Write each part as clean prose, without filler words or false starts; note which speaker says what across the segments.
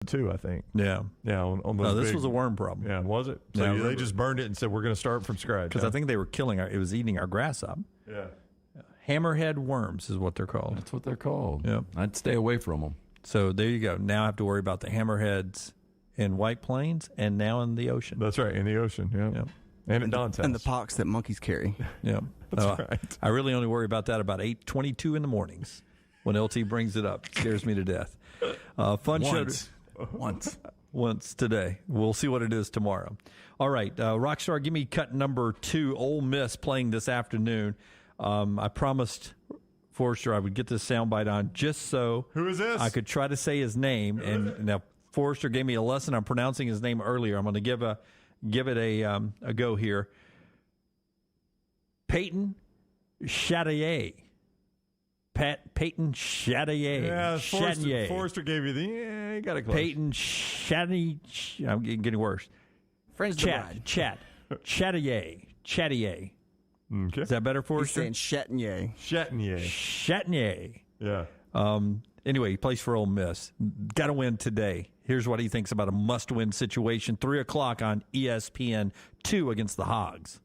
Speaker 1: too, I think.
Speaker 2: Yeah.
Speaker 1: Yeah. On those
Speaker 2: No, this was a worm problem.
Speaker 1: Yeah, was it? So
Speaker 2: Yeah,
Speaker 1: they just burned it and said, we're going to start from scratch.
Speaker 2: Because I think they were it was eating our grass up.
Speaker 1: Yeah.
Speaker 2: Hammerhead worms is what they're called.
Speaker 3: That's what they're called.
Speaker 2: Yep.
Speaker 3: I'd stay away from them.
Speaker 2: So there you go. Now I have to worry about the hammerheads in White Plains and now in the ocean.
Speaker 1: That's right, in the ocean. Yeah.
Speaker 2: Yep.
Speaker 1: And at Don's house.
Speaker 4: And the pox that monkeys carry.
Speaker 2: Yeah.
Speaker 1: That's right.
Speaker 2: I really only worry about that about 8:22 in the mornings when LT brings it up. It scares me to death. Fun Once today. We'll see what it is tomorrow. All right. Rockstar, give me cut number 2. Ole Miss playing this afternoon. I promised Forrester I would get this soundbite on just so
Speaker 1: Who is this?
Speaker 2: I could try to say his name. And now Forrester gave me a lesson on pronouncing his name earlier. I'm going to give it a go here. Peyton Chatelier. Peyton Chatelier.
Speaker 1: Yeah, Forrester gave you you got it close.
Speaker 2: Peyton Chatelier. I'm getting worse.
Speaker 4: Friends
Speaker 2: Chatelier. Chatelier.
Speaker 1: Okay.
Speaker 2: Is that better,
Speaker 4: He's
Speaker 2: Forrester?
Speaker 4: saying Chatelier.
Speaker 2: Chatelier.
Speaker 1: Yeah.
Speaker 2: Anyway, he plays for Ole Miss. Got to win today. Here's what he thinks about a must-win situation. 3 o'clock on ESPN2 against the Hogs.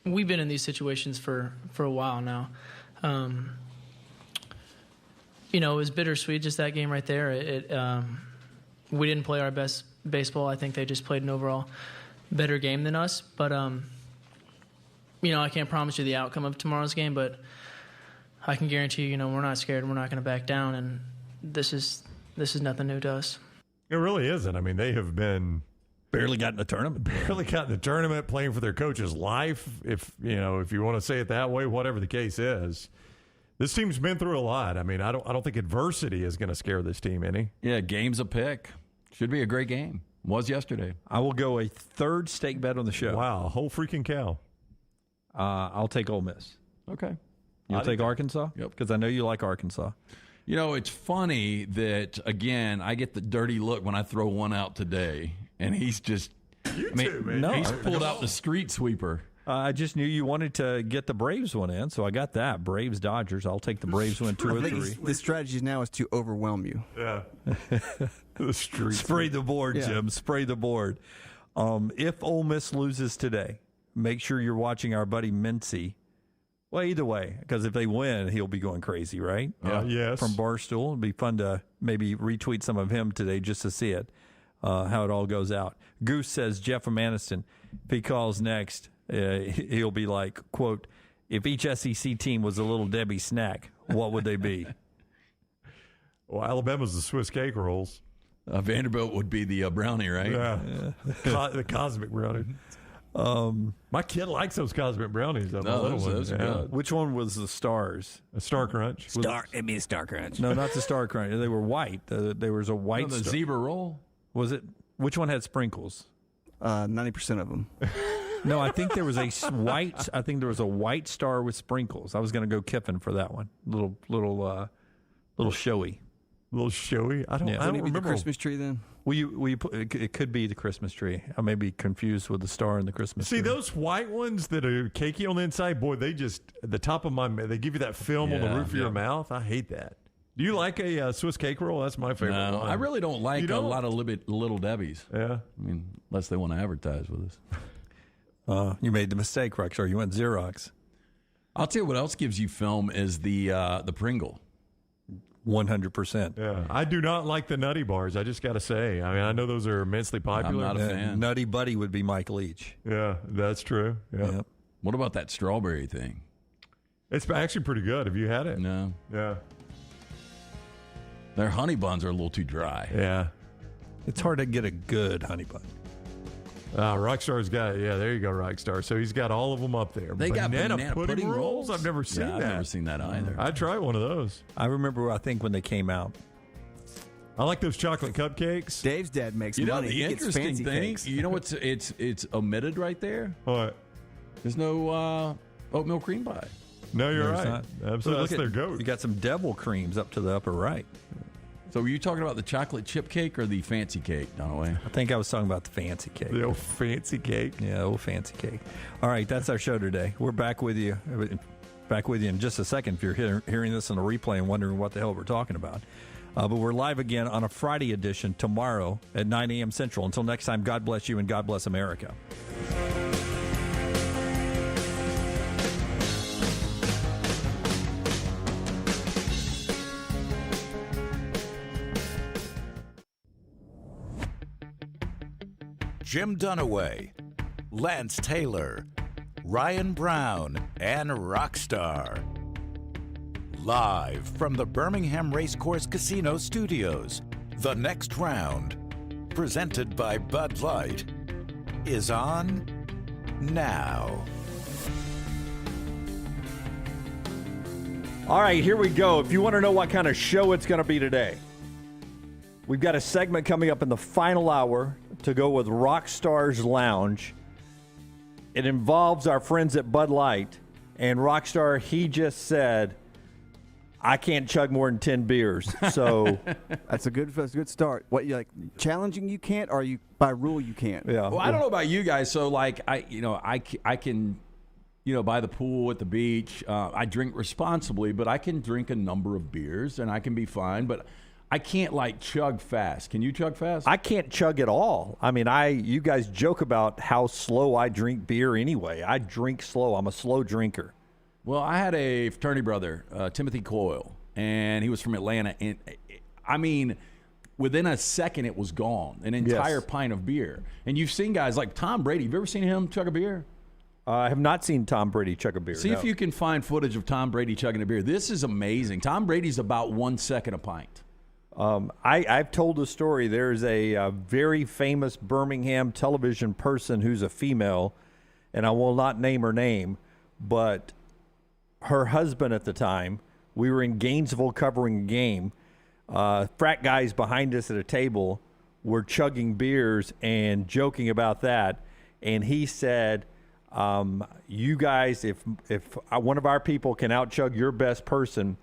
Speaker 5: We've been in these situations for a while now. It was bittersweet, just that game right there. We didn't play our best baseball. I think they just played an overall better game than us. But, I can't promise you the outcome of tomorrow's game, but I can guarantee you, we're not scared and we're not going to back down. And this is nothing new to us.
Speaker 1: It really isn't. I mean, they have been
Speaker 2: barely got in the tournament.
Speaker 1: Playing for their coach's life. If you want to say it that way, whatever the case is. This team's been through a lot. I mean, I don't think adversity is going to scare this team any.
Speaker 3: Yeah, game's a pick. Should be a great game. Was yesterday.
Speaker 2: I will go a third stake bet on the show.
Speaker 1: Wow, whole freaking cow.
Speaker 2: I'll take Ole Miss.
Speaker 3: Okay.
Speaker 2: You'll take Arkansas?
Speaker 3: Yep.
Speaker 2: Because I know you like Arkansas.
Speaker 3: It's funny that, again, I get the dirty look when I throw one out today, and he's just
Speaker 1: too, man.
Speaker 2: No,
Speaker 3: he's pulled out the street sweeper.
Speaker 2: I just knew you wanted to get the Braves one in, so I got that. Braves, Dodgers. I'll take the Braves one 2 or 3.
Speaker 4: The strategy now is to overwhelm you.
Speaker 1: Yeah. The street.
Speaker 2: Spray the board,
Speaker 4: Yeah.
Speaker 2: Jim. Spray the board. If Ole Miss loses today, make sure you're watching our buddy Mincy. Well, either way, because if they win, he'll be going crazy, right?
Speaker 1: Yes.
Speaker 2: From Barstool. It'd be fun to maybe retweet some of him today just to see it, how it all goes out. Goose says Jeff from Anniston, if he calls next, he'll be like, quote, if each SEC team was a Little Debbie snack, what would they be?
Speaker 1: Well, Alabama's the Swiss cake rolls.
Speaker 3: Vanderbilt would be the brownie, right?
Speaker 1: Yeah. The cosmic brownie. My kid likes those cosmic brownies.
Speaker 3: Those are good.
Speaker 2: Which one was the stars?
Speaker 1: A Star Crunch.
Speaker 4: It means Star Crunch.
Speaker 2: No, not the Star Crunch. They were white. There was a white
Speaker 3: the
Speaker 2: star.
Speaker 3: zebra roll.
Speaker 2: Was it? Which one had sprinkles?
Speaker 4: 90% of them.
Speaker 2: No, I think there was a white. I think there was a white star with sprinkles. I was going to go Kiffin for that one. Little showy.
Speaker 1: A little showy. I don't remember.
Speaker 4: The Christmas tree then?
Speaker 2: It could be the Christmas tree. I may be confused with the star and the Christmas tree.
Speaker 1: See, those white ones that are cakey on the inside, boy, they just, at the top of they give you that film on the roof of your mouth. I hate that. Do you like a Swiss cake roll? That's my favorite
Speaker 3: No,
Speaker 1: one.
Speaker 3: I really don't like a lot of Little Debbies.
Speaker 1: Yeah.
Speaker 3: I mean, unless they want to advertise with us.
Speaker 2: You made the mistake, Rexar. You went Xerox.
Speaker 3: I'll tell you what else gives you film is the Pringle.
Speaker 2: 100%.
Speaker 1: Yeah, I do not like the Nutty Bars. I just got to say. I mean, I know those are immensely popular.
Speaker 3: I'm not a fan.
Speaker 2: Nutty Buddy would be Mike Leach.
Speaker 1: Yeah, that's true. Yeah.
Speaker 2: Yep.
Speaker 3: What about that strawberry thing?
Speaker 1: It's actually pretty good. Have you had it?
Speaker 3: No.
Speaker 1: Yeah.
Speaker 3: Their honey buns are a little too dry.
Speaker 1: Yeah.
Speaker 2: It's hard to get a good honey bun.
Speaker 1: Rockstar's got, there you go, Rockstar. So he's got all of them up there.
Speaker 3: They got banana pudding rolls?
Speaker 1: I've never seen that.
Speaker 3: I've never seen that either.
Speaker 1: I'd try one of those.
Speaker 2: I remember, I think, when they came out.
Speaker 1: I like those chocolate cupcakes.
Speaker 4: Dave's dad makes
Speaker 3: You know,
Speaker 4: money.
Speaker 3: the
Speaker 4: He gets
Speaker 3: interesting
Speaker 4: fancy
Speaker 3: thing,
Speaker 4: cakes.
Speaker 3: you know what's it's omitted right there?
Speaker 1: What?
Speaker 3: There's no oatmeal cream pie.
Speaker 1: No, you're
Speaker 2: There's
Speaker 1: right.
Speaker 2: not.
Speaker 1: Absolutely.
Speaker 2: Look
Speaker 1: That's their
Speaker 2: at-
Speaker 1: goat.
Speaker 2: You got some devil creams up to the upper right.
Speaker 3: So were you talking about the chocolate chip cake or the fancy cake, Dunaway?
Speaker 2: I think I was talking about the fancy cake.
Speaker 1: The old fancy cake.
Speaker 2: Yeah, old fancy cake. All right, that's our show today. We're back with you. Back with you in just a second if you're hearing this on a replay and wondering what the hell we're talking about. But we're live again on a Friday edition tomorrow at 9 a.m. Central. Until next time, God bless you and God bless America.
Speaker 6: Jim Dunaway, Lance Taylor, Ryan Brown, and Rockstar. Live from the Birmingham Racecourse Casino Studios, the next round, presented by Bud Light, is on now.
Speaker 2: All right, here we go. If you want to know what kind of show it's going to be today, we've got a segment coming up in the final hour to go with Rockstar's Lounge. It involves our friends at Bud Light, and Rockstar, he just said, I can't chug more than 10 beers. So
Speaker 4: That's a good start. What, you like challenging you can't, or you by rule you can't?
Speaker 2: yeah.
Speaker 3: Well, I don't know about you guys. So, like, I can, by the pool at the beach, I drink responsibly, but I can drink a number of beers and I can be fine. But I can't, like, chug fast. Can you chug fast?
Speaker 2: I can't chug at all. I mean, you guys joke about how slow I drink beer anyway. I drink slow. I'm a slow drinker.
Speaker 3: Well, I had a fraternity brother, Timothy Coyle, and he was from Atlanta. And I mean, within a second, it was gone. An entire pint of beer. And you've seen guys like Tom Brady. Have you ever seen him chug a beer?
Speaker 2: I have not seen Tom Brady chug a beer.
Speaker 3: See if you can find footage of Tom Brady chugging a beer. This is amazing. Tom Brady's about 1 second a pint.
Speaker 2: I've told a story. There's a very famous Birmingham television person who's a female, and I will not name her name, but her husband at the time, we were in Gainesville covering a game. Frat guys behind us at a table were chugging beers and joking about that. And he said, you guys, if one of our people can out-chug your best person,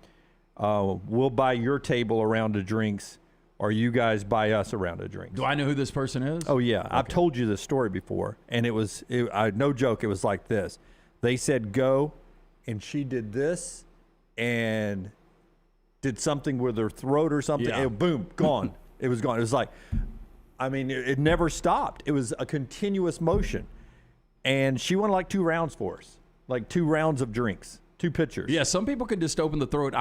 Speaker 2: we'll buy your table a round of drinks, or you guys buy us a round of drinks.
Speaker 3: Do I know who this person is?
Speaker 2: Oh, yeah. Okay. I've told you this story before, and no joke, it was like this. They said go, and she did this and did something with her throat or something.
Speaker 3: Yeah.
Speaker 2: And boom, gone. It was gone. It was like, I mean, it never stopped. It was a continuous motion. And she won like 2 rounds for us, like 2 rounds of drinks, 2 pitchers.
Speaker 3: Yeah, some people can just open the throat.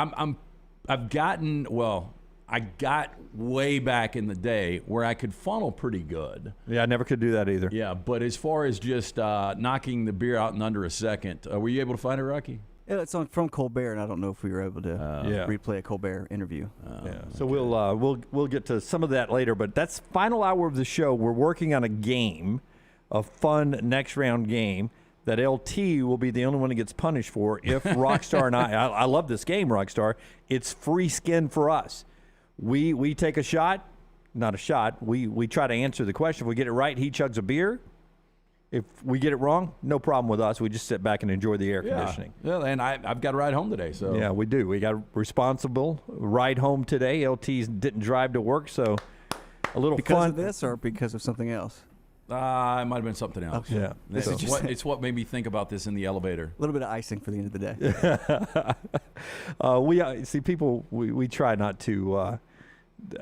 Speaker 3: I got way back in the day where I could funnel pretty good.
Speaker 2: Yeah, I never could do that either.
Speaker 3: Yeah, but as far as just knocking the beer out in under a second, were you able to find it, Rocky?
Speaker 4: Yeah, it's from Colbert, and I don't know if we were able to
Speaker 2: Yeah.
Speaker 4: replay a Colbert interview.
Speaker 2: Yeah. So we'll get to some of that later, but that's final hour of the show. We're working on a game, a fun next round game that LT will be the only one that gets punished for if Rockstar and I love this game, Rockstar. It's free skin for us. We take a shot, not a shot. We try to answer the question. If we get it right, he chugs a beer. If we get it wrong, no problem with us. We just sit back and enjoy the air conditioning.
Speaker 3: Yeah, and I've got a ride home today. So
Speaker 2: Yeah, we do. We got a responsible ride home today. LT didn't drive to work, so a little
Speaker 4: Because
Speaker 2: fun.
Speaker 4: of this, or because of something else?
Speaker 3: it might have been something else.
Speaker 2: Yeah.
Speaker 3: It's what made me think about this in the elevator.
Speaker 4: A little bit of icing for the end of the day.
Speaker 2: We see people. We try not to.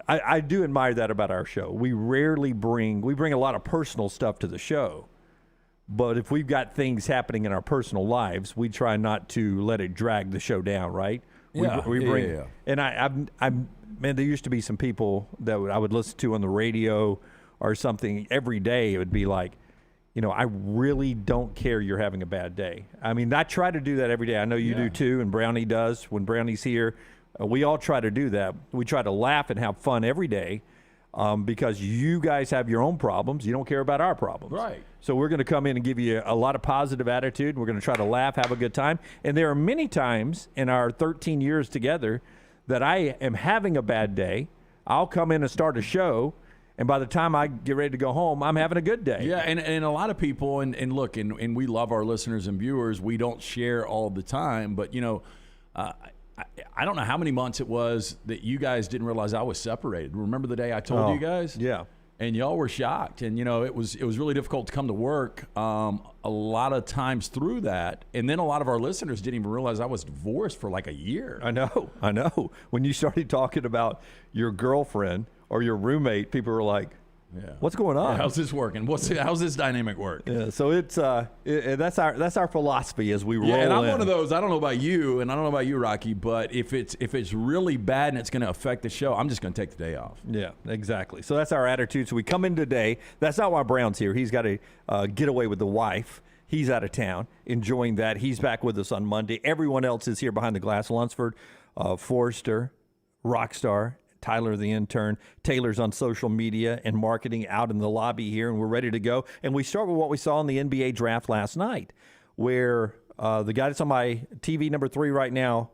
Speaker 2: I do admire that about our show. We rarely bring a lot of personal stuff to the show, but if we've got things happening in our personal lives, we try not to let it drag the show down. Right? We bring.
Speaker 3: Yeah.
Speaker 2: And I'm man. There used to be some people that I would listen to on the radio or something every day. It would be like, I really don't care you're having a bad day. I mean, I try to do that every day. I know you do too, and Brownie does. When Brownie's here, we all try to do that. We try to laugh and have fun every day because you guys have your own problems. You don't care about our problems.
Speaker 3: Right.
Speaker 2: So we're going to come in and give you a lot of positive attitude. We're going to try to laugh, have a good time. And there are many times in our 13 years together that I am having a bad day. I'll come in and start a show, and by the time I get ready to go home, I'm having a good day.
Speaker 3: Yeah, and a lot of people, and look, and we love our listeners and viewers. We don't share all the time, but, I don't know how many months it was that you guys didn't realize I was separated. Remember the day I told you guys?
Speaker 2: Yeah.
Speaker 3: and y'all were shocked. And, it was really difficult to come to work a lot of times through that. And then a lot of our listeners didn't even realize I was divorced for like a year.
Speaker 2: I know. When you started talking about your girlfriend or your roommate, people were like, what's going on?
Speaker 3: How's this working? How's this dynamic work?
Speaker 2: Yeah, so it's that's our philosophy as we roll in.
Speaker 3: And I'm one of those. I don't know about you, and I don't know about you, Rocky, but if it's really bad and it's going to affect the show, I'm just going to take the day off.
Speaker 2: Yeah, exactly. So that's our attitude. So we come in today. That's not why Brown's here. He's got to get away with the wife. He's out of town, enjoying that. He's back with us on Monday. Everyone else is here behind the glass. Lunsford, Forrester, Rockstar, Tyler the intern, Taylor's on social media and marketing out in the lobby here, and we're ready to go. And we start with what we saw in the NBA draft last night, where the guy that's on my TV number 3 right now,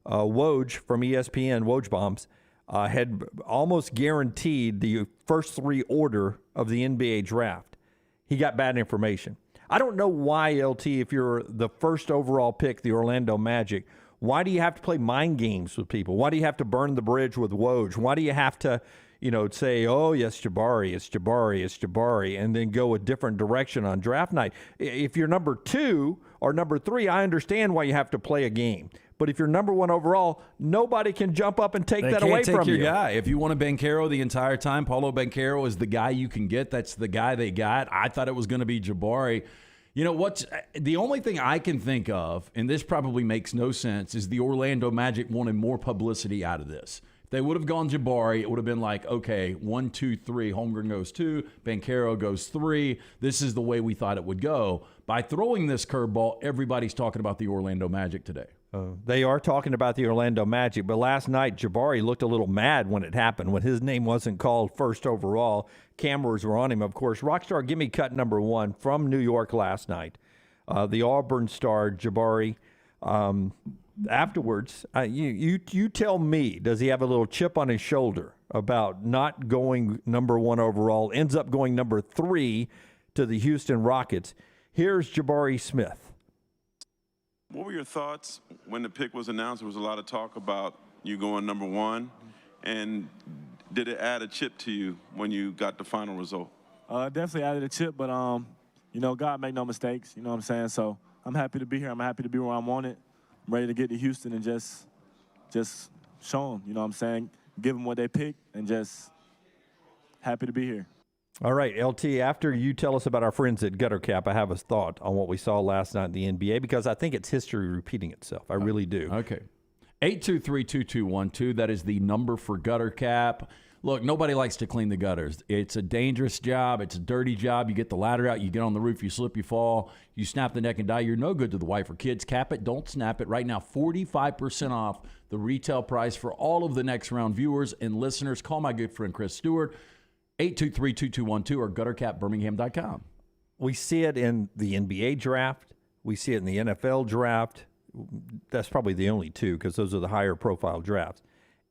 Speaker 2: Woj from ESPN, Woj Bombs, had almost guaranteed the first 3 order of the NBA draft. He got bad information. I don't know why, LT, if you're the first overall pick, the Orlando Magic, why do you have to play mind games with people? Why do you have to burn the bridge with Woj? Why do you have to, say, oh, yes, Jabari, it's Jabari, and then go a different direction on draft night? If you're number 2 or number 3, I understand why you have to play a game. But if you're number 1 overall, nobody can jump up and take that away from you.
Speaker 3: They can't take your guy. If you want a Banchero the entire time, Paulo Banchero is the guy you can get. That's the guy they got. I thought it was going to be Jabari. What's the only thing I can think of, and this probably makes no sense, is the Orlando Magic wanted more publicity out of this. If they would have gone Jabari, it would have been like, okay, 1, 2, 3, Holmgren goes 2, Banchero goes 3. This is the way we thought it would go. By throwing this curveball, everybody's talking about the Orlando Magic today.
Speaker 2: They are talking about the Orlando Magic, but last night Jabari looked a little mad when it happened, when his name wasn't called first overall. Cameras were on him, of course. Rockstar, give me cut number 1 from New York last night. The Auburn star, Jabari. Afterwards, you tell me, does he have a little chip on his shoulder about not going number 1 overall, ends up going number 3 to the Houston Rockets? Here's Jabari Smith.
Speaker 7: What were your thoughts when the pick was announced? There was a lot of talk about you going number 1. And did it add a chip to you when you got the final result?
Speaker 8: Definitely added a chip, but, God make no mistakes. You know what I'm saying? So I'm happy to be here. I'm happy to be where I'm wanted. I'm ready to get to Houston and just show them, you know what I'm saying? Give them what they picked and just happy to be here.
Speaker 2: All right, LT, after you tell us about our friends at Gutter Cap, I have a thought on what we saw last night in the NBA because I think it's history repeating itself. I really do.
Speaker 3: Okay. 823-2212, that is the number for Gutter Cap. Look, nobody likes to clean the gutters. It's a dangerous job. It's a dirty job. You get the ladder out, you get on the roof, you slip, you fall, you snap the neck and die. You're no good to the wife or kids. Cap it, don't snap it. Right now, 45% off the retail price for all of the next round viewers and listeners. Call my good friend Chris Stewart. 823-2212 or guttercapbirmingham.com.
Speaker 2: We see it in the NBA draft. We see it in the NFL draft. That's probably the only 2 because those are the higher profile drafts.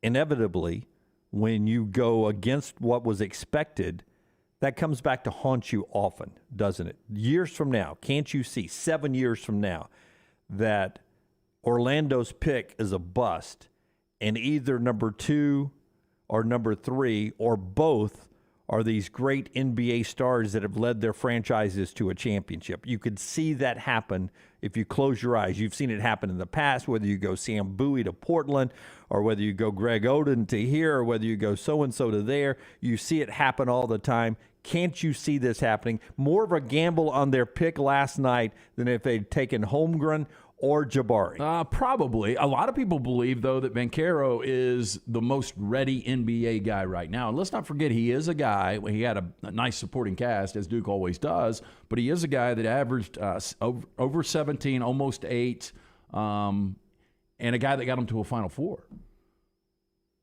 Speaker 2: Inevitably, when you go against what was expected, that comes back to haunt you often, doesn't it? Years from now, can't you see, 7 years from now, that Orlando's pick is a bust and either number 2 or number 3 or both are these great NBA stars that have led their franchises to a championship. You could see that happen if you close your eyes. You've seen it happen in the past, whether you go Sam Bowie to Portland or whether you go Greg Oden to here or whether you go so-and-so to there. You see it happen all the time. Can't you see this happening? More of a gamble on their pick last night than if they'd taken Holmgren or Jabari?
Speaker 3: Probably. A lot of people believe, though, that Banchero is the most ready NBA guy right now. And let's not forget, he is a guy, he had a nice supporting cast, as Duke always does, but he is a guy that averaged over 17, almost 8, and a guy that got him to a Final Four.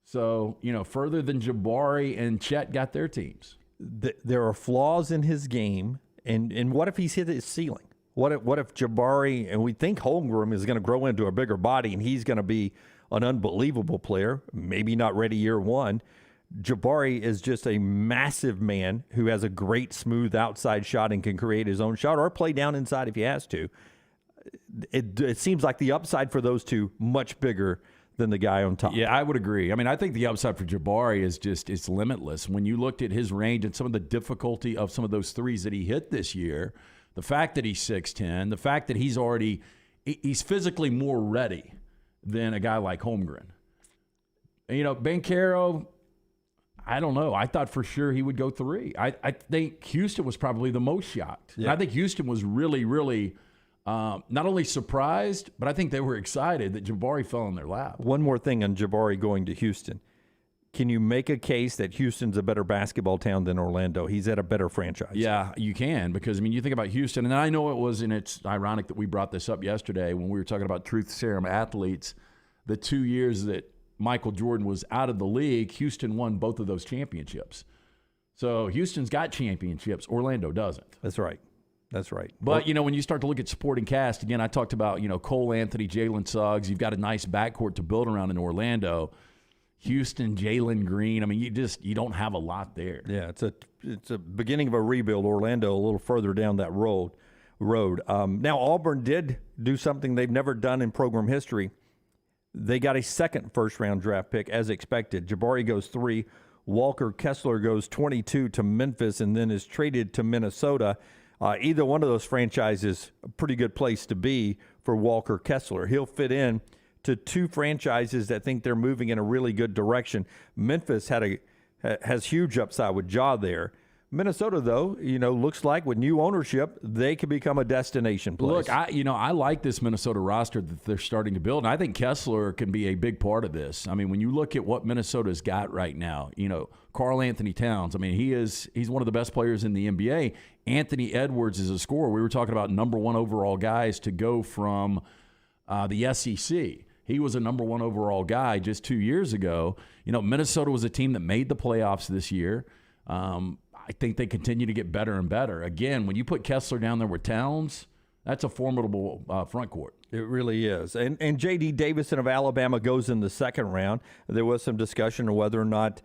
Speaker 3: So, further than Jabari and Chet got their teams.
Speaker 2: There are flaws in his game, and what if he's hit his ceiling? What if Jabari, and we think Holmgren is going to grow into a bigger body and he's going to be an unbelievable player, maybe not ready year 1. Jabari is just a massive man who has a great smooth outside shot and can create his own shot or play down inside if he has to. It seems like the upside for those two much bigger than the guy on top.
Speaker 3: Yeah, I would agree. I mean, I think the upside for Jabari is just it's limitless. When you looked at his range and some of the difficulty of some of those threes that he hit this year, the fact that he's 6'10", the fact that he's physically more ready than a guy like Holmgren. You know, Banchero, I don't know. I thought for sure he would go 3. I think Houston was probably the most shocked. Yeah. I think Houston was really, really not only surprised, but I think they were excited that Jabari fell in their lap.
Speaker 2: One more thing on Jabari going to Houston. Can you make a case that Houston's a better basketball town than Orlando? He's at a better franchise.
Speaker 3: Yeah, you can, because, I mean, you think about Houston, and I know it was, and it's ironic that we brought this up yesterday when we were talking about truth serum athletes, the 2 years that Michael Jordan was out of the league, Houston won both of those championships. So Houston's got championships. Orlando doesn't.
Speaker 2: That's right.
Speaker 3: But, you know, when you start to look at supporting cast, again, I talked about, you know, Cole Anthony, Jalen Suggs. You've got a nice backcourt to build around in Orlando. Houston, Jalen Green. I mean, you don't have a lot there.
Speaker 2: Yeah, it's a beginning of a rebuild. Orlando a little further down that road. Now, Auburn did do something they've never done in program history. They got a second first-round draft pick, as expected. Jabari goes 3. Walker Kessler goes 22 to Memphis and then is traded to Minnesota. Either one of those franchises, a pretty good place to be for Walker Kessler. He'll fit in to 2 franchises that think they're moving in a really good direction. Memphis has huge upside with Ja there. Minnesota, though, you know, looks like with new ownership, they could become a destination place.
Speaker 3: Look, I like this Minnesota roster that they're starting to build, and I think Kessler can be a big part of this. I mean, when you look at what Minnesota's got right now, you know, Karl Anthony Towns, I mean, he's one of the best players in the NBA. Anthony Edwards is a scorer. We were talking about number 1 overall guys to go from the SEC. He was a number 1 overall guy just 2 years ago. You know, Minnesota was a team that made the playoffs this year. I think they continue to get better and better. Again, when you put Kessler down there with Towns, that's a formidable front court.
Speaker 2: It really is. And J.D. Davison of Alabama goes in the second round. There was some discussion of whether or not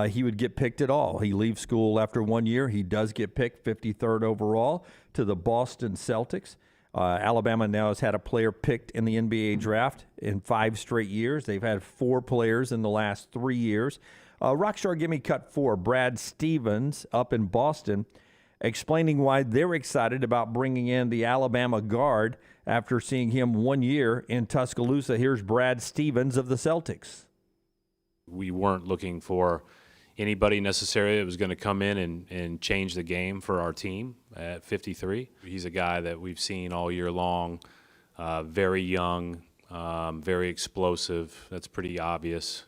Speaker 2: he would get picked at all. He leaves school after 1 year. He does get picked 53rd overall to the Boston Celtics. Alabama now has had a player picked in the NBA draft in 5 straight years. They've had 4 players in the last 3 years. Rockstar Gimme Cut 4, Brad Stevens up in Boston, explaining why they're excited about bringing in the Alabama guard after seeing him 1 year in Tuscaloosa. Here's Brad Stevens of the Celtics.
Speaker 9: We weren't looking for anybody necessarily that was going to come in and change the game for our team at 53. He's a guy that we've seen all year long, very young, very explosive. That's pretty obvious.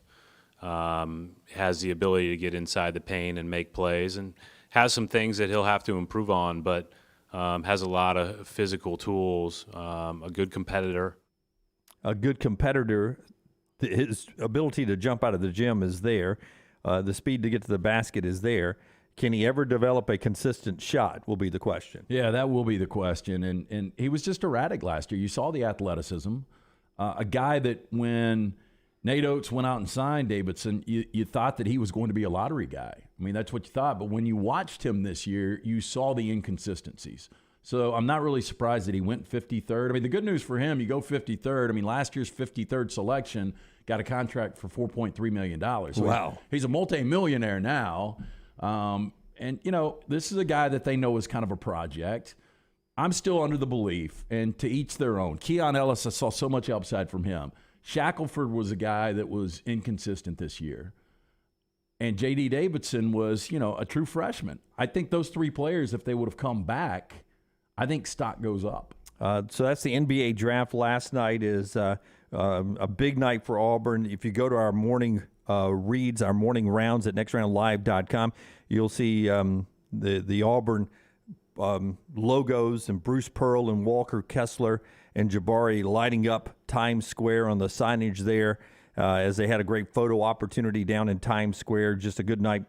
Speaker 9: Has the ability to get inside the paint and make plays, and has some things that he'll have to improve on, but has a lot of physical tools, a good competitor.
Speaker 2: His ability to jump out of the gym is there. The speed to get to the basket is there. Can he ever develop a consistent shot will be the question.
Speaker 3: Yeah, that will be the question. And he was just erratic last year. You saw the athleticism. A guy that when Nate Oates went out and signed Davidson, you thought that he was going to be a lottery guy. I mean, that's what you thought. But when you watched him this year, you saw the inconsistencies. So I'm not really surprised that he went 53rd. I mean, the good news for him, you go 53rd. I mean, last year's 53rd selection got a contract for $4.3 million. So
Speaker 2: wow.
Speaker 3: He's a multimillionaire now. And, you know, this is a guy that they know is kind of a project. I'm still under the belief, and to each their own. Keon Ellis, I saw so much upside from him. Shackelford was a guy that was inconsistent this year. And J.D. Davidson was, you know, a true freshman. I think those 3 players, if they would have come back, I think stock goes up.
Speaker 2: So that's the NBA draft. Last night is a big night for Auburn. If you go to our morning reads, our morning rounds at nextroundlive.com, you'll see the Auburn logos and Bruce Pearl and Walker Kessler and Jabari lighting up Times Square on the signage there as they had a great photo opportunity down in Times Square. Just a good night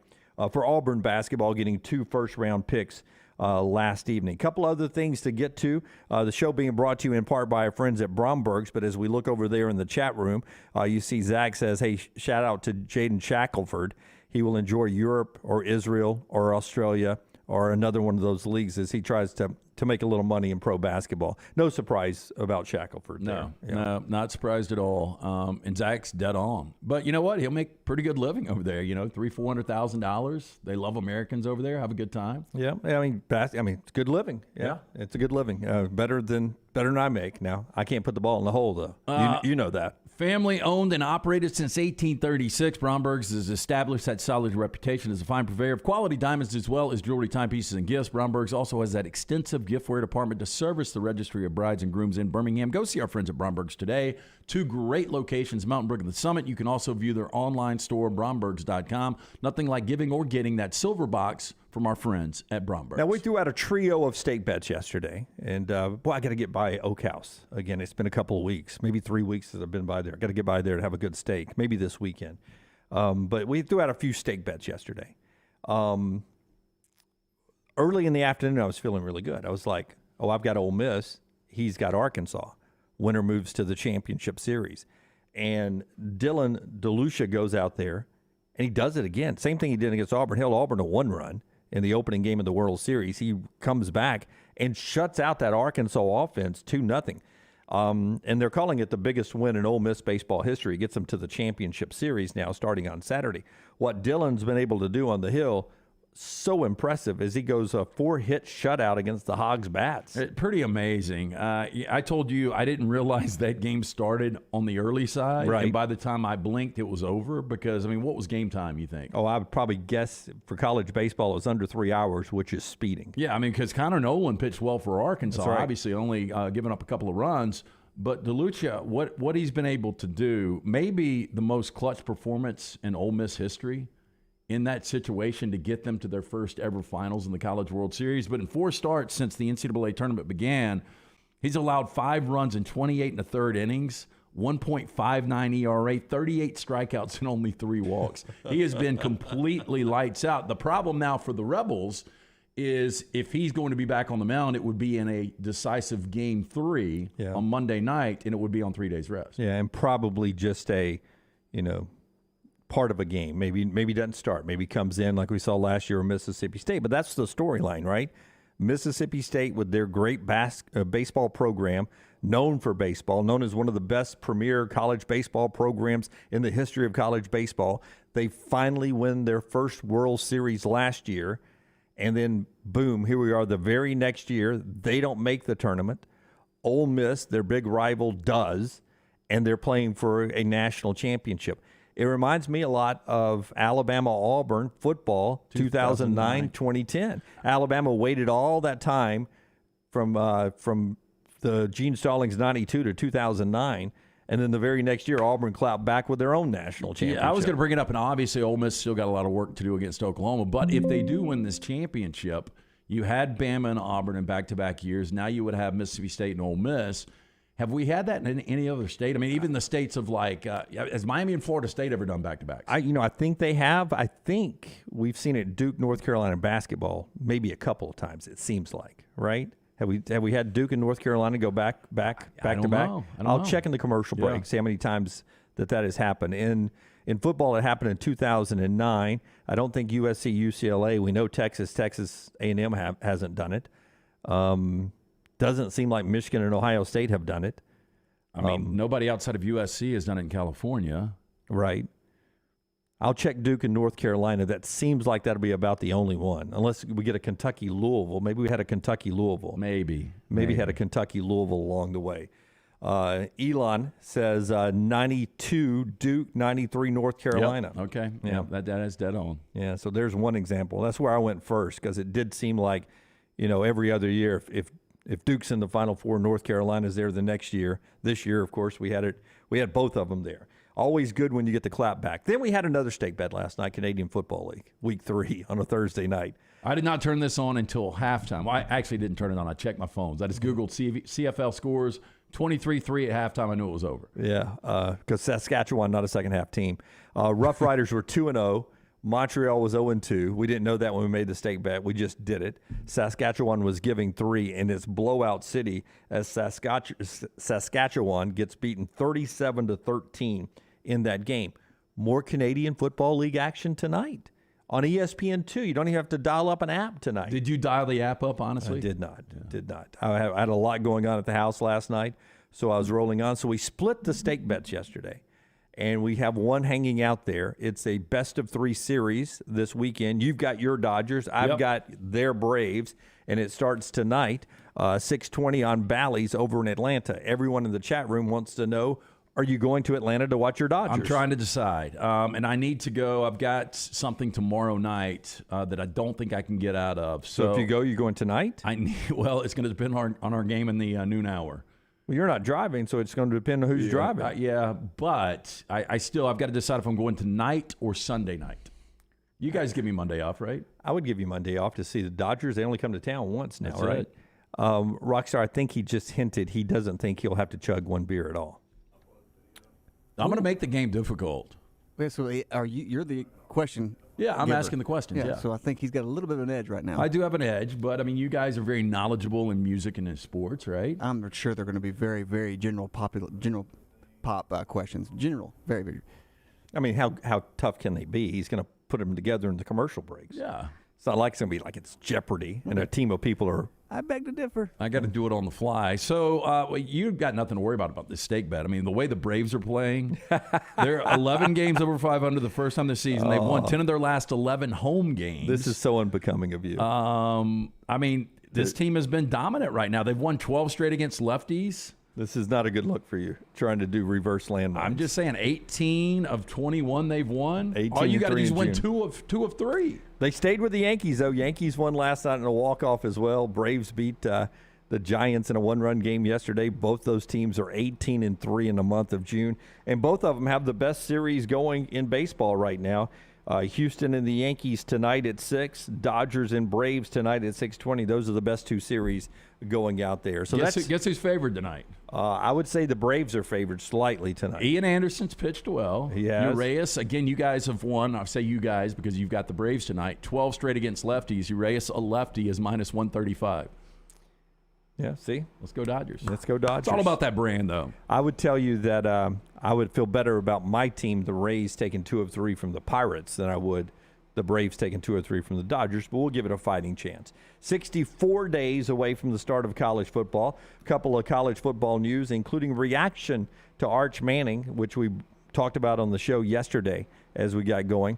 Speaker 2: for Auburn basketball, getting 2 first-round picks last evening. A couple other things to get to. The show being brought to you in part by our friends at Bromberg's, but as we look over there in the chat room, you see Zach says, hey, shout out to Jaden Shackelford. He will enjoy Europe or Israel or Australia or another one of those leagues as he tries to make a little money in pro basketball. No surprise about Shackelford.
Speaker 3: No,
Speaker 2: there.
Speaker 3: no, not surprised at all. And Zach's dead on. But you know what? He'll make pretty good living over there. $300,000-$400,000. They love Americans over there. Have a good time.
Speaker 2: Yeah, I mean, it's good living. Yeah, it's a good living. Better than I make. Now, I can't put the ball in the hole though. You know that.
Speaker 3: Family owned and operated since 1836, Bromberg's has established that solid reputation as a fine purveyor of quality diamonds as well as jewelry, timepieces, and gifts. Bromberg's also has that extensive giftware department to service the registry of brides and grooms in Birmingham. Go see our friends at Bromberg's today. 2 great locations, Mountain Brook and the Summit. You can also view their online store, brombergs.com. Nothing like giving or getting that silver box from our friends at Bromberg's.
Speaker 2: Now, we threw out a trio of steak bets yesterday, and boy, I got to get by Oak House. Again, it's been a couple of weeks, maybe 3 weeks since I've been by there. I got to get by there to have a good steak, maybe this weekend. But we threw out a few steak bets yesterday. Early in the afternoon, I was feeling really good. I was like, I've got Ole Miss. He's got Arkansas. Winner moves to the championship series. And Dylan DeLucia goes out there, and he does it again. Same thing he did against Auburn. Held Auburn to 1 run in the opening game of the World Series. He comes back and shuts out that Arkansas offense 2-0. And they're calling it the biggest win in Ole Miss baseball history. It gets them to the championship series now starting on Saturday. What Dylan's been able to do on the Hill, so impressive as he goes a 4-hit shutout against the Hogs bats.
Speaker 3: Pretty amazing. I told you I didn't realize that game started on the early side.
Speaker 2: Right.
Speaker 3: And by the time I blinked, it was over because, what was game time, you think?
Speaker 2: I would probably guess for college baseball it was under 3 hours, which is speeding.
Speaker 3: Yeah, because Connor Nolan pitched well for Arkansas,
Speaker 2: That's right.
Speaker 3: obviously only giving up a couple of runs. But DeLucia, what he's been able to do, maybe the most clutch performance in Ole Miss history, in that situation to get them to their first ever finals in the College World Series. But in 4 starts since the NCAA tournament began, he's allowed 5 runs in 28 1/3 innings, 1.59 ERA, 38 strikeouts, and only 3 walks. He has been completely lights out. The problem now for the Rebels is if he's going to be back on the mound, it would be in a decisive Game 3 on Monday night, and it would be on 3 days rest.
Speaker 2: Yeah, and probably just a, part of a game. Maybe doesn't start. Maybe comes in like we saw last year with Mississippi State. But that's the storyline, right? Mississippi State with their great baseball program, known for baseball, known as one of the best premier college baseball programs in the history of college baseball. They finally win their first World Series last year. And then, boom, here we are the very next year. They don't make the tournament. Ole Miss, their big rival, does. And they're playing for a national championship. It reminds me a lot of Alabama-Auburn football, 2009-2010. Alabama waited all that time from the Gene Stallings 92 to 2009, and then the very next year, Auburn clapped back with their own national championship.
Speaker 3: Yeah, I was going to bring it up, and obviously Ole Miss still got a lot of work to do against Oklahoma. But if they do win this championship, you had Bama and Auburn in back-to-back years. Now you would have Mississippi State and Ole Miss. Have we had that in any other state? Even the states of has Miami and Florida State ever done back-to-backs?
Speaker 2: I think they have. I think we've seen it Duke, North Carolina basketball maybe a couple of times, it seems like, right? Have we had Duke and North Carolina go back to back? I'll check in the commercial break, see how many times that has happened. In football, it happened in 2009. I don't think USC, UCLA. We know Texas A&M hasn't done it. Doesn't seem like Michigan and Ohio State have done it.
Speaker 3: Nobody outside of USC has done it in California.
Speaker 2: Right. I'll check Duke and North Carolina. That seems like that'll be about the only one. Unless we get a Kentucky-Louisville. Maybe we had a Kentucky-Louisville.
Speaker 3: Maybe
Speaker 2: had a Kentucky-Louisville along the way. Elon says 92 Duke, 93 North Carolina.
Speaker 3: Yep. Okay. Yeah, that is dead on.
Speaker 2: Yeah, so there's one example. That's where I went first because it did seem like, every other year if Duke's in the Final Four, North Carolina's there the next year. This year, of course, we had both of them there. Always good when you get the clap back. Then we had another stake bet last night, Canadian Football League, Week 3 on a Thursday night.
Speaker 3: I did not turn this on until halftime. Well, I actually didn't turn it on. I checked my phones. I just Googled CFL scores, 23-3 at halftime. I knew it was over.
Speaker 2: Yeah, because Saskatchewan, not a second-half team. Rough Riders were 2-0. Montreal was 0-2. We didn't know that when we made the stake bet. We just did it. Saskatchewan was giving 3, and it's blowout city as Saskatchewan gets beaten 37-13 in that game. More Canadian Football League action tonight. on ESPN2. You don't even have to dial up an app tonight.
Speaker 3: Did you dial the app up, honestly?
Speaker 2: I did not. Did not. I had a lot going on at the house last night, so I was rolling on. So we split the stake bets yesterday, and we have one hanging out there. It's a best-of-3 series this weekend. You've got your Dodgers. I've got their Braves, and it starts tonight, 6:20 on Bally's over in Atlanta. Everyone in the chat room wants to know, are you going to Atlanta to watch your Dodgers?
Speaker 3: I'm trying to decide, and I need to go. I've got something tomorrow night that I don't think I can get out of.
Speaker 2: So if you go, you're going tonight?
Speaker 3: Well, it's going to depend on our game in the noon hour.
Speaker 2: Well, you're not driving, so it's going to depend on who's driving.
Speaker 3: But I've got to decide if I'm going tonight or Sunday night. You guys give me Monday off, right?
Speaker 2: I would give you Monday off to see the Dodgers. They only come to town once now,
Speaker 3: That's
Speaker 2: right?
Speaker 3: it.
Speaker 2: Rockstar, I think he just hinted he doesn't think he'll have to chug one beer at all.
Speaker 3: I'm going to make the game difficult.
Speaker 4: Yeah, so you're the question.
Speaker 3: Yeah, I'm
Speaker 4: giver.
Speaker 3: asking the questions. Yeah.
Speaker 4: So I think he's got a little bit of an edge right now.
Speaker 3: I do have an edge, but I mean, you guys are very knowledgeable in music and in sports, right?
Speaker 4: I'm sure they're going to be very, very general pop questions. General, very, very.
Speaker 2: I mean, how tough can they be? He's going to put them together in the commercial breaks.
Speaker 3: Yeah.
Speaker 2: It's not like it's going to be like it's Jeopardy and a team of people are.
Speaker 4: I beg to differ.
Speaker 3: I got to do it on the fly. So you've got nothing to worry about this stake bet. I mean, the way the Braves are playing, they're 11 games over 500 the first time this season. They've won 10 of their last 11 home games.
Speaker 2: This is so unbecoming of you.
Speaker 3: I mean, this team has been dominant right now. They've won 12 straight against lefties.
Speaker 2: This is not a good look for you, trying to do reverse landmines.
Speaker 3: I'm just saying, 18 of 21 they've won.
Speaker 2: 18
Speaker 3: All you got to do is
Speaker 2: in
Speaker 3: win
Speaker 2: June.
Speaker 3: two of 3.
Speaker 2: They stayed with the Yankees, though. Yankees won last night in a walk-off as well. Braves beat the Giants in a one-run game yesterday. Both those teams are 18-3 in the month of June, and both of them have the best series going in baseball right now. Houston and the Yankees tonight at 6, Dodgers and Braves tonight at 6:20. Those are the best 2 series going out there. So
Speaker 3: guess who's favored tonight?
Speaker 2: I would say the Braves are favored slightly tonight.
Speaker 3: Ian Anderson's pitched well.
Speaker 2: He has.
Speaker 3: Urias, again, you guys have won. I say you guys because you've got the Braves tonight. 12 straight against lefties. Urias, a lefty, is minus 135.
Speaker 2: Yeah, see?
Speaker 3: Let's go Dodgers.
Speaker 2: Let's go Dodgers.
Speaker 3: It's all about that brand, though.
Speaker 2: I would tell you that I would feel better about my team, the Rays, taking 2 of 3 from the Pirates than I would the Braves taking 2 or 3 from the Dodgers, but we'll give it a fighting chance. 64 days away from the start of college football. A couple of college football news, including reaction to Arch Manning, which we talked about on the show yesterday as we got going.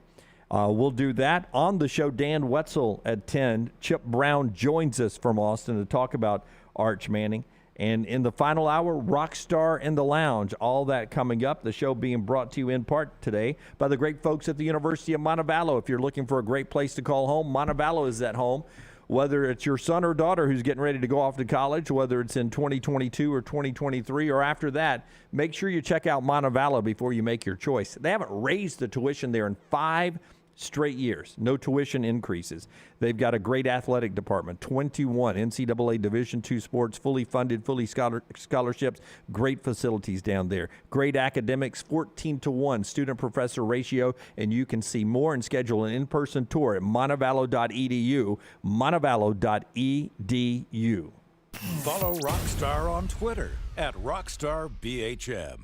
Speaker 2: We'll do that. On the show, Dan Wetzel at 10. Chip Brown joins us from Austin to talk about Arch Manning. And in the final hour, Rockstar in the Lounge. All that coming up. The show being brought to you in part today by the great folks at the University of Montevallo. If you're looking for a great place to call home, Montevallo is at home. Whether it's your son or daughter who's getting ready to go off to college, whether it's in 2022 or 2023 or after that, make sure you check out Montevallo before you make your choice. They haven't raised the tuition there in 5 straight years. No tuition increases. They've got a great athletic department, 21 NCAA Division II sports, fully funded, fully scholarships, great facilities down there. Great academics, 14-to-1 student-professor ratio, and you can see more and schedule an in-person tour at montevallo.edu, montevallo.edu.
Speaker 6: Follow Rockstar on Twitter at RockstarBHM.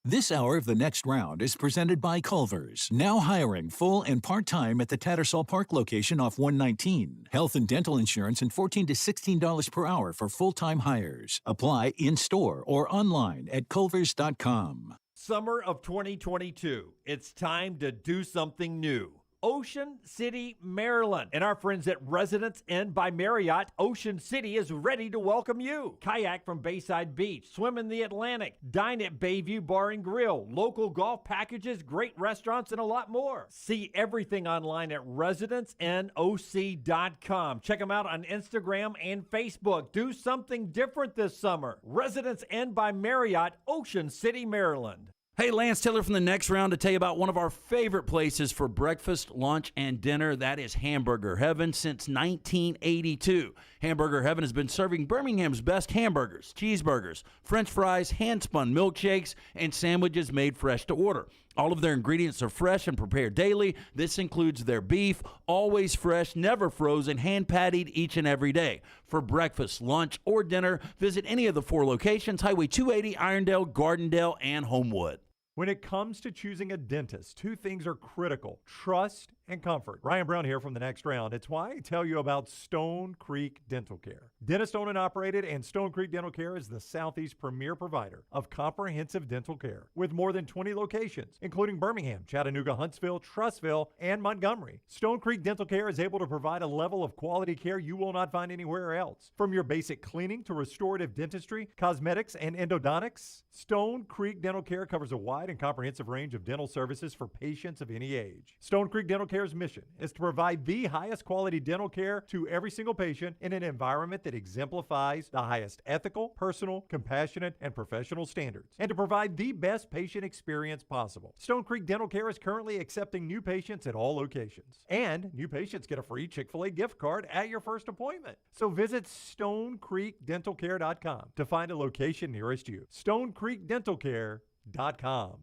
Speaker 10: This hour of The Next Round is presented by Culver's, now hiring full and part-time at the Tattersall Park location off 119. Health and dental insurance and $14 to $16 per hour for full-time hires. Apply in-store or online at culvers.com.
Speaker 2: Summer of 2022. It's time to do something new. Ocean City, Maryland. And our friends at Residence Inn by Marriott, Ocean City is ready to welcome you. Kayak from Bayside Beach, swim in the Atlantic, dine at Bayview Bar and Grill, local golf packages, great restaurants, and a lot more. See everything online at residencenoc.com. Check them out on Instagram and Facebook. Do something different this summer. Residence Inn by Marriott, Ocean City, Maryland.
Speaker 3: Hey, Lance Taylor from The Next Round to tell you about one of our favorite places for breakfast, lunch, and dinner. That is Hamburger Heaven since 1982. Hamburger Heaven has been serving Birmingham's best hamburgers, cheeseburgers, French fries, hand-spun milkshakes, and sandwiches made fresh to order. All of their ingredients are fresh and prepared daily. This includes their beef, always fresh, never frozen, hand-pattied each and every day. For breakfast, lunch, or dinner, visit any of the 4 locations, Highway 280, Irondale, Gardendale, and Homewood.
Speaker 1: When it comes to choosing a dentist, 2 things are critical: trust and comfort. Ryan Brown here from The Next Round. It's why I tell you about Stone Creek Dental Care. Dentist owned and operated, and Stone Creek Dental Care is the Southeast premier provider of comprehensive dental care with more than 20 locations, including Birmingham, Chattanooga, Huntsville, Trussville, and Montgomery. Stone Creek Dental Care is able to provide a level of quality care you will not find anywhere else. From your basic cleaning to restorative dentistry, cosmetics, and endodontics, Stone Creek Dental Care covers a wide and comprehensive range of dental services for patients of any age. Stone Creek Dental Care's mission is to provide the highest quality dental care to every single patient in an environment that exemplifies the highest ethical, personal, compassionate, and professional standards, and to provide the best patient experience possible. Stone Creek Dental Care is currently accepting new patients at all locations, and new patients get a free Chick-fil-A gift card at your first appointment. So visit StoneCreekDentalCare.com to find a location nearest you. StoneCreekDentalCare.com.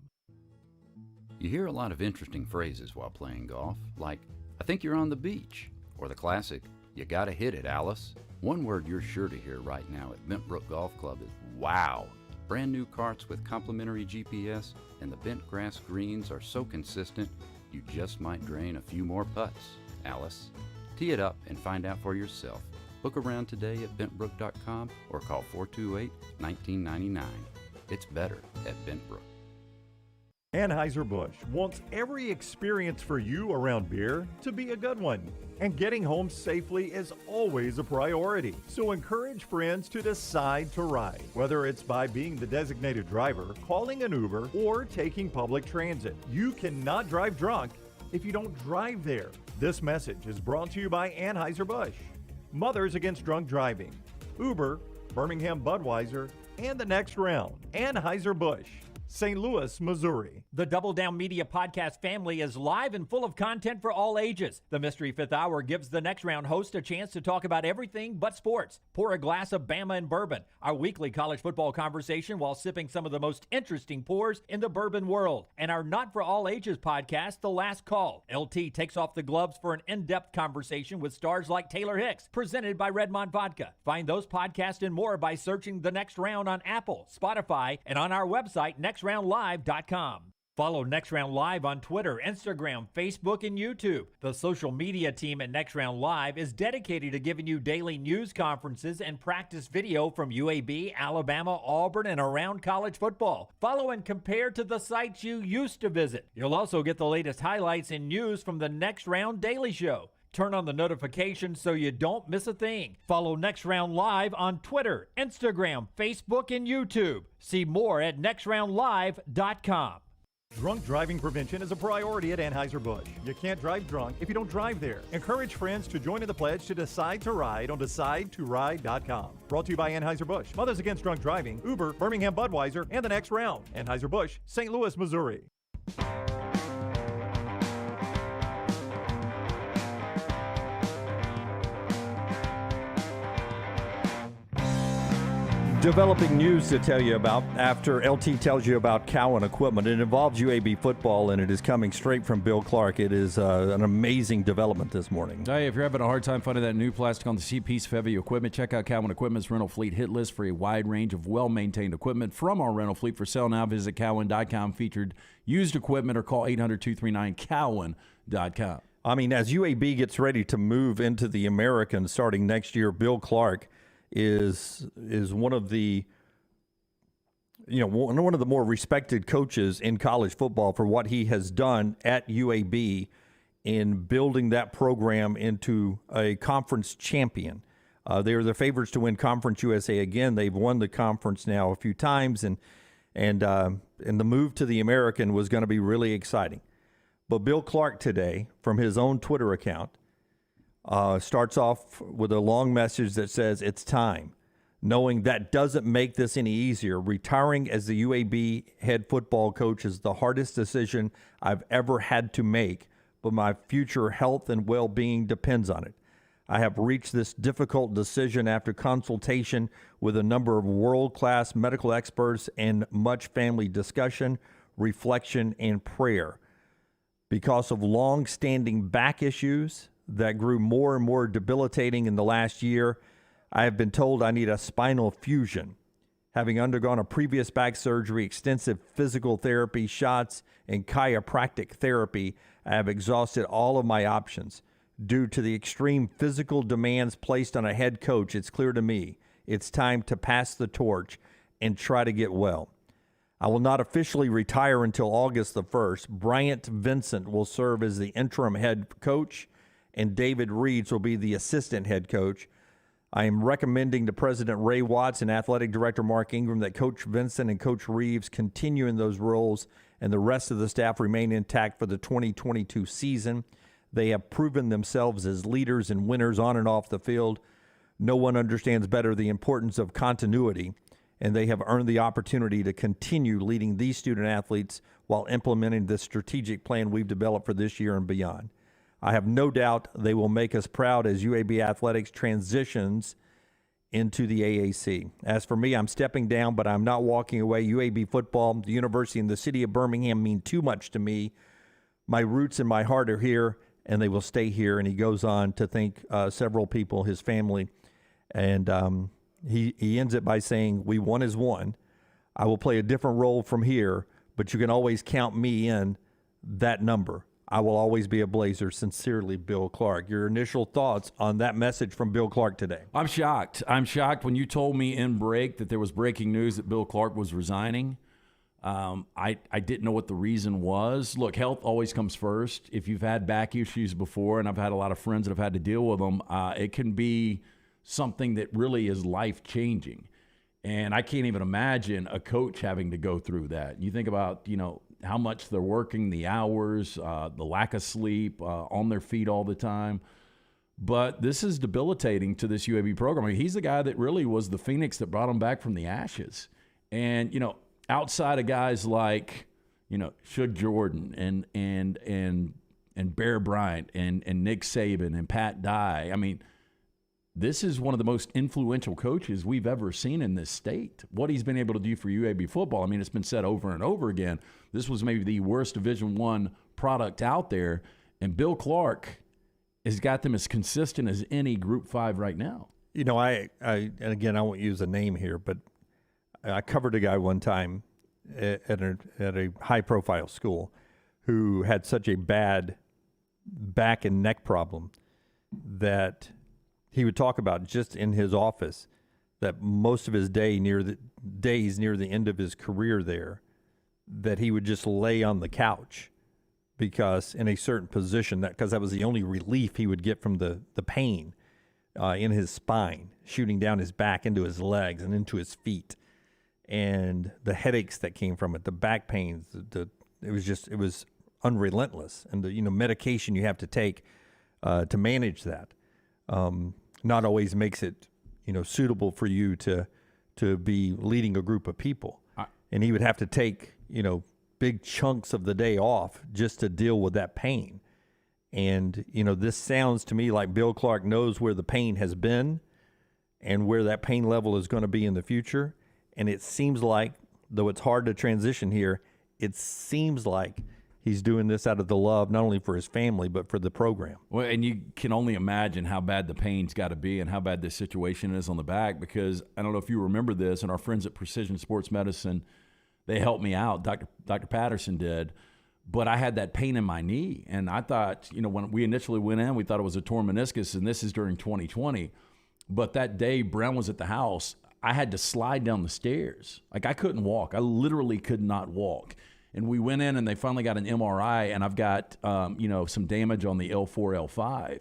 Speaker 11: You hear a lot of interesting phrases while playing golf, like, I think you're on the beach, or the classic, you gotta hit it, Alice. One word you're sure to hear right now at Bentbrook Golf Club is wow. Brand new carts with complimentary GPS and the bent grass greens are so consistent, you just might drain a few more putts, Alice. Tee it up and find out for yourself. Book around today at bentbrook.com or call 428-1999. It's better at Bentbrook.
Speaker 1: Anheuser-Busch wants every experience for you around beer to be a good one. And getting home safely is always a priority. So encourage friends to decide to ride, whether it's by being the designated driver, calling an Uber, or taking public transit. You cannot drive drunk if you don't drive there. This message is brought to you by Anheuser-Busch, Mothers Against Drunk Driving, Uber, Birmingham Budweiser, and The Next Round. Anheuser-Busch, St. Louis, Missouri.
Speaker 12: The Double Down Media podcast family is live and full of content for all ages. The Mystery Fifth Hour gives The Next Round host a chance to talk about everything but sports. Pour a glass of Bama and bourbon, our weekly college football conversation while sipping some of the most interesting pours in the bourbon world. And our Not For All Ages podcast, The Last Call. LT takes off the gloves for an in-depth conversation with stars like Taylor Hicks, presented by Redmond Vodka. Find those podcasts and more by searching The Next Round on Apple, Spotify, and on our website, nextroundlive.com. Follow Next Round Live on Twitter, Instagram, Facebook, and YouTube. The social media team at Next Round Live is dedicated to giving you daily news conferences and practice video from UAB, Alabama, Auburn, and around college football. Follow and compare to the sites you used to visit. You'll also get the latest highlights and news from the Next Round Daily Show. Turn on the notifications so you don't miss a thing. Follow Next Round Live on Twitter, Instagram, Facebook, and YouTube. See more at nextroundlive.com.
Speaker 1: Drunk driving prevention is a priority at Anheuser-Busch. You can't drive drunk if you don't drive there. Encourage friends to join in the pledge to decide to ride on DecideToRide.com. Brought to you by Anheuser-Busch, Mothers Against Drunk Driving, Uber, Birmingham Budweiser, and The Next Round. Anheuser-Busch, St. Louis, Missouri.
Speaker 2: Developing news to tell you about after LT tells you about Cowan Equipment. It involves UAB football, and it is coming straight from Bill Clark. It is an amazing development this morning.
Speaker 3: Hey, if you're having a hard time finding that new plastic on the seat piece of heavy equipment, check out Cowan Equipment's rental fleet hit list for a wide range of well-maintained equipment from our rental fleet. For sale now, visit Cowan.com, featured used equipment, or call 800-239-Cowan.com.
Speaker 2: I mean, as UAB gets ready to move into the American starting next year, Bill Clark is one of the one of the more respected coaches in college football for what he has done at UAB in building that program into a conference champion. They are the favorites to win Conference USA again. They've won the conference now a few times, and the move to the American was going to be really exciting. But Bill Clark today, from his own Twitter account, starts off with a long message that says it's time, knowing that doesn't make this any easier. Retiring as the UAB head football coach is the hardest decision I've ever had to make, but my future health and well-being depends on it. I have reached this difficult decision after consultation with a number of world-class medical experts and much family discussion, reflection, and prayer. Because of long-standing back issues that grew more and more debilitating in the last year, I have been told I need a spinal fusion. Having undergone a previous back surgery, extensive physical therapy, shots, and chiropractic therapy, I have exhausted all of my options. Due to the extreme physical demands placed on a head coach, it's clear to me it's time to pass the torch and try to get well. I will not officially retire until August the 1st. Bryant Vincent will serve as the interim head coach, and David Reeds will be the assistant head coach. I am recommending to President Ray Watts and Athletic Director Mark Ingram that Coach Vincent and Coach Reeves continue in those roles and the rest of the staff remain intact for the 2022 season. They have proven themselves as leaders and winners on and off the field. No one understands better the importance of continuity, and they have earned the opportunity to continue leading these student athletes while implementing the strategic plan we've developed for this year and beyond. I have no doubt they will make us proud as UAB Athletics transitions into the AAC. As for me, I'm stepping down, but I'm not walking away. UAB football, the university, and the city of Birmingham mean too much to me. My roots and my heart are here, and they will stay here. And he goes on to thank several people, his family. And he ends it by saying, we won as one. I will play a different role from here, but you can always count me in that number. I will always be a Blazer. Sincerely, Bill Clark. Your initial thoughts on that message from Bill Clark today?
Speaker 3: I'm shocked. I'm shocked when you told me in break that there was breaking news that Bill Clark was resigning. I didn't know what the reason was. Look, health always comes first. If you've had back issues before, and I've had a lot of friends that have had to deal with them, it can be something that really is life-changing. And I can't even imagine a coach having to go through that. You think about, how much they're working, the hours, the lack of sleep, on their feet all the time. But this is debilitating to this UAB program. I mean, he's the guy that really was the phoenix that brought him back from the ashes. And, outside of guys like, Shug Jordan and Bear Bryant and Nick Saban and Pat Dye, I mean, this is one of the most influential coaches we've ever seen in this state. What he's been able to do for UAB football, I mean, it's been said over and over again. This was maybe the worst Division I product out there, and Bill Clark has got them as consistent as any Group 5 right now.
Speaker 2: I and again, I won't use a name here, but I covered a guy one time at a high-profile school who had such a bad back and neck problem that he would talk about just in his office that most of his days near the end of his career there, that he would just lay on the couch because in a certain position, because that was the only relief he would get from the pain in his spine, shooting down his back into his legs and into his feet, and the headaches that came from it, the back pains, it was unrelentless, and the medication you have to take to manage that. Not always makes it, suitable for you to be leading a group of people. And he would have to take, big chunks of the day off just to deal with that pain. And, this sounds to me like Bill Clark knows where the pain has been and where that pain level is going to be in the future. And it seems like, though it's hard to transition here, it seems like he's doing this out of the love, not only for his family, but for the program.
Speaker 3: Well, and you can only imagine how bad the pain's got to be and how bad this situation is on the back, because I don't know if you remember this, and our friends at Precision Sports Medicine, they helped me out. Dr. Patterson did. But I had that pain in my knee, and I thought, when we initially went in, we thought it was a torn meniscus, and this is during 2020. But that day, Brown was at the house. I had to slide down the stairs. Like, I couldn't walk. I literally could not walk. And we went in, and they finally got an MRI, and I've got, some damage on the L4, L5.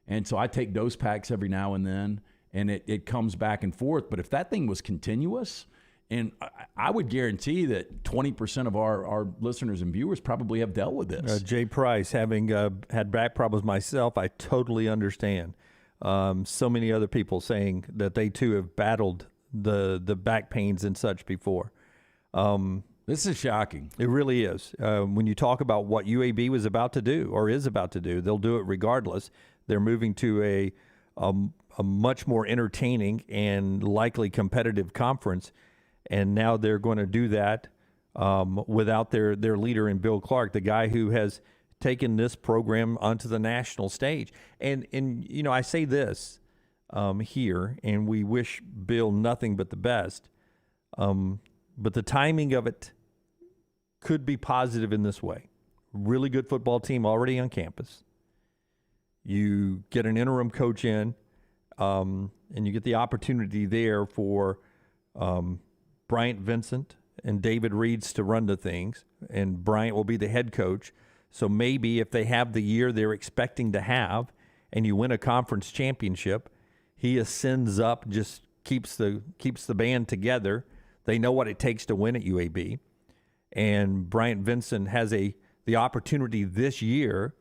Speaker 3: And so I take dose packs every now and then, and it comes back and forth. But if that thing was continuous, and I would guarantee that 20% of our listeners and viewers probably have dealt with this.
Speaker 2: Jay Price, having had back problems myself, I totally understand. So many other people saying that they, too, have battled the back pains and such before.
Speaker 3: This is shocking.
Speaker 2: It really is. When you talk about what UAB was about to do or is about to do, they'll do it regardless. They're moving to a much more entertaining and likely competitive conference, and now they're going to do that without their leader in Bill Clark, the guy who has taken this program onto the national stage. And I say this here, and we wish Bill nothing but the best. But the timing of it could be positive in this way. Really good football team already on campus. You get an interim coach in, and you get the opportunity there for Bryant Vincent and David Reeds to run the things, and Bryant will be the head coach. So maybe if they have the year they're expecting to have and you win a conference championship, he ascends up, just keeps the band together. They know what it takes to win at UAB. And Bryant Vincent has the opportunity this year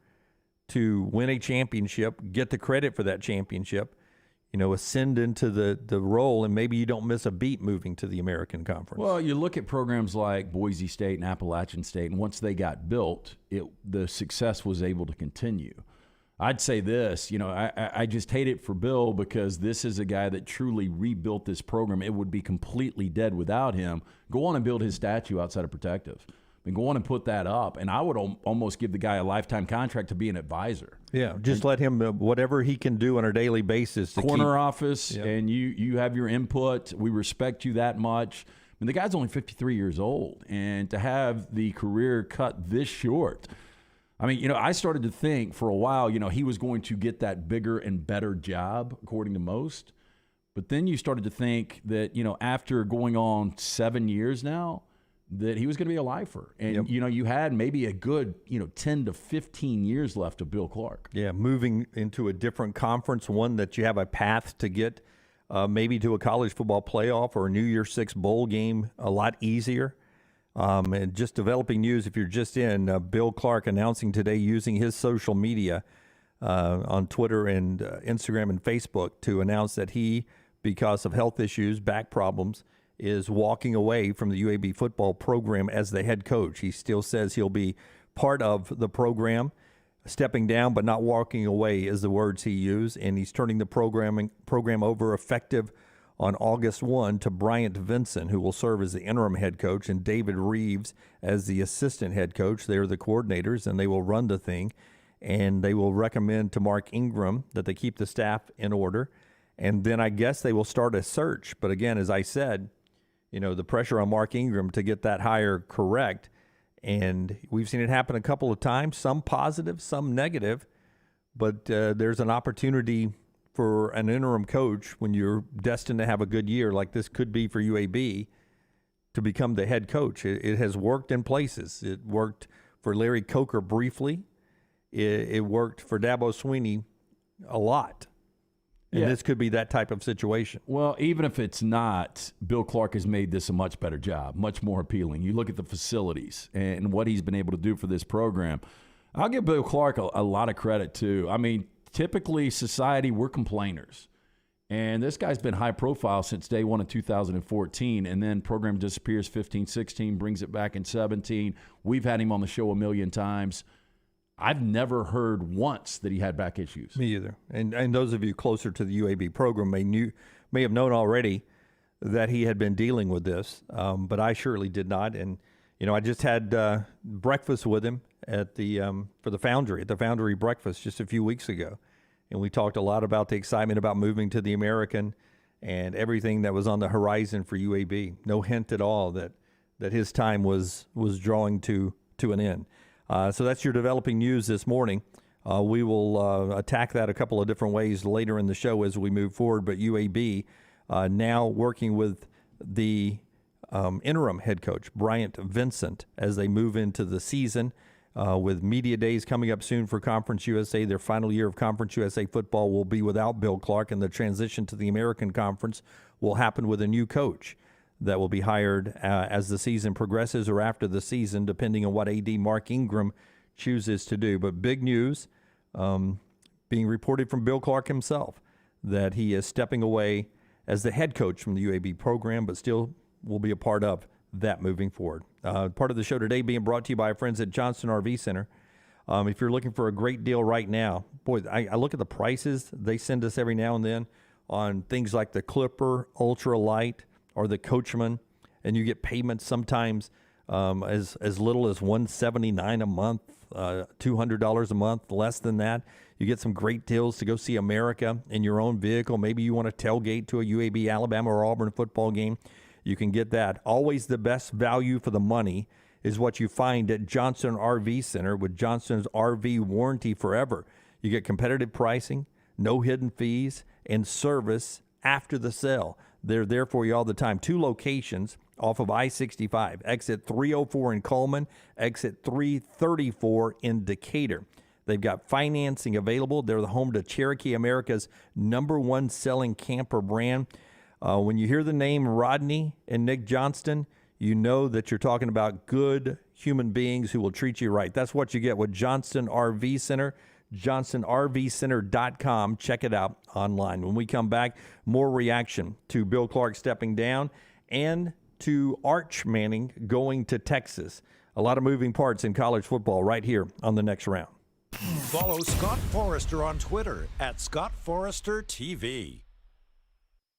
Speaker 2: to win a championship, get the credit for that championship, ascend into the role, and maybe you don't miss a beat moving to the American Conference.
Speaker 3: Well, you look at programs like Boise State and Appalachian State, and once they got built, the success was able to continue. I'd say this, I just hate it for Bill because this is a guy that truly rebuilt this program. It would be completely dead without him. Go on and build his statue outside of Protective. Go on and put that up, and I would almost give the guy a lifetime contract to be an advisor.
Speaker 2: Yeah, just let him whatever he can do on a daily basis.
Speaker 3: Corner office, and you have your input. We respect you that much. The guy's only 53 years old, and to have the career cut this short. I started to think for a while, he was going to get that bigger and better job, according to most. But then you started to think that, after going on 7 years now, that he was going to be a lifer. And, you had maybe a good, 10 to 15 years left of Bill Clark.
Speaker 2: Yeah, moving into a different conference, one that you have a path to get maybe to a college football playoff or a New Year's Six bowl game a lot easier. And just developing news, if you're just in, Bill Clark announcing today using his social media on Twitter and Instagram and Facebook to announce that he, because of health issues, back problems, is walking away from the UAB football program as the head coach. He still says he'll be part of the program, stepping down but not walking away is the words he used, and he's turning the program over effective on August 1 to Bryant Vincent, who will serve as the interim head coach, and David Reeves as the assistant head coach. They're the coordinators, and they will run the thing, and they will recommend to Mark Ingram that they keep the staff in order, and then I guess they will start a search. But again, as I said, the pressure on Mark Ingram to get that hire correct, and we've seen it happen a couple of times, some positive, some negative, but there's an opportunity for an interim coach when you're destined to have a good year like this could be for UAB to become the head coach. It has worked in places. It worked for Larry Coker briefly. It worked for Dabo Sweeney a lot. And this could be that type of situation.
Speaker 3: Well, even if it's not, Bill Clark has made this a much better job, much more appealing. You look at the facilities and what he's been able to do for this program. I'll give Bill Clark a lot of credit, too. Typically, society, we're complainers. And this guy's been high profile since day one of 2014, and then program disappears 15, 16, brings it back in 17. We've had him on the show a million times. I've never heard once that he had back issues.
Speaker 2: Me either. And those of you closer to the UAB program may have known already that he had been dealing with this, but I surely did not. And I just had breakfast with him at for the Foundry breakfast just a few weeks ago, and we talked a lot about the excitement about moving to the American and everything that was on the horizon for UAB. No hint at all that his time was drawing to an end. So that's your developing news this morning. We will attack that a couple of different ways later in the show as we move forward. But UAB now working with the interim head coach, Bryant Vincent, as they move into the season with media days coming up soon for Conference USA. Their final year of Conference USA football will be without Bill Clark, and the transition to the American Conference will happen with a new coach that will be hired as the season progresses or after the season, depending on what AD Mark Ingram chooses to do. But big news being reported from Bill Clark himself that he is stepping away as the head coach from the UAB program, but still will be a part of that moving forward. Part of the show today being brought to you by our friends at Johnston RV Center. If you're looking for a great deal right now, boy, I look at the prices they send us every now and then on things like the Clipper Ultra Light or the Coachman, and you get payments sometimes as little as $179 a month, $200 a month, less than that. You get some great deals to go see America in your own vehicle. Maybe you want to tailgate to a UAB, Alabama, or Auburn football game. You can get that. Always the best value for the money is what you find at Johnson RV Center with Johnson's RV warranty forever. You get competitive pricing, no hidden fees, and service after the sale. They're there for you all the time. 2 locations off of I-65, exit 304 in Coleman, exit 334 in Decatur. They've got financing available. They're the home to Cherokee America's #1 selling camper brand. When you hear the name Rodney and Nick Johnston, you know that you're talking about good human beings who will treat you right. That's what you get with Johnston RV Center, johnstonrvcenter.com. Check it out online. When we come back, more reaction to Bill Clark stepping down and to Arch Manning going to Texas. A lot of moving parts in college football right here on The Next Round.
Speaker 6: Follow Scott Forrester on Twitter at ScottForresterTV.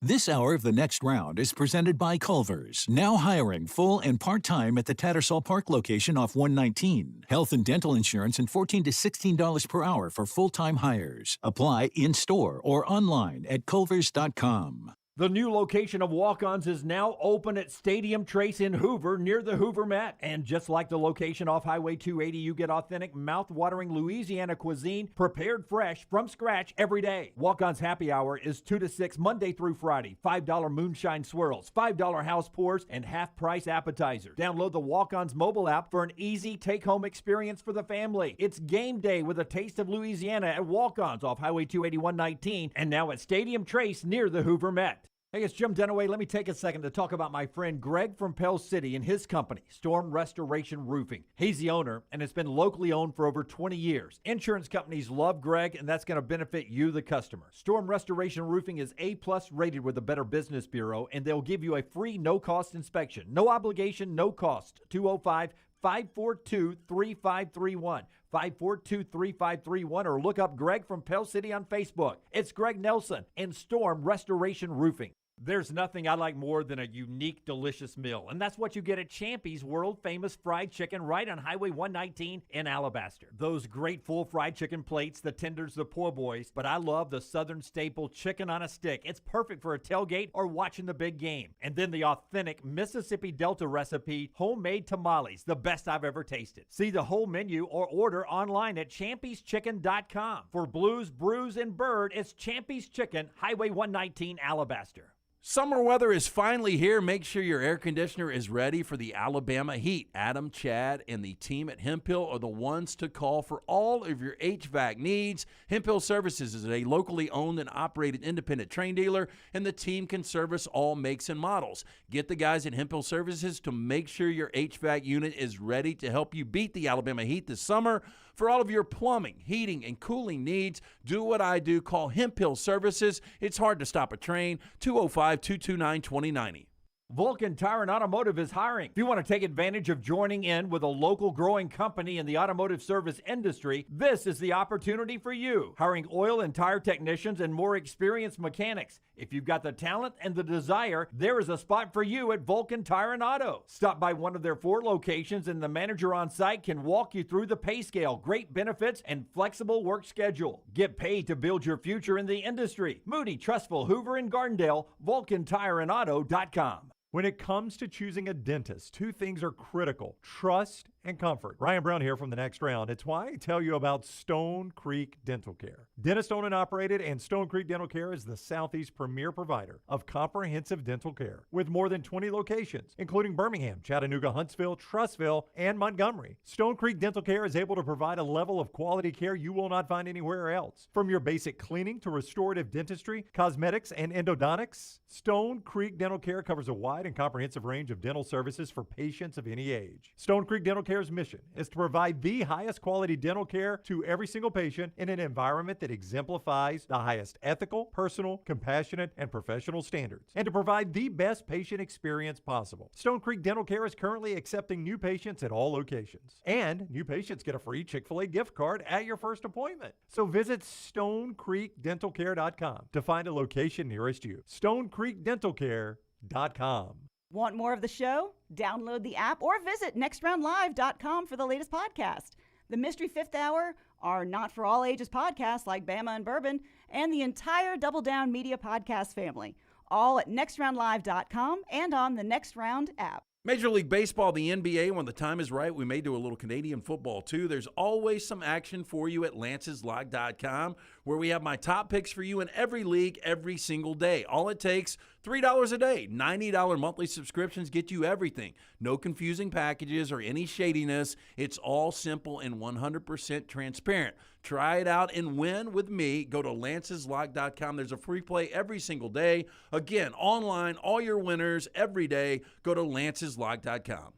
Speaker 10: This hour of The Next Round is presented by Culver's, now hiring full and part-time at the Tattersall Park location off 119. Health and dental insurance and $14 to $16 per hour for full-time hires. Apply in-store or online at culvers.com.
Speaker 12: The new location of Walk-Ons is now open at Stadium Trace in Hoover, near the Hoover Met. And just like the location off Highway 280, you get authentic, mouth-watering Louisiana cuisine prepared fresh from scratch every day. Walk-Ons Happy Hour is 2 to 6 Monday through Friday. $5 moonshine swirls, $5 house pours, and half-price appetizers. Download the Walk-Ons mobile app for an easy take-home experience for the family. It's game day with a taste of Louisiana at Walk-Ons off Highway 281-19 and now at Stadium Trace near the Hoover Met. Hey, it's Jim Dunaway. Let me take a second to talk about my friend Greg from Pell City and his company, Storm Restoration Roofing. He's the owner, and it's been locally owned for over 20 years. Insurance companies love Greg, and that's going to benefit you, the customer. Storm Restoration Roofing is A-plus rated with the Better Business Bureau, and they'll give you a free no-cost inspection. No obligation, no cost. 205-542-3531. 542-3531, or look up Greg from Pell City on Facebook. It's Greg Nelson and Storm Restoration Roofing. There's nothing I like more than a unique, delicious meal, and that's what you get at Champy's world-famous fried chicken right on Highway 119 in Alabaster. Those great full fried chicken plates, the tenders, the po' boys, but I love the Southern staple chicken on a stick. It's perfect for a tailgate or watching the big game. And then the authentic Mississippi Delta recipe, homemade tamales, the best I've ever tasted. See the whole menu or order online at champy'schicken.com. For Blues, Brews, and Bird, it's Champy's Chicken, Highway 119, Alabaster.
Speaker 3: Summer weather is finally here. Make sure your air conditioner is ready for the Alabama heat. Adam, Chad, and the team at Hemphill are the ones to call for all of your HVAC needs. Hemphill Services is a locally owned and operated independent train dealer, and the team can service all makes and models. Get the guys at Hemphill Services to make sure your HVAC unit is ready to help you beat the Alabama heat this summer. For all of your plumbing, heating, and cooling needs, do what I do. Call Hemphill Services. It's hard to stop a train. 205-229-2090.
Speaker 12: Vulcan Tire and Automotive is hiring. If you want to take advantage of joining in with a local growing company in the automotive service industry, this is the opportunity for you. Hiring oil and tire technicians and more experienced mechanics. If you've got the talent and the desire, there is a spot for you at Vulcan Tire and Auto. Stop by one of their 4 locations and the manager on site can walk you through the pay scale, great benefits, and flexible work schedule. Get paid to build your future in the industry. Moody, Trustful, Hoover, and Gardendale, VulcanTireandAuto.com.
Speaker 1: When it comes to choosing a dentist, 2 things are critical: trust and comfort. Ryan Brown here from The Next Round. It's why I tell you about Stone Creek Dental Care. Dentist owned and operated, and Stone Creek Dental Care is the Southeast premier provider of comprehensive dental care with more than 20 locations, including Birmingham, Chattanooga, Huntsville, Trussville, and Montgomery. Stone Creek Dental Care is able to provide a level of quality care you will not find anywhere else. From your basic cleaning to restorative dentistry, cosmetics, and endodontics, Stone Creek Dental Care covers a wide and comprehensive range of dental services for patients of any age. Stone Creek Dental Care's mission is to provide the highest quality dental care to every single patient in an environment that exemplifies the highest ethical, personal, compassionate, and professional standards, and to provide the best patient experience possible. Stone Creek Dental Care is currently accepting new patients at all locations, and new patients get a free Chick-fil-A gift card at your first appointment. So visit StoneCreekDentalCare.com to find a location nearest you. StoneCreekDentalCare.com.
Speaker 13: Want more of the show? Download the app or visit nextroundlive.com for the latest podcast. The Mystery Fifth Hour, our not for all ages podcasts like Bama and Bourbon, and the entire Double Down Media podcast family. all at nextroundlive.com and on the Next Round app.
Speaker 3: Major League Baseball, the NBA, when the time is right, we may do a little Canadian football too. There's always some action for you at lanceslog.com, where we have my top picks for you in every league every single day. All it takes, $3 a day. $90 monthly subscriptions get you everything. No confusing packages or any shadiness. It's all simple and 100% transparent. Try it out and win with me. Go to lanceslog.com. There's a free play every single day. Again, online, all your winners every day. Go to lanceslog.com.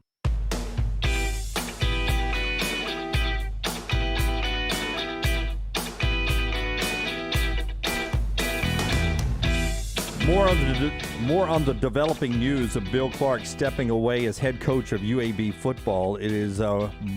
Speaker 2: More on the developing news of Bill Clark stepping away as head coach of UAB football. It is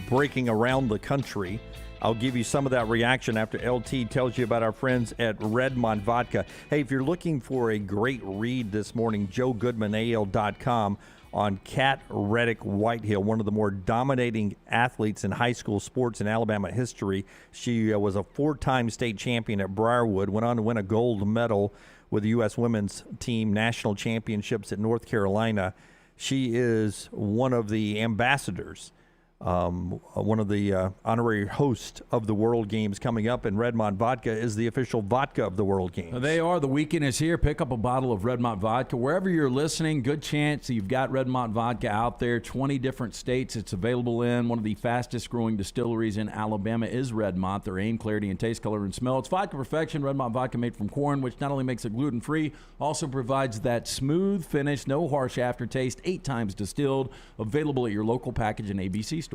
Speaker 2: breaking around the country. I'll give you some of that reaction after LT tells you about our friends at Redmond Vodka. Hey, if you're looking for a great read this morning, JoeGoodmanAL.com on Kat Reddick Whitehill, one of the more dominating athletes in high school sports in Alabama history. She was a 4-time state champion at Briarwood, went on to win a gold medal with the U.S. women's team national championships at North Carolina. She is one of the ambassadors, one of the honorary hosts of the World Games coming up, and Redmond Vodka is the official vodka of the World Games.
Speaker 3: They are. The weekend is here. Pick up a bottle of Redmond Vodka. Wherever you're listening, good chance you've got Redmond Vodka out there. 20 different states it's available in. One of the fastest growing distilleries in Alabama is Redmond. Their aim, clarity, and taste, color, and smell. It's vodka perfection. Redmond Vodka made from corn, which not only makes it gluten-free, also provides that smooth finish, no harsh aftertaste, 8 times distilled. Available at your local package and ABC stores.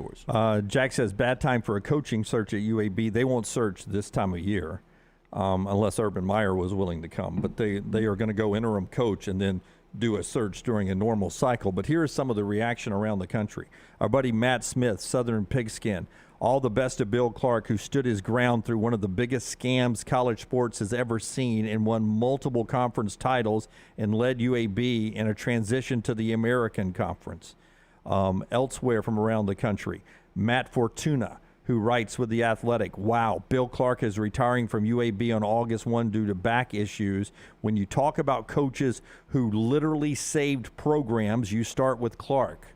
Speaker 2: Jack says, bad time for a coaching search at UAB. They won't search this time of year unless Urban Meyer was willing to come. But they are going to go interim coach and then do a search during a normal cycle. But here is some of the reaction around the country. Our buddy Matt Smith, Southern Pigskin. All the best to Bill Clark, who stood his ground through one of the biggest scams college sports has ever seen and won multiple conference titles and led UAB in a transition to the American Conference. Elsewhere from around the country, Matt Fortuna, who writes with The Athletic, wow, Bill Clark is retiring from UAB on August 1 due to back issues. When you talk about coaches who literally saved programs, you start with Clark.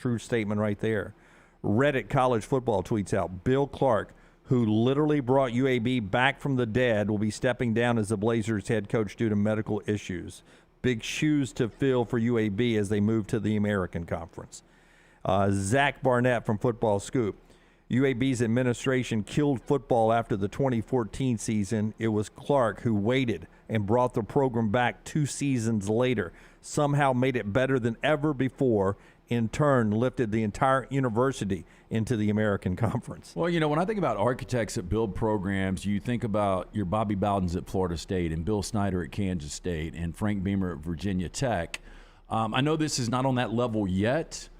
Speaker 2: True statement right there. Reddit College Football tweets out, Bill Clark, who literally brought UAB back from the dead, will be stepping down as the Blazers head coach due to medical issues. Big shoes to fill for UAB as they move to the American Conference. Zach Barnett from Football Scoop. UAB's administration killed football after the 2014 season. It was Clark who waited and brought the program back 2 seasons later, somehow made it better than ever before, in turn lifted the entire university into the American Conference.
Speaker 3: Well, you know, when I think about architects that build programs, you think about your Bobby Bowdens at Florida State and Bill Snyder at Kansas State and Frank Beamer at Virginia Tech. I know this is not on that level yet,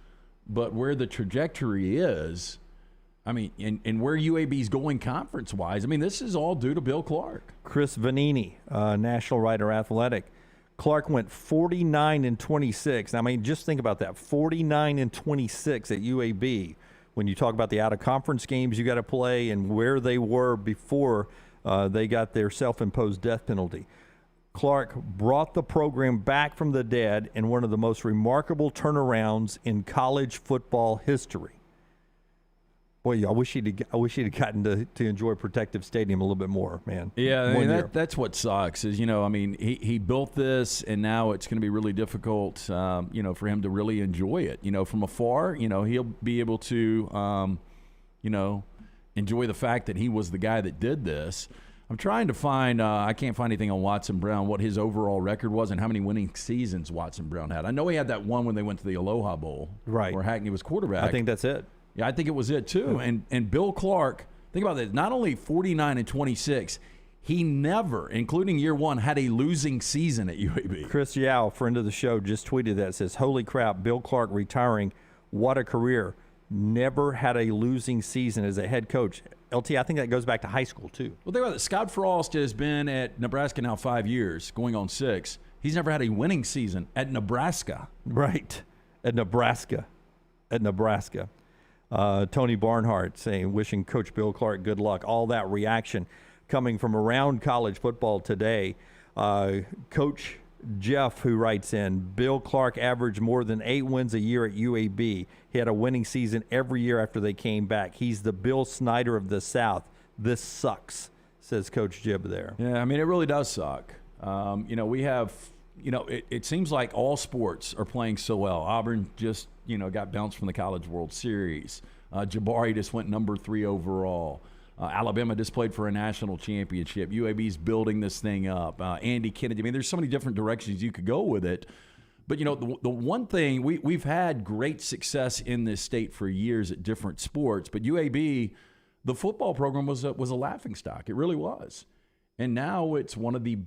Speaker 3: but where the trajectory is, I mean, and where UAB's going conference-wise, I mean, this is all due to Bill Clark.
Speaker 2: Chris Vanini, national writer, Athletic. Clark went 49-26. I mean, just think about that, 49-26 at UAB. When you talk about the out-of-conference games you got to play and where they were before they got their self-imposed death penalty. Clark brought the program back from the dead in one of the most remarkable turnarounds in college football history. Boy, I wish he'd have gotten to enjoy Protective Stadium a little bit more, man.
Speaker 3: Yeah, I mean, that's what sucks is, you know, I mean, he built this, and now it's going to be really difficult, you know, for him to really enjoy it. You know, from afar, you know, he'll be able to, you know, enjoy the fact that he was the guy that did this. I'm trying to find, I can't find anything on Watson Brown, what his overall record was and how many winning seasons Watson Brown had. I know he had that one when they went to the Aloha Bowl,
Speaker 2: right,
Speaker 3: where Hackney was quarterback.
Speaker 2: I think that's it.
Speaker 3: Yeah, I think it was it too. And Bill Clark, think about this, not only 49-26, he never, including year one, had a losing season at UAB.
Speaker 2: Chris Yao, friend of the show, just tweeted that, says, holy crap, Bill Clark retiring, what a career. Never had a losing season as a head coach. LT, I think that goes back to high school too.
Speaker 3: Well, think about it. Scott Frost has been at Nebraska now 5 years, going on 6. He's never had a winning season at Nebraska.
Speaker 2: Right, at Nebraska. Tony Barnhart saying, wishing Coach Bill Clark good luck. All that reaction coming from around college football today. Coach Jeff, who writes in, Bill Clark averaged more than 8 wins a year at UAB. He had a winning season every year after they came back. He's the Bill Snyder of the South. This sucks, says Coach Jib there.
Speaker 3: Yeah, I mean, it really does suck. We have, it seems like all sports are playing so well. Auburn just, got bounced from the College World Series. Jabari just went number 3 overall. Alabama just played for a national championship. UAB's building this thing up. Andy Kennedy. I mean, there's so many different directions you could go with it. But, the one thing, we've had great success in this state for years at different sports. But UAB, the football program was a laughingstock. It really was. And now it's one of the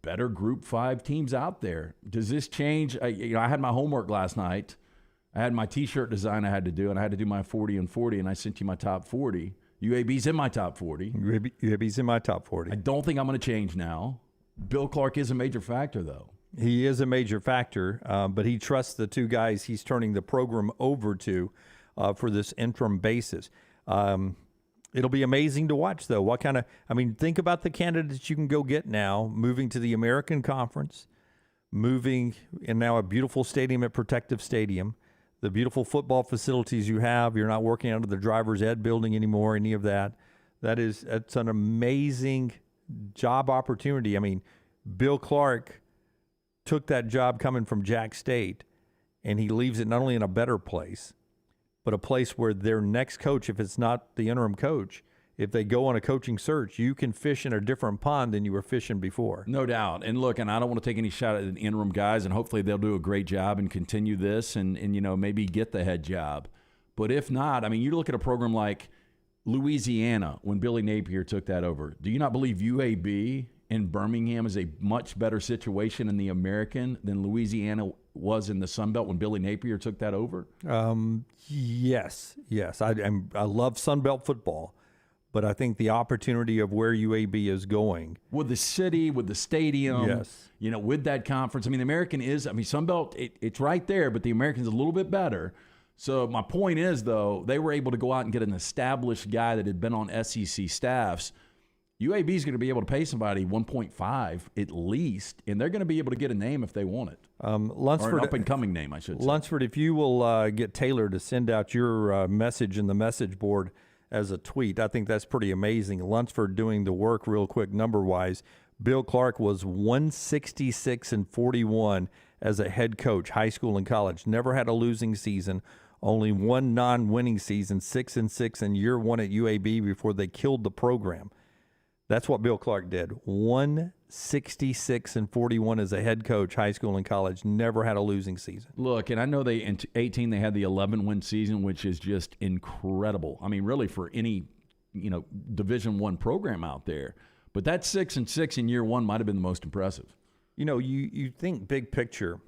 Speaker 3: better Group 5 teams out there. Does this change? I had my homework last night. I had my T-shirt design I had to do, and I had to do my 40 and 40, and I sent you my top 40. UAB's in my top 40.
Speaker 2: UAB's in my top 40.
Speaker 3: I don't think I'm going to change now. Bill Clark is a major factor, though.
Speaker 2: He is a major factor, but he trusts the 2 guys he's turning the program over to for this interim basis. It'll be amazing to watch, though. Think about the candidates you can go get now, moving to the American Conference, moving in now a beautiful stadium at Protective Stadium. The beautiful football facilities you have. You're not working out of the driver's ed building anymore, any of that. That's an amazing job opportunity. I mean, Bill Clark took that job coming from Jack State, and he leaves it not only in a better place, but a place where their next coach, if it's not the interim coach, if they go on a coaching search, you can fish in a different pond than you were fishing before.
Speaker 3: No doubt. And look, and I don't want to take any shot at the interim guys, and hopefully they'll do a great job and continue this and maybe get the head job. But if not, I mean, you look at a program like Louisiana when Billy Napier took that over. Do you not believe UAB in Birmingham is a much better situation in the American than Louisiana was in the Sun Belt when Billy Napier took that over?
Speaker 2: Yes. I love Sun Belt football. But I think the opportunity of where UAB is going.
Speaker 3: With the city, with the stadium,
Speaker 2: yes.
Speaker 3: With that conference. I mean, the American is, Sunbelt, it's right there, but the American's a little bit better. So my point is, though, they were able to go out and get an established guy that had been on SEC staffs. UAB is going to be able to pay somebody $1.5 at least, and they're going to be able to get a name if they want it.
Speaker 2: Lunsford,
Speaker 3: or an up-and-coming name, I should say.
Speaker 2: Lunsford, if you will get Taylor to send out your message in the message board as a tweet. I think that's pretty amazing. Lunsford doing the work real quick number-wise. Bill Clark was 166-41 as a head coach, high school and college. Never had a losing season, only one non-winning season, 6-6 in year 1 at UAB before they killed the program. That's what Bill Clark did. 166-41 as a head coach, high school and college. Never had a losing season.
Speaker 3: Look, and I know in 18 they had the 11-win season, which is just incredible. I mean, really for any Division I program out there. But that 6-6 in year 1 might have been the most impressive.
Speaker 2: You think big picture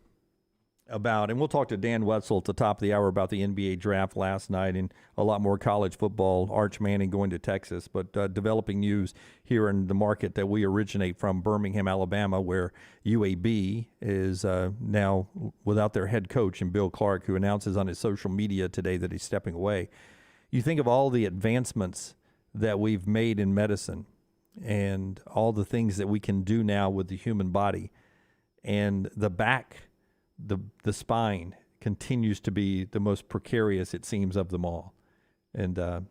Speaker 2: about, and we'll talk to Dan Wetzel at the top of the hour about the NBA draft last night and a lot more college football, Arch Manning going to Texas, but developing news here in the market that we originate from, Birmingham, Alabama, where UAB is now without their head coach, and Bill Clark, who announces on his social media today that he's stepping away. You think of all the advancements that we've made in medicine and all the things that we can do now with the human body, and the back, the spine continues to be the most precarious, it seems, of them all. And, that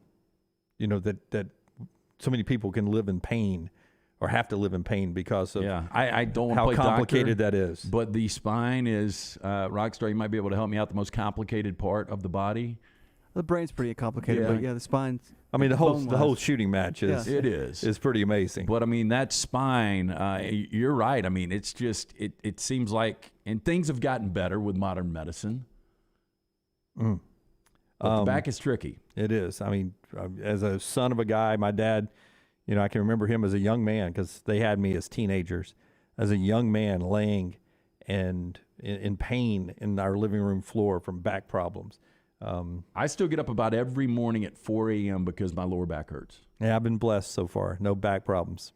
Speaker 2: so many people can live in pain or have to live in pain because of
Speaker 3: I don't want
Speaker 2: how
Speaker 3: to play
Speaker 2: complicated
Speaker 3: doctor,
Speaker 2: that is.
Speaker 3: But the spine is, Rockstar, you might be able to help me out, the most complicated part of the body.
Speaker 4: The brain's pretty complicated, but the spine's.
Speaker 2: I mean, the whole shooting match is
Speaker 3: is
Speaker 2: pretty amazing.
Speaker 3: But I mean, that spine, you're right. I mean, it's just it seems like, and things have gotten better with modern medicine. But the back is tricky.
Speaker 2: It is. I mean, as a son of a guy, my dad, I can remember him as a young man because they had me as teenagers, as a young man laying and in pain in our living room floor from back problems.
Speaker 3: I still get up about every morning at 4 a.m. because my lower back hurts.
Speaker 2: Yeah, I've been blessed so far. No back problems.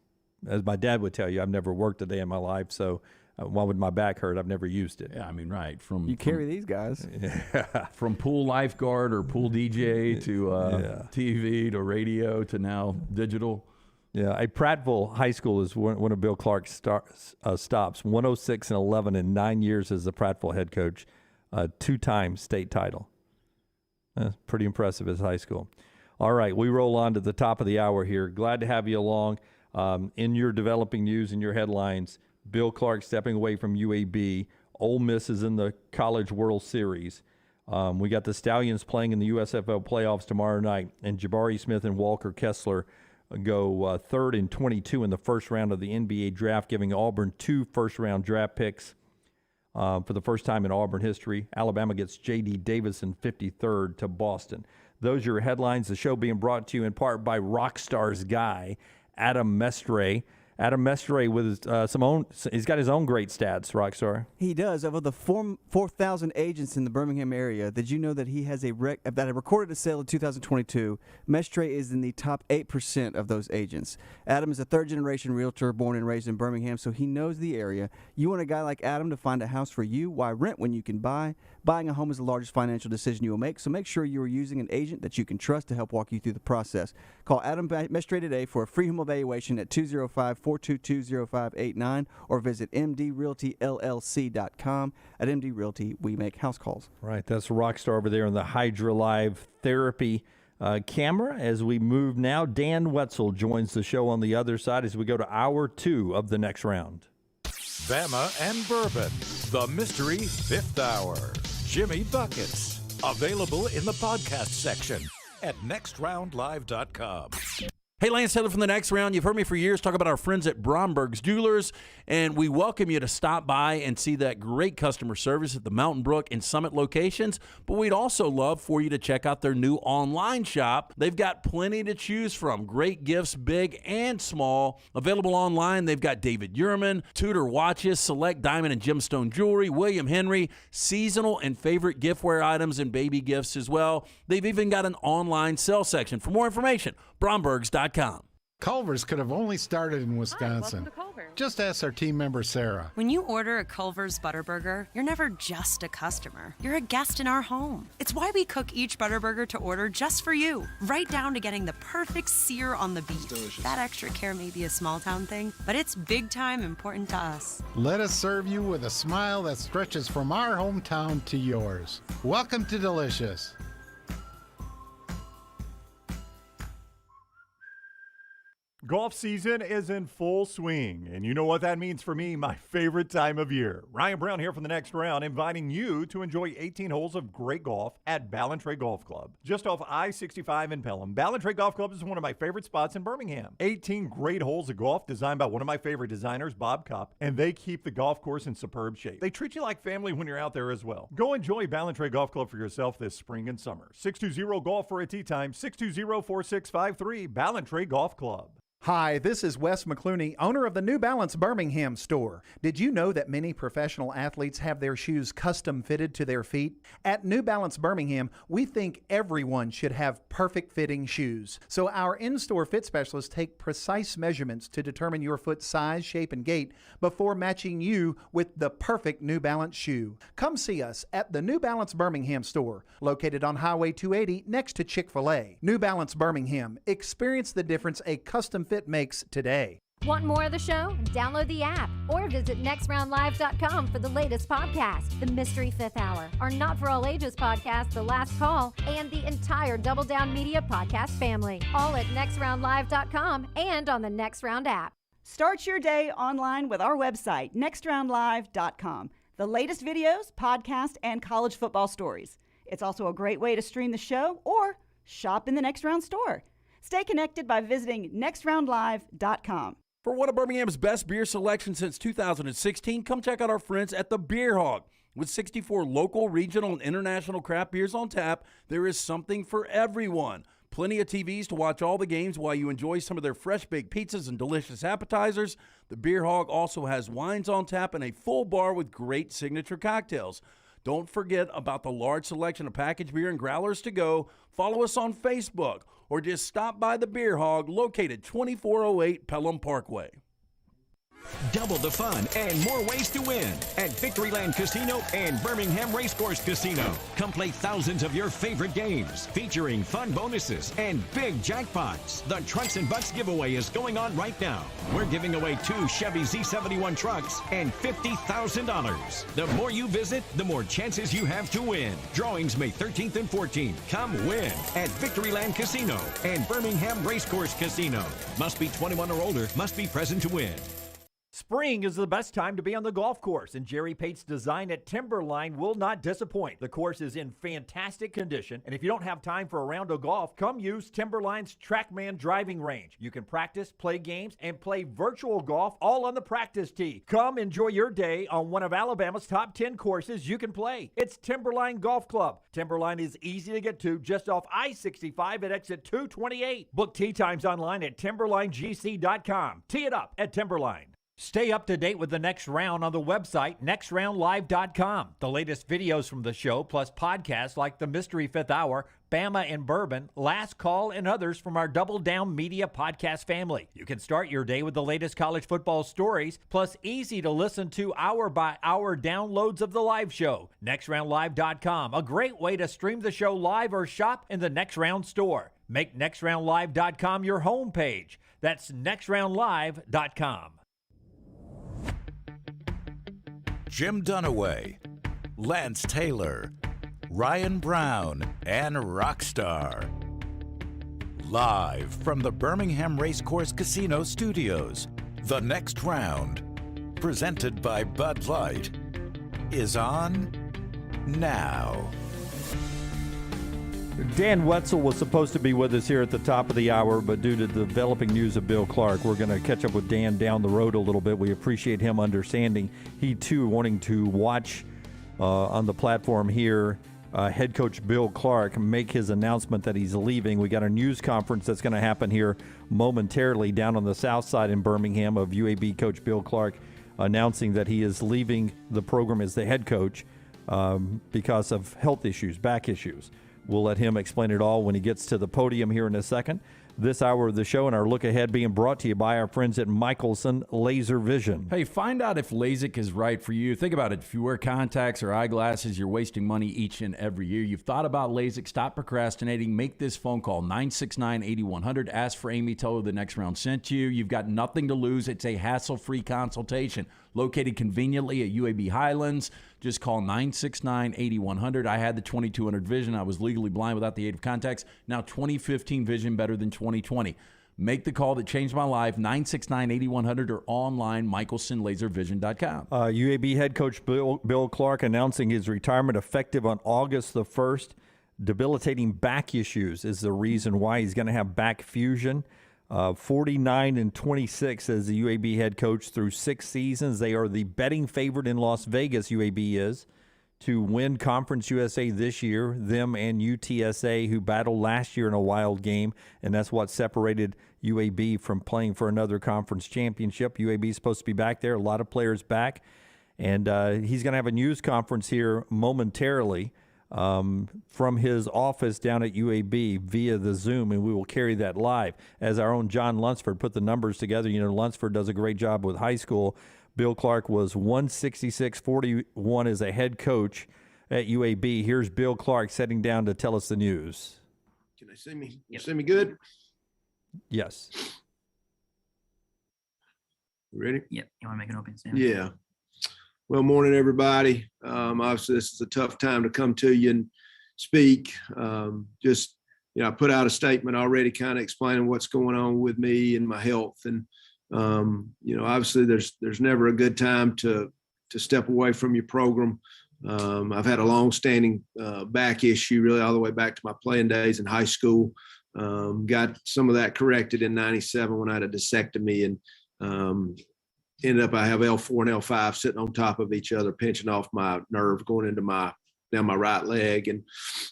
Speaker 2: As my dad would tell you, I've never worked a day in my life, so why would my back hurt? I've never used it.
Speaker 3: Yeah, I mean, right.
Speaker 4: You carry these guys.
Speaker 2: Yeah.
Speaker 3: From pool lifeguard or pool DJ to TV to radio to now digital.
Speaker 2: Yeah, Prattville High School is one of Bill Clark's stops. 106-11 in 9 years as the Prattville head coach, 2-time state title. Pretty impressive as high school. All right, we roll on to the top of the hour here. Glad to have you along. In your developing news and your headlines, Bill Clark stepping away from UAB. Ole Miss is in the College World Series. We got the Stallions playing in the USFL playoffs tomorrow night, and Jabari Smith and Walker Kessler go 3rd and 22 in the first round of the NBA draft, giving Auburn 2 first-round draft picks for the first time in Auburn history. Alabama gets J.D. Davison 53rd to Boston. Those are your headlines. The show being brought to you in part by Rockstar's guy, Adam Mestre. Adam Mestre with he's got his own great stats, Rockstar.
Speaker 4: He does. Of the 4,000 agents in the Birmingham area, did you know that he has that have recorded a sale in 2022? Mestre is in the top 8% of those agents. Adam is a third-generation realtor born and raised in Birmingham, so he knows the area. You want a guy like Adam to find a house for you? Why rent when you can buy? Buying a home is the largest financial decision you will make, so make sure you are using an agent that you can trust to help walk you through the process. Call Adam Mestre today for a free home evaluation at 205-422-0589 or visit mdrealtyllc.com. At MD Realty, we make house calls.
Speaker 2: Right, that's Rockstar over there in the Hydra Live Therapy camera. As we move now, Dan Wetzel joins the show on the other side as we go to hour 2 of the next round.
Speaker 6: Bama and Bourbon, the Mystery Fifth Hour. Jimmy Buckets, available in the podcast section at nextroundlive.com.
Speaker 3: Hey, Lance Taylor from the Next Round. You've heard me for years talk about our friends at Bromberg's Jewelers, and we welcome you to stop by and see that great customer service at the Mountain Brook and Summit locations. But we'd also love for you to check out their new online shop. They've got plenty to choose from. Great gifts, big and small. Available online, they've got David Yurman, Tudor watches, select diamond and gemstone jewelry, William Henry, seasonal and favorite giftware items and baby gifts as well. They've even got an online sale section. For more information, Brombergs.com.
Speaker 14: Culver's could have only started in Wisconsin.
Speaker 15: Hi, welcome to Culver's.
Speaker 14: Just ask our team member, Sarah.
Speaker 15: When you order a Culver's Butterburger, you're never just a customer. You're a guest in our home. It's why we cook each Butterburger to order just for you, right down to getting the perfect sear on the beef. That extra care may be a small town thing, but it's big time important to us.
Speaker 14: Let us serve you with a smile that stretches from our hometown to yours. Welcome to Delicious.
Speaker 1: Golf season is in full swing, and you know what that means for me, my favorite time of year. Ryan Brown here from the Next Round, inviting you to enjoy 18 holes of great golf at Ballantrae Golf Club. Just off I-65 in Pelham, Ballantrae Golf Club is one of my favorite spots in Birmingham. 18 great holes of golf designed by one of my favorite designers, Bob Cupp, and they keep the golf course in superb shape. They treat you like family when you're out there as well. Go enjoy Ballantrae Golf Club for yourself this spring and summer. 620-GOLF for a tee time, 620-4653, Ballantrae Golf Club.
Speaker 16: Hi, this is Wes McClooney, owner of the New Balance Birmingham store. Did you know that many professional athletes have their shoes custom fitted to their feet? At New Balance Birmingham, we think everyone should have perfect fitting shoes. So our in-store fit specialists take precise measurements to determine your foot size, shape, and gait before matching you with the perfect New Balance shoe. Come see us at the New Balance Birmingham store, located on Highway 280 next to Chick-fil-A. New Balance Birmingham. Experience the difference a custom fit makes today.
Speaker 17: Want more of the show? Download the app or visit nextroundlive.com for the latest podcast, The Mystery Fifth Hour, our Not For All Ages podcast, The Last Call, and the entire Double Down Media podcast family. All at nextroundlive.com and on the Next Round app.
Speaker 13: Start your day online with our website, nextroundlive.com. The latest videos, podcasts, and college football stories. It's also a great way to stream the show or shop in the Next Round store. Stay connected by visiting nextroundlive.com.
Speaker 3: For one of Birmingham's best beer selections since 2016, come check out our friends at the Beer Hog. With 64 local, regional, and international craft beers on tap, there is something for everyone. Plenty of TVs to watch all the games while you enjoy some of their fresh-baked pizzas and delicious appetizers. The Beer Hog also has wines on tap and a full bar with great signature cocktails. Don't forget about the large selection of packaged beer and growlers to go. Follow us on Facebook or just stop by the Beer Hog located 2408 Pelham Parkway.
Speaker 18: Double the fun and more ways to win at Victoryland Casino and Birmingham Racecourse Casino. Come play thousands of your favorite games featuring fun bonuses and big jackpots. The Trucks and Bucks giveaway is going on right now. We're giving away 2 Chevy Z71 trucks and $50,000. The more you visit, the more chances you have to win. Drawings May 13th and 14th. Come win at Victoryland Casino and Birmingham Racecourse Casino. Must be 21 or older. Must be present to win.
Speaker 12: Spring is the best time to be on the golf course, and Jerry Pate's design at Timberline will not disappoint. The course is in fantastic condition, and if you don't have time for a round of golf, come use Timberline's TrackMan driving range. You can practice, play games, and play virtual golf all on the practice tee. Come enjoy your day on one of Alabama's top 10 courses you can play. It's Timberline Golf Club. Timberline is easy to get to just off I-65 at exit 228. Book tee times online at timberlinegc.com. Tee it up at Timberline. Stay up to date with the Next Round on the website, nextroundlive.com. The latest videos from the show, plus podcasts like The Mystery Fifth Hour, Bama and Bourbon, Last Call, and others from our Double Down Media podcast family. You can start your day with the latest college football stories, plus easy to listen to hour-by-hour downloads of the live show. nextroundlive.com, a great way to stream the show live or shop in the Next Round store. Make nextroundlive.com your homepage. That's nextroundlive.com.
Speaker 6: Jim Dunaway, Lance Taylor, Ryan Brown, and Rockstar. Live from the Birmingham Racecourse Casino Studios, the Next Round, presented by Bud Light, is on now.
Speaker 2: Dan Wetzel was supposed to be with us here at the top of the hour, but due to the developing news of Bill Clark, we're going to catch up with Dan down the road a little bit. We appreciate him understanding. He, too, wanting to watch on the platform here head coach Bill Clark make his announcement that he's leaving. We got a news conference that's going to happen here momentarily down on the south side in Birmingham of UAB coach Bill Clark announcing that he is leaving the program as the head coach because of health issues, back issues. We'll let him explain it all when he gets to the podium here in a second. This hour of the show and our look ahead being brought to you by our friends at Michelson Laser Vision.
Speaker 3: Hey, find out if LASIK is right for you. Think about it. If you wear contacts or eyeglasses, you're wasting money each and every year. You've thought about LASIK. Stop procrastinating. Make this phone call, 969-8100. Ask for Amy. Tell her the Next Round sent you. You've got nothing to lose. It's a hassle-free consultation. Located conveniently at UAB Highlands. Just call 969-8100. I had the 2200 vision. I was legally blind without the aid of contacts. Now 2015 vision better than 2020. Make the call that changed my life, 969-8100 or online, michelsonlaservision.com.
Speaker 2: UAB head coach Bill Clark announcing his retirement effective on August the 1st. Debilitating back issues is the reason why he's going to have back fusion. 49-26 as the UAB head coach through 6 seasons. They are the betting favorite in Las Vegas, UAB is, to win Conference USA this year, them and UTSA, who battled last year in a wild game, and that's what separated UAB from playing for another conference championship. UAB is supposed to be back there, a lot of players back, and he's going to have a news conference here momentarily from his office down at UAB via the Zoom, and we will carry that live. As our own John Lunsford put the numbers together, you know, Lunsford does a great job with high school. Bill Clark was 166-41 as a head coach at UAB. Here's Bill Clark sitting down to tell us the news.
Speaker 19: Can they see me? You see me good?
Speaker 2: Yes.
Speaker 19: You ready?
Speaker 20: Yep. You want to make an open Sam?
Speaker 19: Yeah. Well, morning, everybody. Obviously, this is a tough time to come to you and speak. Just, you know, I put out a statement already kind of explaining what's going on with me and my health. And, you know, obviously there's never a good time to step away from your program. I've had a long-standing back issue really all the way back to my playing days in high school. Got some of that corrected in 97 when I had a discectomy, and ended up I have L4 and L5 sitting on top of each other, pinching off my nerve going into down my right leg. And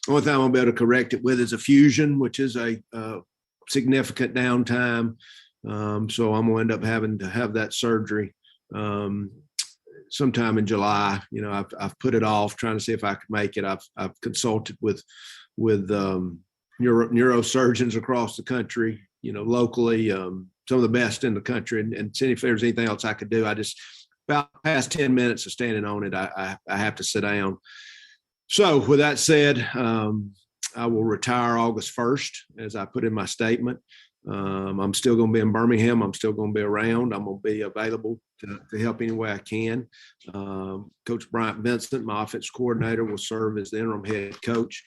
Speaker 19: the only thing I'm gonna be able to correct it with is a fusion, which is a significant downtime. So I'm gonna end up having to have that surgery sometime in July. You know, I've put it off, trying to see if I could make it. I've consulted with neurosurgeons across the country, you know, locally, some of the best in the country. And see if there's anything else I could do. I just, about past 10 minutes of standing on it, I have to sit down. So with that said, I will retire August 1st, as I put in my statement. I'm still going to be in Birmingham. I'm still going to be around. I'm going to be available to help any way I can. Coach Bryant Vincent, my offense coordinator, will serve as the interim head coach.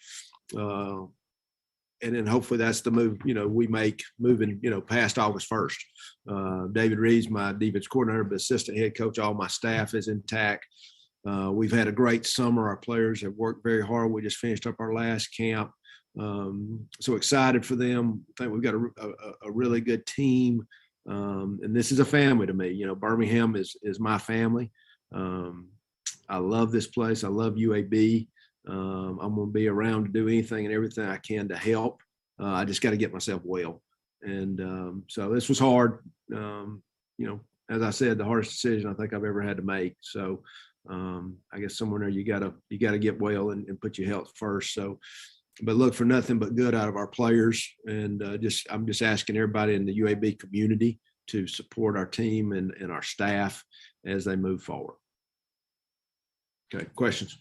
Speaker 19: And then hopefully that's the move, we make moving, past August 1st. David Reeves, my defense coordinator, but assistant head coach, all my staff is intact. We've had a great summer. Our players have worked very hard. We just finished up our last camp. So excited for them. I think we've got a really good team. And this is a family to me. Birmingham is my family. I love this place. I love UAB. I'm going to be around to do anything and everything I can to help. I just got to get myself well. And so this was hard. As I said, the hardest decision I think I've ever had to make. So I guess somewhere there you gotta get well and put your health first. So, but look for nothing but good out of our players. And I'm just asking everybody in the UAB community to support our team and our staff as they move forward. Okay, questions?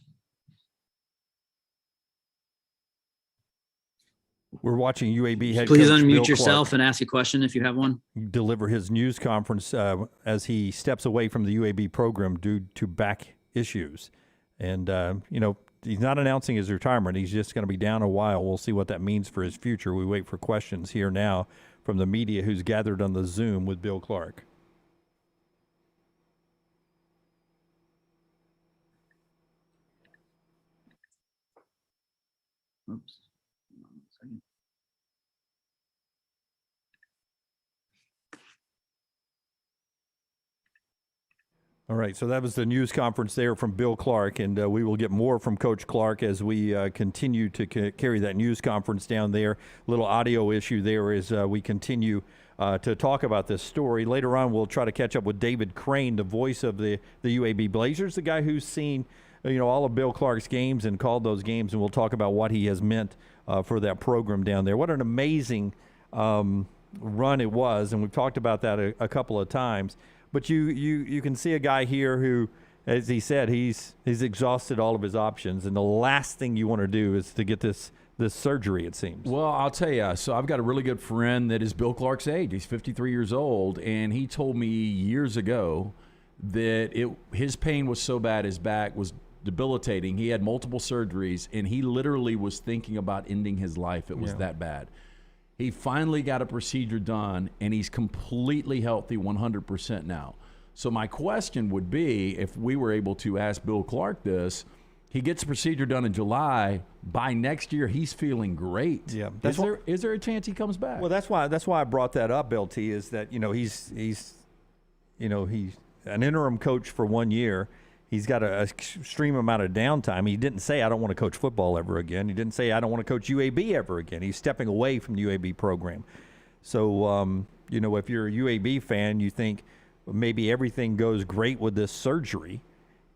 Speaker 2: We're watching UAB head
Speaker 20: Please
Speaker 2: coach
Speaker 20: unmute
Speaker 2: Bill
Speaker 20: yourself
Speaker 2: Clark
Speaker 20: and ask a question if you have one.
Speaker 2: deliver his news conference as he steps away from the UAB program due to back issues. And, he's not announcing his retirement. He's just going to be down a while. We'll see what that means for his future. We wait for questions here now from the media who's gathered on the Zoom with Bill Clark.
Speaker 20: Oops.
Speaker 2: All right, so that was the news conference there from Bill Clark, and we will get more from Coach Clark as we continue to carry that news conference down there. Little audio issue there as we continue to talk about this story. Later on, we'll try to catch up with David Crane, the voice of the UAB Blazers, the guy who's seen all of Bill Clark's games and called those games, and we'll talk about what he has meant for that program down there. What an amazing run it was, and we've talked about that a couple of times. But you can see a guy here who, as he said, he's exhausted all of his options, and the last thing you want to do is to get this surgery, it seems.
Speaker 3: Well, I'll tell you. So I've got a really good friend that is Bill Clark's age. He's 53 years old, and he told me years ago that his pain was so bad, his back was debilitating. He had multiple surgeries, and he literally was thinking about ending his life. It was that bad. He finally got a procedure done, and he's completely healthy 100% now. So my question would be, if we were able to ask Bill Clark this, he gets the procedure done in July. By next year, he's feeling great.
Speaker 2: Yeah,
Speaker 3: is there a chance he comes back?
Speaker 2: Well, that's why I brought that up, LT, is that he's an interim coach for 1 year. He's got an extreme amount of downtime. He didn't say, I don't want to coach football ever again. He didn't say, I don't want to coach UAB ever again. He's stepping away from the UAB program. So, if you're a UAB fan, you think maybe everything goes great with this surgery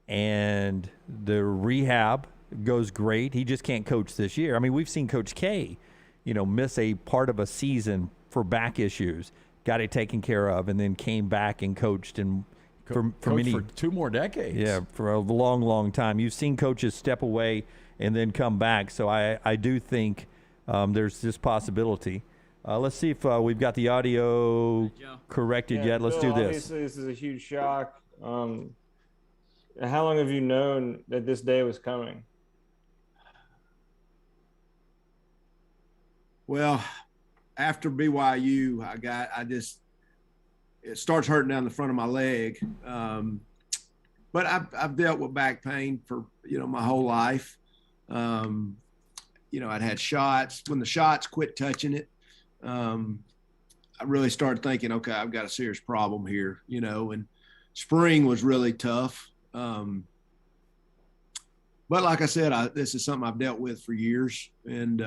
Speaker 2: and the rehab goes great. He just can't coach this year. I mean, we've seen Coach K, miss a part of a season for back issues, got it taken care of, and then came back and coached and for
Speaker 3: 2 more decades.
Speaker 2: Yeah, for a long, long time. You've seen coaches step away and then come back. So I do think there's this possibility. Let's see if we've got the audio corrected yet. Let's do this.
Speaker 21: Obviously, this is a huge shock. How long have you known that this day was coming?
Speaker 19: Well, after BYU, it starts hurting down the front of my leg. But I've dealt with back pain for, my whole life. I'd had shots. When the shots quit touching it, I really started thinking, okay, I've got a serious problem here, and spring was really tough. But like I said, this is something I've dealt with for years, and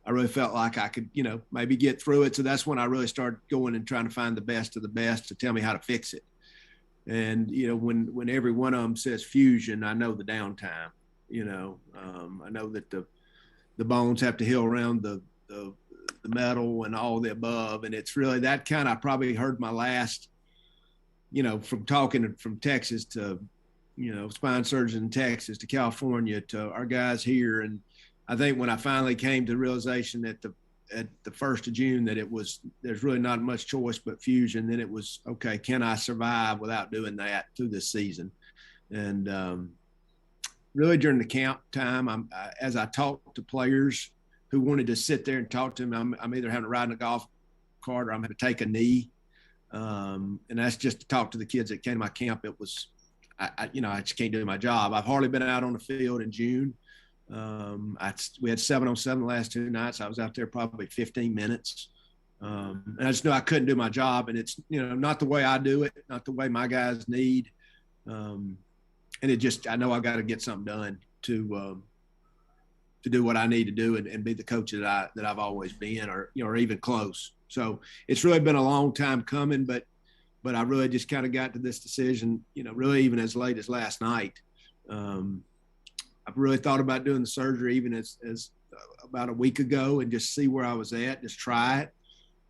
Speaker 19: I really felt like I could, maybe get through it. So that's when I really started going and trying to find the best of the best to tell me how to fix it. And, when every one of them says fusion, I know the downtime, I know that the bones have to heal around the the medal and all the above. And it's really that kind of probably heard my last, from talking from Texas to, spine surgeon in Texas to California to our guys here. And I think when I finally came to the realization at the 1st of June that there's really not much choice but fusion, then it was, okay, can I survive without doing that through this season? And really during the camp time, as I talked to players who wanted to sit there and talk to me, I'm either having to ride in a golf cart or I'm having to take a knee. And that's just to talk to the kids that came to my camp. It was, I just can't do my job. I've hardly been out on the field in June. We had 7-on-7 the last 2 nights. I was out there probably 15 minutes. And I just knew I couldn't do my job. And it's, not the way I do it, not the way my guys need. And I know I got to get something done to do what I need to do and be the coach that I've always been, or even close. So it's really been a long time coming, but I really just kind of got to this decision, really even as late as last night. I've really thought about doing the surgery even as about a week ago and just see where I was at, just try it.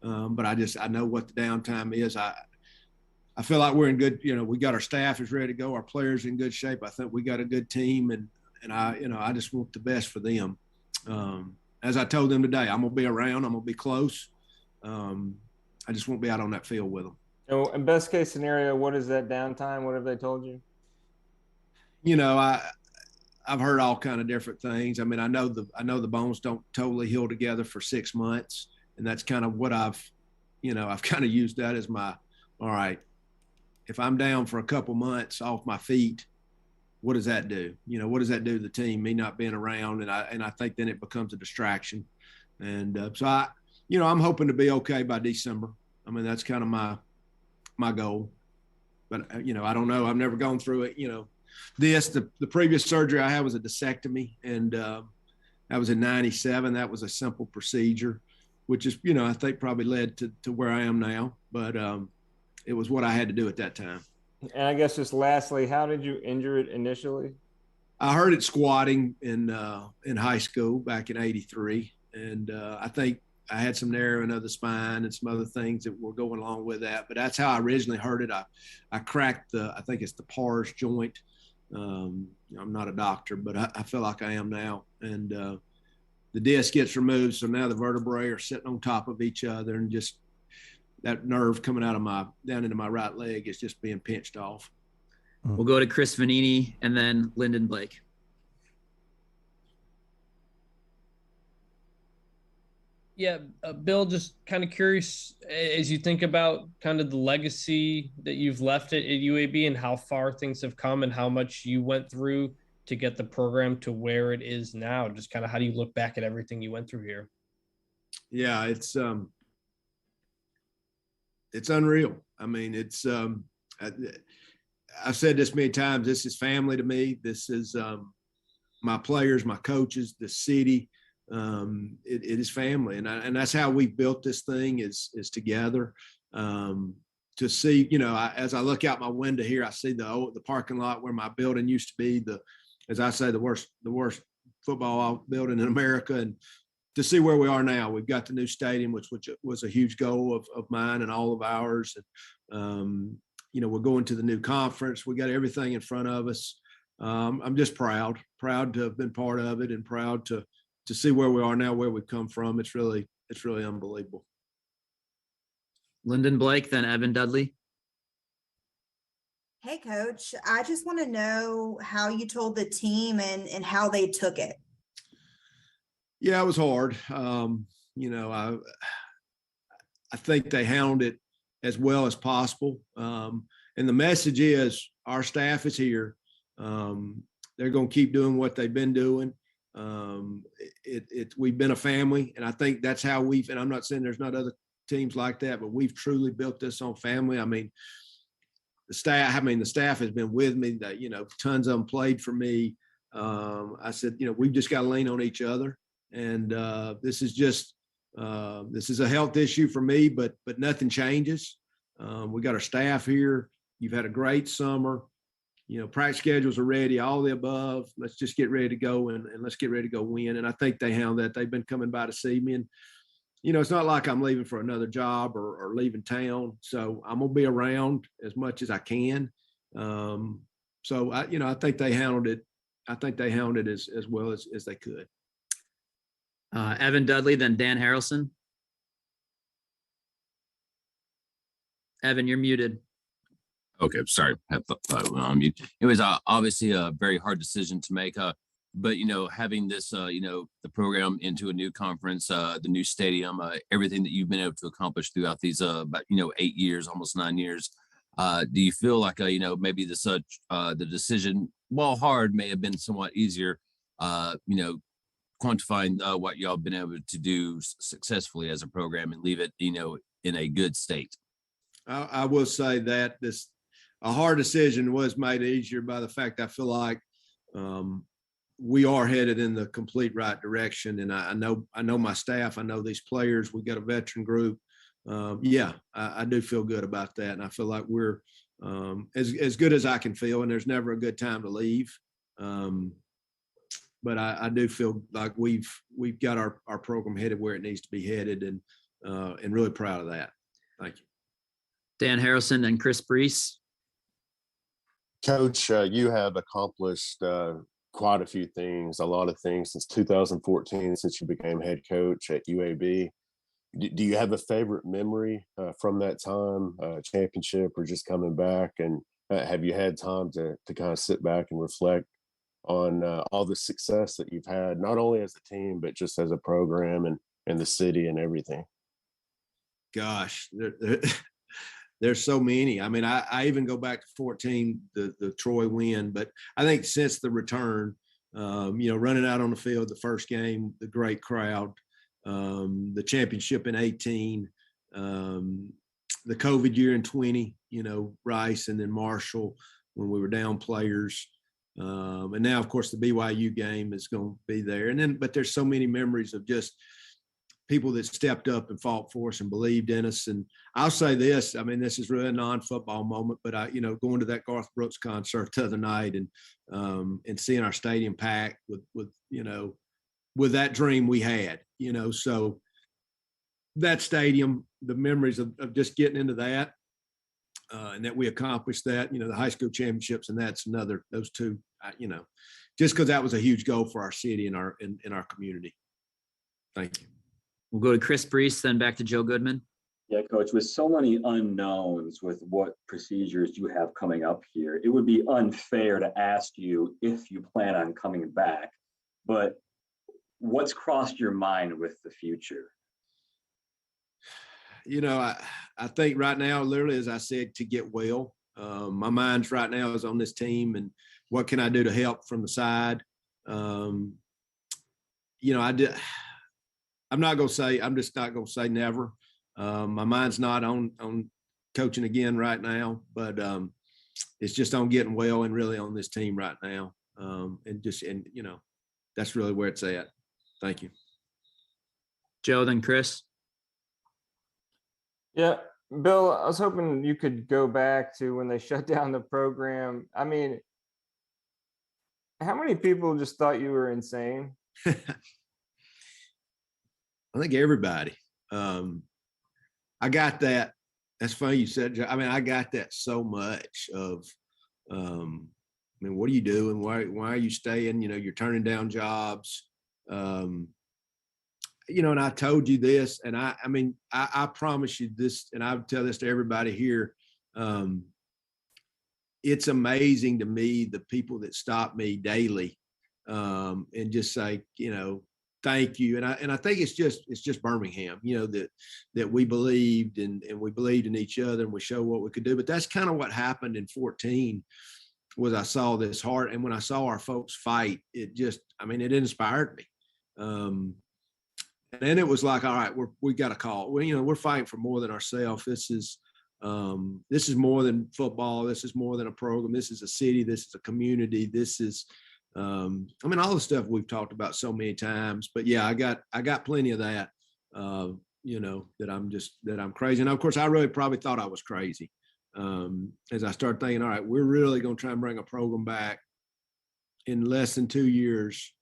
Speaker 19: But I know what the downtime is. I feel like we're in good, we got our staff is ready to go. Our players in good shape. I think we got a good team and I just want the best for them. As I told them today, I'm going to be around, I'm going to be close. I just won't be out on that field with them.
Speaker 21: So in best case scenario, what is that downtime? What have they told you?
Speaker 19: I've heard all kind of different things. I mean, I know the bones don't totally heal together for 6 months, and that's kind of what I've kind of used that as my, all right, if I'm down for a couple months off my feet, what does that do? What does that do to the team, me not being around? And I think then it becomes a distraction. And so I'm hoping to be okay by December. I mean, that's kind of my goal, but I don't know. I've never gone through it, the previous surgery I had was a discectomy, and that was in 97. That was a simple procedure, which is, I think probably led to where I am now, but it was what I had to do at that time.
Speaker 21: And I guess just lastly, how did you injure it initially?
Speaker 19: I hurt it squatting in high school back in '83, and I think I had some narrowing of the spine and some other things that were going along with that. But that's how I originally hurt it. I cracked I think it's the pars joint. I'm not a doctor, but I feel like I am now. And the disc gets removed, so now the vertebrae are sitting on top of each other, and just that nerve coming out of down into my right leg is just being pinched off.
Speaker 20: We'll go to Chris Vanini and then Lyndon Blake.
Speaker 22: Yeah, Bill, just kind of curious, as you think about kind of the legacy that you've left at UAB and how far things have come and how much you went through to get the program to where it is now, just kind of how do you look back at everything you went through here?
Speaker 19: Yeah, it's unreal. I mean, I've said this many times, this is family to me. This is my players, my coaches, the city. It is family, and that's how we built this thing is together. To see, as I look out my window here, I see the parking lot where my building used to be. As I say, the worst football building in America, and to see where we are now, we've got the new stadium, which was a huge goal of mine and all of ours. And we're going to the new conference. We got everything in front of us. I'm just proud to have been part of it, and proud to see where we are now, where we've come from. It's really unbelievable.
Speaker 20: Lyndon Blake, then Evan Dudley.
Speaker 23: Hey, Coach. I just want to know how you told the team and how they took it.
Speaker 19: Yeah, it was hard. I think they handled it as well as possible. And the message is our staff is here. They're going to keep doing what they've been doing. We've been a family, and I think that's how and I'm not saying there's not other teams like that, but we've truly built this on family. I mean, the staff has been with me, that, tons of them played for me. I said, we've just got to lean on each other. And this is a health issue for me, but nothing changes. We got our staff here. You've had a great summer. Practice schedules are ready, all the above. Let's just get ready to go and let's get ready to go win. And I think they handled that. They've been coming by to see me, and it's not like I'm leaving for another job or leaving town. So I'm going to be around as much as I can. So I think they handled it. I think they handled it as well as they could.
Speaker 20: Evan Dudley, then Dan Harrelson. Evan, you're muted.
Speaker 5: Okay, sorry. I thought I went on mute. It was obviously a very hard decision to make. But having this, the program into a new conference, the new stadium, everything that you've been able to accomplish throughout these about 8 years, almost 9 years, do you feel like maybe this the decision, while hard, may have been somewhat easier, quantifying what y'all been able to do successfully as a program and leave it in a good state?
Speaker 19: I will say that a hard decision was made easier by the fact I feel like we are headed in the complete right direction. And I know my staff, I know these players, we got a veteran group. I do feel good about that. And I feel like we're as good as I can feel, and there's never a good time to leave. But I do feel like we've got our program headed where it needs to be headed, and really proud of that. Thank you.
Speaker 20: Dan Harrison and Chris Brees.
Speaker 7: Coach, you have accomplished quite a few things, a lot of things since 2014, since you became head coach at UAB. Do you have a favorite memory from that time, championship or just coming back? And have you had time to kind of sit back and reflect on all the success that you've had, not only as a team, but just as a program and the city and everything?
Speaker 19: Gosh, there's so many. I mean, I even go back to 14, the Troy win, but I think since the return, running out on the field, the first game, the great crowd, the championship in 18, the COVID year in 20, Rice and then Marshall when we were down players. And now, of course, the BYU game is going to be there. But there's so many memories of just people that stepped up and fought for us and believed in us. And I'll say this, I mean, this is really a non-football moment, but going to that Garth Brooks concert the other night and seeing our stadium packed with that dream we had, so that stadium, the memories of just getting into that, and that we accomplished that, the high school championships, and that's those two, just because that was a huge goal for our city and in our community. Thank you.
Speaker 20: We'll go to Chris Brees, then back to Joe Goodman.
Speaker 8: Yeah, Coach, with so many unknowns with what procedures you have coming up here, it would be unfair to ask you if you plan on coming back, but what's crossed your mind with the future?
Speaker 19: I think right now, literally, as I said, to get well. My mind's right now is on this team and what can I do to help from the side. I'm just not going to say never. My mind's not on coaching again right now, but it's just on getting well and really on this team right now. That's really where it's at. Thank you.
Speaker 20: Joe, then Chris.
Speaker 21: Yeah, Bill, I was hoping you could go back to when they shut down the program. I mean, how many people just thought you were insane?
Speaker 19: I think everybody. I got that. That's funny you said, Joe. I mean, I got that so much of, what are you doing? Why are you staying? You're turning down jobs. And I told you this, and I promise you this, and I would tell this to everybody here. It's amazing to me, the people that stop me daily and just say, thank you. And I think it's just Birmingham, that we believed and we believed in each other and we showed what we could do. But that's kind of what happened in 14 was I saw this heart. And when I saw our folks fight, it inspired me. And then it was like, all right, we got a call. We're fighting for more than ourselves. This is more than football. This is more than a program. This is a city. This is a community. This is, all the stuff we've talked about so many times. But yeah, I got plenty of that. That I'm crazy. And of course, I really probably thought I was crazy as I started thinking, all right, we're really going to try and bring a program back in less than 2 years.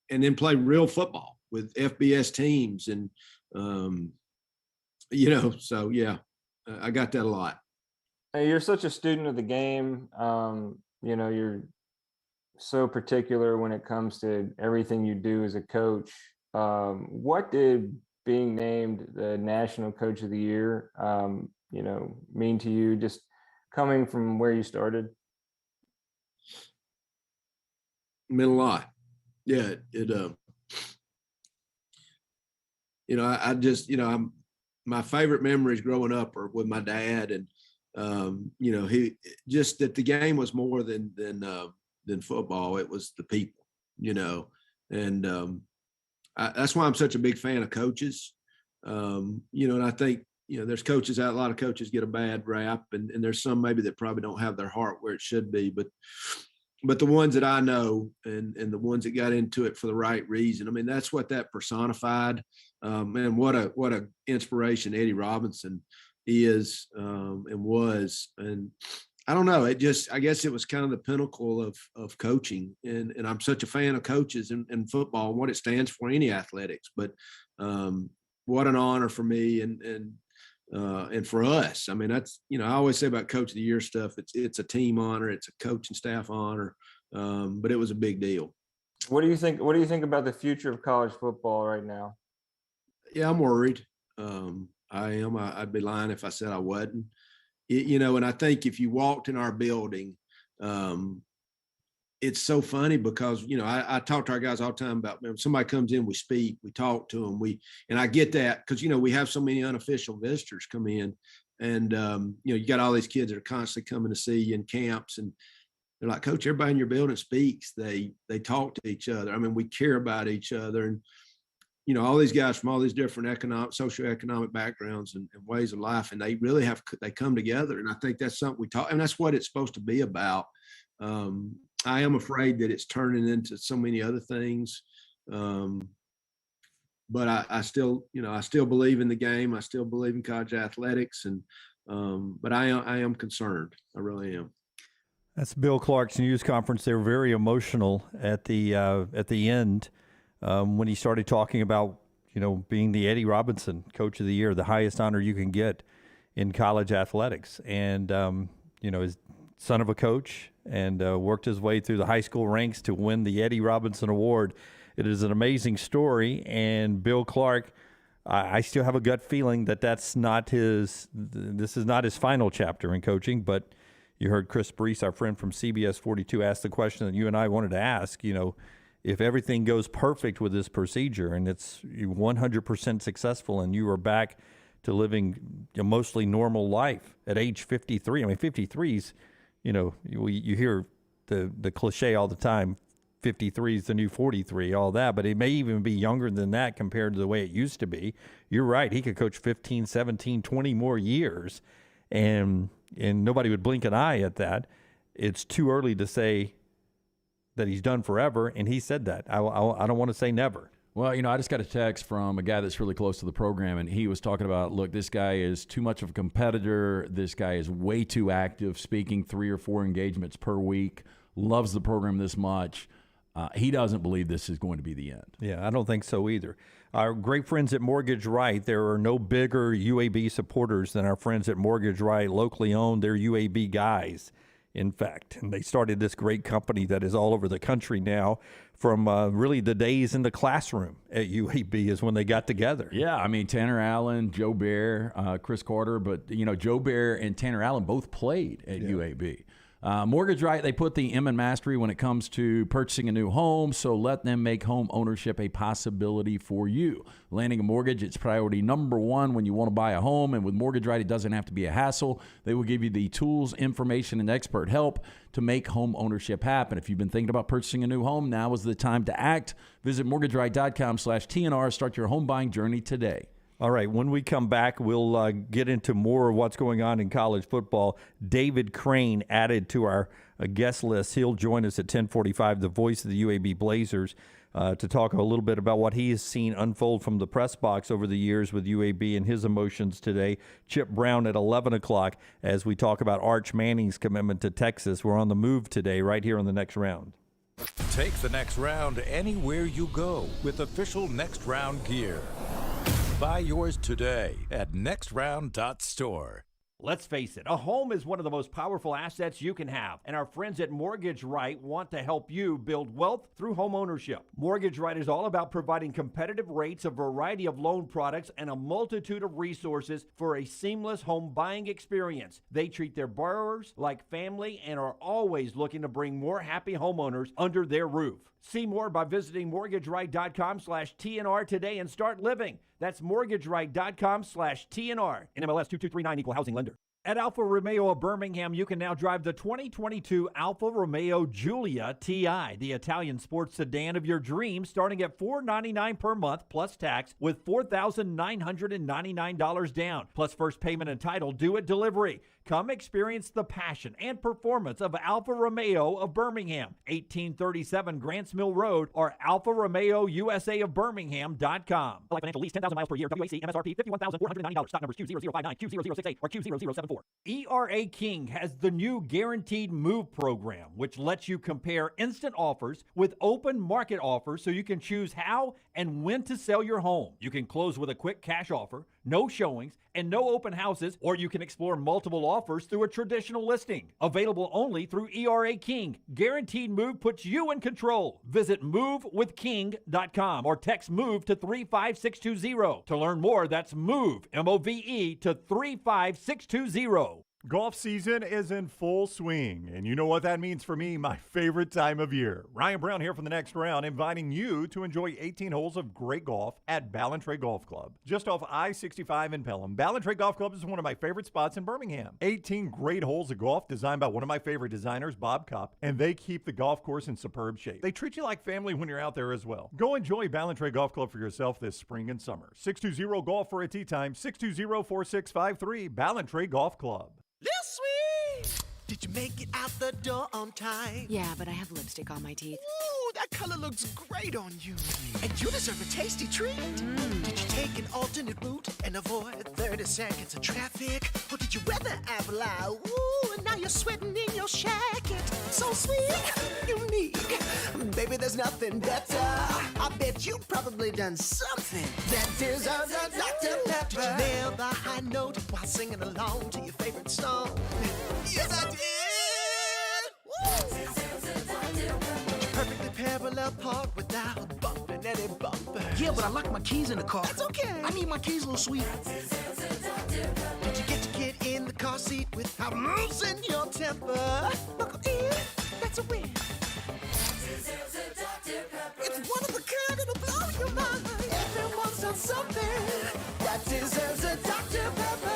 Speaker 19: And then play real football. with FBS teams. And, so yeah, I got that a lot.
Speaker 21: Hey, you're such a student of the game. You're so particular when it comes to everything you do as a coach. What did being named the National Coach of the Year, mean to you, just coming from where you started?
Speaker 19: It meant a lot. Yeah, I just, my favorite memories growing up are with my dad, and he just that the game was more than football. It was the people, and that's why I'm such a big fan of coaches. And I think, there's coaches out, a lot of coaches get a bad rap, and there's some maybe that probably don't have their heart where it should be, but the ones that I know and the ones that got into it for the right reason, I mean, that's what that personified. And what a inspiration Eddie Robinson is and was. And I don't know, I guess it was kind of the pinnacle of coaching. And I'm such a fan of coaches and football and what it stands for, any athletics. But what an honor for me and for us. I mean, that's, I always say about Coach of the Year stuff, it's a team honor, it's a coaching staff honor, but it was a big deal.
Speaker 21: What do you think about the future of college football right now?
Speaker 19: Yeah, I'm worried. I am. I'd be lying if I said I wasn't. And I think if you walked in our building, it's so funny because, I talk to our guys all the time about, when somebody comes in, we speak, we talk to them, and I get that because, we have so many unofficial visitors come in, and, you got all these kids that are constantly coming to see you in camps, and they're like, Coach, everybody in your building speaks. They talk to each other. I mean, we care about each other. And, all these guys from all these different socioeconomic backgrounds and ways of life, and they really they come together. And I think that's something we talk, and that's what it's supposed to be about. I am afraid that it's turning into so many other things. But I still believe in the game. I still believe in college athletics, and but I am concerned. I really am.
Speaker 2: That's Bill Clark's news conference. They were very emotional at the end when he started talking about, being the Eddie Robinson Coach of the Year, the highest honor you can get in college athletics. And, his son of a coach, and worked his way through the high school ranks to win the Eddie Robinson Award. It is an amazing story. And Bill Clark, I still have a gut feeling that this is not his final chapter in coaching, but you heard Chris Brees, our friend from CBS 42, ask the question that you and I wanted to ask, if everything goes perfect with this procedure and it's 100% successful and you are back to living a mostly normal life at age 53. I mean, 53 is, you hear the cliche all the time, 53 is the new 43, all that, but it may even be younger than that compared to the way it used to be. You're right. He could coach 15, 17, 20 more years, and nobody would blink an eye at that. It's too early to say that he's done forever, and he said that. I don't want to say never.
Speaker 3: Well, I just got a text from a guy that's really close to the program, and he was talking about, look, this guy is too much of a competitor. This guy is way too active, speaking 3 or 4 engagements per week, loves the program this much. He doesn't believe this is going to be the end.
Speaker 2: Yeah, I don't think so either. Our great friends at Mortgage Right, there are no bigger UAB supporters than our friends at Mortgage Right, locally owned. They're UAB guys, in fact. And they started this great company that is all over the country now, from really the days in the classroom at UAB is when they got together.
Speaker 3: Yeah, I mean, Tanner Allen, Joe Bear, Chris Carter, but, Joe Bear and Tanner Allen both played at UAB. Mortgage Right, they put the M in mastery when it comes to purchasing a new home, so let them make home ownership a possibility for you. Landing a mortgage, it's priority number 1 when you want to buy a home, and with Mortgage Right, it doesn't have to be a hassle. They will give you the tools, information, and expert help to make home ownership happen. If you've been thinking about purchasing a new home, now is the time to act. Visit mortgageright.com/TNR. Start your home buying journey today.
Speaker 2: All right, when we come back, we'll get into more of what's going on in college football. David Crane added to our guest list. He'll join us at 10:45, the voice of the UAB Blazers, to talk a little bit about what he has seen unfold from the press box over the years with UAB and his emotions today. Chip Brown at 11 o'clock as we talk about Arch Manning's commitment to Texas. We're on the move today right here on The Next Round.
Speaker 6: Take the next round anywhere you go with official Next Round gear. Buy yours today at nextround.store.
Speaker 12: Let's face it, a home is one of the most powerful assets you can have, and our friends at Mortgage Right want to help you build wealth through home ownership. Mortgage Right is all about providing competitive rates, a variety of loan products, and a multitude of resources for a seamless home buying experience. They treat their borrowers like family and are always looking to bring more happy homeowners under their roof. See more by visiting mortgageright.com/TNR today and start living. That's mortgageright.com/TNR. NMLS 2239, Equal Housing Lender. At Alfa Romeo of Birmingham, you can now drive the 2022 Alfa Romeo Giulia TI, the Italian sports sedan of your dreams, starting at $499 per month plus tax with $4,999 down, plus first payment and title due at delivery. Come experience the passion and performance of Alfa Romeo of Birmingham, 1837 Grants Mill Road, or alfaromeousa of Birmingham.com. Like financial lease, 10,000 miles per year, WAC, MSRP, $51,490. Stock numbers Q0059, Q0068, or Q0074. ERA King has the new Guaranteed Move program, which lets you compare instant offers with open market offers so you can choose how and when to sell your home. You can close with a quick cash offer, no showings, and no open houses, or you can explore multiple offers through a traditional listing. Available only through ERA King. Guaranteed Move puts you in control. Visit movewithking.com or text MOVE to 35620. To learn more, that's MOVE, M-O-V-E, to 35620.
Speaker 1: Golf season is in full swing, and you know what that means for me, my favorite time of year. Ryan Brown here from the Next Round, inviting you to enjoy 18 holes of great golf at Ballantrae Golf Club. Just off I-65 in Pelham, Ballantrae Golf Club is one of my favorite spots in Birmingham. 18 great holes of golf designed by one of my favorite designers, Bob Kopp, and they keep the golf course in superb shape. They treat you like family when you're out there as well. Go enjoy Ballantrae Golf Club for yourself this spring and summer. 620-GOLF for a tee time, 620-4653, Ballantrae Golf Club.
Speaker 9: Lil Sweet! Did you make it out the door on time?
Speaker 10: Yeah, but I have lipstick on my teeth.
Speaker 9: Ooh, that color looks great on you. And you deserve a tasty treat. Did you take an alternate route and avoid 30 seconds of traffic? Or did you weather apple eye? Ooh, and now you're sweating in your jacket. So sweet, unique. Baby, there's nothing better. I bet you've probably done something that deserves a Dr. Pepper. Did you nail the high note while singing along to your favorite song? Yes, I did. Did you perfectly parallel park without bumping any bumper?
Speaker 11: Yeah, but I locked my keys in the car.
Speaker 9: That's okay.
Speaker 11: I need my keys, Lil Sweet.
Speaker 9: Did you get to get in the car seat without losing your temper? Buckle in, that's a win. It's one of a kind, it'll blow your mind. Everyone's done something that deserves a Dr. Pepper.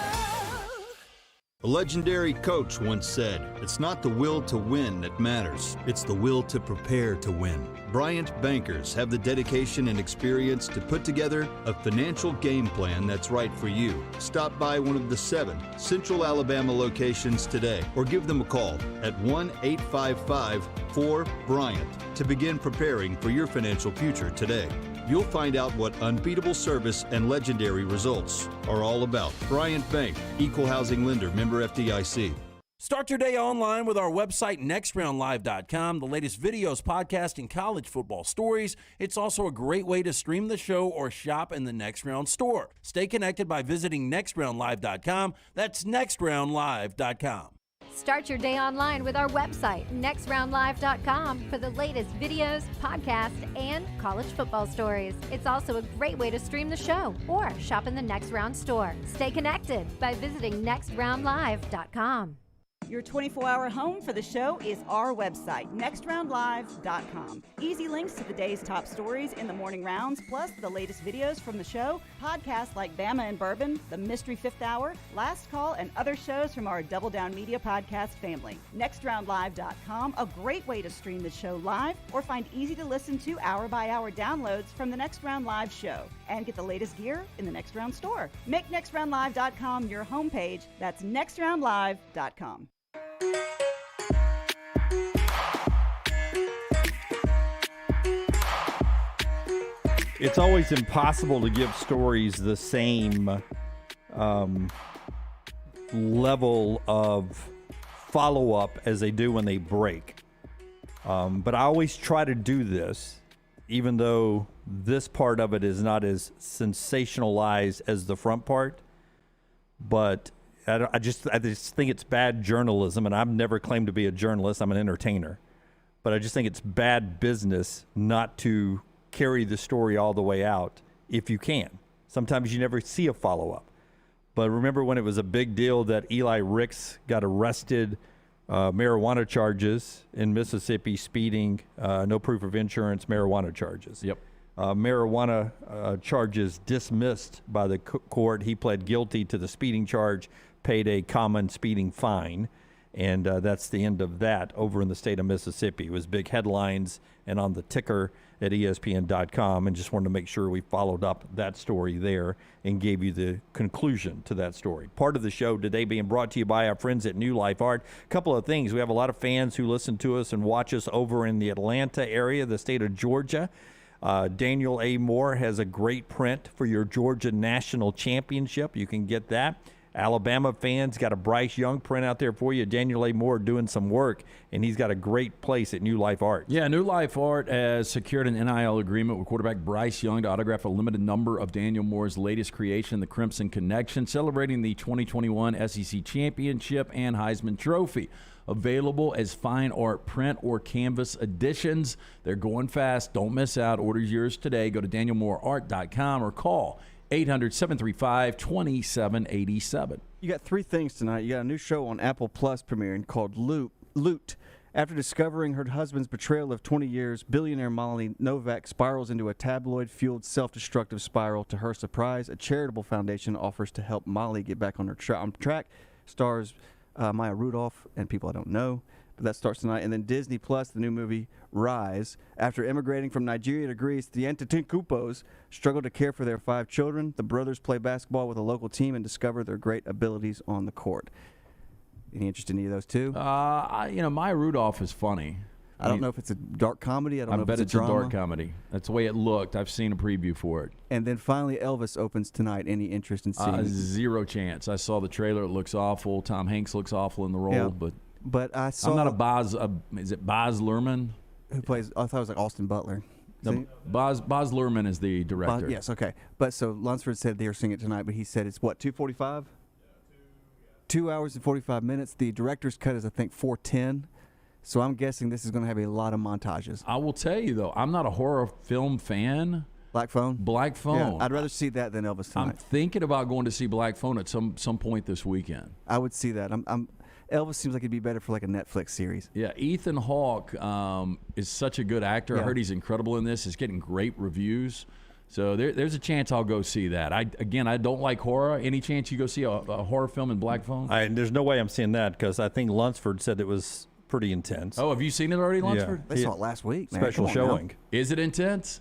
Speaker 24: A legendary coach once said, "It's not the will to win that matters, it's the will to prepare to win." Bryant bankers have the dedication and experience to put together a financial game plan that's right for you. Stop by one of the 7 Central Alabama locations today or give them a call at 1-855-4-BRYANT to begin preparing for your financial future today. You'll find out what unbeatable service and legendary results are all about. Bryant Bank, Equal Housing Lender, member FDIC.
Speaker 25: Start your day online with our website, nextroundlive.com. The latest videos, podcasts, and college football stories. It's also a great way to stream the show or shop in the Next Round store. Stay connected by visiting nextroundlive.com. That's nextroundlive.com.
Speaker 17: Start your day online with our website, nextroundlive.com, for the latest videos, podcasts, and college football stories. It's also a great way to stream the show or shop in the Next Round store. Stay connected by visiting nextroundlive.com.
Speaker 13: Your 24-hour home for the show is our website, nextroundlive.com. Easy links to the day's top stories in the morning rounds, plus the latest videos from the show, podcasts like Bama and Bourbon, The Mystery Fifth Hour, Last Call, and other shows from our Double Down Media podcast family. Nextroundlive.com, a great way to stream the show live or find easy-to-listen-to hour-by-hour downloads from the Next Round Live show. And get the latest gear in the Next Round store. Make nextroundlive.com your homepage. That's nextroundlive.com.
Speaker 2: It's always impossible to give stories the same level of follow-up as they do when they break. But I always try to do this, even though this part of it is not as sensationalized as the front part. But I just think it's bad journalism, and I've never claimed to be a journalist. I'm an entertainer. But I just think it's bad business not to carry the story all the way out if you can. Sometimes you never see a follow-up. But remember when it was a big deal that Eli Ricks got arrested, marijuana charges in Mississippi, speeding, no proof of insurance, marijuana charges.
Speaker 3: Yep.
Speaker 2: Marijuana charges dismissed by the court. He pled guilty to the speeding charge, paid a common speeding fine, and that's the end of that over in the state of Mississippi. It was big headlines and on the ticker at ESPN.com, and just wanted to make sure we followed up that story there and gave you the conclusion to that story. Part of the show today being brought to you by our friends at New Life Art. A couple of things. We have a lot of fans who listen to us and watch us over in the Atlanta area, the state of Georgia. Daniel A. Moore has a great print for your Georgia National Championship. You can get that. Alabama fans got a Bryce Young print out there for you. Daniel A. Moore doing some work, and he's got a great place at New Life Art.
Speaker 3: Yeah, New Life Art has secured an NIL agreement with quarterback Bryce Young to autograph a limited number of Daniel Moore's latest creation, the Crimson Connection, celebrating the 2021 SEC Championship and Heisman Trophy. Available as fine art print or canvas editions. They're going fast. Don't miss out. Order yours today. Go to danielmooreart.com or call 800-735-2787.
Speaker 4: You got three things tonight. You got a new show on Apple Plus premiering called Loot. After discovering her husband's betrayal of 20 years, billionaire Molly Novak spirals into a tabloid-fueled self-destructive spiral. To her surprise, a charitable foundation offers to help Molly get back on her track. Stars Maya Rudolph and people I don't know. But that starts tonight. And then Disney Plus, the new movie Rise. After immigrating from Nigeria to Greece, the Antetokounmpos struggle to care for their 5 children. The brothers play basketball with a local team and discover their great abilities on the court. Any interest in any of those two?
Speaker 3: Maya Rudolph is funny.
Speaker 4: I don't know if it's a dark comedy. I don't know if it's a drama.
Speaker 3: I bet it's a dark comedy. That's the way it looked. I've seen a preview for it.
Speaker 4: And then finally, Elvis opens tonight. Any interest in seeing it?
Speaker 3: Zero chance. I saw the trailer. It looks awful. Tom Hanks looks awful in the role,
Speaker 4: Yeah.
Speaker 3: but
Speaker 4: I saw.
Speaker 3: I'm not a Boz. Is it Boz Luhrmann?
Speaker 4: Who plays? I thought it was like Austin Butler.
Speaker 3: No, Boz Luhrmann is the director.
Speaker 4: Yes, okay. But so Lunsford said they were seeing it tonight, but he said it's what, 2:45? 2 hours and 45 minutes. The director's cut is I think 4:10. So I'm guessing this is going to have a lot of montages.
Speaker 3: I will tell you though, I'm not a horror film fan.
Speaker 4: Black Phone.
Speaker 3: Yeah,
Speaker 4: I'd rather see that than Elvis tonight.
Speaker 3: I'm thinking about going to see Black Phone at some point this weekend.
Speaker 4: I would see that. Elvis seems like it'd be better for like a Netflix series.
Speaker 3: Yeah, Ethan Hawke is such a good actor.
Speaker 4: Yeah.
Speaker 3: I heard he's incredible in this. He's getting great reviews. So there's a chance I'll go see that. I don't like horror. Any chance you go see a horror film in Black Phone?
Speaker 2: There's no way I'm seeing that because I think Lunsford said it was pretty intense.
Speaker 3: Oh, have you seen it already, Lunsford?
Speaker 4: They saw it last week, man.
Speaker 2: Special showing.
Speaker 3: Is it intense?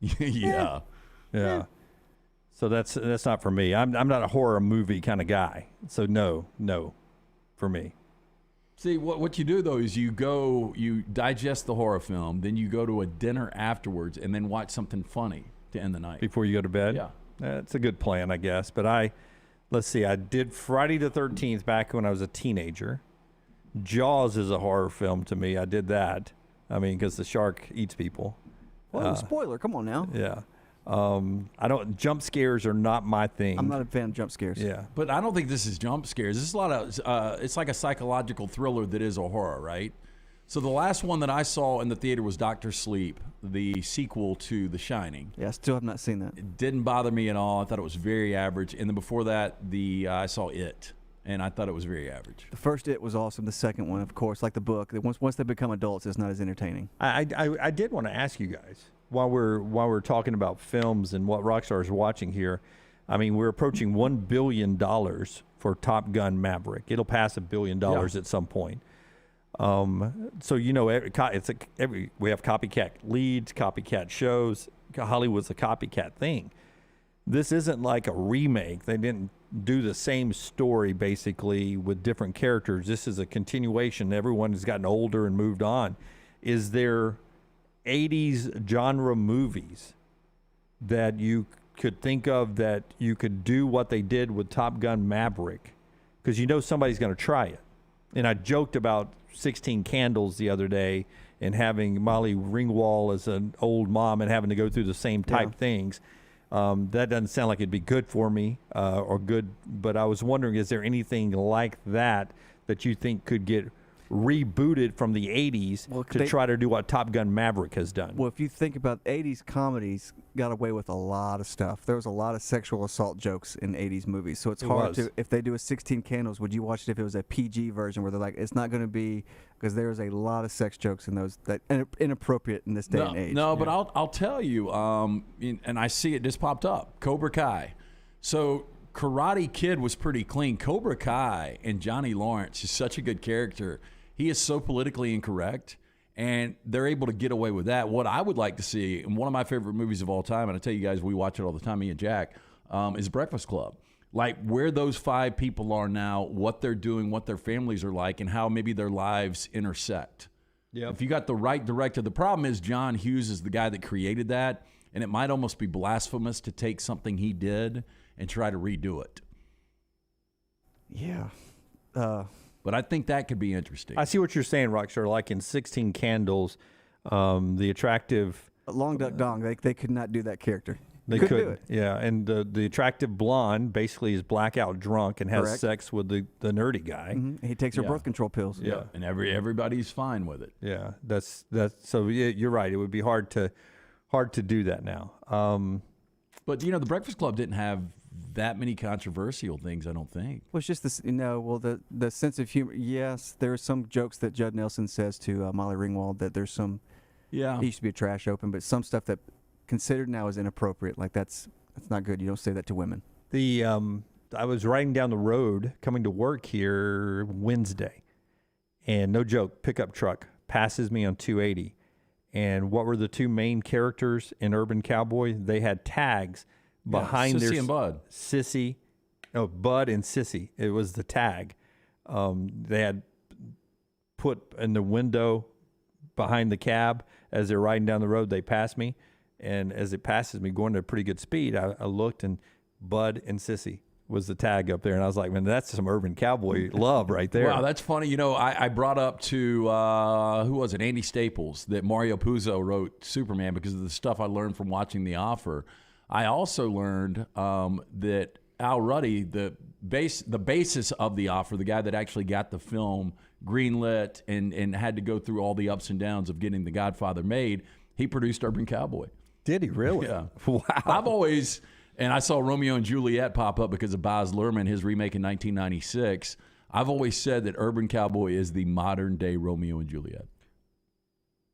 Speaker 3: Yeah.
Speaker 2: So that's not for me. I'm not a horror movie kind of guy. So no for me.
Speaker 3: See, what you do, though, is you digest the horror film, then you go to a dinner afterwards, and then watch something funny to end the night.
Speaker 2: Before you go to bed?
Speaker 3: Yeah.
Speaker 2: That's a good plan, I guess. But let's see, I did Friday the 13th back when I was a teenager. Jaws is a horror film to me. I did that. I mean, because the shark eats people.
Speaker 4: Well, spoiler. Come on now.
Speaker 2: Yeah. Jump scares are not my thing.
Speaker 4: I'm not a fan of jump scares.
Speaker 2: Yeah.
Speaker 3: But I don't think this is jump scares. This is a lot of, it's like a psychological thriller that is a horror, right? So the last one that I saw in the theater was Dr. Sleep, the sequel to The Shining.
Speaker 4: Yeah, I still have not seen that.
Speaker 3: It didn't bother me at all. I thought it was very average. And then before that, I saw It, and I thought it was very average.
Speaker 4: The first It was awesome. The second one, of course, like the book, once they become adults, it's not as entertaining.
Speaker 2: I did want to ask you guys while we're talking about films and what Rockstar is watching here. I mean, we're approaching $1 billion for Top Gun Maverick. It'll pass $1 billion at some point. So we have copycat leads, copycat shows. Hollywood's a copycat thing. This isn't like a remake. They didn't do the same story basically with different characters. This is a continuation. Everyone has gotten older and moved on. Is there 80s genre movies that you could think of that you could do what they did with Top Gun Maverick? Because somebody's going to try it. And I joked about 16 Candles the other day and having Molly Ringwald as an old mom and having to go through the same type things. That doesn't sound like it'd be good for me or good, but I was wondering, is there anything like that you think could get rebooted from the 80s to try to do what Top Gun Maverick has done?
Speaker 4: Well, if you think about 80s comedies, got away with a lot of stuff. There was a lot of sexual assault jokes in 80s movies, so it's hard to, if they do a 16 Candles, would you watch it if it was a PG version where they're like, it's not going to be, because there's a lot of sex jokes in those that inappropriate in this day and age.
Speaker 3: No, but I'll tell you, and I see it just popped up, Cobra Kai. So Karate Kid was pretty clean. Cobra Kai and Johnny Lawrence is such a good character. He is so politically incorrect, and they're able to get away with that. What I would like to see, and one of my favorite movies of all time, and I tell you guys, we watch it all the time, me and Jack, is Breakfast Club. Like where those 5 people are now, what they're doing, what their families are like, and how maybe their lives intersect. Yeah. If you got the right director, the problem is John Hughes is the guy that created that, and it might almost be blasphemous to take something he did and try to redo it.
Speaker 4: Yeah.
Speaker 3: But I think that could be interesting.
Speaker 2: I see what you're saying, Rockstar. Like in 16 Candles, the attractive
Speaker 4: Long Duck Dong, they could not do that character.
Speaker 2: They
Speaker 4: could
Speaker 2: could,
Speaker 4: do it.
Speaker 2: yeah. And the attractive blonde basically is blackout drunk and has
Speaker 4: Correct.
Speaker 2: sex with the nerdy guy.
Speaker 4: Mm-hmm. He takes her birth control pills.
Speaker 2: Yeah,
Speaker 3: and everybody's fine with it.
Speaker 2: Yeah, that's so. Yeah, you're right. It would be hard to do that now.
Speaker 3: But the Breakfast Club didn't have that many controversial things, I don't think.
Speaker 4: Well, it's just this, the sense of humor. Yes, there are some jokes that Judd Nelson says to Molly Ringwald that there's some.
Speaker 3: Yeah.
Speaker 4: He used to be a trash open, but some stuff that considered now is inappropriate. Like that's not good. You don't say that to women.
Speaker 2: I was riding down the road coming to work here Wednesday, and no joke, pickup truck passes me on 280. And what were the 2 main characters in Urban Cowboy? They had tags behind
Speaker 3: Sissy
Speaker 2: their
Speaker 3: and Bud.
Speaker 2: Bud and Sissy. It was the tag. They had put in the window behind the cab as they're riding down the road. They passed me, and as it passes me, going at a pretty good speed, I looked, and Bud and Sissy was the tag up there, and I was like, man, that's some Urban Cowboy love right there.
Speaker 3: Wow, that's funny. I brought up to who was it, Andy Staples, that Mario Puzo wrote Superman because of the stuff I learned from watching The Offer. I also learned that Al Ruddy, the basis of The Offer, the guy that actually got the film greenlit and had to go through all the ups and downs of getting The Godfather made, he produced Urban Cowboy.
Speaker 2: Did he really?
Speaker 3: Yeah.
Speaker 2: Wow.
Speaker 3: I've always, and I saw Romeo and Juliet pop up because of Baz Luhrmann, his remake in 1996. I've always said that Urban Cowboy is the modern day Romeo and Juliet.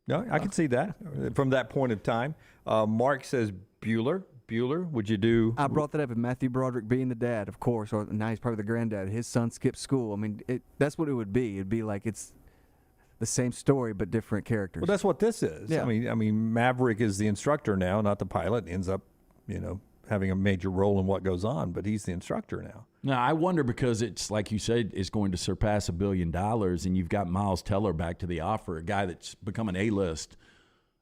Speaker 2: No, I can see that from that point of time. Mark says Bueller, would you do?
Speaker 4: I brought that up, and Matthew Broderick being the dad, of course, or now he's probably the granddad. His son skipped school. I mean, that's what it would be. It'd be like it's the same story but different characters.
Speaker 2: Well, that's what this is.
Speaker 4: Yeah.
Speaker 2: I mean, Maverick is the instructor now, not the pilot. Ends up, having a major role in what goes on, but he's the instructor now.
Speaker 3: Now, I wonder, because it's like you said, it's going to surpass $1 billion, and you've got Miles Teller back to The Offer, a guy that's become an A-list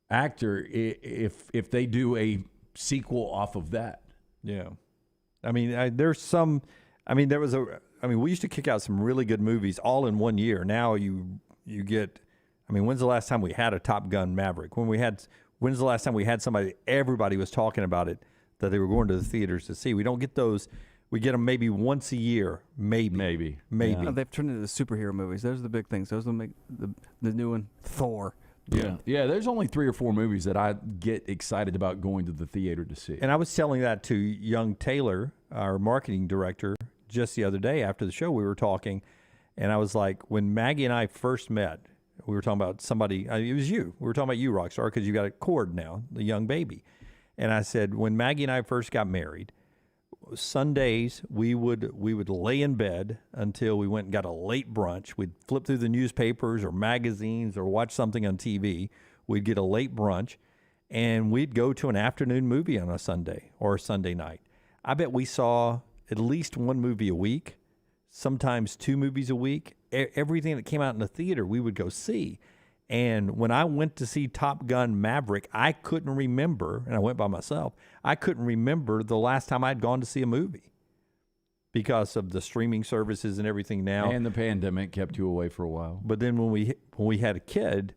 Speaker 3: actor. If they do a sequel off of that,
Speaker 2: yeah. I mean, there's some. I mean, we used to kick out some really good movies all in one year. Now you get. I mean, when's the last time we had a Top Gun Maverick? When's the last time we had somebody? Everybody was talking about it, that they were going to the theaters to see. We don't get those. We get them maybe once a year, maybe.
Speaker 4: Yeah. Oh, they've turned into the superhero movies. Those are the big things. Those will make the new one, Thor.
Speaker 3: Yeah. There's only 3 or 4 movies that I get excited about going to the theater to see.
Speaker 2: And I was telling that to young Taylor, our marketing director, just the other day after the show. We were talking, and I was like, when Maggie and I first met, we were talking about somebody. It was you. We were talking about you, Rockstar, because you got a cord now, the young baby. And I said, when Maggie and I first got married, Sundays we would lay in bed until we went and got a late brunch. We'd flip through the newspapers or magazines or watch something on TV. We'd get a late brunch, and we'd go to an afternoon movie on a Sunday or a Sunday night. I bet we saw at least 1 movie a week, sometimes 2 movies a week. Everything that came out in the theater, we would go see. And when I went to see Top Gun Maverick, I couldn't remember, and I went by myself, I couldn't remember the last time I'd gone to see a movie. because of the streaming services and everything now.
Speaker 3: And the pandemic kept you away for a while.
Speaker 2: But then when we had a kid,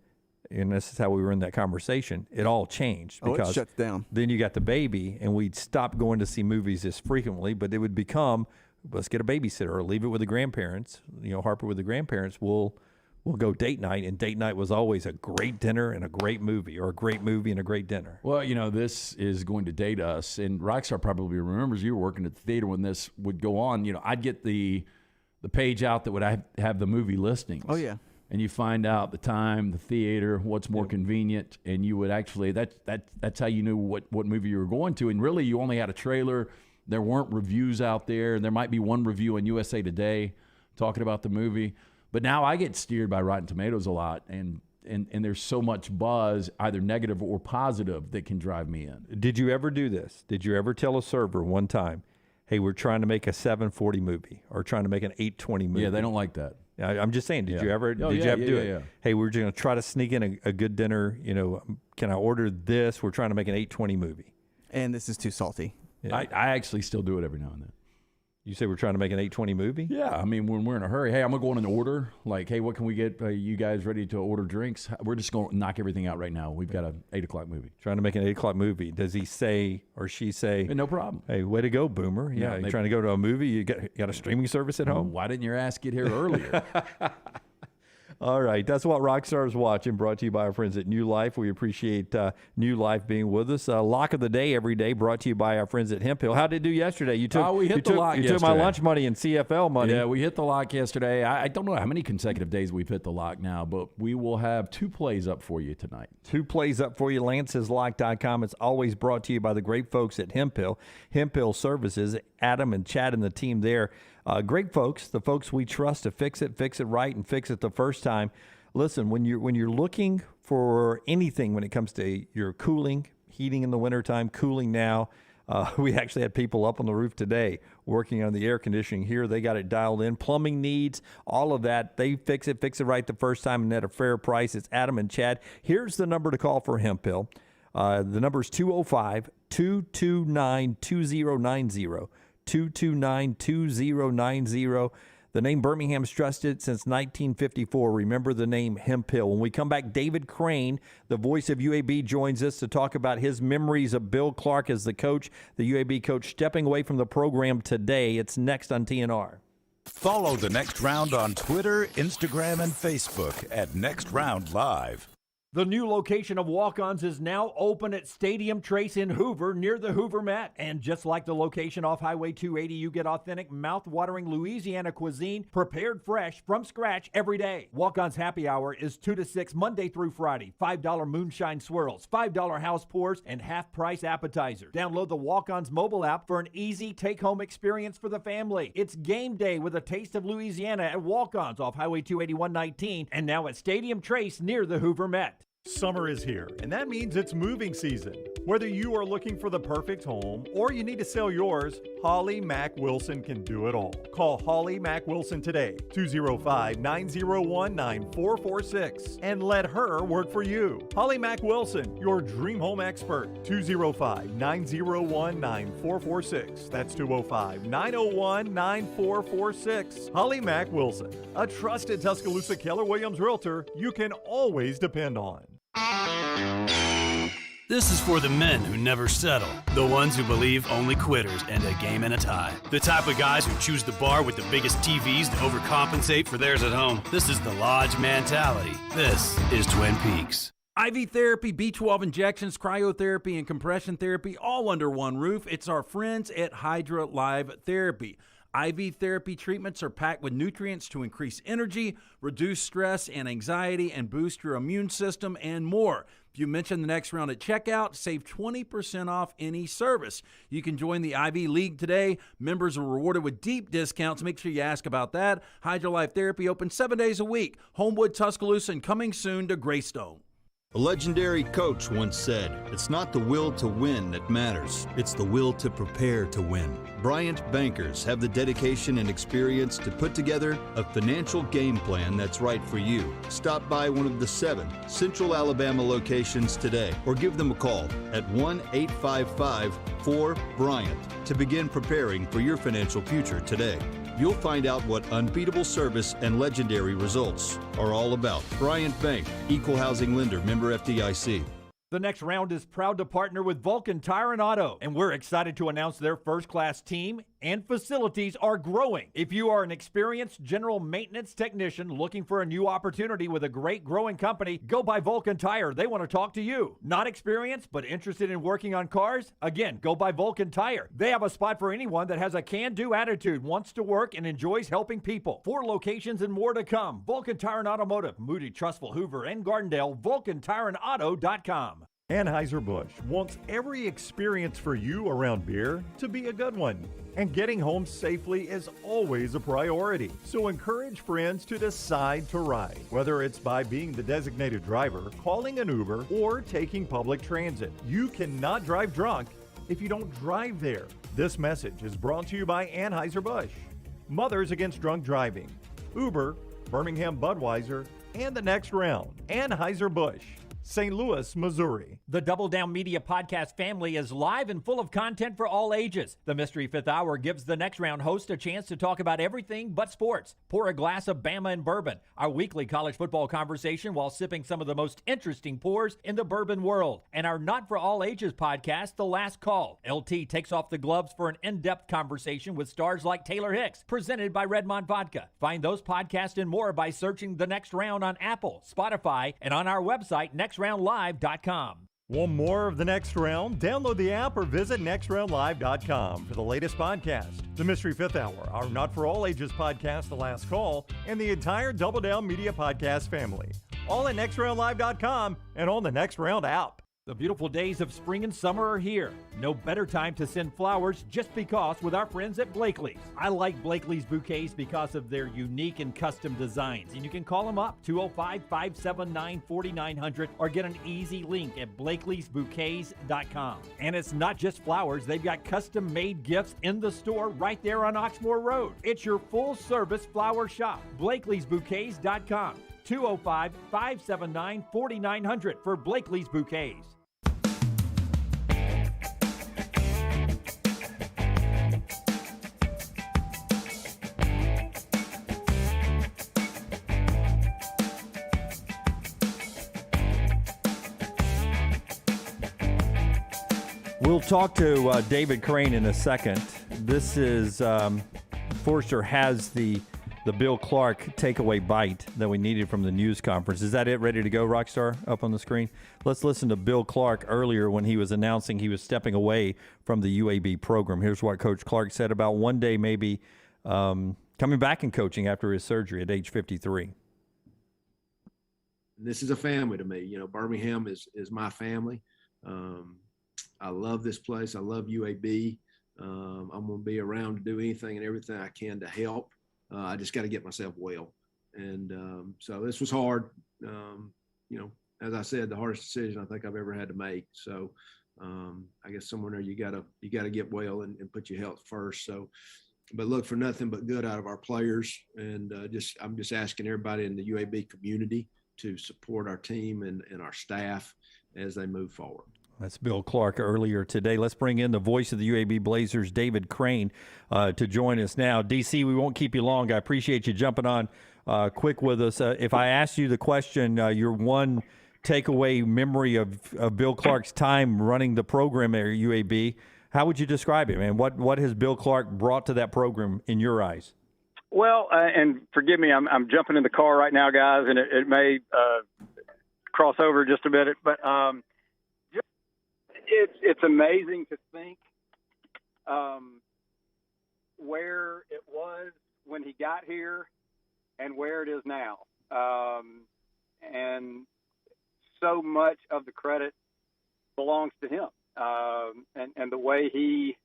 Speaker 2: and this is how we were in that conversation, it all changed. Because
Speaker 4: it shuts down.
Speaker 2: Then you got the baby, and we'd stop going to see movies as frequently, but it would become, let's get a babysitter or leave it with the grandparents. Harper with the grandparents, we'll go date night, and date night was always a great dinner and a great movie, or a great movie and a great dinner.
Speaker 3: Well, this is going to date us, and Rockstar probably remembers you were working at the theater when this would go on. I'd get the page out that would have the movie listings.
Speaker 4: Oh, yeah.
Speaker 3: And you find out the time, the theater, what's more convenient, and you would actually that's how you knew what movie you were going to. And really, you only had a trailer. There weren't reviews out there. There might be one review on USA Today talking about the movie. But now I get steered by Rotten Tomatoes a lot, and there's so much buzz, either negative or positive, that can drive me in.
Speaker 2: Did you ever do this? Did you ever tell a server one time, hey, we're trying to make a 740 movie or trying to make an 820 movie?
Speaker 3: Yeah, they don't like that.
Speaker 2: I'm just saying, did you ever do it?
Speaker 3: Yeah.
Speaker 2: Hey, we're going to try to sneak in a good dinner. Can I order this? We're trying to make an 820 movie.
Speaker 4: And this is too salty.
Speaker 2: Yeah.
Speaker 3: I actually still do it every now and then.
Speaker 2: You say we're trying to make an 820 movie?
Speaker 3: Yeah, I mean, when we're in a hurry, hey, I'm going to go on an order. Like, hey, what can we get you guys ready to order drinks? We're just going to knock everything out right now. We've got an 8 o'clock movie.
Speaker 2: Trying to make an 8 o'clock movie. Does he say or she say,
Speaker 3: hey, no problem.
Speaker 2: Hey, way to go, Boomer. Yeah, you're trying to go to a movie? You got a streaming service at home?
Speaker 3: Why didn't your ass get here earlier?
Speaker 2: All right, that's what Rockstar's watching, brought to you by our friends at New Life. We appreciate New Life being with us. Lock of the day every day, brought to you by our friends at Hemp Hill. How did it do yesterday? You took
Speaker 3: we hit the lock yesterday.
Speaker 2: You took my lunch money and CFL money.
Speaker 3: Yeah, we hit the lock yesterday. I don't know how many consecutive days we've hit the lock now, but we will have 2 plays up for you tonight.
Speaker 2: 2 plays up for you, lanceslock.com. It's always brought to you by the great folks at Hemp Hill. Hemp Hill Services, Adam and Chad and the team there. Great folks, the folks we trust to fix it right, and fix it the first time. Listen, when you're looking for anything when it comes to your cooling, heating in the wintertime, cooling now, we actually had people up on the roof today working on the air conditioning here. They got it dialed in. Plumbing needs, all of that. They fix it right the first time and at a fair price. It's Adam and Chad. Here's the number to call for Hemp Hill. The number is 205-229-2090. 229-2090. The name Birmingham's trusted since 1954. Remember the name Hemp Hill. When we come back, David Crane, the voice of UAB, joins us to talk about his memories of Bill Clark as the coach, the UAB coach, stepping away from the program today. It's next on TNR.
Speaker 6: Follow The Next Round on Twitter, Instagram, and Facebook at Next Round Live.
Speaker 12: The new location of Walk-Ons is now open at Stadium Trace in Hoover, near the Hoover Met. And just like the location off Highway 280, you get authentic, mouth-watering Louisiana cuisine prepared fresh from scratch every day. Walk-Ons happy hour is 2 to 6 Monday through Friday. $5 moonshine swirls, $5 house pours, and half-price appetizers. Download the Walk-Ons mobile app for an easy take-home experience for the family. It's game day with a taste of Louisiana at Walk-Ons off Highway 281-19 and now at Stadium Trace near the Hoover Met.
Speaker 1: Summer is here, and that means it's moving season. Whether you are looking for the perfect home or you need to sell yours, Holly Mack Wilson can do it all. Call Holly Mack Wilson today, 205-901-9446, and let her work for you. Holly Mack Wilson, your dream home expert, 205-901-9446. That's 205-901-9446. Holly Mack Wilson, a trusted Tuscaloosa Keller Williams realtor you can always depend on.
Speaker 14: This is for the men who never settle, the ones who believe only quitters end a game in a tie, the type of guys who choose the bar with the biggest TVs to overcompensate for theirs at home. This is the Lodge mentality. This is Twin Peaks.
Speaker 25: IV therapy, B12 injections, cryotherapy, and compression therapy all under one roof. It's our friends at Hydra Live Therapy. IV therapy treatments are packed with nutrients to increase energy, reduce stress and anxiety, and boost your immune system, and more. If you mention the Next Round at checkout, save 20% off any service. You can join the IV League today. Members are rewarded with deep discounts. Make sure you ask about that. Hydra Life Therapy open 7 days a week. Homewood, Tuscaloosa, and coming soon to Greystone.
Speaker 24: A legendary coach once said, "It's not the will to win that matters, it's the will to prepare to win." Bryant bankers have the dedication and experience to put together a financial game plan that's right for you. Stop by one of the 7 Central Alabama locations today or give them a call at 1-855-4-BRYANT to begin preparing for your financial future today. You'll find out what unbeatable service and legendary results are all about. Bryant Bank, Equal Housing Lender, member FDIC.
Speaker 12: The Next Round is proud to partner with Vulcan Tire and Auto, and we're excited to announce their first-class team and facilities are growing. If you are an experienced general maintenance technician looking for a new opportunity with a great growing company, go by Vulcan Tire. They want to talk to you. Not experienced, but interested in working on cars? Again, go by Vulcan Tire. They have a spot for anyone that has a can-do attitude, wants to work, and enjoys helping people. 4 locations and more to come. Vulcan Tire and Automotive, Moody, Trustful, Hoover, and Gardendale, VulcanTireandAuto.com.
Speaker 1: Anheuser-Busch wants every experience for you around beer to be a good one. And getting home safely is always a priority. So encourage friends to decide to ride, whether it's by being the designated driver, calling an Uber, or taking public transit. You cannot drive drunk if you don't drive there. This message is brought to you by Anheuser-Busch, Mothers Against Drunk Driving, Uber, Birmingham Budweiser, and the Next Round. Anheuser-Busch, St. Louis, Missouri.
Speaker 12: The Double Down Media podcast family is live and full of content for all ages. The Mystery Fifth Hour gives the Next Round host a chance to talk about everything but sports. Pour a glass of Bama and bourbon, our weekly college football conversation while sipping some of the most interesting pours in the bourbon world. And our Not For All Ages podcast, The Last Call. LT takes off the gloves for an in-depth conversation with stars like Taylor Hicks, presented by Redmond Vodka. Find those podcasts and more by searching The Next Round on Apple, Spotify, and on our website, nextroundlive.com.
Speaker 1: Want more of The Next Round? Download the app or visit nextroundlive.com for the latest podcast. The Mystery Fifth Hour, our Not For All Ages podcast, The Last Call, and the entire Double Down Media podcast family. All at nextroundlive.com and on the Next Round app.
Speaker 12: The beautiful days of spring and summer are here. No better time to send flowers just because with our friends at Blakely's. I like Blakely's bouquets because of their unique and custom designs. And you can call them up, 205-579-4900, or get an easy link at blakeleysbouquets.com. And it's not just flowers. They've got custom-made gifts in the store right there on Oxmoor Road. It's your full-service flower shop, blakeleysbouquets.com. 205-579-4900 for Blakely's Bouquets.
Speaker 2: We'll talk to David Crane in a second. This is Forrester has the Bill Clark takeaway bite that we needed from the news conference. Is that it? Ready to go, Rockstar? Up on the screen? Let's listen to Bill Clark earlier when he was announcing he was stepping away from the UAB program. Here's what Coach Clark said about one day maybe coming back in coaching after his surgery at age 53.
Speaker 19: This is a family to me. You know, Birmingham is my family. I love this place. I love UAB. I'm going to be around to do anything and everything I can to help. I just got to get myself well. And so this was hard. You know, as I said, the hardest decision I think I've ever had to make. So I guess somewhere there you got to get well and put your health first. So, but look for nothing but good out of our players. And I'm just asking everybody in the UAB community to support our team and our staff as they move forward.
Speaker 2: That's Bill Clark earlier today. Let's bring in the voice of the UAB Blazers, David Crane, to join us now. DC, we won't keep you long. I appreciate you jumping on quick with us. If I asked you the question, your one takeaway memory of Bill Clark's time running the program at UAB, how would you describe it, man? What has Bill Clark brought to that program in your eyes?
Speaker 15: Well, and forgive me, I'm jumping in the car right now, guys, and it may cross over just a bit, but it's amazing to think where it was when he got here and where it is now. And so much of the credit belongs to him. And the way he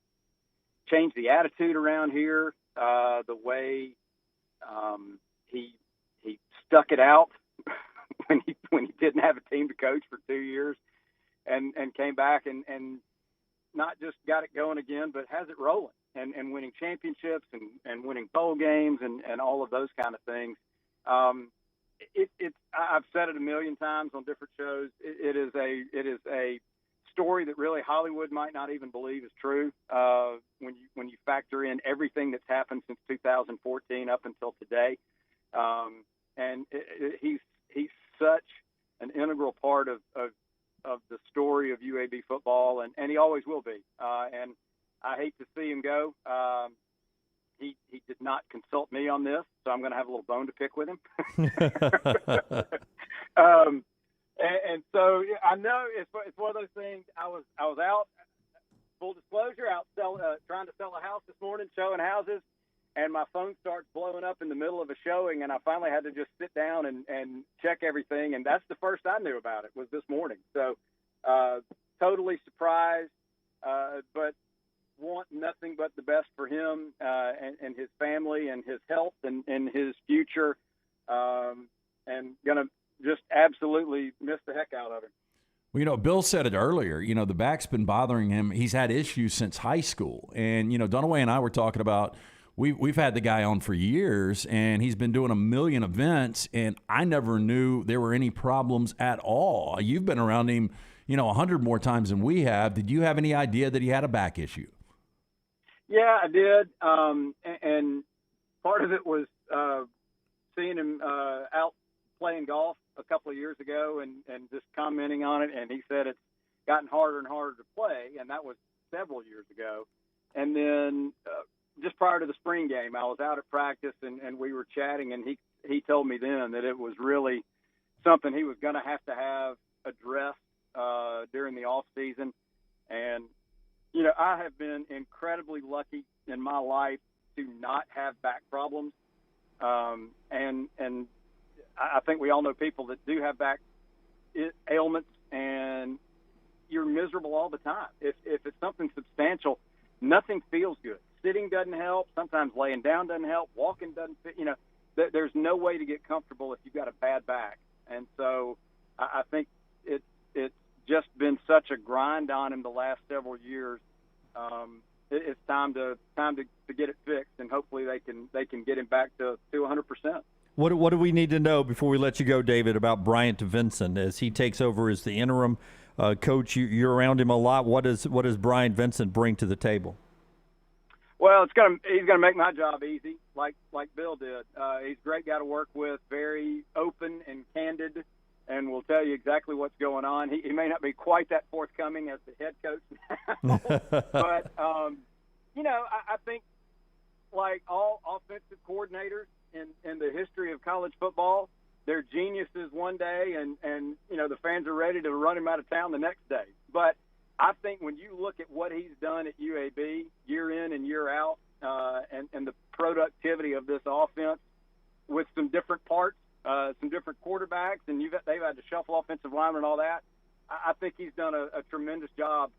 Speaker 15: changed the attitude around here, the way he stuck it out when he didn't have a team to coach for 2 years, and came back and not just got it going again, but has it rolling and winning championships and winning bowl games and all of those kind of things. I've said it a million times on different shows. It is a story that really Hollywood might not even believe is true when you factor in everything that's happened since 2014 up until today. And he's such an integral part of the story of UAB football, and he always will be. And I hate to see him go. He did not consult me on this, so I'm going to have a little bone to pick with him. And so I know it's one of those things. I was out, full disclosure, trying to sell a house this morning, showing houses, and my phone starts blowing up in the middle of a showing, and I finally had to just sit down and check everything, and that's the first I knew about it was this morning. So totally surprised, but want nothing but the best for him and his family and his health and his future, and gonna just absolutely miss the heck out of him.
Speaker 3: Well, Bill said it earlier. The back's been bothering him. He's had issues since high school. And, Dunaway and I were talking about we've had the guy on for years, and he's been doing a million events, and I never knew there were any problems at all. You've been around him, 100 more times than we have. Did you have any idea that he had a back issue?
Speaker 15: Yeah, I did. And part of it was seeing him out playing golf a couple of years ago and just commenting on it. And he said it's gotten harder and harder to play. And that was several years ago. And then just prior to the spring game, I was out at practice and we were chatting, and he told me then that it was really something he was going to have addressed during the off season. And, I have been incredibly lucky in my life to not have back problems. And I think we all know people that do have back ailments, and you're miserable all the time. If it's something substantial, nothing feels good. Sitting doesn't help. Sometimes laying down doesn't help. Walking doesn't fit. There's no way to get comfortable if you've got a bad back. And so I think it's just been such a grind on him the last several years. It's time to get it fixed, and hopefully they can get him back to 100%.
Speaker 2: What do we need to know before we let you go, David, about Bryant Vincent as he takes over as the interim coach? You're around him a lot. What does Bryant Vincent bring to the table?
Speaker 15: Well, he's gonna make my job easy, like Bill did. He's a great guy to work with, very open and candid, and will tell you exactly what's going on. He may not be quite that forthcoming as the head coach now, but I think like all offensive coordinators in the history of college football, they're geniuses one day, and the fans are ready to run him out of town the next day. But I think when you look at what he's done at UAB year in and year out, and the productivity of this offense with some different parts, some different quarterbacks, and they've had to shuffle offensive linemen and all that, I think he's done a tremendous job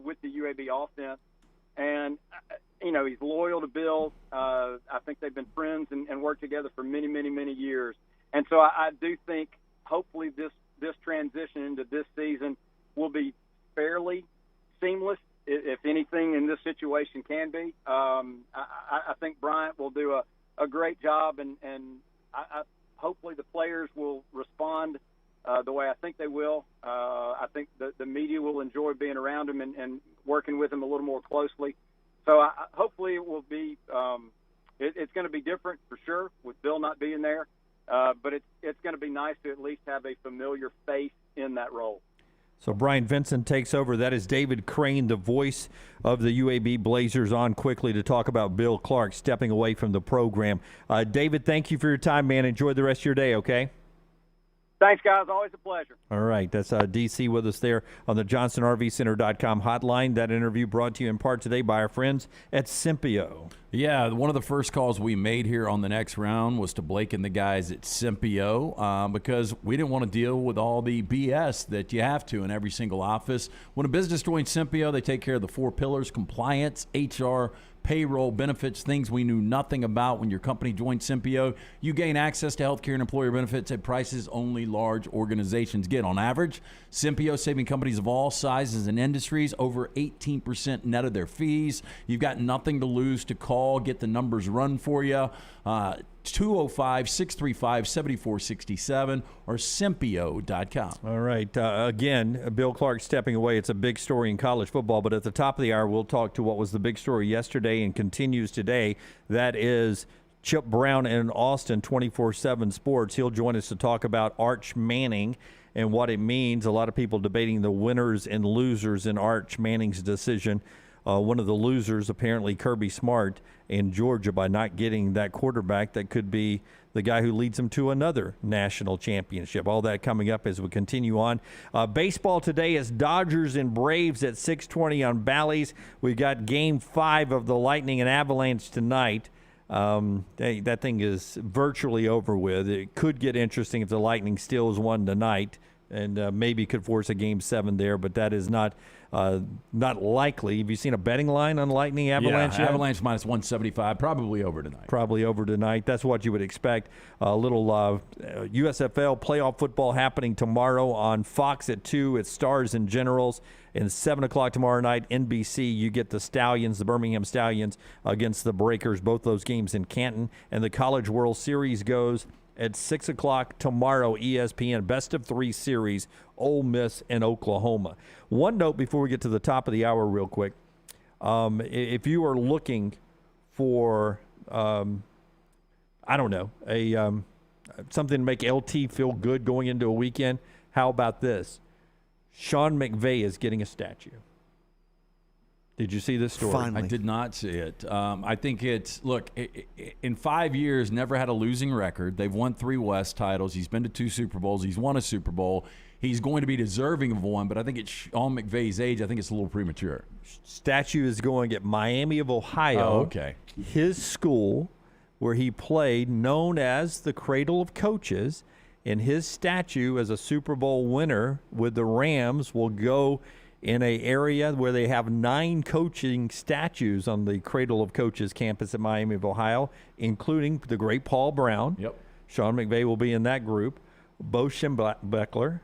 Speaker 15: with the UAB offense. And, he's loyal to Bill. I think they've been friends and worked together for many, many, many years. And so I do think hopefully this transition into this season will be fairly seamless, if anything in this situation can be. I think Bryant will do a great job, and I hopefully the players will respond the way I think they will. I think the media will enjoy being around him and working with him a little more closely. So hopefully it will be it's going to be different for sure with Bill not being there, but it's going to be nice to at least have a familiar face in that role.
Speaker 2: So Bryant Vincent takes over. That is David Crane, the voice of the UAB Blazers, on quickly to talk about Bill Clark stepping away from the program. David, thank you for your time, man. Enjoy the rest of your day, okay?
Speaker 15: Thanks, guys. Always a pleasure.
Speaker 2: All right. That's DC with us there on the JohnsonRVCenter.com hotline. That interview brought to you in part today by our friends at Simpio.
Speaker 3: Yeah, one of the first calls we made here on the next round was to Blake and the guys at Simpio because we didn't want to deal with all the BS that you have to in every single office. When a business joins Simpio, they take care of the 4 pillars: compliance, HR, payroll, benefits, things we knew nothing about when your company joined Sympio. You gain access to healthcare and employer benefits at prices only large organizations get. On average, Sympio saving companies of all sizes and industries over 18% net of their fees. You've got nothing to lose. To call, get the numbers run for you. 205-635-7467 or Sympio.com.
Speaker 2: All right. Again, Bill Clark stepping away. It's a big story in college football, but at the top of the hour, we'll talk to what was the big story yesterday and continues today. That is Chip Brown in Austin, 24/7 Sports. He'll join us to talk about Arch Manning and what it means. A lot of people debating the winners and losers in Arch Manning's decision. One of the losers, apparently Kirby Smart in Georgia, by not getting that quarterback that could be the guy who leads them to another national championship. All that coming up as we continue on. Baseball today is Dodgers and Braves at 6:20 on Bally's. We got Game 5 of the Lightning and Avalanche tonight. That thing is virtually over with. It could get interesting if the Lightning steals one tonight, and maybe could force a Game 7 there, but that is not likely. Have you seen a betting line on Lightning Avalanche?
Speaker 3: Yeah, Avalanche minus 175, probably over tonight.
Speaker 2: Probably over tonight. That's what you would expect. A little USFL playoff football happening tomorrow on Fox at 2. It's Stars and Generals. And 7 o'clock tomorrow night, NBC, you get the Stallions, the Birmingham Stallions, against the Breakers. Both those games in Canton. And the College World Series goes at 6 o'clock tomorrow, ESPN, best of 3 series, Ole Miss and Oklahoma. One note before we get to the top of the hour real quick. If you are looking for, something to make LT feel good going into a weekend, how about this? Sean McVay is getting a statue. Did you see this story?
Speaker 4: Finally.
Speaker 3: I did not see it. I think in 5 years, never had a losing record. They've won 3 West titles. He's been to 2 Super Bowls. He's won a Super Bowl. He's going to be deserving of one, but I think at Sean McVay's age, I think it's a little premature.
Speaker 2: Statue is going at Miami of Ohio.
Speaker 3: Oh, okay.
Speaker 2: His school, where he played, known as the Cradle of Coaches, and his statue as a Super Bowl winner with the Rams will go in an area where they have 9 coaching statues on the Cradle of Coaches campus at Miami of Ohio, including the great Paul Brown.
Speaker 3: Yep.
Speaker 2: Sean McVay will be in that group. Bo Schembechler,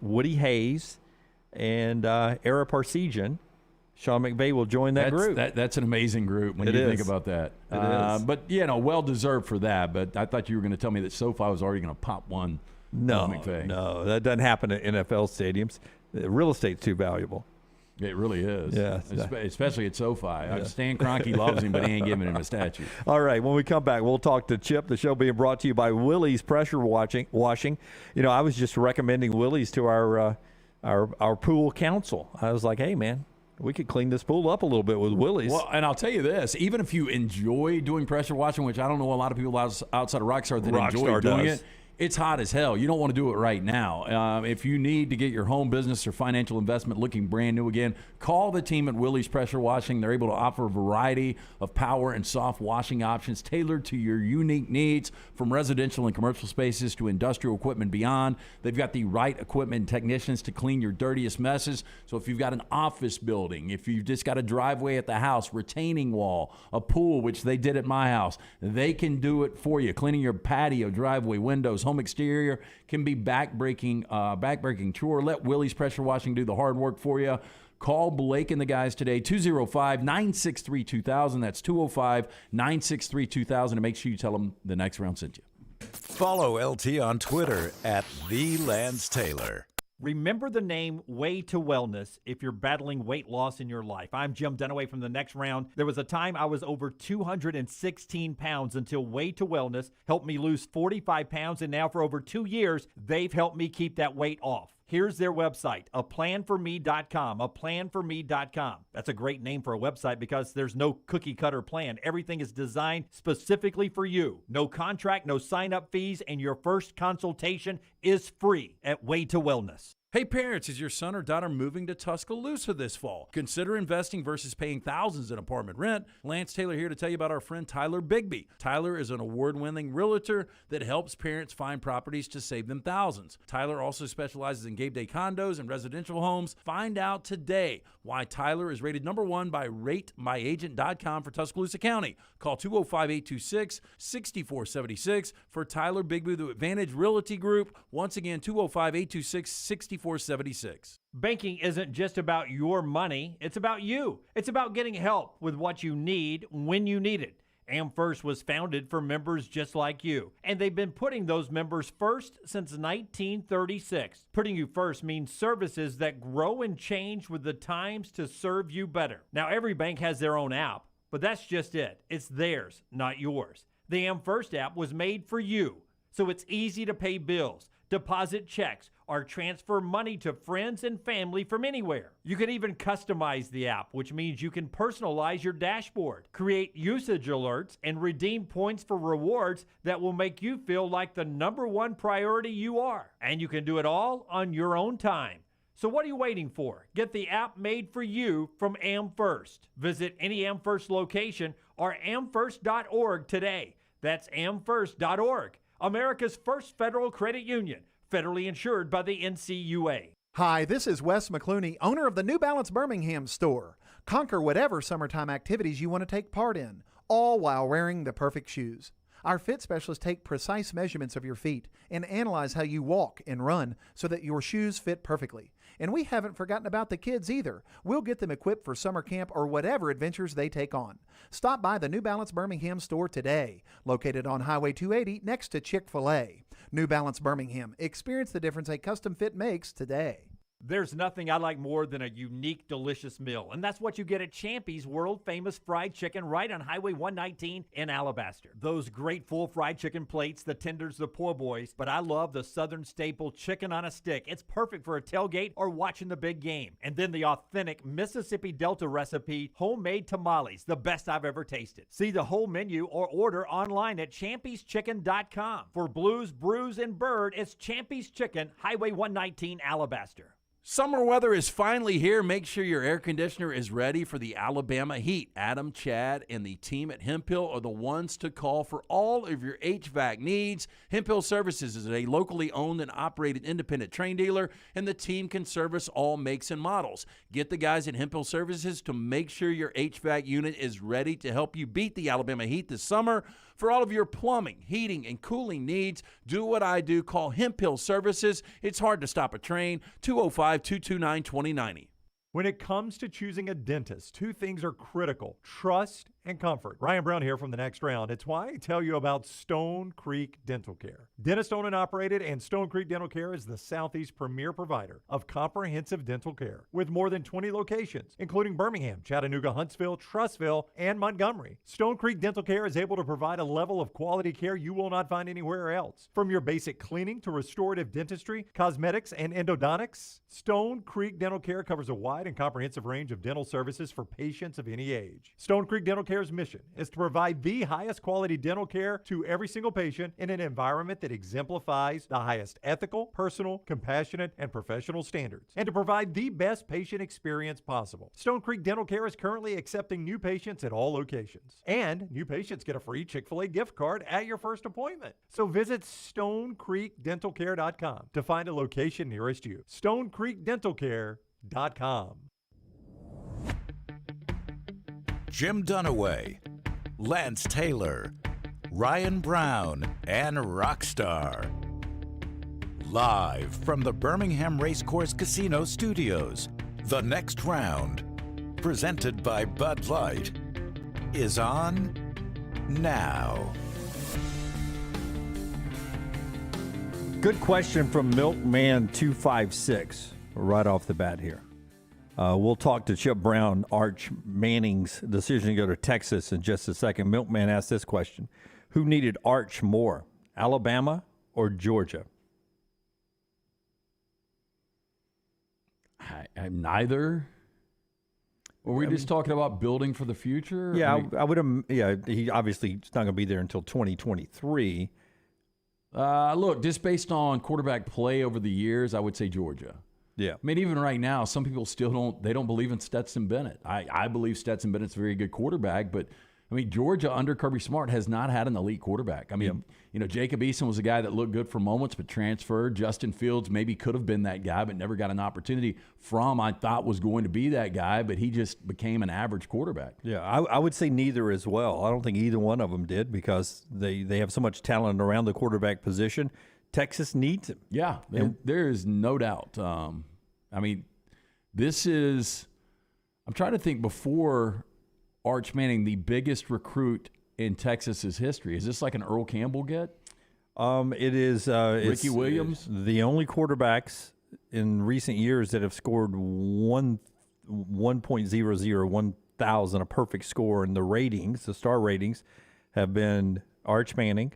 Speaker 2: Woody Hayes, and Ara Parsegian. Sean McVay will join that group.
Speaker 3: That's an amazing group when you think about that.
Speaker 2: It is.
Speaker 3: But, well-deserved for that. But I thought you were going to tell me that SoFi was already going to pop one.
Speaker 2: No,
Speaker 3: McVay.
Speaker 2: no, that doesn't happen at NFL stadiums. Real estate's too valuable.
Speaker 3: It really is.
Speaker 2: Yeah.
Speaker 3: Especially at SoFi. Stan Kroenke loves him, but he ain't giving him a statue.
Speaker 2: All right, when we come back, we'll talk to Chip. The show being brought to you by Willie's Pressure Washing. I was just recommending Willie's to our pool council. I was like, hey, man, we could clean this pool up a little bit with Willie's.
Speaker 3: Well, and I'll tell you this, even if you enjoy doing pressure washing, which I don't know a lot of people outside of Rockstar that enjoy doing it, it's hot as hell. You don't want to do it right now. If you need to get your home business or financial investment looking brand new again, call the team at Willie's Pressure Washing. They're able to offer a variety of power and soft washing options tailored to your unique needs, from residential and commercial spaces to industrial equipment beyond. They've got the right equipment and technicians to clean your dirtiest messes. So if you've got an office building, if you've just got a driveway at the house, retaining wall, a pool, which they did at my house, they can do it for you. Cleaning your patio, driveway, windows, home exterior can be backbreaking chore. Let Willie's Pressure Washing do the hard work for you. Call Blake and the guys today, 205-963-2000. That's 205-963-2000, and make sure you tell them the Next Round sent you.
Speaker 6: Follow LT on Twitter at @TheLanceTaylor.
Speaker 12: Remember the name Way to Wellness if you're battling weight loss in your life. I'm Jim Dunaway from The Next Round. There was a time I was over 216 pounds until Way to Wellness helped me lose 45 pounds, and now for over 2 years, they've helped me keep that weight off. Here's their website, aplanforme.com, aplanforme.com. That's a great name for a website because there's no cookie-cutter plan. Everything is designed specifically for you. No contract, no sign-up fees, and your first consultation is free at Way to Wellness.
Speaker 25: Hey parents, is your son or daughter moving to Tuscaloosa this fall? Consider investing versus paying thousands in apartment rent. Lance Taylor here to tell you about our friend Tyler Bigby. Tyler is an award-winning realtor that helps parents find properties to save them thousands. Tyler also specializes in game day condos and residential homes. Find out today why Tyler is rated #1 by RateMyAgent.com for Tuscaloosa County. Call 205-826-6476 for Tyler Bigby, the Advantage Realty Group. Once again, 205-826-6476.
Speaker 12: Banking isn't just about your money, it's about you. It's about getting help with what you need when you need it. AmFirst was founded for members just like you, and they've been putting those members first since 1936. Putting you first means services that grow and change with the times to serve you better. Now, every bank has their own app, but that's just it. It's theirs, not yours. The AmFirst app was made for you, so it's easy to pay bills, deposit checks, or transfer money to friends and family from anywhere. You can even customize the app, which means you can personalize your dashboard, create usage alerts, and redeem points for rewards that will make you feel like the #1 priority you are. And you can do it all on your own time. So what are you waiting for? Get the app made for you from AmFirst. Visit any AmFirst location or amfirst.org today. That's amfirst.org. America's first federal credit union, federally insured by the NCUA.
Speaker 5: Hi, this is Wes McClooney, owner of the New Balance Birmingham store. Conquer whatever summertime activities you want to take part in, all while wearing the perfect shoes. Our fit specialists take precise measurements of your feet and analyze how you walk and run so that your shoes fit perfectly. And we haven't forgotten about the kids either. We'll get them equipped for summer camp or whatever adventures they take on. Stop by the New Balance Birmingham store today, located on Highway 280 next to Chick-fil-A. New Balance Birmingham. Experience the difference a custom fit makes today.
Speaker 12: There's nothing I like more than a unique, delicious meal, and that's what you get at Champy's world-famous fried chicken right on Highway 119 in Alabaster. Those great full fried chicken plates, the tenders, the po' boys, but I love the Southern staple chicken on a stick. It's perfect for a tailgate or watching the big game. And then the authentic Mississippi Delta recipe homemade tamales, the best I've ever tasted. See the whole menu or order online at champy'schicken.com. For Blues, Brews, and Bird, it's Champy's Chicken, Highway 119, Alabaster.
Speaker 25: Summer weather is finally here. Make sure your air conditioner is ready for the Alabama heat. Adam, Chad, and the team at Hemphill are the ones to call for all of your HVAC needs. Hemphill Services is a locally owned and operated independent train dealer, and the team can service all makes and models. Get the guys at Hemphill Services to make sure your HVAC unit is ready to help you beat the Alabama heat this summer. For all of your plumbing, heating, and cooling needs, do what I do. Call Hemphill Services. It's hard to stop a train. 205-229-2090.
Speaker 1: When it comes to choosing a dentist, two things are critical: trust and comfort. Ryan Brown here from The Next Round. It's why I tell you about Stone Creek Dental Care. Dentist owned and operated, and Stone Creek Dental Care is the Southeast premier provider of comprehensive dental care with more than 20 locations, including Birmingham, Chattanooga, Huntsville, Trussville, and Montgomery. Stone Creek Dental Care is able to provide a level of quality care you will not find anywhere else. From your basic cleaning to restorative dentistry, cosmetics, and endodontics, Stone Creek Dental Care covers a wide and comprehensive range of dental services for patients of any age. Stone Creek Dental Care's mission is to provide the highest quality dental care to every single patient in an environment that exemplifies the highest ethical, personal, compassionate, and professional standards, and to provide the best patient experience possible. Stone Creek Dental Care is currently accepting new patients at all locations, and new patients get a free Chick-fil-A gift card at your first appointment. So visit StoneCreekDentalCare.com to find a location nearest you. StoneCreekDentalCare.com.
Speaker 6: Jim Dunaway, Lance Taylor, Ryan Brown, and Rockstar. Live from the Birmingham Racecourse Casino Studios, The Next Round, presented by Bud Light, is on now.
Speaker 2: Good question from Milkman256 right off the bat here. We'll talk to Chip Brown, Arch Manning's decision to go to Texas in just a second. Milkman asked this question: who needed Arch more, Alabama or Georgia?
Speaker 3: Neither. Were we just talking about building for the future?
Speaker 2: Yeah, I would. Yeah, he obviously is not going to be there until 2023.
Speaker 3: Look, just based on quarterback play over the years, I would say Georgia.
Speaker 2: Yeah.
Speaker 3: I mean, even right now, some people still don't believe in Stetson Bennett. I believe Stetson Bennett's a very good quarterback, but I mean, Georgia under Kirby Smart has not had an elite quarterback. I mean, Jacob Eason was a guy that looked good for moments, but transferred. Justin Fields maybe could have been that guy, but never got an opportunity. I thought was going to be that guy, but he just became an average quarterback.
Speaker 2: Yeah, I would say neither as well. I don't think either one of them did because they have so much talent around the quarterback position. Texas needs him.
Speaker 3: Yeah, there is no doubt. I mean, I'm trying to think before Arch Manning, the biggest recruit in Texas's history. Is this like an Earl Campbell get?
Speaker 2: It is
Speaker 3: Ricky Williams?
Speaker 2: The only quarterbacks in recent years that have scored 1.00, 1,000, a perfect score in the ratings, the star ratings, have been Arch Manning,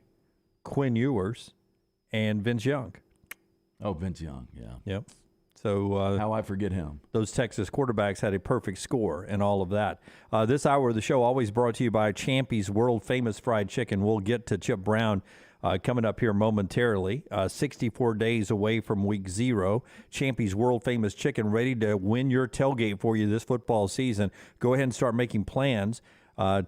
Speaker 2: Quinn Ewers, and Vince Young.
Speaker 3: Oh, Vince Young, yeah.
Speaker 2: Yep. So
Speaker 3: how I forget him.
Speaker 2: Those Texas quarterbacks had a perfect score and all of that. This hour of the show always brought to you by Champy's World Famous Fried Chicken. We'll get to Chip Brown coming up here momentarily. 64 days away from week 0. Champy's World Famous Chicken ready to win your tailgate for you this football season. Go ahead and start making plans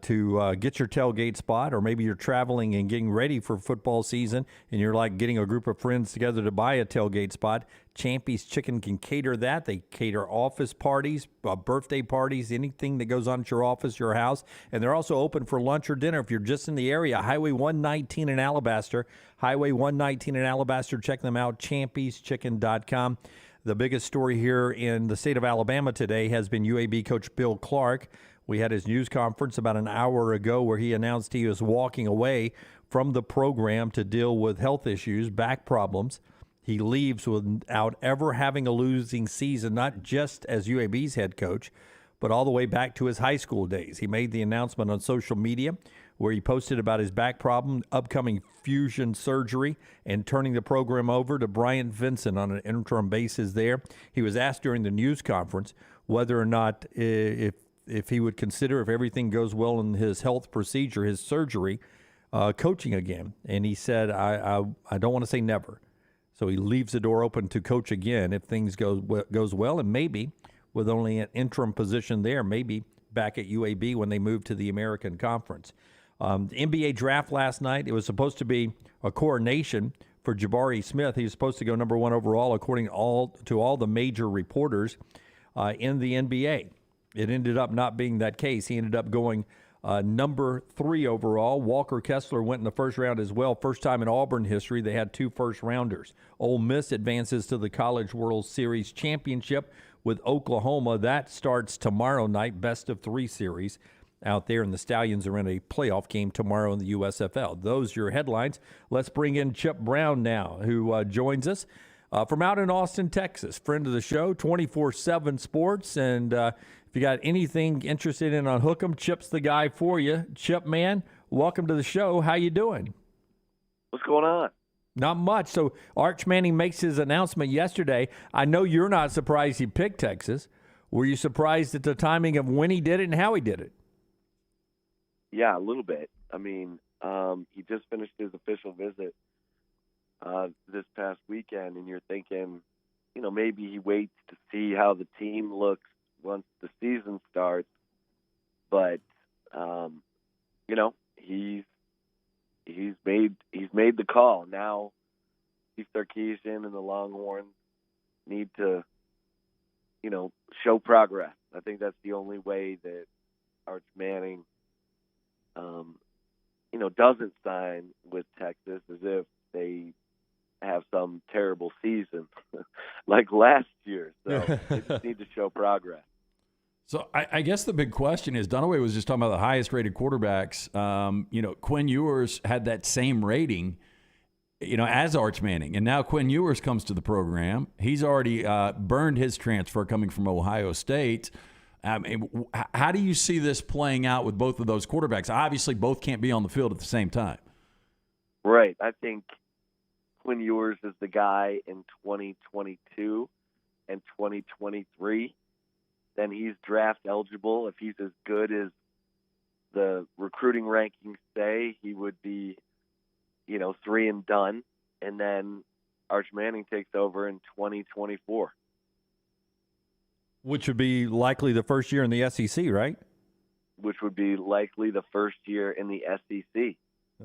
Speaker 2: to get your tailgate spot, or maybe you're traveling and getting ready for football season and you're like getting a group of friends together to buy a tailgate spot. Champy's Chicken can cater that. They cater office parties, birthday parties, anything that goes on at your office, your house. And they're also open for lunch or dinner if you're just in the area. Highway 119 in Alabaster. Highway 119 in Alabaster. Check them out, champy'schicken.com. The biggest story here in the state of Alabama today has been UAB coach Bill Clark. We had his news conference about an hour ago where he announced he was walking away from the program to deal with health issues, back problems. He leaves without ever having a losing season, not just as UAB's head coach, but all the way back to his high school days. He made the announcement on social media where he posted about his back problem, upcoming fusion surgery, and turning the program over to Bryant Vincent on an interim basis there. He was asked during the news conference whether or not if he would consider, if everything goes well in his health procedure, his surgery, coaching again. And he said, I don't want to say never. So he leaves the door open to coach again if things goes well, and maybe with only an interim position there, maybe back at UAB when they move to the American Conference. The NBA draft last night, it was supposed to be a coronation for Jabari Smith. He was supposed to go number 1 overall, according to all the major reporters in the NBA. It ended up not being that case. He ended up going number 3 overall. Walker Kessler went in the first round as well. First time in Auburn history they had 2 first-rounders. Ole Miss advances to the College World Series championship with Oklahoma. That starts tomorrow night, best of 3 series out there, and the Stallions are in a playoff game tomorrow in the USFL. Those are your headlines. Let's bring in Chip Brown now, who joins us from out in Austin, Texas. Friend of the show, 24/7 Sports, and if you got anything interested in on Hook'em, Chip's the guy for you. Chip, man, welcome to the show. How you doing?
Speaker 7: What's going on?
Speaker 2: Not much. So Arch Manning makes his announcement yesterday. I know you're not surprised he picked Texas. Were you surprised at the timing of when he did it and how he did it?
Speaker 7: Yeah, a little bit. I mean, he just finished his official visit this past weekend, and you're thinking, maybe he waits to see how the team looks once the season starts. But he's made the call. Now Steve Sarkisian and the Longhorns need to show progress. I think that's the only way that Arch Manning doesn't sign with Texas, as if they have some terrible season like last year. So they just need to show progress.
Speaker 3: So I guess the big question is, Dunaway was just talking about the highest rated quarterbacks. Quinn Ewers had that same rating, as Arch Manning. And now Quinn Ewers comes to the program. He's already burned his transfer coming from Ohio State. How do you see this playing out with both of those quarterbacks? Obviously, both can't be on the field at the same time.
Speaker 7: Right. I think Quinn Ewers is the guy in 2022 and 2023. Then he's draft eligible. If he's as good as the recruiting rankings say, he would be, 3 and done. And then Arch Manning takes over in 2024.
Speaker 2: Which would be likely the first year in the SEC, right?
Speaker 7: Which would be likely the first year in the SEC.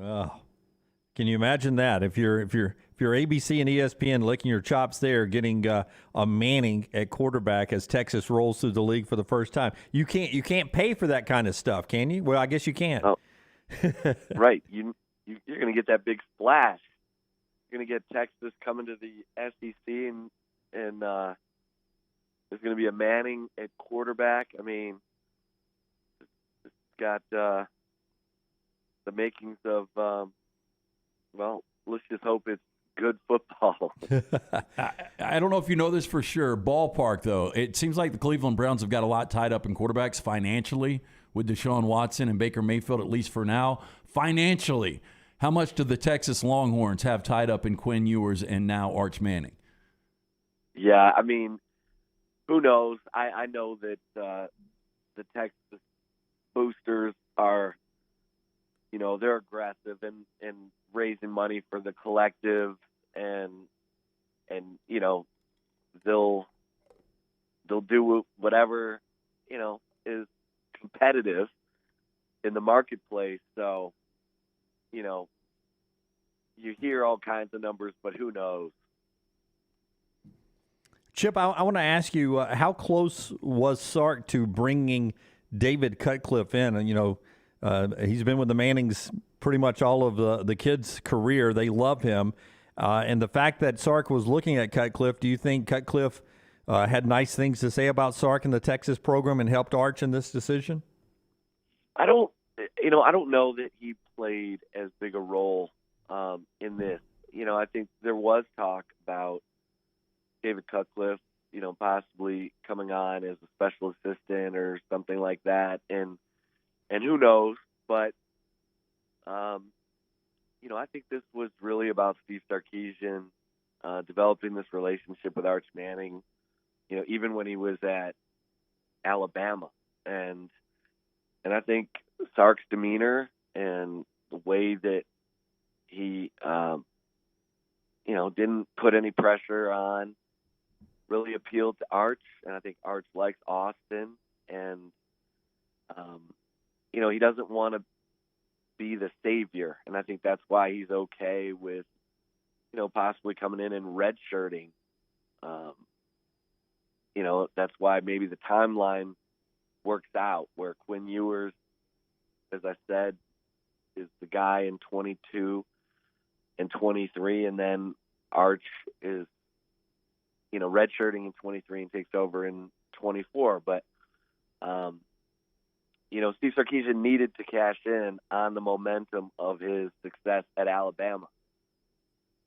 Speaker 2: Oh, can you imagine that? If you're ABC and ESPN licking your chops there, getting a Manning at quarterback as Texas rolls through the league for the first time, you can't pay for that kind of stuff, can you? Well, I guess you can't.
Speaker 7: Oh, right. You're going to get that big splash. You're going to get Texas coming to the SEC, and there's going to be a Manning at quarterback. I mean, it's got the makings of, well, let's just hope it's good football.
Speaker 3: I don't know if you know this for sure. Ballpark, though, it seems like the Cleveland Browns have got a lot tied up in quarterbacks financially with Deshaun Watson and Baker Mayfield, at least for now. Financially, how much do the Texas Longhorns have tied up in Quinn Ewers and now Arch Manning?
Speaker 7: Yeah, I mean, who knows? I know that the Texas boosters are, they're aggressive and raising money for the collective, and they'll do whatever is competitive in the marketplace. So you hear all kinds of numbers, but who knows?
Speaker 2: Chip, I want to ask you, how close was Sark to bringing David Cutcliffe in? And he's been with the Mannings pretty much all of the kids' career. They love him. And the fact that Sark was looking at Cutcliffe, do you think Cutcliffe had nice things to say about Sark and the Texas program and helped Arch in this decision?
Speaker 7: I don't know that he played as big a role in this. I think there was talk about David Cutcliffe, possibly coming on as a special assistant or something like that. And who knows, but I think this was really about Steve Sarkisian developing this relationship with Arch Manning, even when he was at Alabama. And I think Sark's demeanor and the way that he, didn't put any pressure on really appealed to Arch. And I think Arch likes Austin. And, he doesn't want to be the savior. And I think that's why he's okay with, possibly coming in and redshirting. That's why maybe the timeline works out where Quinn Ewers, as I said, is the guy in 22 and 23, and then Arch is, redshirting in 23 and takes over in 24. But, Steve Sarkisian needed to cash in on the momentum of his success at Alabama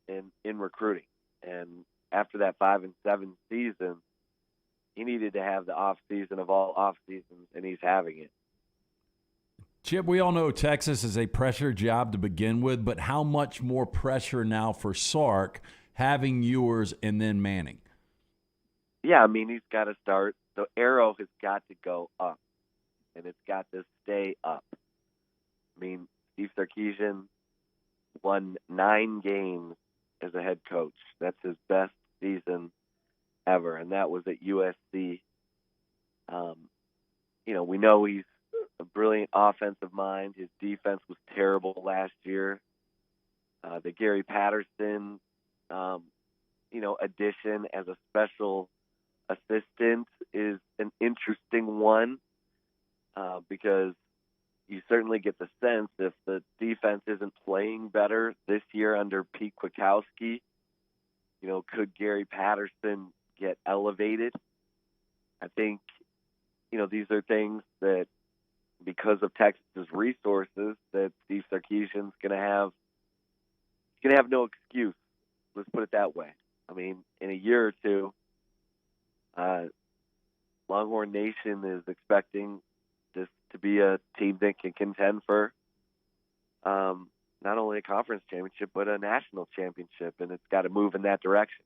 Speaker 7: in recruiting. And after that 5-7 season, he needed to have the off season of all off seasons, and he's having it.
Speaker 3: Chip, we all know Texas is a pressure job to begin with, but how much more pressure now for Sark having Ewers and then Manning?
Speaker 7: Yeah, I mean, he's got to start. The arrow has got to go up, and it's got to stay up. I mean, Steve Sarkisian won 9 games as a head coach. That's his best season ever, and that was at USC. We know he's a brilliant offensive mind. His defense was terrible last year. The Gary Patterson, addition as a special assistant is an interesting one because you certainly get the sense if the defense isn't playing better this year under Pete Kwiatkowski, could Gary Patterson get elevated? I think, these are things that, because of Texas's resources, that Steve Sarkisian's going to have no excuse. Let's put it that way. I mean, in a year or two, Longhorn Nation is expecting this to be a team that can contend for not only a conference championship, but a national championship, and it's got to move in that direction.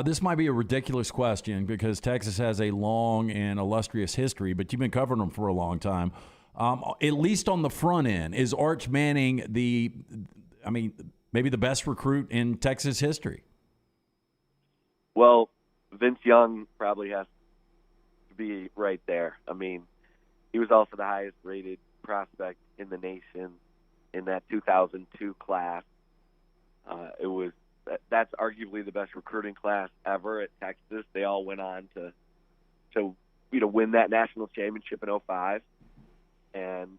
Speaker 3: This might be a ridiculous question because Texas has a long and illustrious history, but you've been covering them for a long time. At least on the front end, is Arch Manning maybe the best recruit in Texas history?
Speaker 7: Well, Vince Young probably has to to be right there. I mean, he was also the highest rated prospect in the nation in that 2002 class. That's arguably the best recruiting class ever at Texas. They all went on to win that national championship in 2005. And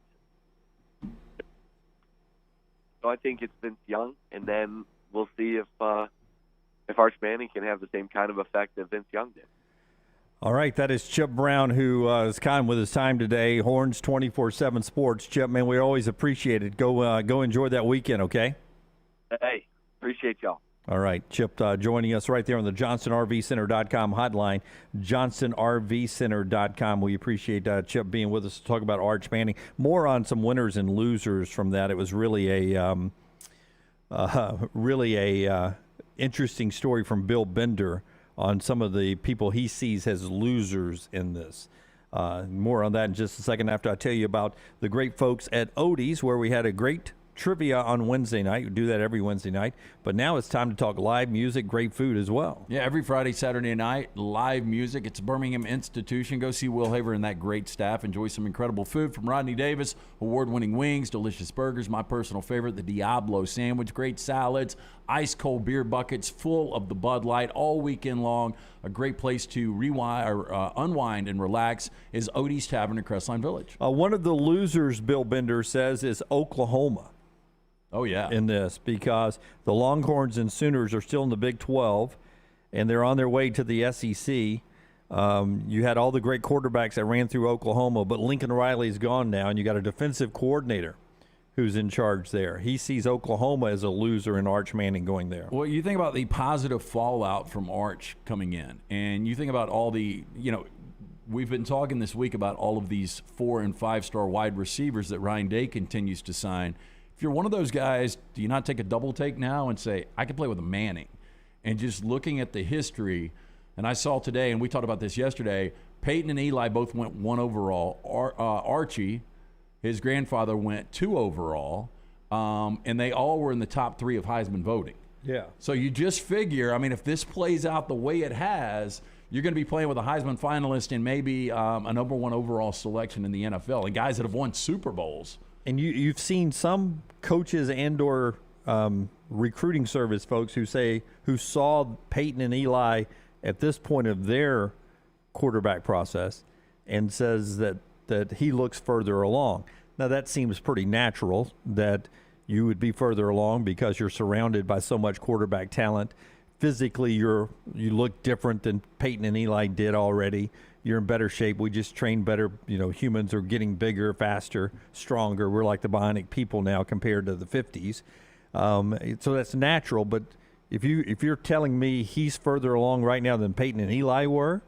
Speaker 7: so I think it's Vince Young, and then we'll see if Arch Manning can have the same kind of effect that Vince Young did.
Speaker 2: All right, that is Chip Brown, who is kind with his time today. Horns 24/7 Sports. Chip, man, we always appreciate it. Go enjoy that weekend, okay?
Speaker 7: Hey, appreciate y'all.
Speaker 2: All right, Chip joining us right there on the JohnstonRVCenter.com hotline, JohnstonRVCenter.com. We appreciate Chip being with us to talk about Arch Manning. More on some winners and losers from that. It was really a interesting story from Bill Bender on some of the people he sees as losers in this. More on that in just a second after I tell you about the great folks at Odie's, where we had a great trivia on Wednesday night. We do that every Wednesday night. But now it's time to talk live music, great food as well.
Speaker 3: Yeah, every Friday, Saturday night, live music. It's a Birmingham institution. Go see Will Haver and that great staff. Enjoy some incredible food from Rodney Davis, award-winning wings, delicious burgers, my personal favorite, the Diablo sandwich, great salads, ice-cold beer buckets full of the Bud Light all weekend long. A great place to unwind and relax is Odie's Tavern in Crestline Village.
Speaker 2: One of the losers, Bill Bender says, is Oklahoma.
Speaker 3: Oh, yeah.
Speaker 2: In this, because the Longhorns and Sooners are still in the Big 12, and they're on their way to the SEC. You had all the great quarterbacks that ran through Oklahoma, but Lincoln Riley's gone now, and you got a defensive coordinator who's in charge there. He sees Oklahoma as a loser and Arch Manning going there.
Speaker 3: Well, you think about the positive fallout from Arch coming in, and you think about all the, we've been talking this week about all of these 4- and 5-star wide receivers that Ryan Day continues to sign. If you're one of those guys, do you not take a double take now and say, I could play with a Manning? And just looking at the history, and I saw today, and we talked about this yesterday, Peyton and Eli both went 1 overall. Archie, his grandfather, went 2 overall, and they all were in the top 3 of Heisman voting.
Speaker 2: Yeah.
Speaker 3: So you just figure, if this plays out the way it has, you're going to be playing with a Heisman finalist and maybe a number 1 overall selection in the NFL, and guys that have won Super Bowls.
Speaker 2: And you've seen some coaches and or recruiting service folks who saw Peyton and Eli at this point of their quarterback process and says that he looks further along. Now, that seems pretty natural that you would be further along because you're surrounded by so much quarterback talent. Physically, you look different than Peyton and Eli did already. You're in better shape. We just train better. Humans are getting bigger, faster, stronger. We're like the bionic people now compared to the 50s. So that's natural. But if you're telling me he's further along right now than Peyton and Eli were,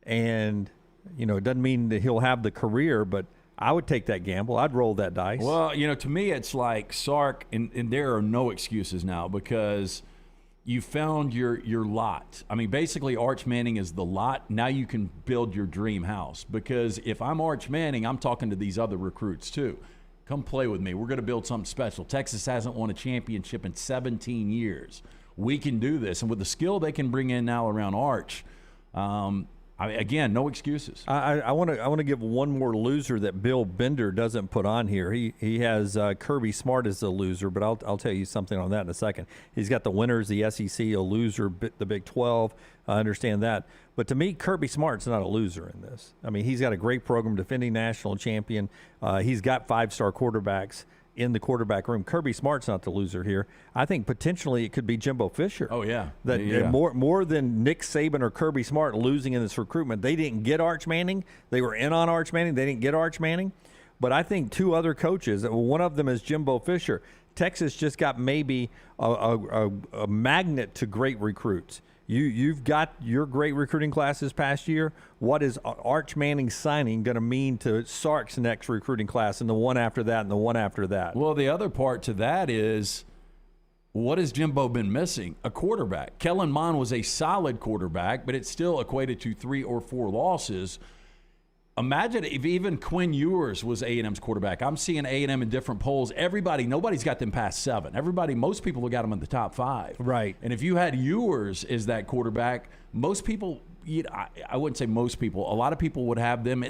Speaker 2: and it doesn't mean that he'll have the career, but I would take that gamble. I'd roll that dice.
Speaker 3: Well, to me, it's like Sark, and there are no excuses now because you found your lot. Basically, Arch Manning is the lot. Now you can build your dream house. Because if I'm Arch Manning, I'm talking to these other recruits too. Come play with me. We're going to build something special. Texas hasn't won a championship in 17 years. We can do this. And with the skill they can bring in now around Arch, again, no excuses.
Speaker 2: I want to give one more loser that Bill Bender doesn't put on here. He has Kirby Smart as a loser, but I'll tell you something on that in a second. He's got the winners, the SEC, a loser, the Big 12. I understand that. But to me, Kirby Smart's not a loser in this. He's got a great program, defending national champion. He's got 5-star quarterbacks in the quarterback room. Kirby Smart's not the loser here. I think potentially it could be Jimbo Fisher.
Speaker 3: Oh, yeah.
Speaker 2: More than Nick Saban or Kirby Smart losing in this recruitment. They didn't get Arch Manning. They were in on Arch Manning. They didn't get Arch Manning. But I think 2 other coaches, one of them is Jimbo Fisher. Texas just got maybe a magnet to great recruits. You've got your great recruiting class this past year. What is Arch Manning signing going to mean to Sark's next recruiting class and the one after that and the one after that?
Speaker 3: Well, the other part to that is, what has Jimbo been missing? A quarterback. Kellen Mond was a solid quarterback, but it still equated to 3 or 4 losses. Imagine if even Quinn Ewers was A&M's quarterback. I'm seeing A&M in different polls. Nobody's got them past 7. Most people have got them in the top 5.
Speaker 2: Right.
Speaker 3: And if you had Ewers as that quarterback, most people, I wouldn't say most people. A lot of people would have them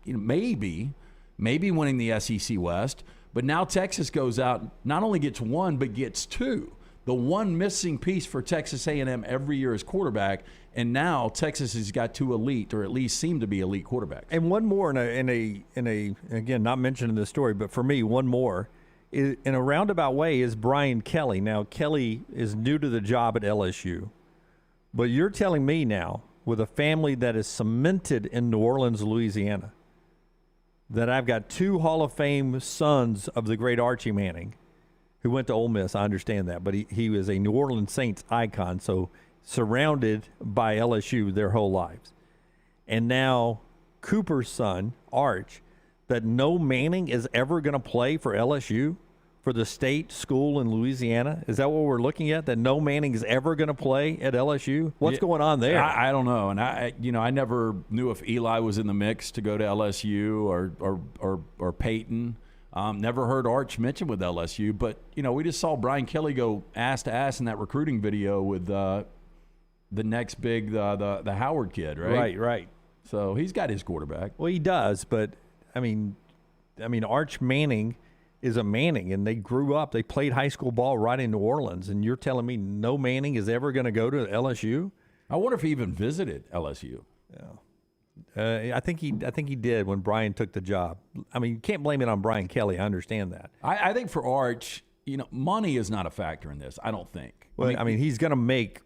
Speaker 3: maybe winning the SEC West. But now Texas goes out, not only gets one, but gets two. The one missing piece for Texas A&M every year is quarterback, and now Texas has got two elite, or at least seem to be elite quarterbacks.
Speaker 2: And one more in a again, not mentioned in this story, but for me, one more in a roundabout way is Brian Kelly. Now, Kelly is new to the job at LSU, but you're telling me now, with a family that is cemented in New Orleans, Louisiana, that I've got two Hall of Fame sons of the great Archie Manning, who went to Ole Miss. I understand that, but he was a New Orleans Saints icon, so surrounded by LSU their whole lives. And now Cooper's son, Arch, that no Manning is ever going to play for LSU, for the state school in Louisiana? Is that what we're looking at, that no Manning is ever going to play at LSU? What's going on there?
Speaker 3: I don't know. And I never knew if Eli was in the mix to go to LSU or Peyton. Never heard Arch mentioned with LSU, but we just saw Brian Kelly go ass to ass in that recruiting video with the next big the Howard kid, right?
Speaker 2: Right.
Speaker 3: So he's got his quarterback.
Speaker 2: Well, he does, but I mean, Arch Manning is a Manning, and they grew up. They played high school ball right in New Orleans, and you're telling me no Manning is ever going to go to LSU?
Speaker 3: I wonder if he even visited LSU.
Speaker 2: Yeah. I think he did when Brian took the job. I mean, you can't blame it on Brian Kelly. I understand that.
Speaker 3: I think for Arch, money is not a factor in this, I don't think.
Speaker 2: Well, I mean, he's going to make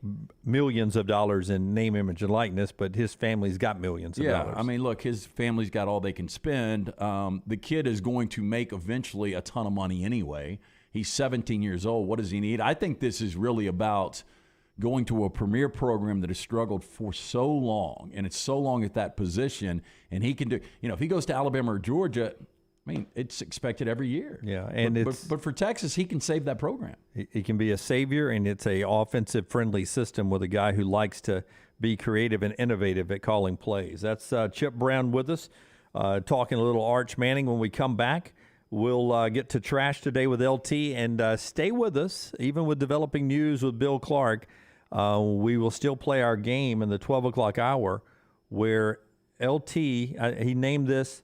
Speaker 2: millions of dollars in name, image, and likeness, but his family's got millions of dollars.
Speaker 3: I mean, look, his family's got all they can spend. The kid is going to make eventually a ton of money anyway. He's 17 years old. What does he need? I think this is really about going to a premier program that has struggled for so long, and it's so long at that position, and he can do, if he goes to Alabama or Georgia, I mean, it's expected every year.
Speaker 2: Yeah, and
Speaker 3: but for Texas, he can save that program.
Speaker 2: He can be a savior, and it's a offensive-friendly system with a guy who likes to be creative and innovative at calling plays. That's Chip Brown with us, talking a little Arch Manning. When we come back, we'll get to trash today with LT, and stay with us, even with developing news with Bill Clark. We will still play our game in the 12 o'clock hour where LT, he named this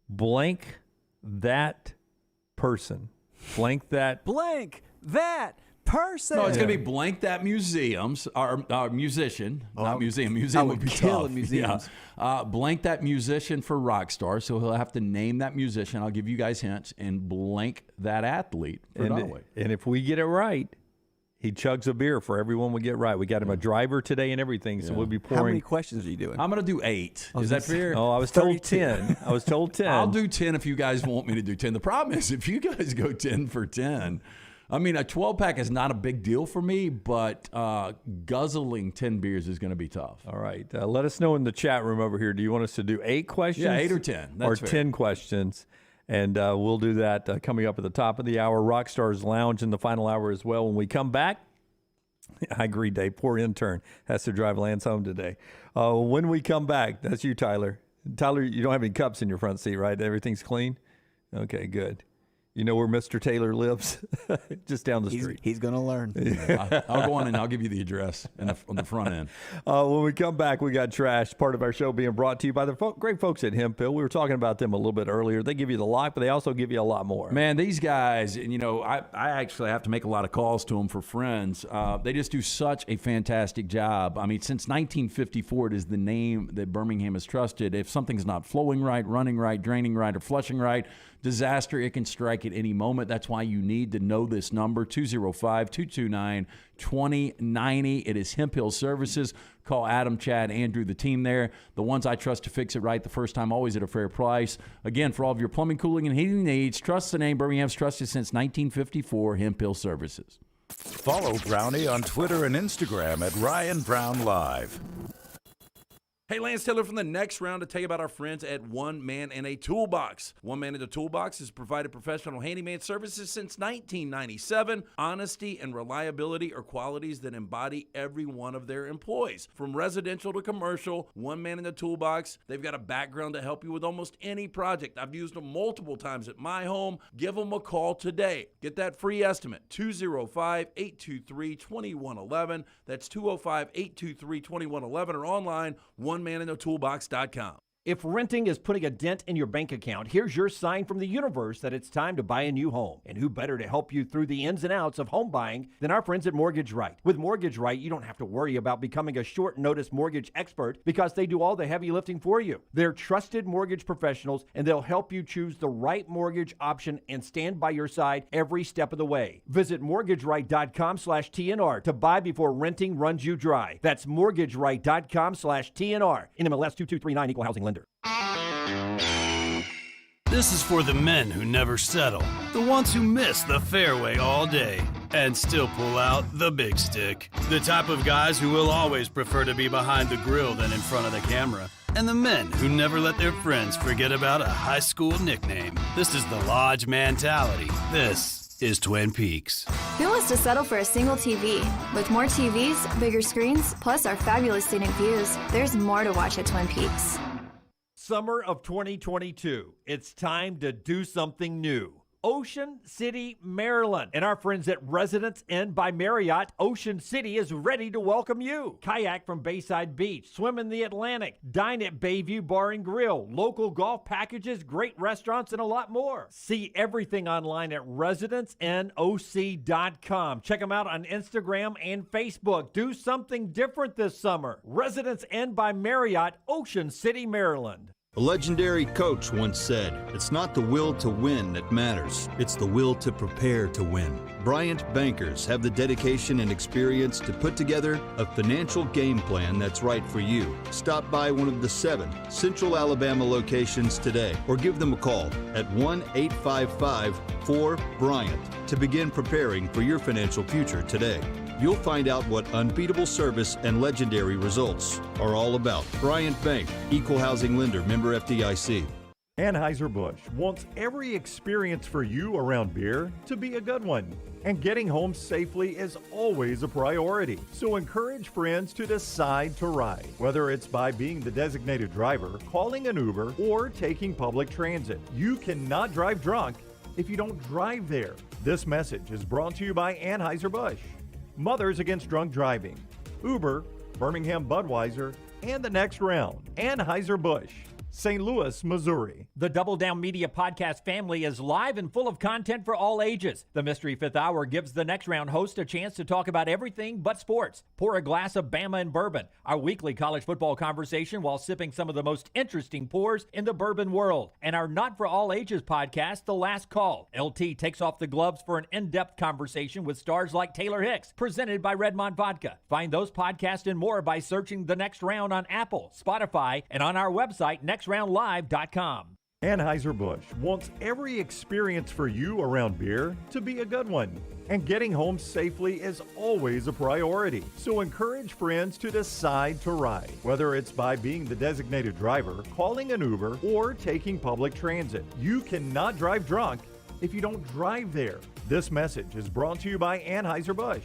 Speaker 2: blank that person. Blank that person.
Speaker 3: No, it's going to be blank that museums, our musician, not museum. Museum would be tough.
Speaker 4: Museums.
Speaker 3: Yeah. Blank that musician for Rockstar, so he'll have to name that musician. I'll give you guys hints, and blank that athlete for Norway.
Speaker 2: And if we get it right, he chugs a beer for everyone we get right. We got him a driver today and everything, so we'll be pouring.
Speaker 4: How many questions are you doing?
Speaker 3: I'm going to do 8. Is that fair?
Speaker 2: Oh, I was told 10. I was told 10.
Speaker 3: I'll do 10 if you guys want me to do 10. The problem is if you guys go 10 for 10, I mean, a 12-pack is not a big deal for me, but guzzling 10 beers is going to be tough.
Speaker 2: All right. Let us know in the chat room over here. Do you want us to do 8 questions?
Speaker 3: Yeah, 8 or 10. That's
Speaker 2: or
Speaker 3: fair.
Speaker 2: 10 questions. And we'll do that coming up at the top of the hour. Rockstars Lounge in the final hour as well. When we come back, I agree, Dave. Poor intern has to drive Lance home today. When we come back, that's you, Tyler. Tyler, you don't have any cups in your front seat, right? Everything's clean? Okay, good. You know where Mr. Taylor lives? Just down the street.
Speaker 4: He's going to learn.
Speaker 3: I'll go on and I'll give you the address on the front end.
Speaker 2: When we come back, we got trash. Part of our show being brought to you by the great folks at Hemp Hill. We were talking about them a little bit earlier. They give you the lot, but they also give you a lot more.
Speaker 3: Man, these guys, and I actually have to make a lot of calls to them for friends. They just do such a fantastic job. I mean, since 1954, it is the name that Birmingham has trusted. If something's not flowing right, running right, draining right, or flushing right, disaster, it can strike at any moment. That's why you need to know this number, 205-229-2090. It is Hemp Hill Services. Call Adam, Chad, Andrew, the team there. The ones I trust to fix it right the first time, always at a fair price. Again, for all of your plumbing, cooling, and heating needs, trust the name Birmingham's trusted since 1954, Hemp Hill Services.
Speaker 6: Follow Brownie on Twitter and Instagram at Ryan Brown Live.
Speaker 25: Hey, Lance Taylor from the Next Round to tell you about our friends at One Man and a Toolbox. One Man and a Toolbox has provided professional handyman services since 1997. Honesty and reliability are qualities that embody every one of their employees. From residential to commercial, One Man and a Toolbox, they've got a background to help you with almost any project. I've used them multiple times at my home. Give them a call today. Get that free estimate, 205-823-2111. That's 205-823-2111 or online, OneManInAToolbox.com.
Speaker 12: If renting is putting a dent in your bank account, here's your sign from the universe that it's time to buy a new home. And who better to help you through the ins and outs of home buying than our friends at Mortgage Right. With Mortgage Right, you don't have to worry about becoming a short notice mortgage expert because they do all the heavy lifting for you. They're trusted mortgage professionals and they'll help you choose the right mortgage option and stand by your side every step of the way. Visit mortgageright.com/TNR to buy before renting runs you dry. That's mortgageright.com/TNR. NMLS 2239, Equal Housing Lender.
Speaker 14: This is for the men who never settle, the ones who miss the fairway all day and still pull out the big stick, the type of guys who will always prefer to be behind the grill than in front of the camera, and the men who never let their friends forget about a high school nickname. This is the Lodge mentality. This is Twin Peaks.
Speaker 8: Who wants to settle for a single TV? With more TVs, bigger screens, plus our fabulous scenic views, there's more to watch at Twin Peaks.
Speaker 12: Summer of 2022. It's time to do something new. Ocean City, Maryland. And our friends at Residence Inn by Marriott, Ocean City is ready to welcome you. Kayak from Bayside Beach, swim in the Atlantic, dine at Bayview Bar and Grill, local golf packages, great restaurants, and a lot more. See everything online at residencenoc.com. Check them out on Instagram and Facebook. Do something different this summer. Residence Inn by Marriott, Ocean City, Maryland.
Speaker 24: A legendary coach once said, "It's not the will to win that matters, it's the will to prepare to win." Bryant bankers have the dedication and experience to put together a financial game plan that's right for you. Stop by one of the 7 Central Alabama locations today or give them a call at 1-855-4-BRYANT to begin preparing for your financial future today. You'll find out what unbeatable service and legendary results are all about. Bryant Bank, Equal Housing Lender, member FDIC.
Speaker 1: Anheuser-Busch wants every experience for you around beer to be a good one. And getting home safely is always a priority. So encourage friends to decide to ride, whether it's by being the designated driver, calling an Uber, or taking public transit. You cannot drive drunk if you don't drive there. This message is brought to you by Anheuser-Busch, Mothers Against Drunk Driving, Uber, Birmingham Budweiser, and the Next Round. Anheuser-Busch, St. Louis, Missouri.
Speaker 12: The Double Down Media podcast family is live and full of content for all ages. The Mystery Fifth Hour gives the Next Round host a chance to talk about everything but sports. Pour a glass of Bama and bourbon, our weekly college football conversation while sipping some of the most interesting pours in the bourbon world. And our Not For All Ages podcast, The Last Call. LT takes off the gloves for an in-depth conversation with stars like Taylor Hicks, presented by Redmond Vodka. Find those podcasts and more by searching The Next Round on Apple, Spotify, and on our website, nextroundlive.com.
Speaker 1: Anheuser-Busch wants every experience for you around beer to be a good one. And getting home safely is always a priority. So encourage friends to decide to ride, whether it's by being the designated driver, calling an Uber, or taking public transit. You cannot drive drunk if you don't drive there. This message is brought to you by Anheuser-Busch,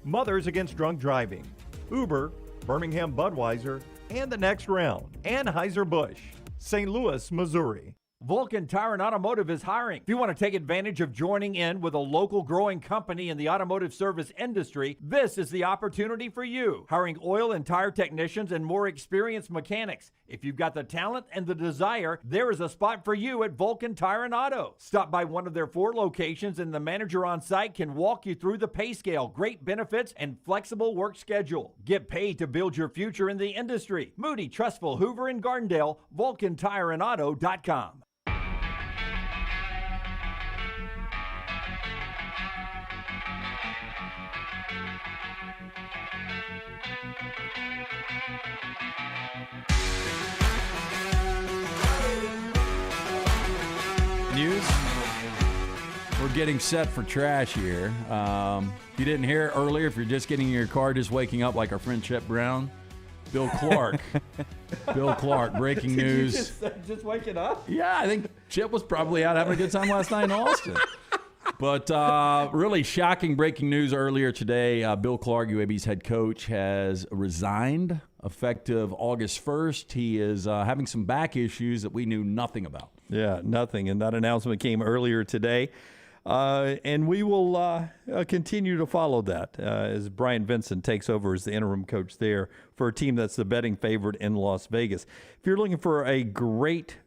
Speaker 1: Mothers Against Drunk Driving, Uber, Birmingham Budweiser, and the Next Round. Anheuser-Busch, St. Louis, Missouri.
Speaker 12: Vulcan Tire and Automotive is hiring. If you want to take advantage of joining in with a local growing company in the automotive service industry, this is the opportunity for you. Hiring oil and tire technicians and more experienced mechanics. If you've got the talent and the desire, there is a spot for you at Vulcan Tire and Auto. Stop by one of their 4 locations and the manager on site can walk you through the pay scale, great benefits, and flexible work schedule. Get paid to build your future in the industry. Moody, Trustful, Hoover, and Gardendale, VulcanTireandAuto.com.
Speaker 3: News. We're getting set for trash here. If you didn't hear it earlier, if you're just getting in your car, just waking up like our friend Chet Brown, Bill Clark. Bill Clark, breaking news.
Speaker 2: Just waking up?
Speaker 3: Yeah, I think Chip was probably out having a good time last night in Austin. But really shocking breaking news earlier today. Bill Clark, UAB's head coach, has resigned effective August 1st. He is having some back issues that we knew nothing about.
Speaker 2: Yeah, nothing. And that announcement came earlier today. And we will continue to follow that as Brian Vincent takes over as the interim coach there for a team that's the betting favorite in Las Vegas. If you're looking for a great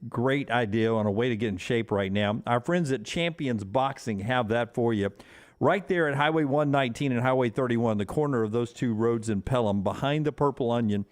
Speaker 2: idea on a way to get in shape right now, our friends at Champions Boxing have that for you. Right there at Highway 119 and Highway 31, the corner of those two roads in Pelham, behind the Purple Onion,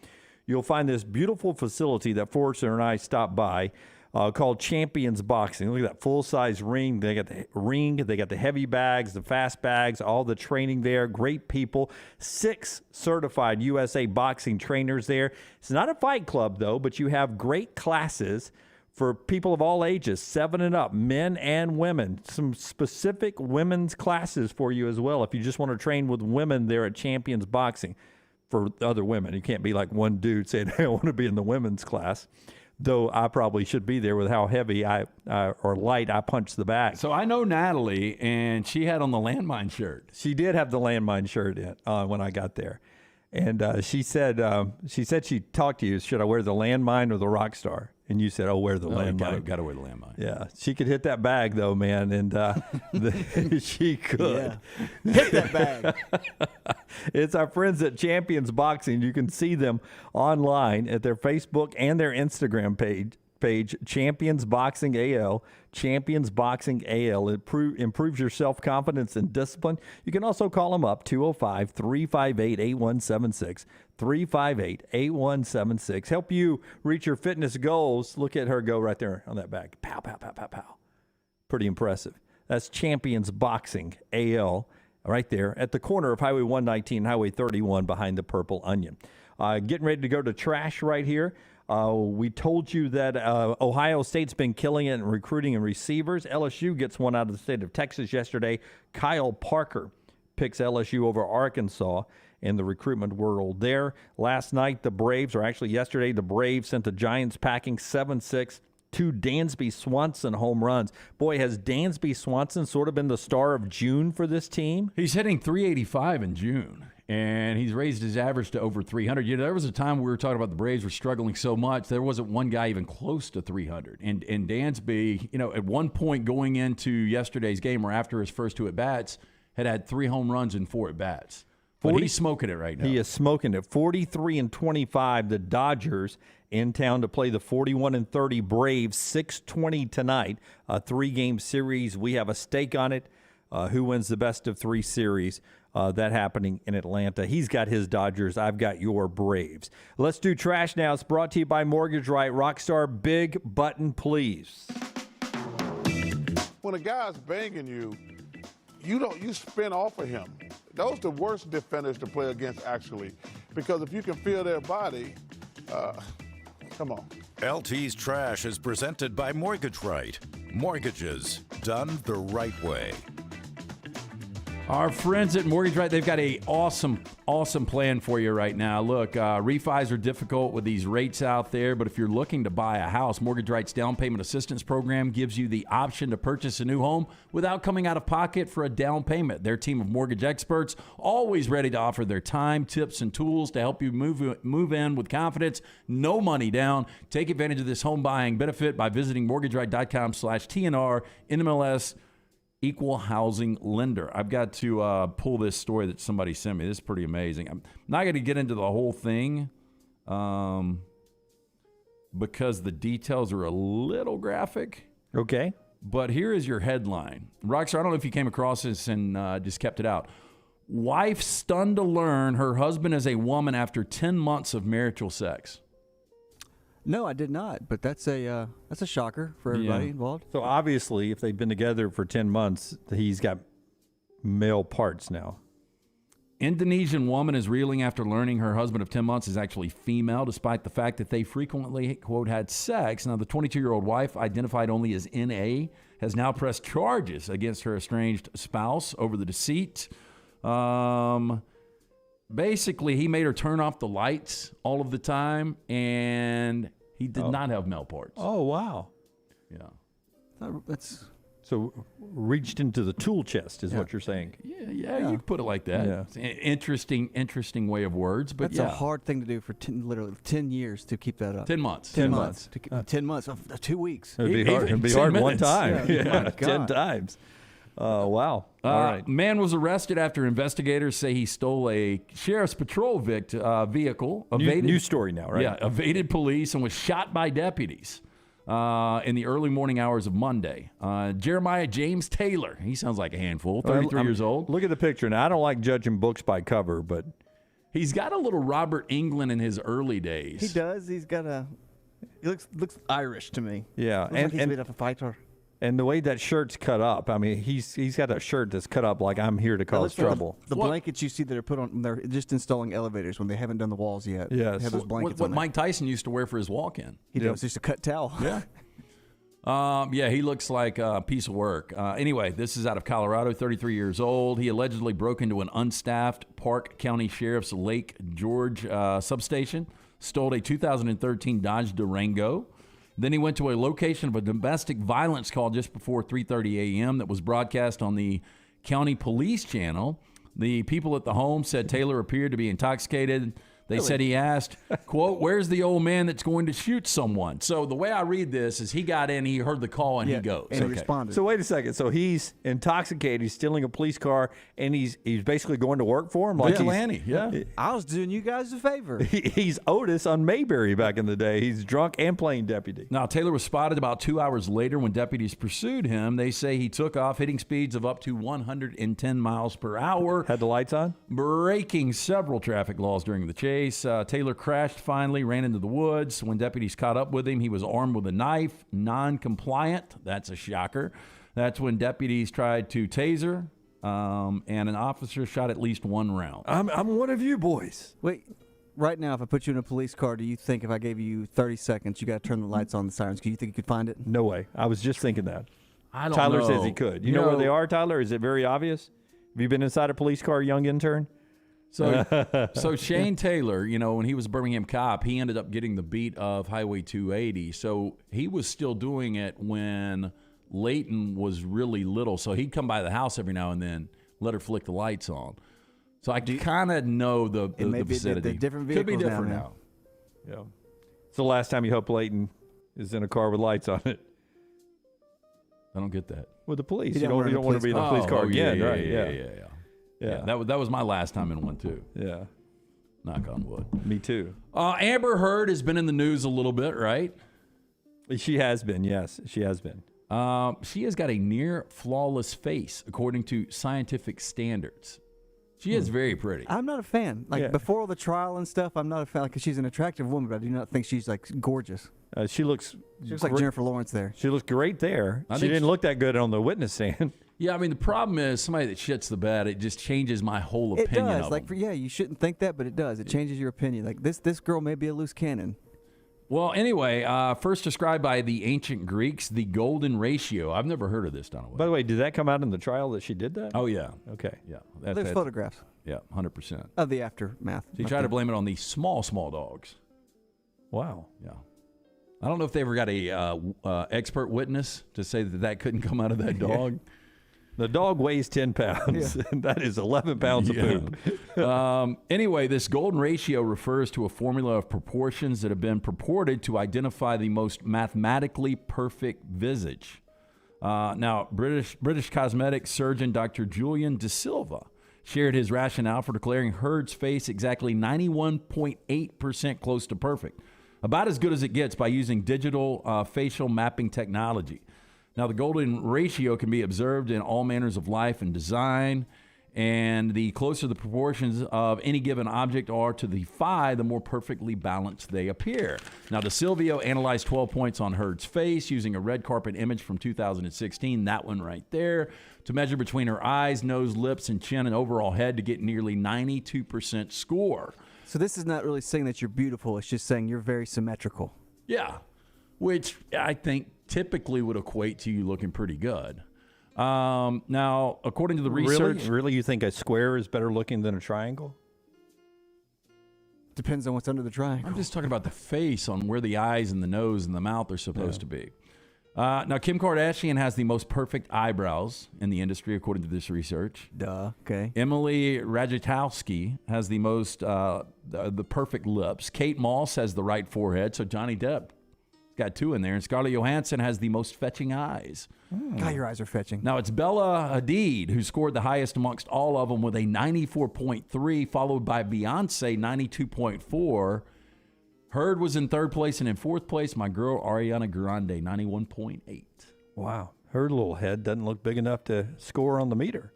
Speaker 2: you'll find this beautiful facility that Forrester and I stopped by. Called Champions Boxing. Look at that full-size ring. They got the ring. They got the heavy bags, the fast bags, all the training there. Great people. 6 certified USA boxing trainers there. It's not a fight club, though, but you have great classes for people of all ages, 7 and up, men and women. Some specific women's classes for you as well if you just want to train with women there at Champions Boxing. For other women, you can't be like one dude saying, hey, I want to be in the women's class. Though I probably should be there with how heavy or light I punch the bag.
Speaker 3: So I know Natalie, and she had on the landmine shirt.
Speaker 2: She did have the landmine shirt when I got there. And she said she talked to you, should I wear the landmine or the rock star? And you said, oh, wear the landmine.
Speaker 3: Got to wear the landmine.
Speaker 2: Yeah. She could hit that bag, though, man. And she could.
Speaker 4: Yeah. Hit that bag.
Speaker 2: It's our friends at Champions Boxing. You can see them online at their Facebook and their Instagram page, Champions Boxing AL. Champions Boxing AL. It improves your self-confidence and discipline. You can also call them up, 205-358-8176. 358-8176. Help you reach your fitness goals. Look at her go right there on that bag. Pow, pow, pow, pow, pow. Pretty impressive. That's Champions Boxing AL right there at the corner of Highway 119 and Highway 31 behind the Purple Onion. Getting ready to go to trash right here. We told you that Ohio State's been killing it in recruiting and receivers. LSU gets one out of the state of Texas yesterday. Kyle Parker picks LSU over Arkansas in the recruitment world there. Last night, the Braves sent the Giants packing 7-6. 2 Dansby Swanson home runs. Boy, has Dansby Swanson sort of been the star of June for this team?
Speaker 3: He's hitting 385 in June, and he's raised his average to over 300. You know, there was a time we were talking about the Braves were struggling so much, there wasn't one guy even close to 300. And Dansby, you know, at one point going into yesterday's game or after his first 2 at-bats, had 3 home runs and 4 at-bats. But he's smoking it right now.
Speaker 2: He is smoking it. 43-25, the Dodgers in town to play the 41-30 Braves. 6:20 tonight, a 3-game series. We have a stake on it. Who wins the best of 3 series? That happening in Atlanta. He's got his Dodgers. I've got your Braves. Let's do trash now. It's brought to you by Mortgage Right. Rockstar, big button, please.
Speaker 16: When a guy's banging you, you spin off of him. Those are the worst defenders to play against, actually, because if you can feel their body, come on.
Speaker 6: LT's Trash is presented by Mortgage Right. Mortgages done the right way.
Speaker 3: Our friends at Mortgage Right, they've got a awesome plan for you right now. Look, refis are difficult with these rates out there, but if you're looking to buy a house, Mortgage Right's down payment assistance program gives you the option to purchase a new home without coming out of pocket for a down payment. Their team of mortgage experts always ready to offer their time, tips, and tools to help you move in with confidence. No money down. Take advantage of this home buying benefit by visiting mortgageright.com/TNR NMLS Equal Housing Lender. I've got to pull this story that somebody sent me. This is pretty amazing. I'm not going to get into the whole thing because the details are a little graphic.
Speaker 2: Okay.
Speaker 3: But here is your headline. Rockstar, I don't know if you came across this and just kept it out. Wife stunned to learn her husband is a woman after 10 months of marital sex.
Speaker 4: No, I did not, but that's a shocker for everybody involved.
Speaker 2: So obviously, if they've been together for 10 months, he's got male parts now.
Speaker 3: Indonesian woman is reeling after learning her husband of 10 months is actually female, despite the fact that they frequently, quote, had sex. Now, the 22-year-old wife, identified only as NA, has now pressed charges against her estranged spouse over the deceit. Basically, he made her turn off the lights all of the time, and he did not have male parts.
Speaker 2: Oh, wow.
Speaker 3: Yeah.
Speaker 4: That's
Speaker 2: so reached into the tool chest is what you're saying.
Speaker 3: Yeah, you could put it like that.
Speaker 2: Yeah.
Speaker 3: It's an interesting way of words, but
Speaker 4: that's a hard thing to do for literally 10 years to keep that up.
Speaker 3: 10 months.
Speaker 4: 10 months. 10 months. 2 weeks.
Speaker 2: It'd be hard. It'd be hard one time.
Speaker 4: Yeah.
Speaker 2: 10 times. Wow. All right.
Speaker 3: Man was arrested after investigators say he stole a sheriff's patrol vehicle.
Speaker 2: New story now, right?
Speaker 3: Yeah, evaded police and was shot by deputies in the early morning hours of Monday. Jeremiah James Taylor, he sounds like a handful, 33 years old.
Speaker 2: Look at the picture. Now, I don't like judging books by cover, but
Speaker 3: he's got a little Robert England in his early days.
Speaker 4: He does. He's got a. He looks Irish to me.
Speaker 2: Yeah,
Speaker 4: Looks like he's made up a fighter.
Speaker 2: And the way that shirt's cut up, I mean, he's got a shirt that's cut up like I'm here to cause trouble.
Speaker 4: The blankets you see that are put on, they're just installing elevators when they haven't done the walls yet.
Speaker 2: Yes.
Speaker 4: They have those blankets
Speaker 3: What
Speaker 4: on there.
Speaker 3: Mike Tyson used to wear for his walk-in.
Speaker 4: He does. Just a cut towel.
Speaker 3: Yeah. Yeah, he looks like a piece of work. Anyway, this is out of Colorado, 33 years old. He allegedly broke into an unstaffed Park County Sheriff's Lake George substation, stole a 2013 Dodge Durango. Then he went to a location of a domestic violence call just before 3:30 a.m. that was broadcast on the county police channel. The people at the home said Taylor appeared to be intoxicated. They said he asked, quote, "Where's the old man that's going to shoot someone?" So the way I read this is he got in, he heard the call, and he goes.
Speaker 4: And he responded.
Speaker 2: So wait a second. So he's intoxicated. He's stealing a police car, and he's basically going to work for him. Like
Speaker 3: Vigilante, yeah.
Speaker 4: I was doing you guys a favor.
Speaker 2: He's Otis on Mayberry back in the day. He's drunk and playing deputy.
Speaker 3: Now, Taylor was spotted about 2 hours later when deputies pursued him. They say he took off, hitting speeds of up to 110 miles per hour.
Speaker 2: Had the lights on?
Speaker 3: Breaking several traffic laws during the chase. Taylor crashed finally, ran into the woods. When deputies caught up with him, he was armed with a knife, non-compliant. That's a shocker. That's when deputies tried to taser, and an officer shot at least one round.
Speaker 2: I'm one of you boys.
Speaker 4: Wait, right now, if I put you in a police car, do you think if I gave you 30 seconds, you got to turn the lights on, the sirens? Do you think you could find it?
Speaker 2: No way. I was just thinking that.
Speaker 3: I don't
Speaker 2: Tyler
Speaker 3: know.
Speaker 2: says he could. You know where they are, Tyler? Is it very obvious? Have you been inside a police car, young intern?
Speaker 3: So Shane Taylor, when he was a Birmingham cop, he ended up getting the beat of Highway 280. So he was still doing it when Leighton was really little. So he'd come by the house every now and then, let her flick the lights on. So I kind of know the vicinity.
Speaker 4: The different
Speaker 3: Could be
Speaker 4: vehicles
Speaker 3: different
Speaker 4: now.
Speaker 2: Yeah. It's the last time you hope Leighton is in a car with lights on it.
Speaker 3: I don't get that.
Speaker 2: With the police.
Speaker 4: He
Speaker 2: You
Speaker 4: don't
Speaker 2: don't want to be in a police car again, right?
Speaker 3: Yeah. That was my last time in one, too.
Speaker 2: Yeah.
Speaker 3: Knock on wood.
Speaker 2: Me too.
Speaker 3: Amber Heard has been in the news a little bit, right?
Speaker 2: She has been, yes. She has been.
Speaker 3: She has got a near flawless face, according to scientific standards. She is very pretty.
Speaker 4: I'm not a fan. Before all the trial and stuff, I'm not a fan. Because she's an attractive woman, but I do not think she's gorgeous.
Speaker 2: She looks
Speaker 4: like Jennifer Lawrence there.
Speaker 2: She looks great there.
Speaker 3: I
Speaker 2: She
Speaker 3: think
Speaker 2: didn't look that good on the witness stand.
Speaker 3: Yeah, I mean, the problem is somebody that shits the bed, it just changes my whole opinion
Speaker 4: It does.
Speaker 3: of them.
Speaker 4: You shouldn't think that, but it does. It changes your opinion. Like this girl may be a loose cannon.
Speaker 3: Well, anyway, first described by the ancient Greeks, the golden ratio. I've never heard of this, Donald.
Speaker 2: By the way, did that come out in the trial that she did that?
Speaker 3: Oh, yeah.
Speaker 2: Okay.
Speaker 3: Yeah.
Speaker 4: There's photographs.
Speaker 3: Yeah, 100%.
Speaker 4: Of the aftermath.
Speaker 3: She tried to blame it on the small dogs.
Speaker 2: Wow.
Speaker 3: Yeah. I don't know if they ever got a expert witness to say that couldn't come out of that dog.
Speaker 2: The dog weighs 10 pounds. And that is 11 pounds of poop.
Speaker 3: Anyway, this golden ratio refers to a formula of proportions that have been purported to identify the most mathematically perfect visage. Now, British cosmetic surgeon Dr. Julian De Silva shared his rationale for declaring Heard's face exactly 91.8% close to perfect. About as good as it gets by using digital facial mapping technology. Now, the golden ratio can be observed in all manners of life and design, and the closer the proportions of any given object are to the phi, the more perfectly balanced they appear. Now, De Silvio analyzed 12 points on Heard's face using a red carpet image from 2016, that one right there, to measure between her eyes, nose, lips, and chin and overall head to get nearly 92% score.
Speaker 4: So this is not really saying that you're beautiful. It's just saying you're very symmetrical.
Speaker 3: Yeah, which I think typically would equate to you looking pretty good. Now, according to the research...
Speaker 2: Really? You think a square is better looking than a triangle?
Speaker 4: Depends on what's under the triangle.
Speaker 3: I'm just talking about the face, on where the eyes and the nose and the mouth are supposed to be. Now, Kim Kardashian has the most perfect eyebrows in the industry, according to this research.
Speaker 4: Duh. Okay.
Speaker 3: Emily Ratajkowski has the most the perfect lips. Kate Moss has the right forehead. So Johnny Depp got 2 in there, and Scarlett Johansson has the most fetching eyes.
Speaker 4: God, your eyes are fetching.
Speaker 3: Now, it's Bella Hadid who scored the highest amongst all of them with a 94.3, followed by Beyonce, 92.4. Heard was in 3rd place, and in 4th place, my girl Ariana Grande, 91.8.
Speaker 2: Wow. Her little head doesn't look big enough to score on the meter.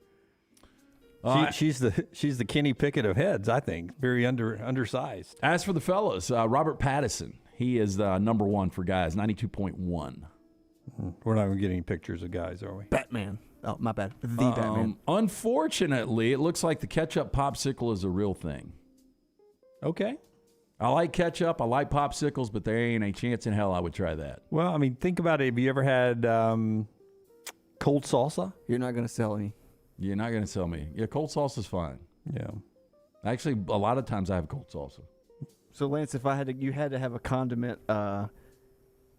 Speaker 2: She's the Kenny Pickett of heads, I think. Very undersized.
Speaker 3: As for the fellas, Robert Pattinson, he is the number 1 for guys, 92.1.
Speaker 2: We're not going to get any pictures of guys, are we?
Speaker 4: Batman. Oh, my bad. The Batman.
Speaker 3: Unfortunately, it looks like the ketchup popsicle is a real thing.
Speaker 2: Okay.
Speaker 3: I like ketchup. I like popsicles, but there ain't a chance in hell I would try that.
Speaker 2: Well, I mean, think about it. Have you ever had cold salsa?
Speaker 4: You're not going to sell me.
Speaker 3: You're not going to sell me. Yeah, cold salsa is fine.
Speaker 2: Yeah.
Speaker 3: Actually, a lot of times I have cold salsa.
Speaker 4: So, Lance, if you had to have a condiment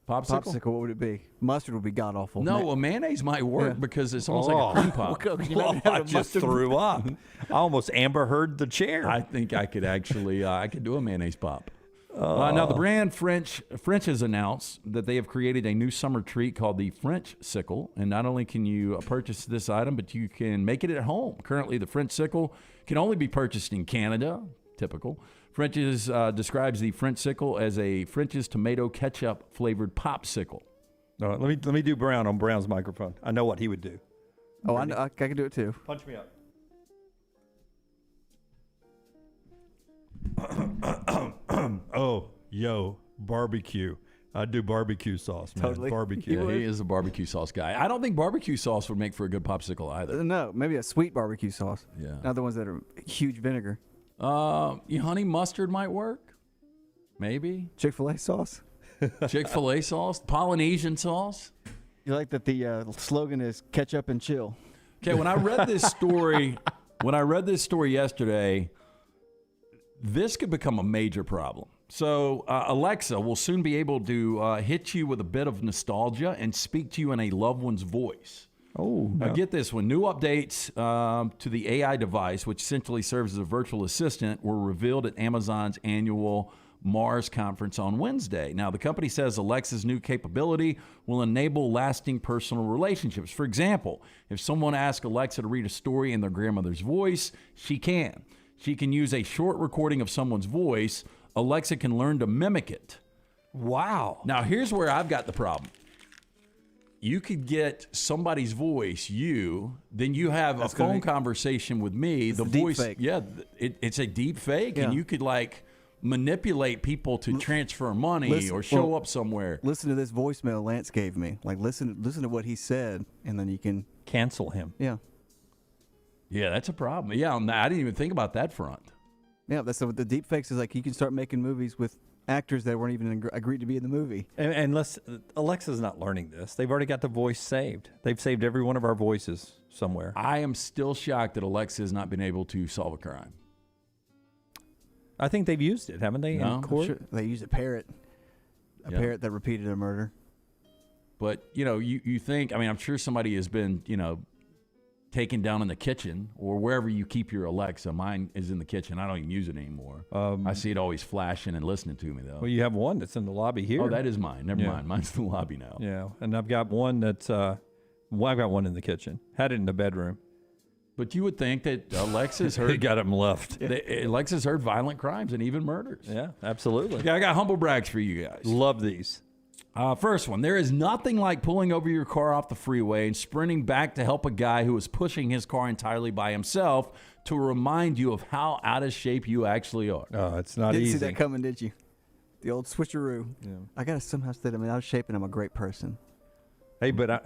Speaker 3: popsicle,
Speaker 4: what would it be? Mustard would be god awful.
Speaker 3: No, a mayonnaise might work because it's almost like a cream pop.
Speaker 2: I just threw up. I almost Amber Heard the chair.
Speaker 3: I think I could actually I could do a mayonnaise pop. Now, the brand French has announced that they have created a new summer treat called the French Sickle. And not only can you purchase this item, but you can make it at home. Currently, the French Sickle can only be purchased in Canada, typical. French's describes the French Sickle as a French's tomato ketchup flavored popsicle.
Speaker 2: Let me do Brown on Brown's microphone. I know what he would do.
Speaker 4: Oh, I can do it too.
Speaker 2: Punch me up. Oh, yo, barbecue. I do barbecue sauce, man.
Speaker 4: Totally.
Speaker 2: Barbecue.
Speaker 3: Yeah, he is a barbecue sauce guy. I don't think barbecue sauce would make for a good popsicle either.
Speaker 4: No, maybe a sweet barbecue sauce.
Speaker 3: Yeah.
Speaker 4: Not the ones that are huge vinegar.
Speaker 3: Honey mustard might work. Maybe.
Speaker 4: Chick-fil-A sauce.
Speaker 3: Chick-fil-A sauce. Polynesian sauce.
Speaker 4: You like that the slogan is ketchup and chill.
Speaker 3: Okay, when I read this story, yesterday, this could become a major problem. So Alexa will soon be able to hit you with a bit of nostalgia and speak to you in a loved one's voice.
Speaker 2: Oh,
Speaker 3: now get this one. New updates to the AI device, which essentially serves as a virtual assistant, were revealed at Amazon's annual Mars conference on Wednesday. Now, the company says Alexa's new capability will enable lasting personal relationships. For example, if someone asks Alexa to read a story in their grandmother's voice, she can. She can use a short recording of someone's voice. Alexa can learn to mimic it.
Speaker 2: Wow.
Speaker 3: Now, here's where I've got the problem. You could get somebody's voice, then you have a phone conversation with me. The voice,
Speaker 4: fake.
Speaker 3: yeah, it's a deep fake, and you could manipulate people to transfer money or show up somewhere.
Speaker 4: Listen to this voicemail Lance gave me. Listen to what he said, and then you can
Speaker 2: cancel him.
Speaker 4: Yeah.
Speaker 3: Yeah, that's a problem. Yeah, I didn't even think about that front.
Speaker 4: Yeah, that's the deep fakes is you can start making movies with actors that weren't even agreed to be in the movie.
Speaker 2: And Alexa's not learning this. They've already got the voice saved. They've saved every one of our voices somewhere.
Speaker 3: I am still shocked that Alexa has not been able to solve a crime.
Speaker 2: I think they've used it, haven't they?
Speaker 3: No,
Speaker 2: in court?
Speaker 4: Sure. They used a parrot that repeated a murder.
Speaker 3: But you think? I mean, I'm sure somebody has been taken down in the kitchen or wherever you keep your Alexa. Mine is in the kitchen. I don't even use it anymore. I see it always flashing and listening to me, though.
Speaker 2: Well, you have one that's in the lobby here.
Speaker 3: Oh, that is mine. Never mind. Mine's in the lobby now.
Speaker 2: Yeah, and I've got one that's I've got one in the kitchen. Had it in the bedroom.
Speaker 3: But you would think that Alexa's heard...
Speaker 2: They got him left.
Speaker 3: Alexa's heard violent crimes and even murders.
Speaker 2: Yeah, absolutely.
Speaker 3: Yeah, I got humble brags for you guys.
Speaker 2: Love these.
Speaker 3: First one, there is nothing like pulling over your car off the freeway and sprinting back to help a guy who is pushing his car entirely by himself to remind you of how out of shape you actually are.
Speaker 2: Oh, it's not
Speaker 4: Didn't
Speaker 2: easy.
Speaker 4: see that coming, did you? The old switcheroo. Yeah. I got to somehow say I'm out of shape and I'm a great person.
Speaker 2: Hey, but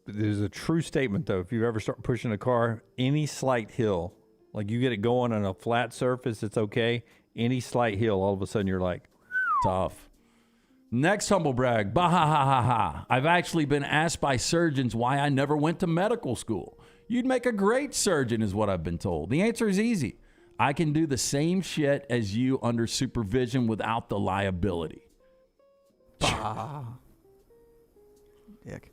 Speaker 2: there's a true statement, though. If you ever start pushing a car, any slight hill, like you get it going on a flat surface, it's okay. Any slight hill, all of a sudden you're like,
Speaker 3: tough. Next humble brag, bah ha ha ha ha. I've actually been asked by surgeons why I never went to medical school. You'd make a great surgeon is what I've been told. The answer is easy. I can do the same shit as you under supervision without the liability.
Speaker 4: Dick.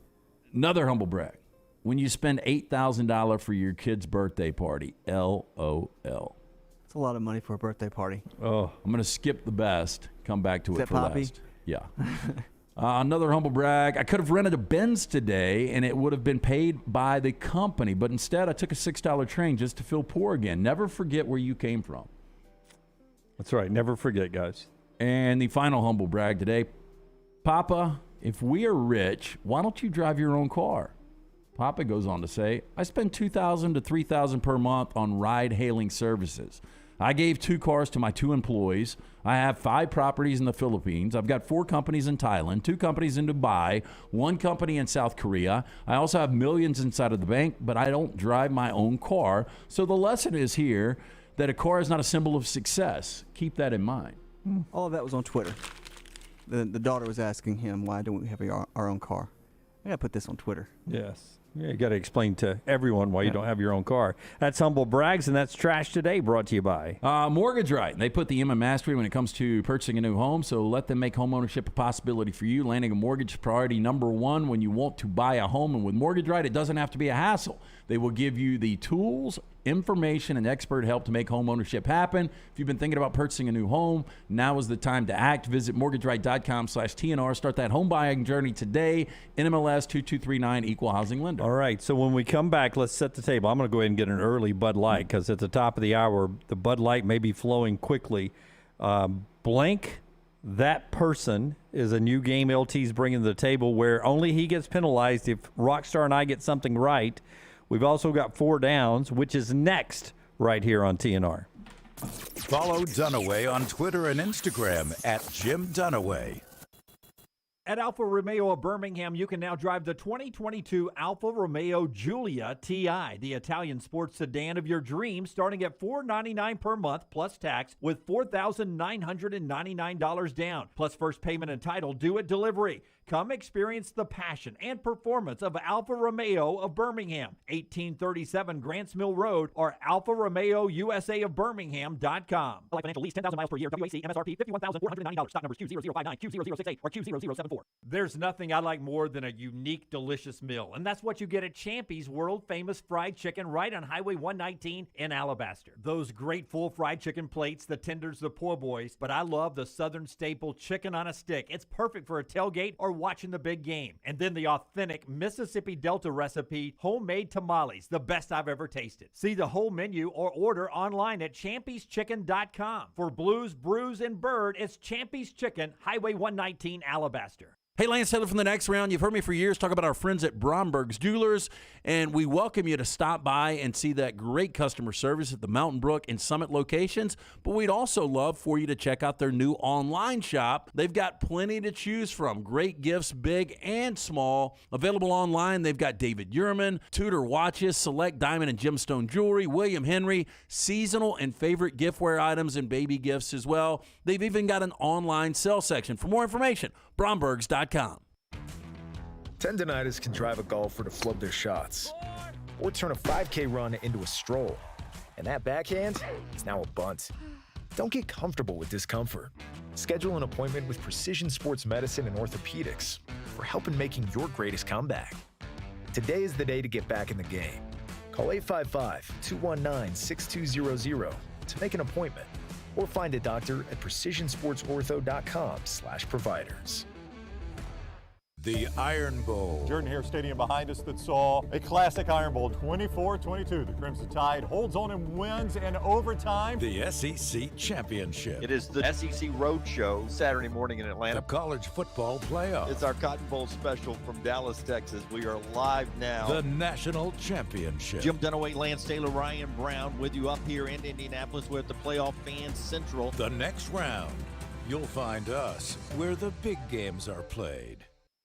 Speaker 3: Another humble brag. When you spend $8,000 for your kid's birthday party, LOL.
Speaker 4: It's a lot of money for a birthday party.
Speaker 3: Oh, I'm going to skip the best, come back to
Speaker 4: Is
Speaker 3: it
Speaker 4: that
Speaker 3: for
Speaker 4: Poppy?
Speaker 3: last. Yeah. Another humble brag. I could have rented a Benz today, and it would have been paid by the company, but instead I took a $6 train just to feel poor again. Never forget where you came from.
Speaker 2: That's right. Never forget, guys.
Speaker 3: And the final humble brag today. Papa, if we are rich, why don't you drive your own car? Papa goes on to say, I spend $2,000 to $3,000 per month on ride-hailing services. I gave 2 cars to my 2 employees. I have 5 properties in the Philippines. I've got 4 companies in Thailand, 2 companies in Dubai, 1 company in South Korea. I also have millions inside of the bank, but I don't drive my own car. So the lesson is here that a car is not a symbol of success. Keep that in mind.
Speaker 4: All of that was on Twitter. The daughter was asking him, why don't we have our own car? I got to put this on Twitter.
Speaker 2: Yes. Yeah, you got to explain to everyone why you don't have your own car. That's Humble Brags, and that's Trash Today, brought to you by
Speaker 3: Mortgage Right. They put the M in mastery when it comes to purchasing a new home, so let them make home ownership a possibility for you. Landing a mortgage is priority number 1 when you want to buy a home, and with Mortgage Right, it doesn't have to be a hassle. They will give you the tools, information, and expert help to make home ownership happen. If you've been thinking about purchasing a new home, now is the time to act. Visit mortgageright.com/TNR. Start that home buying journey today. NMLS 2239, Equal Housing Lender.
Speaker 2: All right, so when we come back, let's set the table. I'm going to go ahead and get an early Bud Light because at the top of the hour, the Bud Light may be flowing quickly. Blank that person is a new game LT's bringing to the table where only he gets penalized if Rockstar and I get something right. We've also got 4 downs, which is next right here on TNR.
Speaker 6: Follow Dunaway on Twitter and Instagram at Jim Dunaway.
Speaker 12: At Alfa Romeo of Birmingham, you can now drive the 2022 Alfa Romeo Giulia TI, the Italian sports sedan of your dreams, starting at $499 per month plus tax with $4,999 down, plus first payment and title due at delivery. Come experience the passion and performance of Alfa Romeo of Birmingham, 1837 Grants Mill Road, or Alfa Romeo USA of Birmingham.com. Like financial lease, 10,000 miles per year, WAC, MSRP, $51,490. Stock numbers Q0059, Q0068, or Q0074. There's nothing I like more than a unique, delicious meal, and that's what you get at Champy's world-famous fried chicken right on Highway 119 in Alabaster. Those great full fried chicken plates, the tenders, the po' boys, but I love the Southern staple chicken on a stick. It's perfect for a tailgate or watching the big game. And then the authentic Mississippi Delta recipe, homemade tamales, the best I've ever tasted. See the whole menu or order online at champyschicken.com. For Blues, Brews, and Bird, it's Champy's Chicken, Highway 119, Alabaster.
Speaker 25: Hey, Lance Taylor from The Next Round. You've heard me for years talk about our friends at Bromberg's Jewelers, and we welcome you to stop by and see that great customer service at the Mountain Brook and Summit locations, but we'd also love for you to check out their new online shop. They've got plenty to choose from. Great gifts, big and small. Available online, they've got David Yurman, Tudor watches, select diamond and gemstone jewelry, William Henry, seasonal and favorite giftware items and baby gifts as well. They've even got an online sale section. For more information, Brombergs.com.
Speaker 18: Tendinitis can drive a golfer to flub their shots or turn a 5K run into a stroll. And that backhand is now a bunt. Don't get comfortable with discomfort. Schedule an appointment with Precision Sports Medicine and Orthopedics for help in making your greatest comeback. Today is the day to get back in the game. Call 855-219-6200 to make an appointment or find a doctor at precisionsportsortho.com/providers.
Speaker 6: The Iron Bowl.
Speaker 1: Jordan Hare Stadium behind us that saw a classic Iron Bowl, 24-22. The Crimson Tide holds on and wins in overtime.
Speaker 6: The SEC Championship.
Speaker 20: It is the SEC Roadshow Saturday morning in Atlanta.
Speaker 6: The College Football Playoff.
Speaker 20: It's our Cotton Bowl special from Dallas, Texas. We are live now.
Speaker 6: The National Championship.
Speaker 20: Jim Dunaway, Lance Taylor, Ryan Brown with you up here in Indianapolis. We're at the Playoff Fan Central.
Speaker 6: The next round. You'll find us where the big games are played.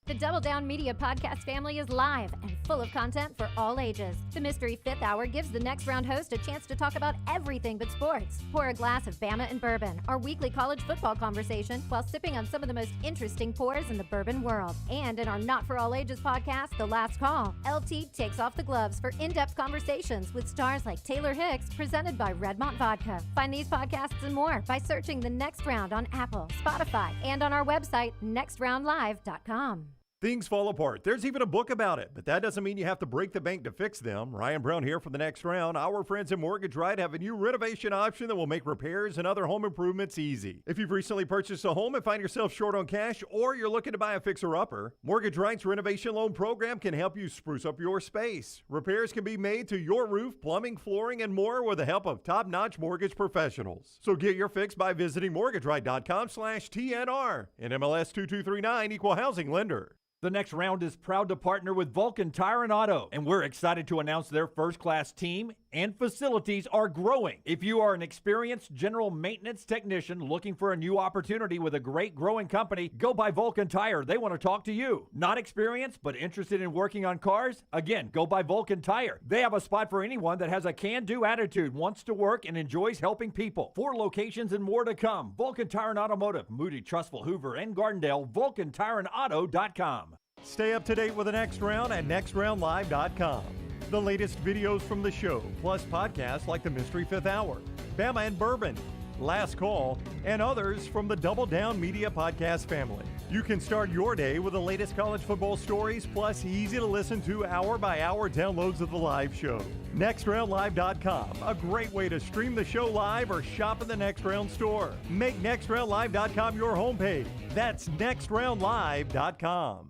Speaker 17: The Double Down Media podcast family is live and full of content for all ages. The Mystery Fifth Hour gives the next round host a chance to talk about everything but sports. Pour a glass of Bama and Bourbon, our weekly college football conversation, while sipping on some of the most interesting pours in the bourbon world. And in our Not For All Ages podcast, The Last Call, LT takes off the gloves for in-depth conversations with stars like Taylor Hicks, presented by Redmont Vodka. Find these podcasts and more by searching The Next Round on Apple, Spotify, and on our website, nextroundlive.com.
Speaker 1: Things fall apart. There's even a book about it, but that doesn't mean you have to break the bank to fix them. Ryan Brown here for the Next Round. Our friends at Mortgage Right have a new renovation option that will make repairs and other home improvements easy. If you've recently purchased a home and find yourself short on cash, or you're looking to buy a fixer-upper, Mortgage Right's renovation loan program can help you spruce up your space. Repairs can be made to your roof, plumbing, flooring, and more with the help of top-notch mortgage professionals. So get your fix by visiting mortgageright.com/TNR. And MLS 2239, Equal Housing Lender.
Speaker 12: The Next Round is proud to partner with Vulcan Tire and Auto, and we're excited to announce their first-class team and facilities are growing. If you are an experienced general maintenance technician looking for a new opportunity with a great growing company, go by Vulcan Tire. They want to talk to you. Not experienced, but interested in working on cars? Again, go by Vulcan Tire. They have a spot for anyone that has a can-do attitude, wants to work, and enjoys helping people. 4 locations and more to come. Vulcan Tire and Automotive, Moody, Trustful, Hoover, and Gardendale, vulcantireandauto.com.
Speaker 1: Stay up to date with the Next Round at nextroundlive.com. The latest videos from the show, plus podcasts like the Mystery Fifth Hour, Bama and Bourbon, Last Call, and others from the Double Down Media podcast family. You can start your day with the latest college football stories, plus easy to listen to hour-by-hour downloads of the live show. NextRoundLive.com, a great way to stream the show live or shop in the Next Round store. Make NextRoundLive.com your homepage. That's NextRoundLive.com.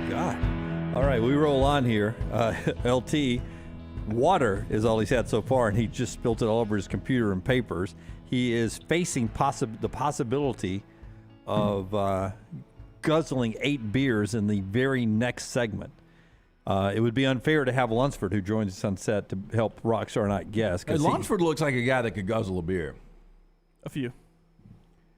Speaker 2: God. All right, we roll on here. LT, water is all he's had so far, and he just spilled it all over his computer and papers. He is facing the possibility of guzzling 8 beers in the very next segment. It would be unfair to have Lunsford, who joins us on set, to help Rockstar Night guess.
Speaker 3: Hey, Lunsford looks like a guy that could guzzle a beer.
Speaker 10: A few.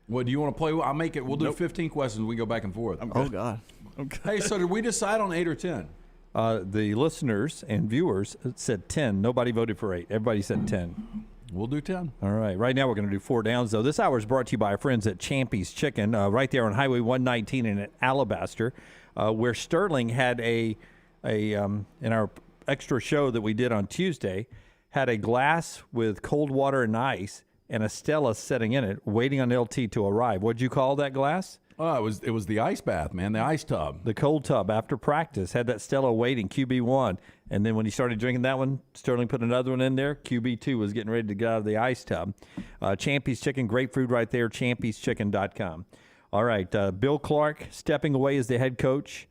Speaker 3: What, do you want to play? I'll make it. We'll do 15 questions. We go back and forth.
Speaker 4: Oh, God.
Speaker 10: Okay.
Speaker 3: Hey, so did we decide on 8 or 10?
Speaker 2: The listeners and viewers said 10. Nobody voted for 8. Everybody said 10.
Speaker 3: We'll do 10.
Speaker 2: All right. Right now we're going to do 4 downs, though. This hour is brought to you by our friends at Champy's Chicken, right there on Highway 119 in Alabaster, where Sterling had in our extra show that we did on Tuesday, had a glass with cold water and ice and a Stella sitting in it, waiting on LT to arrive. What'd you call that glass?
Speaker 3: Oh, it was the ice bath, man, the ice tub.
Speaker 2: The cold tub after practice. Had that Stella waiting, QB1. And then when he started drinking that one, Sterling put another one in there. QB2 was getting ready to get out of the ice tub. Champy's Chicken, great food right there, champy'schicken.com. All right, Bill Clark stepping away as the head coach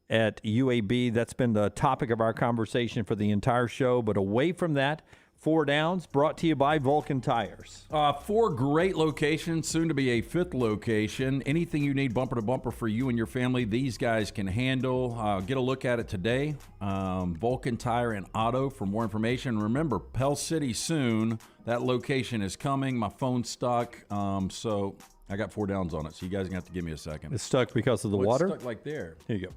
Speaker 2: at UAB. That's been the topic of our conversation for the entire show. But away from that, 4 downs brought to you by Vulcan Tires.
Speaker 3: 4 great locations, soon to be a 5th location. Anything you need bumper to bumper for you and your family, these guys can handle. Get a look at it today. Vulcan Tire and Auto for more information. Remember, Pell City soon. That location is coming. My phone's stuck, so I got 4 downs on it. So you guys are going to have to give me a second.
Speaker 2: It's stuck because of the water?
Speaker 3: It's stuck like there.
Speaker 2: Here you go.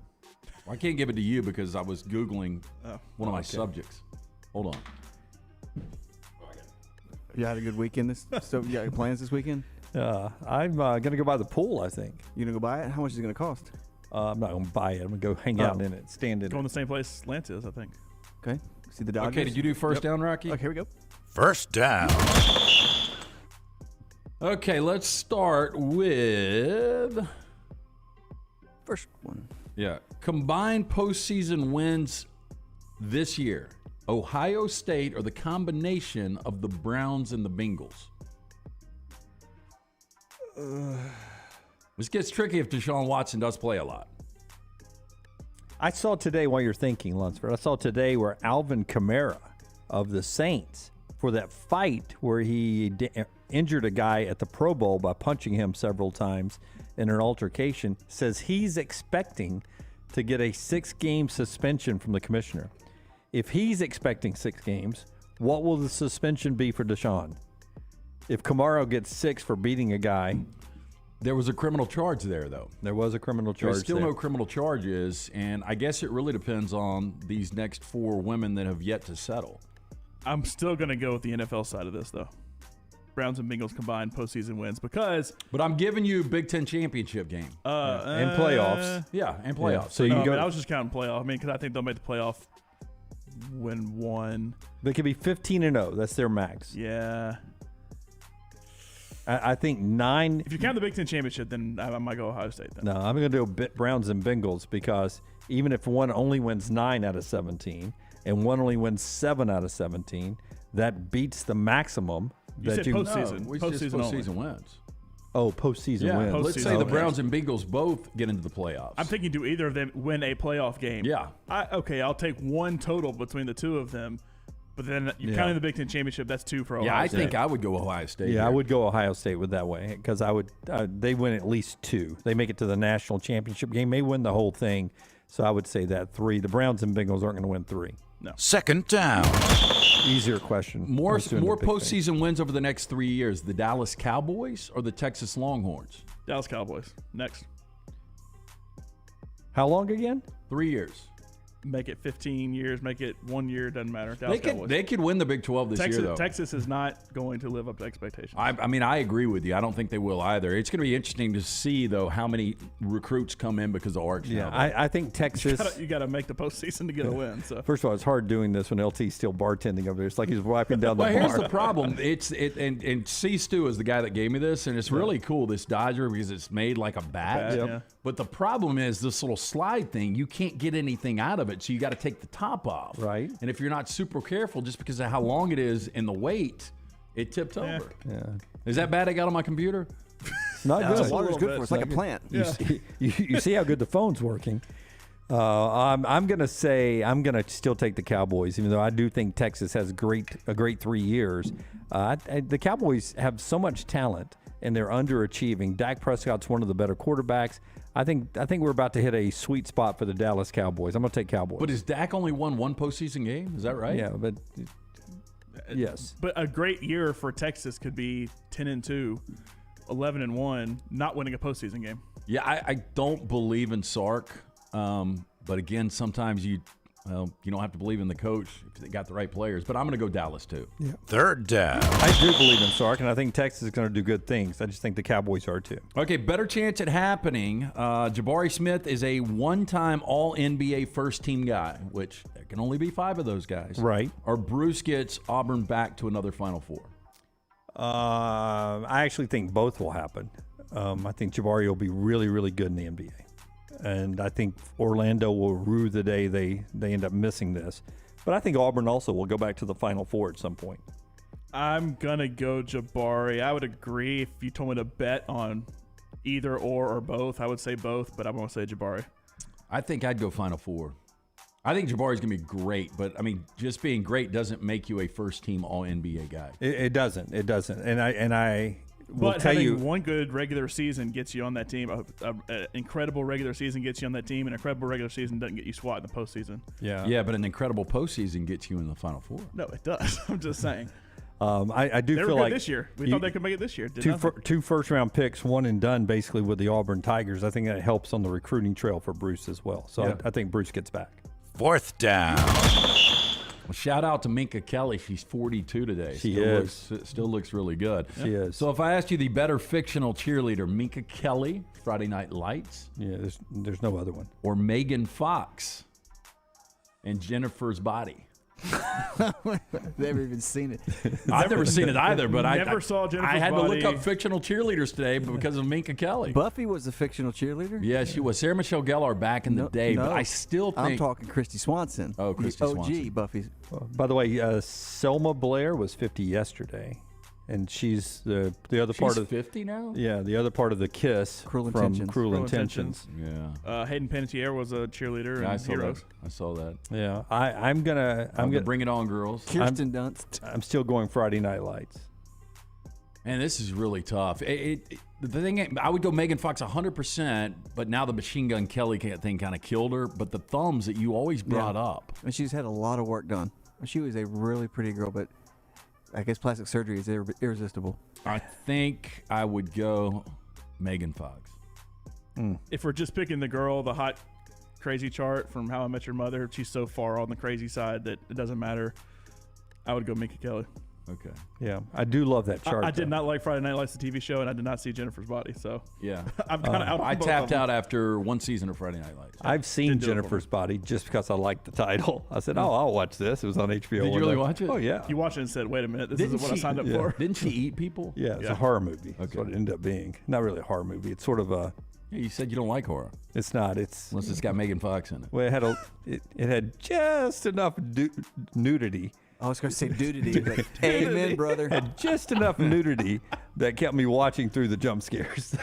Speaker 3: Well, I can't give it to you because I was Googling one of my subjects. Hold on.
Speaker 4: You had a good weekend. So you got plans this weekend?
Speaker 2: I'm going to go by the pool, I think.
Speaker 4: You going to go buy it? How much is it going to cost?
Speaker 2: I'm not going to buy it. I'm going to go hang out in it, stand in
Speaker 10: Go in
Speaker 2: it.
Speaker 10: the same place Lance is, I think.
Speaker 4: Okay. See the Dodgers?
Speaker 3: Okay, did you do first down, Rocky?
Speaker 4: Okay, here we go.
Speaker 6: First down.
Speaker 3: Okay, let's start with
Speaker 4: first one.
Speaker 3: Yeah. Combined postseason wins this year. Ohio State or the combination of the Browns and the Bengals? This gets tricky if Deshaun Watson does play a lot.
Speaker 2: I saw today, while you're thinking, Lunsford, I saw today where Alvin Kamara of the Saints, for that fight where he injured a guy at the Pro Bowl by punching him several times in an altercation, says he's expecting to get a 6-game suspension from the commissioner. If he's expecting 6 games, what will the suspension be for Deshaun? If Kamaro gets 6 for beating a guy.
Speaker 3: There was a criminal charge there, though.
Speaker 2: There was a criminal charge.
Speaker 3: There's still no criminal charges, and I guess it really depends on these next 4 women that have yet to settle.
Speaker 10: I'm still going to go with the NFL side of this, though. Browns and Bengals combined postseason wins because.
Speaker 3: But I'm giving you Big Ten championship game
Speaker 2: and playoffs.
Speaker 3: Yeah, and playoffs.
Speaker 2: Yeah. So you go.
Speaker 10: I was just counting playoff. I mean, because I think they'll make the playoff. Win 1.
Speaker 2: They could be 15-0. That's their max.
Speaker 10: Yeah.
Speaker 2: I think 9.
Speaker 10: If you count the Big Ten championship, then I might go Ohio State. Then.
Speaker 2: No, I'm going to do Browns and Bengals because even if one only wins 9 out of 17 and one only wins 7 out of 17, that beats the maximum.
Speaker 10: You said postseason.
Speaker 3: No,
Speaker 10: postseason
Speaker 3: wins.
Speaker 2: Oh, postseason wins.
Speaker 3: Let's say the Browns and Bengals both get into the playoffs.
Speaker 10: I'm thinking, do either of them win a playoff game?
Speaker 3: Yeah.
Speaker 10: I'll take 1 total between the 2 of them. But then you're counting the Big Ten championship. That's 2 for Ohio State.
Speaker 3: Yeah, I think I would go Ohio State.
Speaker 2: Yeah,
Speaker 3: here.
Speaker 2: I would go Ohio State with that way because I would. They win at least 2. They make it to the national championship game. May win the whole thing. So I would say that 3. The Browns and Bengals aren't going to win 3.
Speaker 10: No.
Speaker 6: Second down.
Speaker 2: Easier question.
Speaker 3: More postseason wins over the next 3 years. The Dallas Cowboys or the Texas Longhorns?
Speaker 10: Dallas Cowboys. Next.
Speaker 2: How long again?
Speaker 3: 3 years.
Speaker 10: Make it 15 years. Make it 1 year. Doesn't matter.
Speaker 3: They could win the Big 12 this year, though.
Speaker 10: Texas is not going to live up to expectations.
Speaker 3: I mean, I agree with you. I don't think they will either. It's going to be interesting to see, though, how many recruits come in because of arch.
Speaker 2: Yeah, I think Texas.
Speaker 10: You got to make the postseason to get a win. So
Speaker 2: first of all, it's hard doing this when LT's still bartending over there. It's like he's wiping down the bar.
Speaker 3: Here's the problem. And C. Stu is the guy that gave me this, and it's really cool, this Dodger, because it's made like a bat.
Speaker 10: Yeah.
Speaker 3: But the problem is this little slide thing, you can't get anything out of it, so you got to take the top off.
Speaker 2: Right.
Speaker 3: And if you're not super careful, just because of how long it is and the weight, it tipped over.
Speaker 2: Yeah.
Speaker 3: Is that bad I got on my computer?
Speaker 2: Not good.
Speaker 4: Water's good for it. It's like a plant.
Speaker 2: Yeah. You see how good the phone's working. I'm going to say I'm going to still take the Cowboys, even though I do think Texas has a great 3 years. The Cowboys have so much talent, and they're underachieving. Dak Prescott's one of the better quarterbacks. I think we're about to hit a sweet spot for the Dallas Cowboys. I'm going to take Cowboys.
Speaker 3: But has Dak only won 1 postseason game? Is that right?
Speaker 2: Yeah, but yes.
Speaker 10: But a great year for Texas could be 10-2, 11-1, not winning a postseason game.
Speaker 3: Yeah, I don't believe in Sark. But again, sometimes you don't have to believe in the coach if they got the right players. But I'm going to go Dallas too.
Speaker 2: Yeah.
Speaker 6: Third down.
Speaker 2: I do believe in Sark, and I think Texas is going to do good things. I just think the Cowboys are too.
Speaker 3: Okay, better chance at happening. Jabari Smith is a one-time All-NBA first-team guy, which there can only be 5 of those guys.
Speaker 2: Right.
Speaker 3: Or Bruce gets Auburn back to another Final Four.
Speaker 2: I actually think both will happen. I think Jabari will be really, really good in the NBA. And I think Orlando will rue the day they end up missing this. But I think Auburn also will go back to the Final Four at some point.
Speaker 10: I'm going to go Jabari. I would agree if you told me to bet on either or both. I would say both, but I'm going to say Jabari.
Speaker 3: I think I'd go Final Four. I think Jabari's going to be great, but, I mean, just being great doesn't make you a first-team All-NBA guy.
Speaker 2: It doesn't. It doesn't. And I will
Speaker 10: but
Speaker 2: tell
Speaker 10: having
Speaker 2: you,
Speaker 10: one good regular season gets you on that team. An incredible regular season gets you on that team. An incredible regular season doesn't get you squat in the postseason.
Speaker 3: Yeah, but an incredible postseason gets you in the Final Four.
Speaker 10: No, it does. I'm just saying.
Speaker 2: I do
Speaker 10: they
Speaker 2: feel
Speaker 10: were
Speaker 2: like
Speaker 10: good this year. We thought they could make it this year.
Speaker 2: Two first-round picks, one and done, basically with the Auburn Tigers. I think that helps on the recruiting trail for Bruce as well. So I think Bruce gets back.
Speaker 6: Fourth down.
Speaker 3: Well, shout out to Minka Kelly. She's 42 today. Still looks really good.
Speaker 2: She is.
Speaker 3: So if I asked you the better fictional cheerleader, Minka Kelly, Friday Night Lights.
Speaker 2: Yeah, there's no other one.
Speaker 3: Or Megan Fox and Jennifer's Body.
Speaker 4: Never even seen it.
Speaker 3: I've never seen it either, but I
Speaker 10: saw Jennifer's
Speaker 3: I had
Speaker 10: Body.
Speaker 3: to look up fictional cheerleaders today because of Minka Kelly.
Speaker 4: Buffy was a fictional cheerleader?
Speaker 3: Yeah, she was. Sarah Michelle Gellar back in the day, but I still think...
Speaker 4: I'm talking Christy Swanson.
Speaker 3: Oh, Christy Swanson.
Speaker 4: OG Buffy.
Speaker 2: By the way, Selma Blair was 50 yesterday. And she's the other part of
Speaker 3: 50 now.
Speaker 2: Yeah, the other part of the Kiss
Speaker 4: Cruel
Speaker 2: from
Speaker 4: Intentions.
Speaker 2: Cruel Intentions.
Speaker 3: Yeah.
Speaker 10: Hayden Panettiere was a cheerleader in Heroes.
Speaker 3: I saw that.
Speaker 2: Yeah, I'm gonna
Speaker 3: Bring It On, girls.
Speaker 4: Kirsten Dunst.
Speaker 2: I'm still going Friday Night Lights.
Speaker 3: Man, this is really tough. The thing, I would go Megan Fox 100%, but now the Machine Gun Kelly thing kind of killed her. But the thumbs that you always brought up,
Speaker 4: And she's had a lot of work done. She was a really pretty girl, but I guess plastic surgery is irresistible.
Speaker 3: I think I would go Megan Fox.
Speaker 10: If we're just picking the girl, the hot, crazy chart from How I Met Your Mother, she's so far on the crazy side that it doesn't matter. I would go Minka Kelly.
Speaker 3: Okay.
Speaker 2: Yeah, I do love that chart.
Speaker 10: I did not like Friday Night Lights, the TV show, and I did not see Jennifer's Body. So
Speaker 3: yeah,
Speaker 10: I'm kind of out.
Speaker 3: I tapped out after one season of Friday Night Lights.
Speaker 2: I've seen Jennifer's Body just because I liked the title. I said, "Oh, I'll watch this." It was on HBO.
Speaker 3: Did you really watch it?
Speaker 2: Oh yeah.
Speaker 10: You watched it and said, "Wait a minute, this isn't what I signed up for."
Speaker 3: Didn't she eat people?
Speaker 2: Yeah, it's a horror movie. That's what it ended up being. Not really a horror movie. It's sort of a.
Speaker 3: Yeah, you said you don't like horror.
Speaker 2: It's not. It's
Speaker 3: unless it's got Megan Fox in it.
Speaker 2: Well, it had just enough nudity.
Speaker 4: I was going to say nudity, but amen, brother.
Speaker 2: Had just enough nudity that kept me watching through the jump scares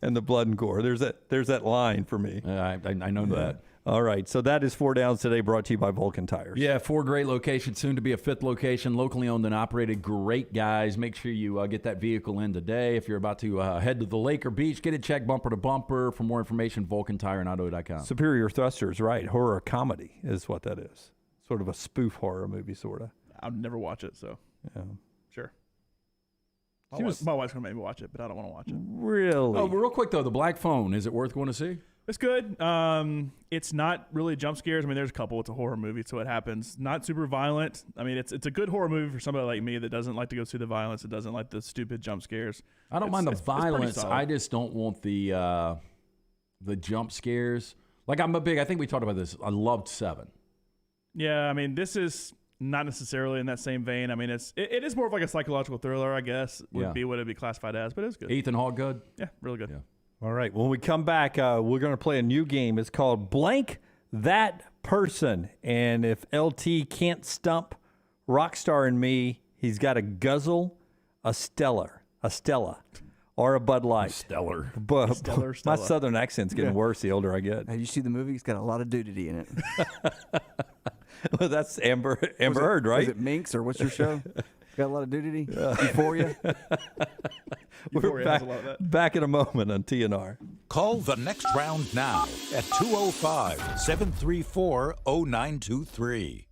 Speaker 2: and the blood and gore. There's that line for me.
Speaker 3: I know that.
Speaker 2: All right, so that is 4 Downs today, brought to you by Vulcan Tires.
Speaker 3: Yeah, 4 great locations, soon to be a 5th location, locally owned and operated. Great guys. Make sure you get that vehicle in today. If you're about to head to the lake or beach, get it checked bumper to bumper. For more information, VulcanTireandAuto.com.
Speaker 2: Superior Thrusters, right? Horror comedy is what that is. Sort of a spoof horror movie, sort of.
Speaker 10: I'll never watch it, so
Speaker 2: yeah,
Speaker 10: sure. My wife's gonna make me watch it, but I don't want to watch it.
Speaker 2: Really?
Speaker 3: Oh, real quick though, The Black Phone, is it worth going to see?
Speaker 10: It's good. It's not really jump scares. I mean, there's a couple. It's a horror movie, so it happens. Not super violent. I mean, it's a good horror movie for somebody like me that doesn't like to go see the violence. It doesn't like the stupid jump scares.
Speaker 3: I don't mind the violence.
Speaker 10: It's pretty solid.
Speaker 3: I just don't want the jump scares. Like I think we talked about this. I loved 7.
Speaker 10: Yeah, I mean, this is not necessarily in that same vein. I mean, it is more of like a psychological thriller, I guess, would be what it'd be classified as, but it's good.
Speaker 3: Ethan Hawke good?
Speaker 10: Yeah, really good.
Speaker 3: Yeah.
Speaker 2: All right, when we come back, we're going to play a new game. It's called Blank That Person. And if LT can't stump Rockstar and me, he's got to guzzle a Stella, or a Bud Light.
Speaker 3: Stellar.
Speaker 10: Stellar.
Speaker 2: My southern accent's getting worse the older I get.
Speaker 4: Have you seen the movie? It's got a lot of nudity in it.
Speaker 2: Well, that's Amber Heard, right?
Speaker 4: Is it Minx or what's your show? Got a lot of nudity? Euphoria?
Speaker 2: We're back in a moment on TNR.
Speaker 6: Call the next round now at 205-734-0923.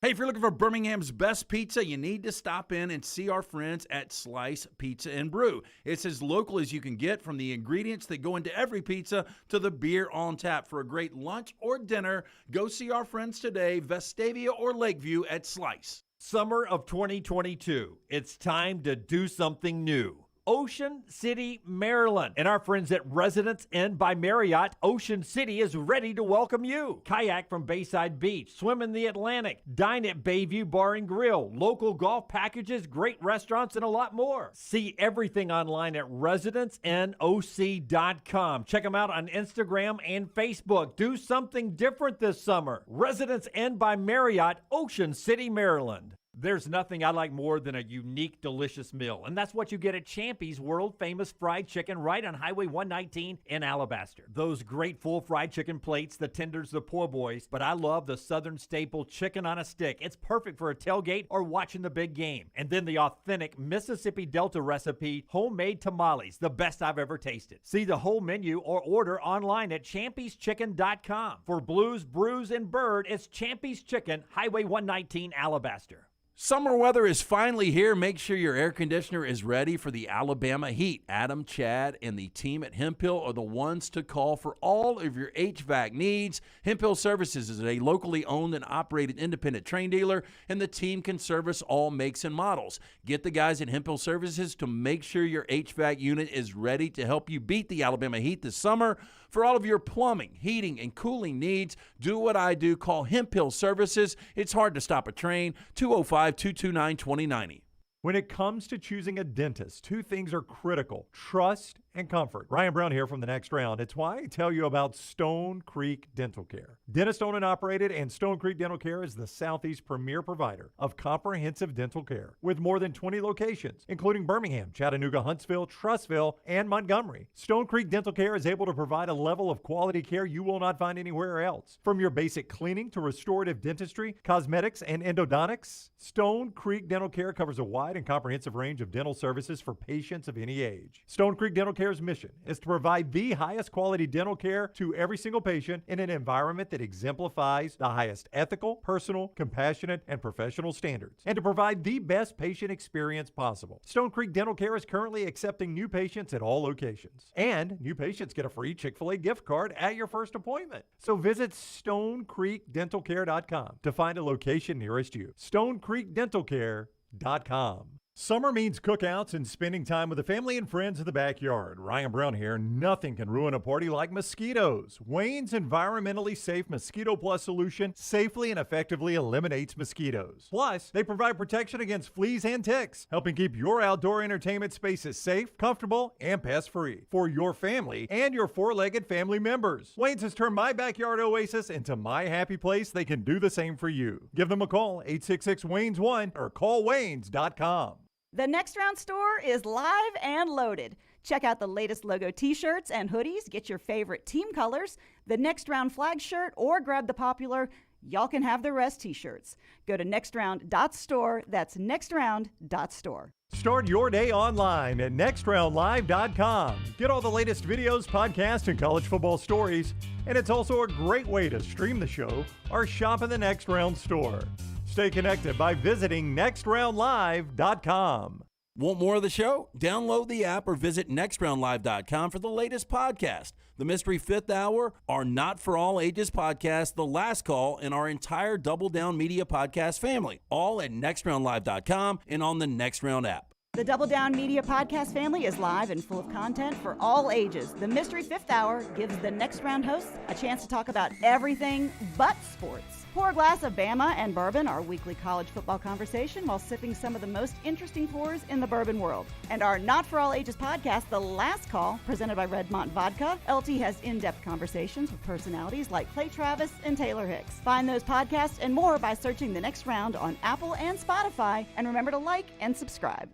Speaker 25: Hey, if you're looking for Birmingham's best pizza, you need to stop in and see our friends at Slice Pizza and Brew. It's as local as you can get, from the ingredients that go into every pizza to the beer on tap. For a great lunch or dinner, go see our friends today, Vestavia or Lakeview at Slice.
Speaker 12: Summer of 2022. It's time to do something new. Ocean City, Maryland. And our friends at Residence Inn by Marriott, Ocean City is ready to welcome you. Kayak from Bayside Beach, swim in the Atlantic, dine at Bayview Bar and Grill, local golf packages, great restaurants, and a lot more. See everything online at residencenoc.com. Check them out on Instagram and Facebook. Do something different this summer. Residence Inn by Marriott, Ocean City, Maryland. There's nothing I like more than a unique, delicious meal, and that's what you get at Champy's world-famous fried chicken right on Highway 119 in Alabaster. Those great full fried chicken plates, the tenders, the po' boys, but I love the southern staple chicken on a stick. It's perfect for a tailgate or watching the big game. And then the authentic Mississippi Delta recipe, homemade tamales, the best I've ever tasted. See the whole menu or order online at champyschicken.com. For Blues, Brews, and Bird, it's Champy's Chicken, Highway 119, Alabaster.
Speaker 25: Summer weather is finally here. Make sure your air conditioner is ready for the Alabama heat. Adam, Chad, and the team at Hemphill are the ones to call for all of your HVAC needs. Hemphill Services is a locally owned and operated independent train dealer, and the team can service all makes and models. Get the guys at Hemphill Services to make sure your HVAC unit is ready to help you beat the Alabama heat this summer. For all of your plumbing, heating, and cooling needs, do what I do. Call Hemphill Services. It's hard to stop a train. 205-229-2090.
Speaker 1: When it comes to choosing a dentist, 2 things are critical: trust and comfort. Ryan Brown here from The Next Round. It's why I tell you about Stone Creek Dental Care. Dentist owned and operated, and Stone Creek Dental Care is the Southeast premier provider of comprehensive dental care with more than 20 locations, including Birmingham, Chattanooga, Huntsville, Trussville, and Montgomery. Stone Creek Dental Care is able to provide a level of quality care you will not find anywhere else. From your basic cleaning to restorative dentistry, cosmetics, and endodontics, Stone Creek Dental Care covers a wide and comprehensive range of dental services for patients of any age. Stone Creek Dental Care Care's mission is to provide the highest quality dental care to every single patient in an environment that exemplifies the highest ethical, personal, compassionate, and professional standards, and to provide the best patient experience possible. Stone Creek Dental Care is currently accepting new patients at all locations, and new patients get a free Chick-fil-A gift card at your first appointment. So visit StoneCreekDentalCare.com to find a location nearest you. StoneCreekDentalCare.com. Summer means cookouts and spending time with the family and friends in the backyard. Ryan Brown here. Nothing can ruin a party like mosquitoes. Wayne's environmentally safe Mosquito Plus solution safely and effectively eliminates mosquitoes. Plus, they provide protection against fleas and ticks, helping keep your outdoor entertainment spaces safe, comfortable, and pest-free for your family and your four-legged family members. Wayne's has turned my backyard oasis into my happy place. They can do the same for you. Give them a call, 866-WAYNES1, or callwaynes.com.
Speaker 13: The Next Round store is live and loaded. Check out the latest logo t-shirts and hoodies. Get your favorite team colors, the Next Round flag shirt, or grab the popular Y'all Can Have the Rest t-shirts. Go to nextround.store. That's nextround.store.
Speaker 1: Start your day online at nextroundlive.com. Get all the latest videos, podcasts, and college football stories. And it's also a great way to stream the show or shop in the Next Round store. Stay connected by visiting nextroundlive.com.
Speaker 25: Want more of the show? Download the app or visit nextroundlive.com for the latest podcast. The Mystery Fifth Hour, our Not For All Ages podcast, The Last Call, and our entire Double Down Media podcast family. All at nextroundlive.com and on the Next Round app.
Speaker 13: The Double Down Media podcast family is live and full of content for all ages. The Mystery Fifth Hour gives the Next Round hosts a chance to talk about everything but sports. Pour a glass of Bama and bourbon, our weekly college football conversation, while sipping some of the most interesting pours in the bourbon world. And our Not For All Ages podcast, The Last Call, presented by Redmont Vodka. LT has in-depth conversations with personalities like Clay Travis and Taylor Hicks. Find those podcasts and more by searching The Next Round on Apple and Spotify. And remember to like and subscribe.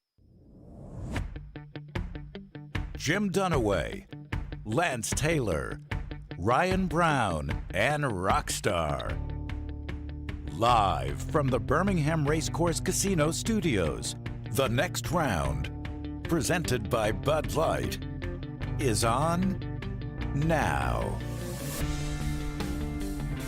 Speaker 6: Jim Dunaway, Lance Taylor, Ryan Brown, and Rockstar. Live from the Birmingham Racecourse Casino Studios, The Next Round, presented by Bud Light, is on now.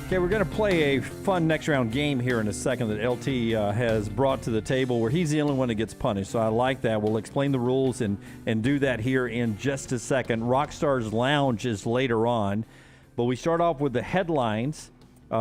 Speaker 2: Okay, we're going to play a fun next round game here in a second that LT has brought to the table where he's the only one that gets punished. So I like that. We'll explain the rules and do that here in just a second. Rockstar's Lounge is later on, but we start off with the headlines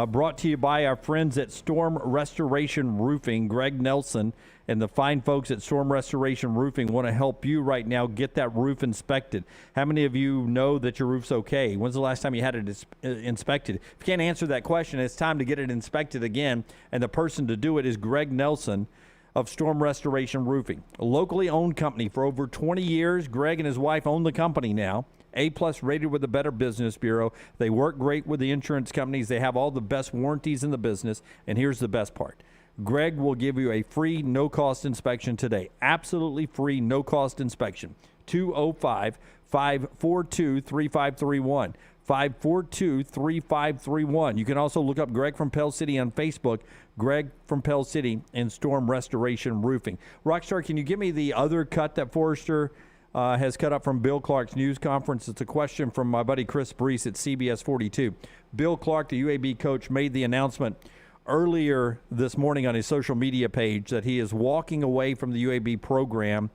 Speaker 2: brought to you by our friends at Storm Restoration Roofing. Greg Nelson and the fine folks at Storm Restoration Roofing want to help you right now get that roof inspected. How many of you know that your roof's okay? When's the last time you had it inspected? If you can't answer that question, it's time to get it inspected again, and the person to do it is Greg Nelson of Storm Restoration Roofing, a locally owned company for over 20 years. Greg and his wife own the company now. A-plus rated with the Better Business Bureau. They work great with the insurance companies. They have all the best warranties in the business. And here's the best part. Greg will give you a free, no-cost inspection today. Absolutely free, no-cost inspection. 205-542-3531. 542-3531. You can also look up Greg from Pell City on Facebook, Greg from Pell City and Storm Restoration Roofing. Rockstar, can you give me the other cut that Forrester has cut up from Bill Clark's news conference? It's a question from my buddy Chris Brees at CBS 42. Bill Clark, the UAB coach, made the announcement earlier this morning on his social media page that he is walking away from the UAB program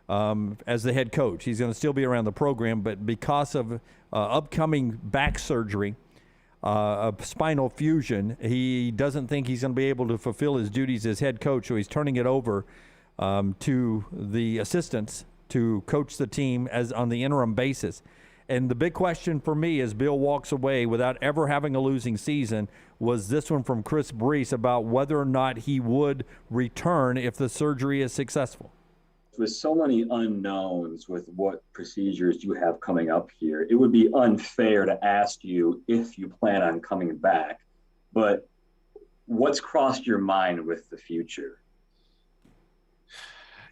Speaker 2: as the head coach. He's going to still be around the program, but because of upcoming back surgery, a spinal fusion, he doesn't think he's going to be able to fulfill his duties as head coach, so he's turning it over to the assistants to coach the team as on the interim basis. And the big question for me as Bill walks away without ever having a losing season was this one from Chris Brees about whether or not he would return if the surgery is successful.
Speaker 9: With so many unknowns with what procedures you have coming up here, it would be unfair to ask you if you plan on coming back. But what's crossed your mind with the future?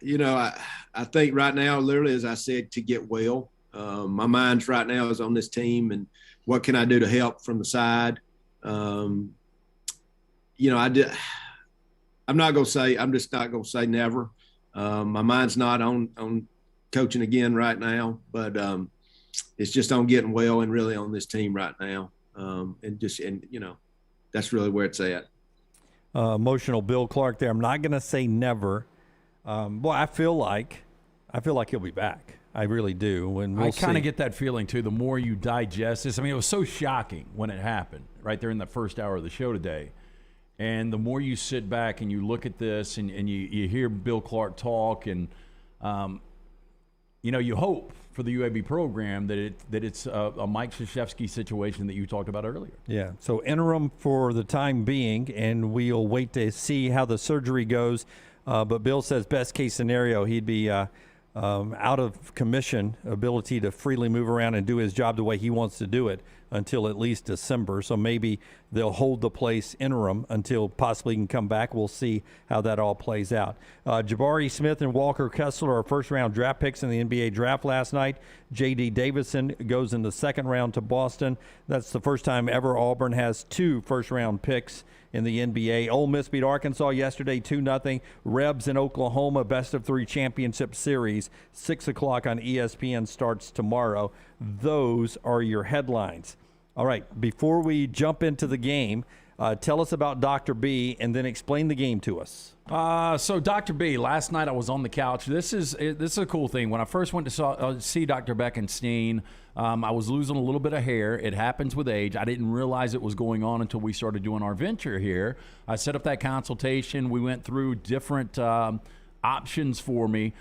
Speaker 19: You know, I think right now, literally, as I said, to get well. My mind right now is on this team and what can I do to help from the side. You know, I'm just not going to say never. My mind's not on coaching again right now, but it's just on getting well and really on this team right now. That's really where it's at.
Speaker 2: Emotional Bill Clark there. I'm not going to say never. I feel like he'll be back. I really do. And we'll
Speaker 3: I kind
Speaker 2: see.
Speaker 3: of get that feeling too. The more you digest this, I mean, it was so shocking when it happened right there in the first hour of the show today. And the more you sit back and you look at this and you hear Bill Clark talk, and you hope for the UAB program that it's a Mike Krzyzewski situation that you talked about earlier.
Speaker 2: Yeah. So interim for the time being, and we'll wait to see how the surgery goes. But Bill says best case scenario, he'd be out of commission, ability to freely move around and do his job the way he wants to do it until at least December. So maybe they'll hold the place interim until possibly he can come back. We'll see how that all plays out. Jabari Smith and Walker Kessler are first-round draft picks in the NBA draft last night. J.D. Davison goes in the second round to Boston. That's the first time ever Auburn has 2 first-round picks in the NBA. Ole Miss beat Arkansas yesterday 2-0. Rebs in Oklahoma, best-of-3 championship series. 6 o'clock on ESPN starts tomorrow. Those are your headlines. All right, before we jump into the game, tell us about Dr. B and then explain the game to us.
Speaker 3: So Dr. B, last night I was on the couch. This is a cool thing. When I first went to see Dr. Beckenstein, I was losing a little bit of hair. It happens with age. I didn't realize it was going on until we started doing our venture here. I set up that consultation. We went through different options for me.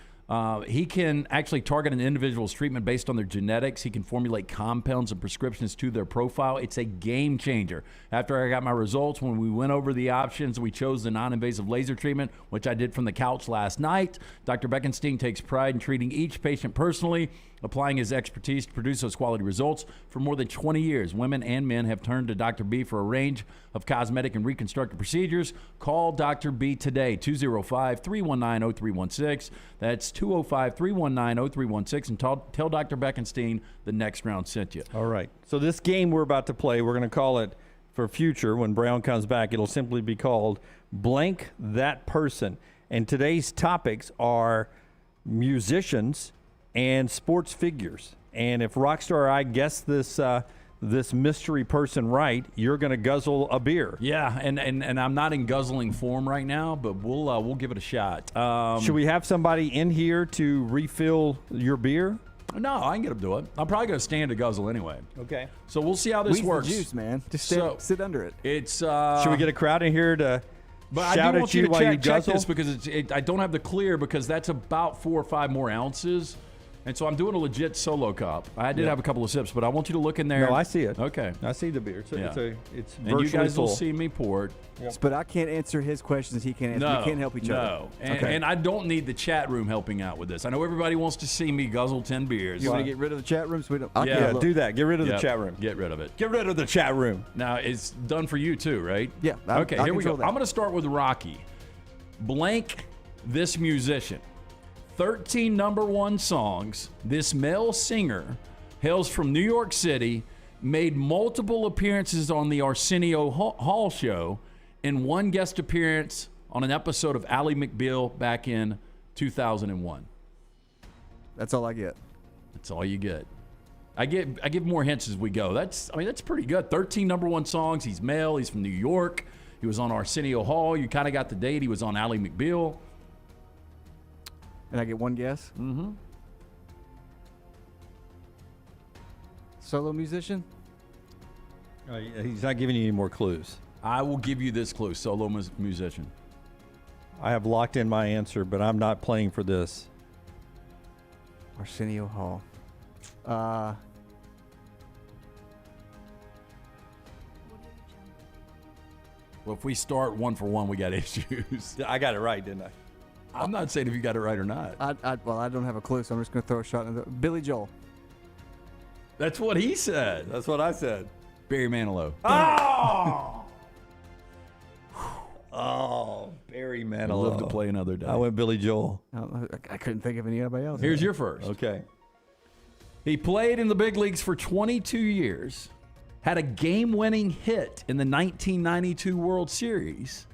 Speaker 3: He can actually target an individual's treatment based on their genetics. He can formulate compounds and prescriptions to their profile. It's a game changer. After I got my results, when we went over the options, we chose the non-invasive laser treatment, which I did from the couch last night. Dr. Beckenstein takes pride in treating each patient personally, applying his expertise to produce those quality results. For more than 20 years, women and men have turned to Dr. B for a range of cosmetic and reconstructive procedures. Call Dr. B today, 205-319-0316. That's 205-319-0316, and tell Dr. Beckenstein the next round sent you.
Speaker 2: All right. So this game we're about to play, we're going to call it for future. When Brown comes back, it'll simply be called Blank That Person. And today's topics are musicians and sports figures. And if Rockstar or I guess this mystery person right, you're going to guzzle a beer.
Speaker 3: Yeah, and I'm not in guzzling form right now, but we'll give it a shot.
Speaker 2: Should we have somebody in here to refill your beer?
Speaker 3: No, I can get him to it. I'm probably going to stand to guzzle anyway.
Speaker 2: Okay.
Speaker 3: So we'll see how this
Speaker 4: Wheeze
Speaker 3: works.
Speaker 4: the juice, man. Just sit under it.
Speaker 3: It's.
Speaker 2: Should we get a crowd in here to
Speaker 3: But
Speaker 2: shout
Speaker 3: I do
Speaker 2: at
Speaker 3: want you to
Speaker 2: while you
Speaker 3: check
Speaker 2: guzzle?
Speaker 3: this because I don't have the clear because that's about 4 or 5 more ounces. And so I'm doing a legit solo cup. I did have a couple of sips, but I want you to look in there.
Speaker 2: No, I see it.
Speaker 3: Okay.
Speaker 2: I see the beer. It's
Speaker 3: and
Speaker 2: virtually
Speaker 3: you guys
Speaker 2: full.
Speaker 3: will see me pour it.
Speaker 4: But I can't answer his questions. He can't answer.
Speaker 3: No,
Speaker 4: we can't help each other.
Speaker 3: No, and I don't need the chat room helping out with this. I know everybody wants to see me guzzle 10 beers.
Speaker 4: You want to get rid of the chat room? So we don't.
Speaker 2: Do that. Get rid of the chat room.
Speaker 3: Get rid of it.
Speaker 2: Get rid of the chat room.
Speaker 3: Now, it's done for you too, right?
Speaker 4: Yeah.
Speaker 3: Okay, here we go.
Speaker 4: That.
Speaker 3: I'm going to start with Rocky. Blank this musician. 13 number 1 songs. This male singer hails from New York City, made multiple appearances on the Arsenio Hall show, and 1 guest appearance on an episode of Ally McBeal back in 2001.
Speaker 4: That's all I get.
Speaker 3: That's all you get. I give more hints as we go. That's pretty good. 13 number 1 songs. He's male. He's from New York. He was on Arsenio Hall. You kind of got the date. He was on Ally McBeal.
Speaker 4: And I get 1 guess?
Speaker 3: Mm-hmm.
Speaker 4: Solo musician?
Speaker 2: He's not giving you any more clues.
Speaker 3: I will give you this clue. Solo musician.
Speaker 2: I have locked in my answer, but I'm not playing for this.
Speaker 4: Arsenio Hall.
Speaker 3: Well, if we start 1 for 1, we got issues.
Speaker 2: I got it right, didn't I?
Speaker 3: I'm not saying if you got it right or not.
Speaker 4: Well, I don't have a clue, so I'm just going to throw a shot in the Billy Joel.
Speaker 3: That's what he said.
Speaker 2: That's what I said.
Speaker 3: Barry Manilow.
Speaker 2: Oh! Oh, Barry Manilow.
Speaker 3: I'd love to play another day.
Speaker 2: I went Billy Joel.
Speaker 4: I couldn't think of anybody else.
Speaker 3: Here's your first.
Speaker 2: Okay.
Speaker 3: He played in the big leagues for 22 years, had a game-winning hit in the 1992 World Series,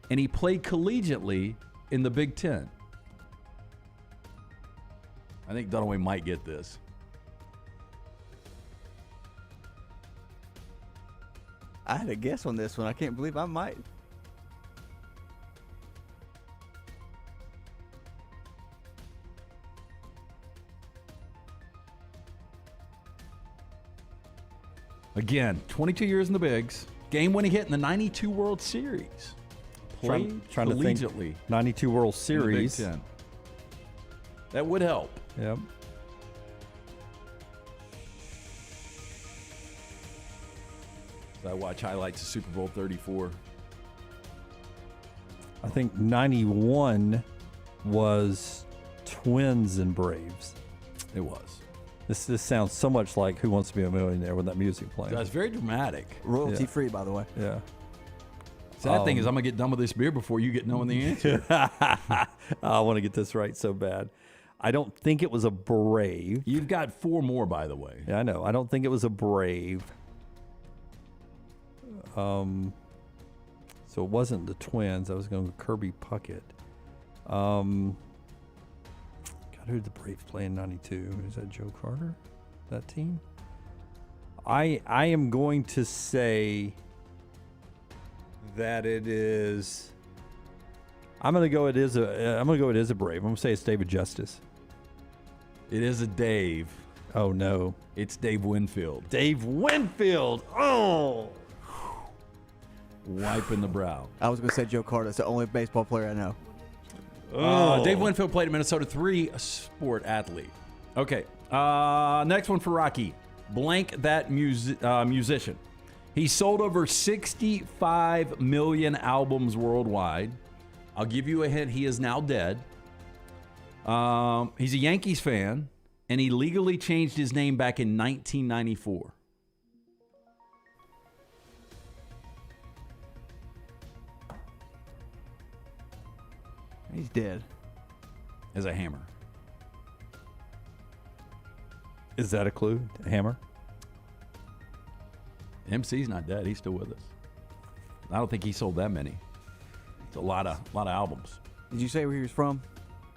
Speaker 3: and he played collegiately in the Big Ten. I think Dunaway might get this.
Speaker 4: I had a guess on this one. I can't believe I might.
Speaker 3: Again, 22 years in the bigs. Game-winning hit in the 92 World Series. Played
Speaker 2: trying to think.
Speaker 3: collegiately.
Speaker 2: 92 World
Speaker 3: in the
Speaker 2: Series.
Speaker 3: Big Ten. That would help.
Speaker 2: Yep.
Speaker 3: I watch highlights of Super Bowl 34.
Speaker 2: I think 91 was Twins and Braves.
Speaker 3: It was.
Speaker 2: This sounds so much like Who Wants to Be a Millionaire with that music playing.
Speaker 3: That's very dramatic.
Speaker 4: Royalty free, by the way.
Speaker 2: Yeah.
Speaker 3: Sad thing is, I'm going to get done with this beer before you get knowing the answer.
Speaker 2: I want to get this right so bad. I don't think it was a Brave.
Speaker 3: You've got 4 more, by the way.
Speaker 2: Yeah, I know. I don't think it was a Brave. So it wasn't the Twins. I was going to Kirby Puckett. God, who did the Braves play in 92? Is that Joe Carter? That team? I am going to say that it is. I'm going to go. It is a Brave. I'm going to say it's David Justice.
Speaker 3: It is a Dave.
Speaker 2: Oh no,
Speaker 3: it's Dave Winfield.
Speaker 2: Dave Winfield. Oh.
Speaker 3: Wiping the brow.
Speaker 4: I was going to say Joe Carter. It's the only baseball player I know.
Speaker 3: Dave Winfield played at Minnesota 3, a sport athlete. Okay. Next one for Rocky. Blank that musician. He sold over 65 million albums worldwide. I'll give you a hint. He is now dead. He's a Yankees fan, and he legally changed his name back in 1994.
Speaker 4: He's dead.
Speaker 3: As a Hammer.
Speaker 2: Is that a clue? Hammer?
Speaker 3: MC's not dead. He's still with us. I don't think he sold that many. It's a lot of albums.
Speaker 4: Did you say where he was from?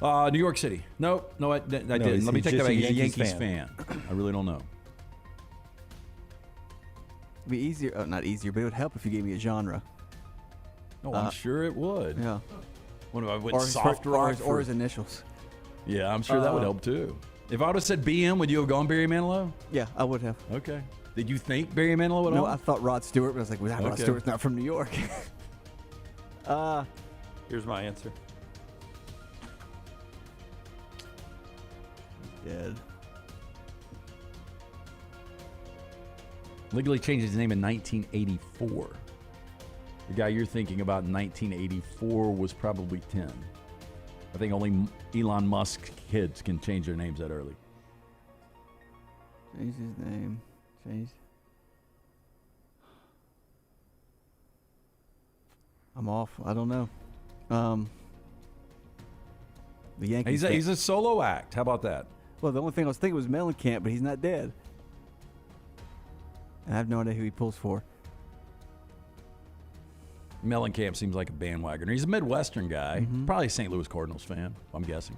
Speaker 3: New York City. No, I didn't. Let me take that back. He's a Yankees fan. I really don't know.
Speaker 4: It'd be easier. Not easier, but it would help if you gave me a genre.
Speaker 3: Oh, I'm sure it would.
Speaker 4: Yeah.
Speaker 3: What if I went soft rock?
Speaker 4: Or his initials.
Speaker 3: Yeah, I'm sure that would help too. If I would have said BM, would you have gone Barry Manilow?
Speaker 4: Yeah, I would have.
Speaker 3: Okay. Did you think Barry Manilow at all?
Speaker 4: No, I thought Rod Stewart, but I was like, well, Rod Stewart's not from New York.
Speaker 2: Here's my answer.
Speaker 4: Dead.
Speaker 3: Legally changed his name in 1984. The guy you're thinking about in 1984 was probably 10. I think only Elon Musk kids can change their names that early.
Speaker 4: Change his name. Change. I'm off. I don't know. The Yankees.
Speaker 3: He's a solo act. How about that?
Speaker 4: Well, the only thing I was thinking was Mellencamp, but he's not dead. And I have no idea who he pulls for.
Speaker 3: Mellencamp seems like a bandwagoner. He's a Midwestern guy. Probably a St. Louis Cardinals fan, I'm guessing.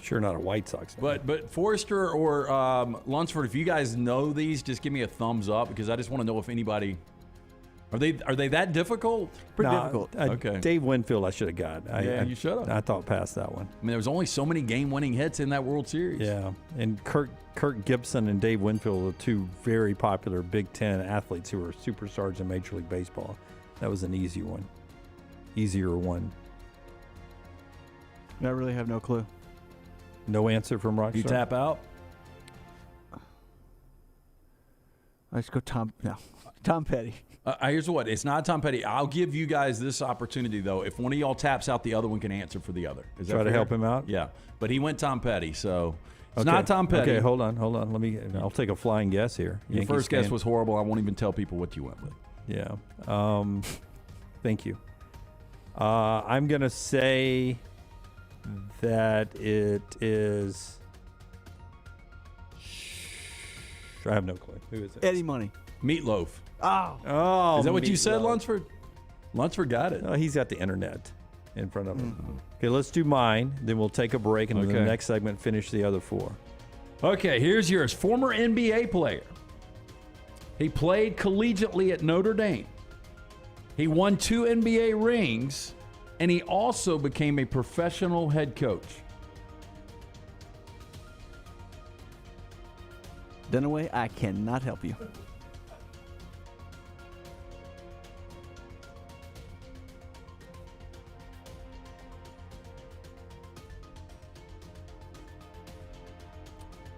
Speaker 2: Sure, not a White Sox fan.
Speaker 3: But Forrester or Lunsford, if you guys know these, just give me a thumbs up because I just want to know if anybody. Are they that difficult?
Speaker 4: Pretty difficult.
Speaker 3: Okay.
Speaker 2: Dave Winfield, I should have got.
Speaker 3: You should have.
Speaker 2: I thought past that one.
Speaker 3: I mean, there was only so many game-winning hits in that World Series.
Speaker 2: Yeah, and Kirk Gibson and Dave Winfield are two very popular Big Ten athletes who are superstars in Major League Baseball. That was an easy one. Easier one.
Speaker 4: I really have no clue.
Speaker 2: No answer from Rockstar?
Speaker 3: You tap out?
Speaker 4: I just go Tom Petty.
Speaker 3: Here's what. It's not Tom Petty. I'll give you guys this opportunity, though. If one of y'all taps out, the other one can answer for the other. Is that
Speaker 2: Try to
Speaker 3: fair?
Speaker 2: help him out?
Speaker 3: Yeah. But he went Tom Petty, so it's not Tom Petty.
Speaker 2: Okay, hold on. I'll take a flying guess here.
Speaker 3: Your
Speaker 2: Yankees
Speaker 3: first guess
Speaker 2: fan.
Speaker 3: was horrible. I won't even tell people what you went with.
Speaker 2: Yeah. Thank you. I'm going to say that it is. I have no clue. Who is it?
Speaker 4: Eddie Money.
Speaker 3: Meatloaf.
Speaker 4: Oh.
Speaker 3: Is that what you said, Lunsford? Lunsford got it.
Speaker 2: Oh, he's got the internet. in front of it. Okay, let's do mine. Then we'll take a break, and in the
Speaker 3: Okay.
Speaker 2: next segment, finish the other 4.
Speaker 3: Okay, here's yours. Former NBA player. He played collegiately at Notre Dame. He won 2 NBA rings, and he also became a professional head coach.
Speaker 4: Dunaway, I cannot help you.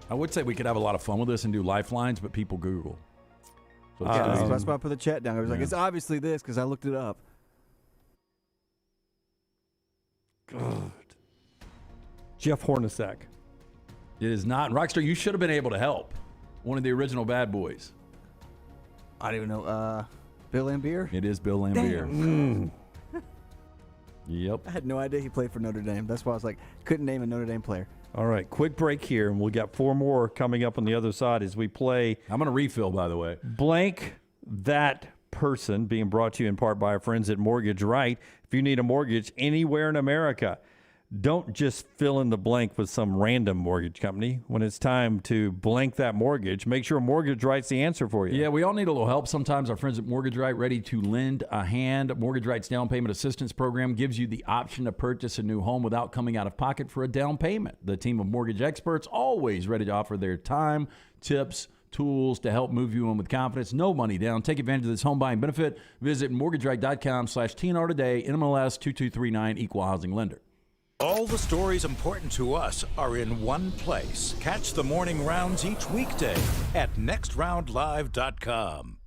Speaker 3: I would say we could have a lot of fun with this and do lifelines, but people Google. So
Speaker 4: Yeah, that's why I put the chat down. I was like,
Speaker 3: Yeah.
Speaker 4: it's obviously this because I looked it up.
Speaker 2: God. Jeff Hornacek.
Speaker 3: It is not. Rockstar, you should have been able to help. One of the original bad boys.
Speaker 4: I don't even know. Bill Lambier?
Speaker 3: It is Bill Lambier. Yep.
Speaker 4: I had no idea he played for Notre Dame. That's why I was like, couldn't name a Notre Dame player.
Speaker 2: All right, quick break here, and we got 4 more coming up on the other side as we play.
Speaker 3: I'm going to refill, by the way.
Speaker 2: Blank That Person, being brought to you in part by our friends at Mortgage Right. If you need a mortgage anywhere in America, don't just fill in the blank with some random mortgage company. When it's time to blank that mortgage, make sure Mortgage Right's the answer for you.
Speaker 3: Yeah, we all need a little help. Sometimes our friends at Mortgage Right, ready to lend a hand. Mortgage Right's down payment assistance program gives you the option to purchase a new home without coming out of pocket for a down payment. The team of mortgage experts always ready to offer their time, tips, tools to help move you in with confidence. No money down. Take advantage of this home buying benefit. Visit mortgageright.com/TNR today. NMLS 2239, Equal Housing Lender.
Speaker 6: All the stories important to us are in one place. Catch the morning rounds each weekday at nextroundlive.com.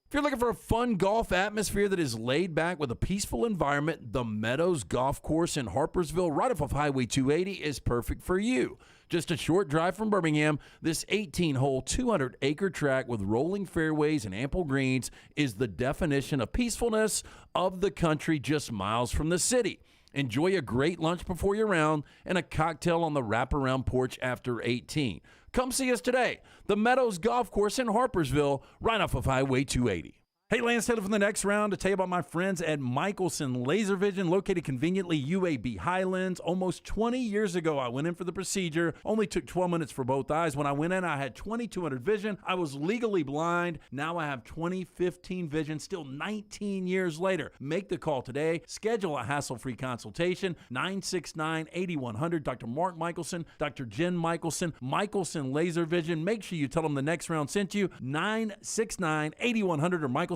Speaker 3: If you're looking for a fun golf atmosphere that is laid back with a peaceful environment, the Meadows Golf Course in Harpersville, right off of Highway 280, is perfect for you. Just a short drive from Birmingham, this 18-hole, 200-acre track with rolling fairways and ample greens is the definition of peacefulness of the country just miles from the city. Enjoy a great lunch before your round and a cocktail on the wraparound porch after 18. Come see us today. The Meadows Golf Course in Harpersville, right off of Highway 280. Hey, Lance Taylor from the next round to tell you about my friends at Michelson Laser Vision, located conveniently UAB Highlands. Almost 20 years ago, I went in for the procedure. Only took 12 minutes for both eyes. When I went in, I had 20/200 vision. I was legally blind. Now I have 20/15 vision, still 19 years later. Make the call today. Schedule a hassle-free consultation. 969-8100. Dr. Mark Michelson, Dr. Jen Michelson, Michelson Laser Vision. Make sure you tell them the next round sent you. 969-8100 or MichelsonLaserVision.com.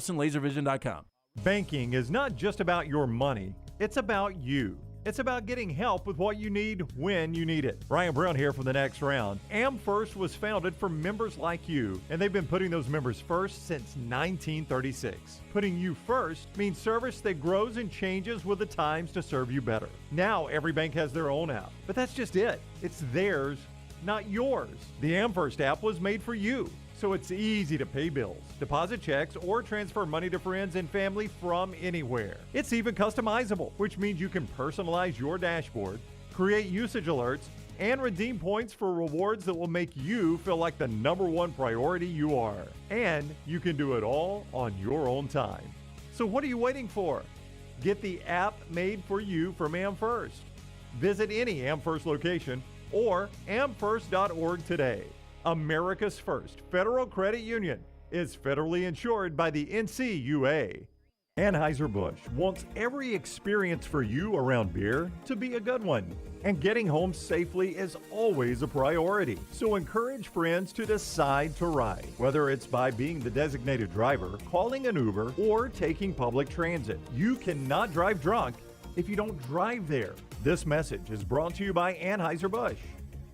Speaker 1: Banking is not just about your money, it's about you. It's about getting help with what you need when you need it. Ryan Brown here for the next round. AmFirst was founded for members like you, and they've been putting those members first since 1936. Putting you first means service that grows and changes with the times to serve you better. Now every bank has their own app, but that's just it. It's theirs, not yours. The AmFirst app was made for you, so it's easy to pay bills, deposit checks, or transfer money to friends and family from anywhere. It's even customizable, which means you can personalize your dashboard, create usage alerts, and redeem points for rewards that will make you feel like the #1 priority you are. And you can do it all on your own time. So what are you waiting for? Get the app made for you from AmFirst. Visit any AmFirst location or amfirst.org today. America's first federal credit union is federally insured by the NCUA. Anheuser-Busch wants every experience for you around beer to be a good one. And getting home safely is always a priority. So encourage friends to decide to ride, whether it's by being the designated driver, calling an Uber, or taking public transit. You cannot drive drunk if you don't drive there. This message is brought to you by Anheuser-Busch,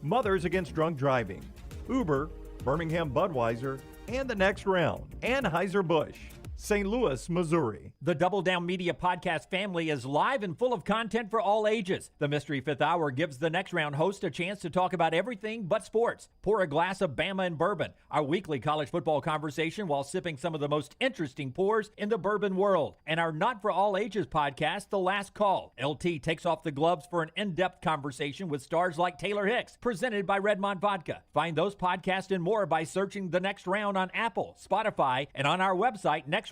Speaker 1: Mothers Against Drunk Driving, Uber, Birmingham Budweiser, and the next round, Anheuser-Busch, St. Louis, Missouri.
Speaker 12: The Double Down Media podcast family is live and full of content for all ages. The Mystery Fifth Hour gives the next round host a chance to talk about everything but sports. Pour a glass of Bama and bourbon, our weekly college football conversation while sipping some of the most interesting pours in the bourbon world. And our Not For All Ages podcast, The Last Call. LT takes off the gloves for an in-depth conversation with stars like Taylor Hicks, presented by Redmond Vodka. Find those podcasts and more by searching The Next Round on Apple, Spotify, and on our website, nextroundlive.com.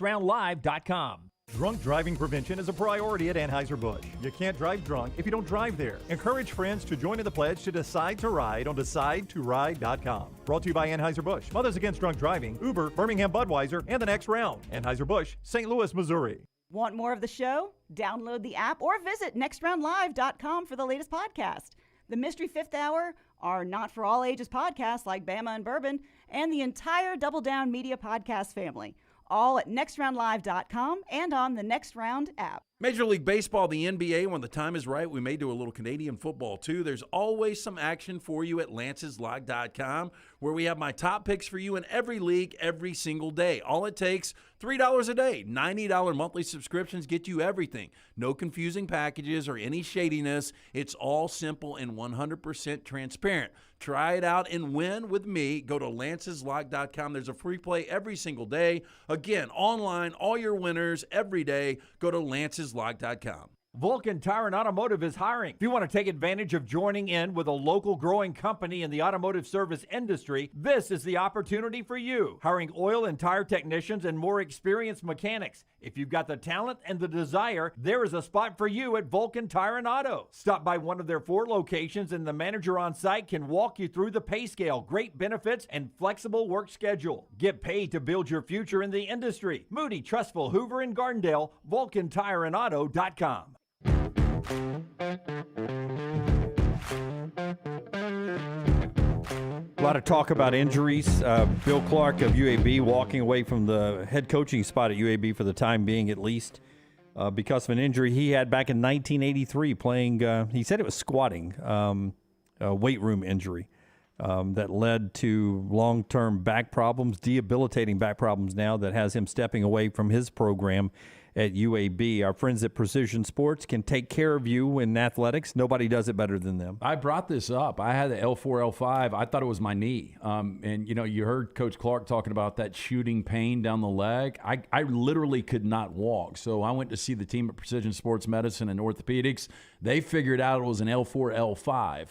Speaker 1: Drunk driving prevention is a priority at Anheuser-Busch. You can't drive drunk if you don't drive there. Encourage friends to join in the pledge to Decide to Ride on DecideToRide.com. Brought to you by Anheuser-Busch, Mothers Against Drunk Driving, Uber, Birmingham Budweiser, and The Next Round. Anheuser-Busch, St. Louis, Missouri.
Speaker 13: Want more of the show? Download the app or visit nextroundlive.com for the latest podcast. The Mystery Fifth Hour, our not for all ages podcasts like Bama and Bourbon, and the entire Double Down Media podcast family. All at nextroundlive.com and on the Next Round app.
Speaker 25: Major League Baseball, the NBA, when the time is right, we may do a little Canadian football too. There's always some action for you at lanceslog.com, where we have my top picks for you in every league every single day. All it takes, $3 a day. $90 monthly subscriptions get you everything. No confusing packages or any shadiness. It's all simple and 100% transparent. Try it out and win with me. Go to lanceslog.com. There's a free play every single day. Again, online, all your winners every day. Go to lanceslog.com.
Speaker 12: Vulcan Tire and Automotive is hiring. If you want to take advantage of joining in with a local growing company in the automotive service industry, this is the opportunity for you. Hiring oil and tire technicians and more experienced mechanics. If you've got the talent and the desire, there is a spot for you at Vulcan Tire and Auto. Stop by one of their 4 locations and the manager on site can walk you through the pay scale, great benefits, and flexible work schedule. Get paid to build your future in the industry. Moody, Trustful, Hoover, and Gardendale, VulcanTireandAuto.com.
Speaker 2: A lot of talk about injuries. Bill Clark of UAB walking away from the head coaching spot at UAB for the time being, at least, because of an injury he had back in 1983 playing, he said it was squatting, a weight room injury that led to long-term back problems, debilitating back problems now that has him stepping away from his program at UAB. Our friends at Precision Sports can take care of you in athletics. Nobody does it better than them.
Speaker 3: I brought this up. I had the L4, L5. I thought it was my knee. And, you know, you heard Coach Clark talking about that shooting pain down the leg. I literally could not walk. So I went to see the team at Precision Sports Medicine and Orthopedics. They figured out it was an L4, L5.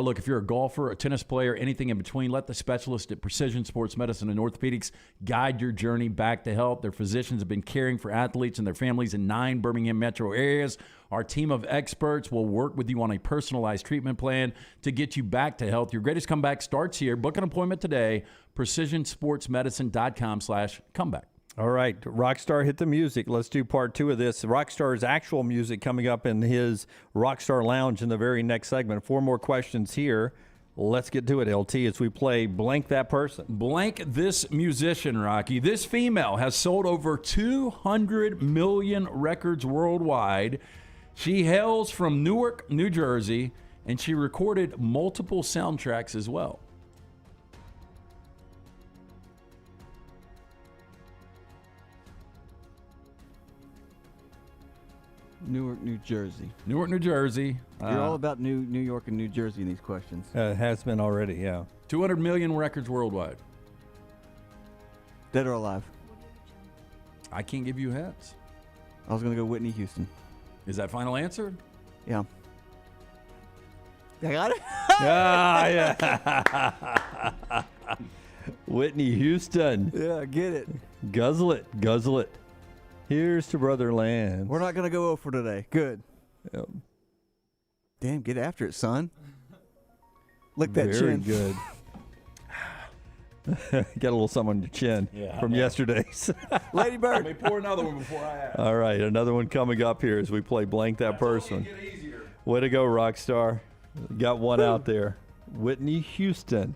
Speaker 3: Look, if you're a golfer, a tennis player, anything in between, let the specialist at Precision Sports Medicine and Orthopedics guide your journey back to health. Their physicians have been caring for athletes and their families in 9 Birmingham metro areas. Our team of experts will work with you on a personalized treatment plan to get you back to health. Your greatest comeback starts here. Book an appointment today, precisionsportsmedicine.com/comeback.
Speaker 2: All right, Rockstar, hit the music. Let's do part 2 of this. Rockstar's actual music coming up in his Rockstar Lounge in the very next segment. 4 more questions here. Let's get to it, LT, as we play Blank That Person.
Speaker 3: Blank this musician, Rocky. This female has sold over 200 million records worldwide. She hails from Newark, New Jersey, and she recorded multiple soundtracks as well.
Speaker 4: Newark, New Jersey.
Speaker 3: Newark, New Jersey.
Speaker 4: You're all about New York and New Jersey in these questions.
Speaker 2: It has been already, yeah.
Speaker 3: 200 million records worldwide.
Speaker 4: Dead or alive?
Speaker 3: I can't give you hints.
Speaker 4: I was going to go Whitney Houston.
Speaker 3: Is that final answer?
Speaker 4: Yeah. I got it?
Speaker 2: Yeah. Whitney Houston.
Speaker 4: Yeah, get it.
Speaker 2: Guzzle it. Guzzle it. Here's to Brotherland.
Speaker 4: We're not going to go over today. Good.
Speaker 2: Yep.
Speaker 4: Damn, get after it, son. Lick that
Speaker 2: Very
Speaker 4: chin.
Speaker 2: good. Got a little something on your chin from yesterday's.
Speaker 4: Lady Bird.
Speaker 3: Let me pour another one before I ask.
Speaker 2: All right, another one coming up here as we play Blank That Person. Way to go, Rockstar. Got one out there. Whitney Houston.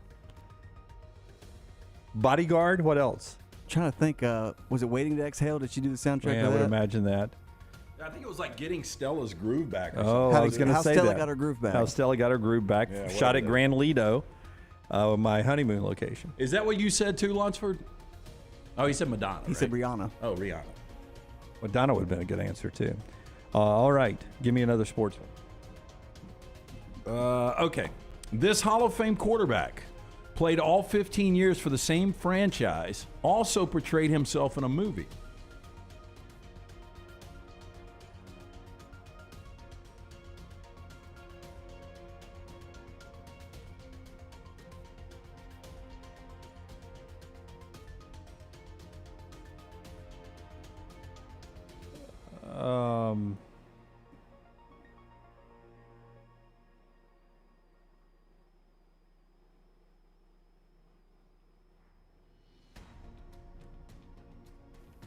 Speaker 2: Bodyguard, what else?
Speaker 4: Trying to think, was it Waiting to Exhale? Did she do the soundtrack
Speaker 2: Yeah, I
Speaker 4: of
Speaker 2: would
Speaker 4: that?
Speaker 2: imagine that.
Speaker 3: I think it was like getting Stella's groove back or
Speaker 2: Oh,
Speaker 3: something.
Speaker 2: I was going to say
Speaker 4: Stella
Speaker 2: that.
Speaker 4: got her groove back.
Speaker 2: How Stella got her groove back.
Speaker 3: Yeah,
Speaker 2: Shot at
Speaker 3: whatever.
Speaker 2: Grand Lido, my honeymoon location.
Speaker 3: Is that what you said too, Lunsford? Oh, he said Madonna.
Speaker 4: He said Rihanna.
Speaker 3: Oh, Rihanna.
Speaker 2: Madonna would have been a good answer, too. All right, give me another sportsman.
Speaker 3: Okay. This Hall of Fame quarterback played all 15 years for the same franchise, also portrayed himself in a movie.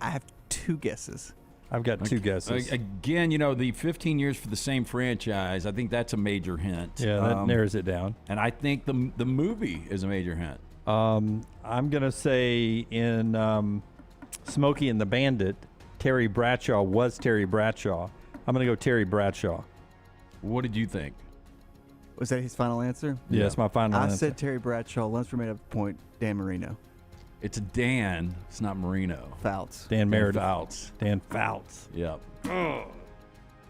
Speaker 4: I have two guesses.
Speaker 2: I've got two guesses.
Speaker 3: Again, the 15 years for the same franchise, I think that's a major hint.
Speaker 2: Yeah, that narrows it down.
Speaker 3: And I think the movie is a major hint.
Speaker 2: I'm going to say in Smokey and the Bandit, Terry Bradshaw was Terry Bradshaw. I'm going to go Terry Bradshaw.
Speaker 3: What did you think?
Speaker 4: Was that his final answer?
Speaker 2: Yeah, that's my final answer.
Speaker 4: I said Terry Bradshaw. Lunsford made a point. Dan Marino.
Speaker 3: It's a Dan. It's not Marino.
Speaker 4: Fouts.
Speaker 2: Dan Meredith.
Speaker 3: Fouts.
Speaker 2: Dan Fouts.
Speaker 3: Yep.
Speaker 2: Yeah,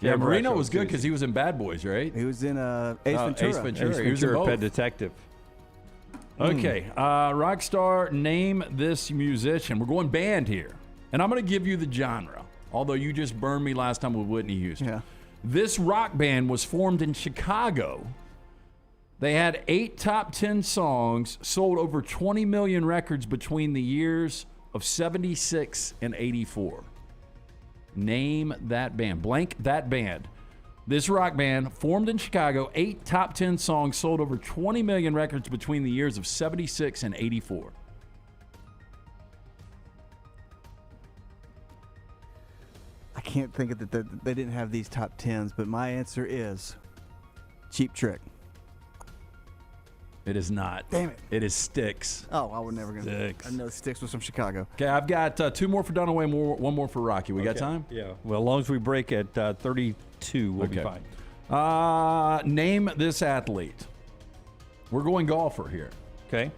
Speaker 3: Yeah, Marino
Speaker 2: Bradshaw
Speaker 3: was good
Speaker 2: was
Speaker 3: because he was in Bad Boys, right?
Speaker 4: He was in Ace Ventura.
Speaker 3: Ace Ventura. He was in
Speaker 2: Ventura,
Speaker 3: both.
Speaker 2: Pet Detective.
Speaker 3: Okay, Rockstar, name this musician. We're going band here. And I'm going to give you the genre, although you just burned me last time with Whitney Houston.
Speaker 4: Yeah.
Speaker 3: This rock band was formed in Chicago. They had 8 top 10 songs, sold over 20 million records between the years of 76 and 84. Name that band. Blank that band. This rock band, formed in Chicago, 8 top 10 songs, sold over 20 million records between the years of 76 and 84.
Speaker 4: I can't think of that. They didn't have these top 10s, but my answer is Cheap Trick.
Speaker 3: It is not.
Speaker 4: Damn it.
Speaker 3: It is Styx.
Speaker 4: Oh, I was never going to.
Speaker 3: Styx.
Speaker 4: I know Styx was from Chicago.
Speaker 3: Okay, I've got 2 more for Dunaway, one more for Rocky. We got time?
Speaker 2: Yeah. Well, as long as we break at 32, we'll be fine.
Speaker 3: Name this athlete. We're going golfer here.
Speaker 2: Okay.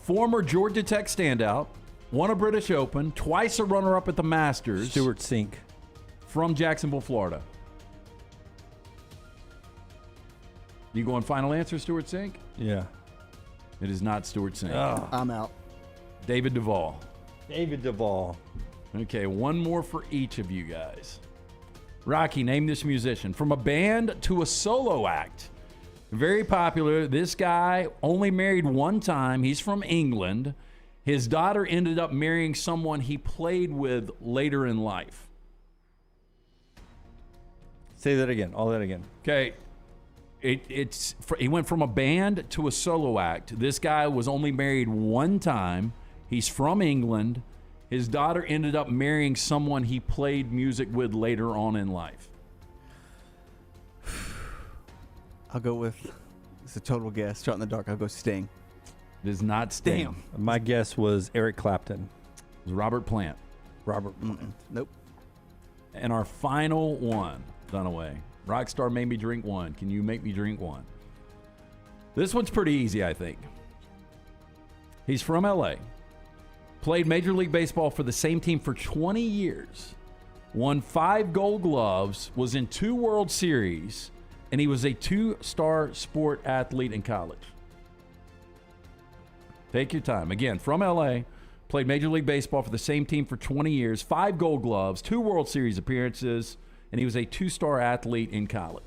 Speaker 3: Former Georgia Tech standout, won a British Open, twice a runner-up at the Masters.
Speaker 2: Stuart Sink.
Speaker 3: From Jacksonville, Florida. You going final answer, Stuart Sink?
Speaker 2: Yeah.
Speaker 3: It is not Stuart Sink.
Speaker 2: Oh.
Speaker 4: I'm out.
Speaker 3: David Duvall.
Speaker 2: David Duvall.
Speaker 3: Okay, one more for each of you guys. Rocky, name this musician. From a band to a solo act. Very popular. This guy only married one time. He's from England. His daughter ended up marrying someone he played with later in life.
Speaker 2: Say that again. All that again.
Speaker 3: Okay. He went from a band to a solo act. This guy was only married one time. He's from England. His daughter ended up marrying someone he played music with later on in life.
Speaker 4: I'll go with, it's a total guess. Shot in the dark. I'll go Sting.
Speaker 3: It is not Sting.
Speaker 4: Damn.
Speaker 2: My guess was Eric Clapton.
Speaker 3: It was Robert Plant.
Speaker 2: Robert Plant.
Speaker 4: Nope.
Speaker 3: And our final one, Dunaway. Rockstar made me drink one. Can you make me drink one? This one's pretty easy, I think. He's from LA. Played Major League Baseball for the same team for 20 years. Won 5 Gold Gloves. Was in 2 World Series. And he was a 2-star sport athlete in college. Take your time. Again, from LA. Played Major League Baseball for the same team for 20 years. 5 Gold Gloves. 2 World Series appearances. And he was a 2-star athlete in college.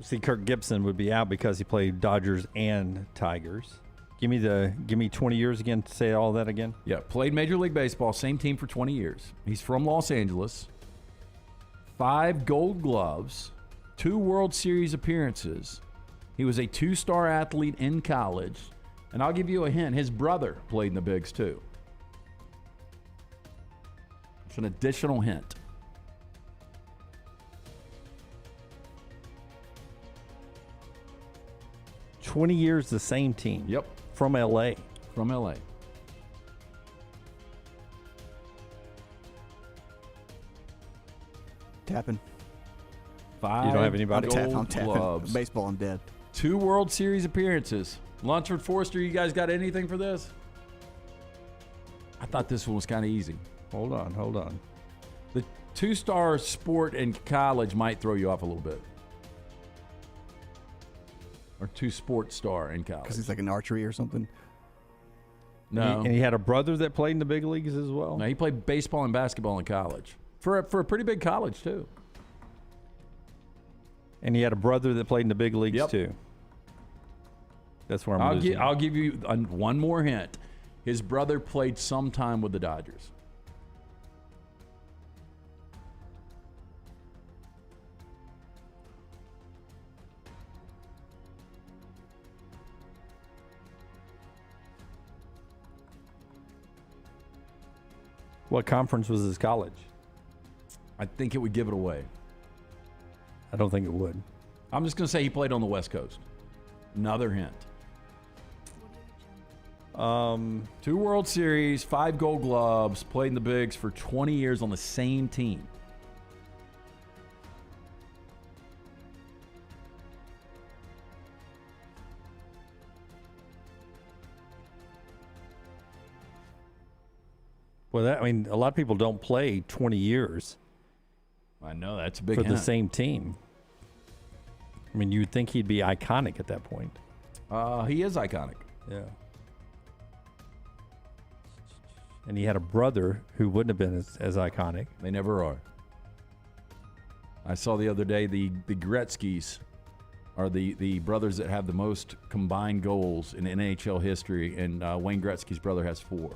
Speaker 2: See, Kirk Gibson would be out because he played Dodgers and Tigers. Give me 20 years again to say all that again.
Speaker 3: Yeah, played Major League Baseball, same team for 20 years. He's from Los Angeles. 5 Gold Gloves, 2 World Series appearances. He was a 2-star athlete in college. And I'll give you a hint. His brother played in the Bigs too. It's an additional hint.
Speaker 2: $20 years, the same team.
Speaker 3: Yep.
Speaker 2: From LA.
Speaker 3: From LA.
Speaker 4: Tapping.
Speaker 3: 5
Speaker 2: You don't have anybody?
Speaker 3: Gold
Speaker 4: I'm tapping.
Speaker 3: Gloves.
Speaker 4: Baseball, I'm dead.
Speaker 3: 2 World Series appearances. Lunsford, Forrester, you guys got anything for this? I thought this one was kind of easy.
Speaker 2: Hold on.
Speaker 3: The 2-star sport in college might throw you off a little bit. Or 2-sport star in college.
Speaker 4: Because he's like an archery or something.
Speaker 3: No.
Speaker 2: And he had a brother that played in the big leagues as well.
Speaker 3: No, he played baseball and basketball in college. For a pretty big college, too.
Speaker 2: And he had a brother that played in the big leagues
Speaker 3: Yep.
Speaker 2: too. That's where I'm losing.
Speaker 3: I'll give you one more hint. His brother played some time with the Dodgers.
Speaker 2: What conference was his college?
Speaker 3: I think it would give it away.
Speaker 2: I don't think it would.
Speaker 3: I'm just going to say he played on the West Coast. Another hint. 2 World Series, 5 Gold Gloves, played in the bigs for 20 years on the same team.
Speaker 2: Well, a lot of people don't play 20 years.
Speaker 3: I know, that's a big
Speaker 2: for
Speaker 3: hint.
Speaker 2: the same team. I mean, you'd think he'd be iconic at that point.
Speaker 3: He is iconic.
Speaker 2: Yeah. And he had a brother who wouldn't have been as iconic.
Speaker 3: They never are. I saw the other day the Gretzkys are the brothers that have the most combined goals in NHL history, and Wayne Gretzky's brother has 4.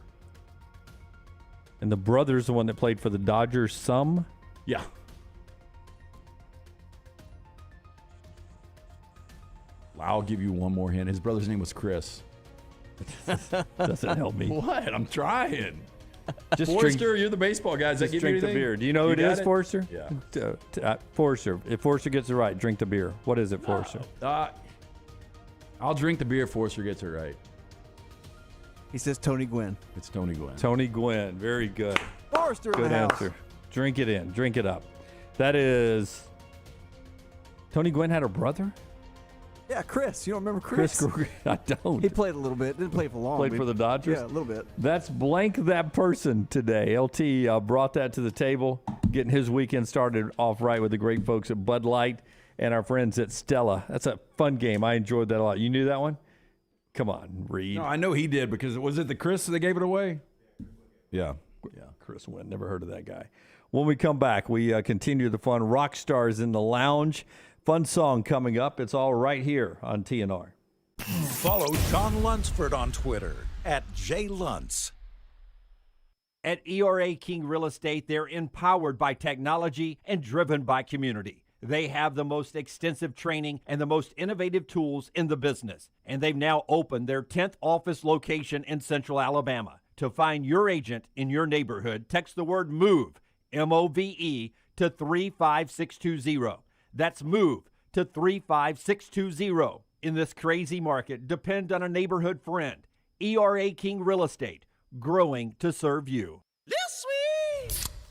Speaker 2: And the brother's the one that played for the Dodgers some?
Speaker 3: Yeah. I'll give you one more hint. His brother's name was Chris.
Speaker 2: Doesn't help me.
Speaker 3: What? I'm trying.
Speaker 2: Just
Speaker 3: Forrester, you're the baseball guy. Does that
Speaker 2: Just
Speaker 3: give you
Speaker 2: drink the
Speaker 3: anything?
Speaker 2: beer. Do you know who it is, Forrester?
Speaker 3: Yeah.
Speaker 2: Forrester. If Forrester gets it right, drink the beer. What is it, Forrester?
Speaker 3: I'll drink the beer if Forrester gets it right.
Speaker 4: He says Tony Gwynn.
Speaker 3: It's Tony Gwynn.
Speaker 2: Tony Gwynn. Very good.
Speaker 4: Forrester in
Speaker 2: Good
Speaker 4: the house.
Speaker 2: answer. Drink it in. Drink it up. That is... Tony Gwynn had a brother?
Speaker 4: Yeah, Chris. You don't remember Chris?
Speaker 2: I don't.
Speaker 4: He played a little bit. Didn't play for long.
Speaker 2: Played for the Dodgers?
Speaker 4: Yeah, a little bit.
Speaker 2: That's blank that person today. LT brought that to the table, getting his weekend started off right with the great folks at Bud Light and our friends at Stella. That's a fun game. I enjoyed that a lot. You knew that one? Come on, Reed.
Speaker 3: No, I know he did because was it the Chris that gave it away? Yeah.
Speaker 2: Yeah, Chris Wynn. Never heard of that guy. When we come back, we continue the fun. Rock Stars in the Lounge. Fun song coming up. It's all right here on TNR.
Speaker 6: Follow Sean Lunsford on Twitter @JLuntz.
Speaker 12: At ERA King Real Estate, they're empowered by technology and driven by community. They have the most extensive training and the most innovative tools in the business. And they've now opened their 10th office location in Central Alabama. To find your agent in your neighborhood, text the word MOVE, M-O-V-E, to 35620. That's MOVE to 35620. In this crazy market, depend on a neighborhood friend. ERA King Real Estate, growing to serve you.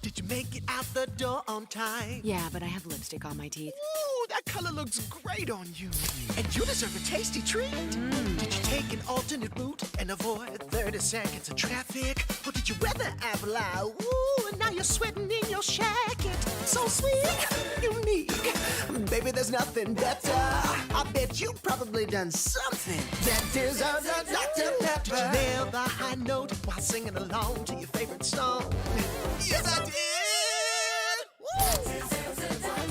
Speaker 11: Did you make it out the door on time?
Speaker 15: Yeah, but I have lipstick on my teeth.
Speaker 11: Ooh, that color looks great on you. And you deserve a tasty treat. Did you take an alternate route and avoid 30 seconds of traffic? Or did you weather apple eye? Ooh, and now you're sweating in your jacket. So sweet, unique. Baby, there's nothing better. I bet you've probably done something that deserves a Dr. Pepper. Did you nail the high note while singing along to your favorite song? Yes, I did. Woo!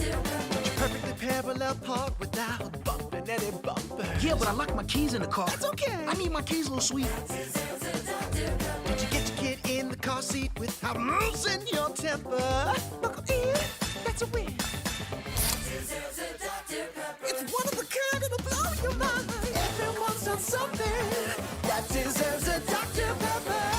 Speaker 11: Did you perfectly parallel park without bumping any bumper?
Speaker 21: Yeah, but I locked my keys in the car.
Speaker 11: That's okay.
Speaker 21: I need my keys a little sweet.
Speaker 11: Did you get your kid in the car seat without losing your temper? Buckle in, that's a win. It's one of a kind, it'll blow your mind. Everyone's done something that deserves a Dr. Pepper.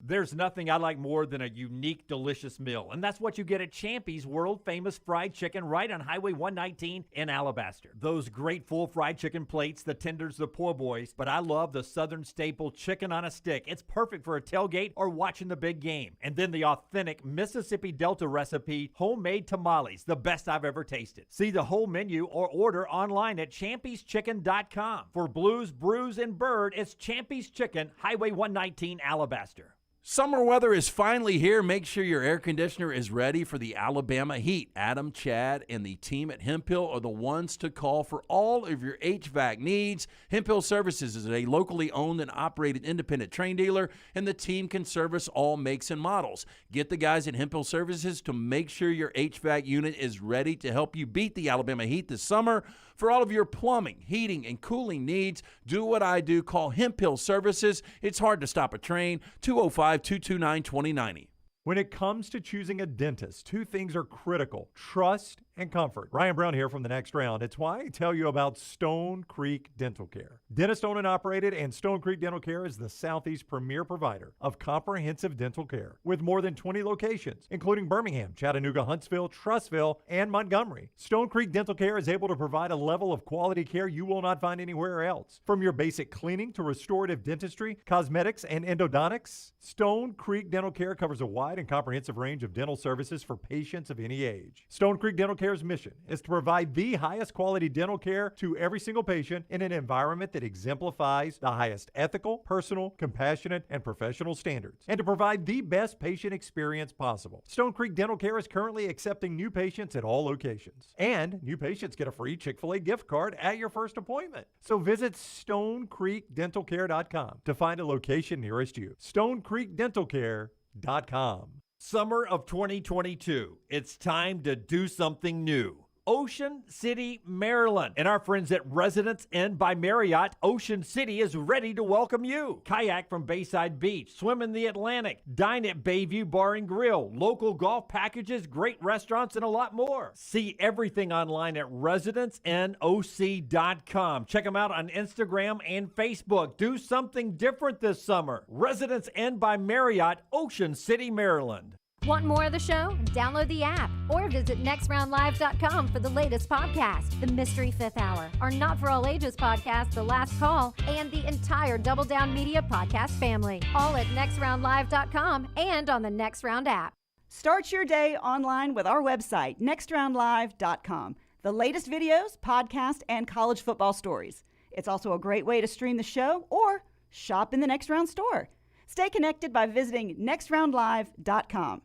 Speaker 12: There's nothing I like more than a unique, delicious meal, and that's what you get at Champy's world-famous fried chicken right on Highway 119 in Alabaster. Those great full fried chicken plates, the tenders, the po' boys, but I love the Southern staple chicken on a stick. It's perfect for a tailgate or watching the big game. And then the authentic Mississippi Delta recipe, homemade tamales, the best I've ever tasted. See the whole menu or order online at champyschicken.com. For Blues, Brews, and Bird, it's Champy's Chicken, Highway 119, Alabaster.
Speaker 3: Summer weather is finally here. Make sure your air conditioner is ready for the Alabama heat. Adam, Chad, and the team at Hemphill are the ones to call for all of your HVAC needs. Hemphill Services is a locally owned and operated independent train dealer, and the team can service all makes and models. Get the guys at Hemphill Services to make sure your HVAC unit is ready to help you beat the Alabama heat this summer. For all of your plumbing, heating, and cooling needs, do what I do. Call Hemphill Services. It's hard to stop a train. 205-229-2090.
Speaker 1: When it comes to choosing a dentist, 2 things are critical: trust and comfort. Ryan Brown here from the Next Round. It's why I tell you about Stone Creek Dental Care. Dentist owned and operated, and Stone Creek Dental Care is the Southeast premier provider of comprehensive dental care with more than 20 locations, including Birmingham, Chattanooga, Huntsville, Trussville, and Montgomery. Stone Creek Dental Care is able to provide a level of quality care you will not find anywhere else. From your basic cleaning to restorative dentistry, cosmetics, and endodontics, Stone Creek Dental Care covers a wide and comprehensive range of dental services for patients of any age. Stone Creek Dental Care's mission is to provide the highest quality dental care to every single patient in an environment that exemplifies the highest ethical, personal, compassionate, and professional standards, and to provide the best patient experience possible. Stone Creek Dental Care is currently accepting new patients at all locations, and new patients get a free Chick-fil-A gift card at your first appointment. So visit StoneCreekDentalCare.com to find a location nearest you. StoneCreekDentalCare.com.
Speaker 12: Summer of 2022. It's time to do something new. Ocean City, Maryland. And our friends at Residence Inn by Marriott, Ocean City is ready to welcome you. Kayak from Bayside Beach, swim in the Atlantic, dine at Bayview Bar and Grill, local golf packages, great restaurants, and a lot more. See everything online at residencenoc.com. Check them out on Instagram and Facebook. Do something different this summer. Residence Inn by Marriott, Ocean City, Maryland.
Speaker 17: Want more of the show? Download the app or visit nextroundlive.com for the latest podcast, The Mystery Fifth Hour, our Not For All Ages podcast, The Last Call, and the entire Double Down Media podcast family. All at nextroundlive.com and on the Next Round app.
Speaker 13: Start your day online with our website, nextroundlive.com. The latest videos, podcasts, and college football stories. It's also a great way to stream the show or shop in the Next Round store. Stay connected by visiting nextroundlive.com.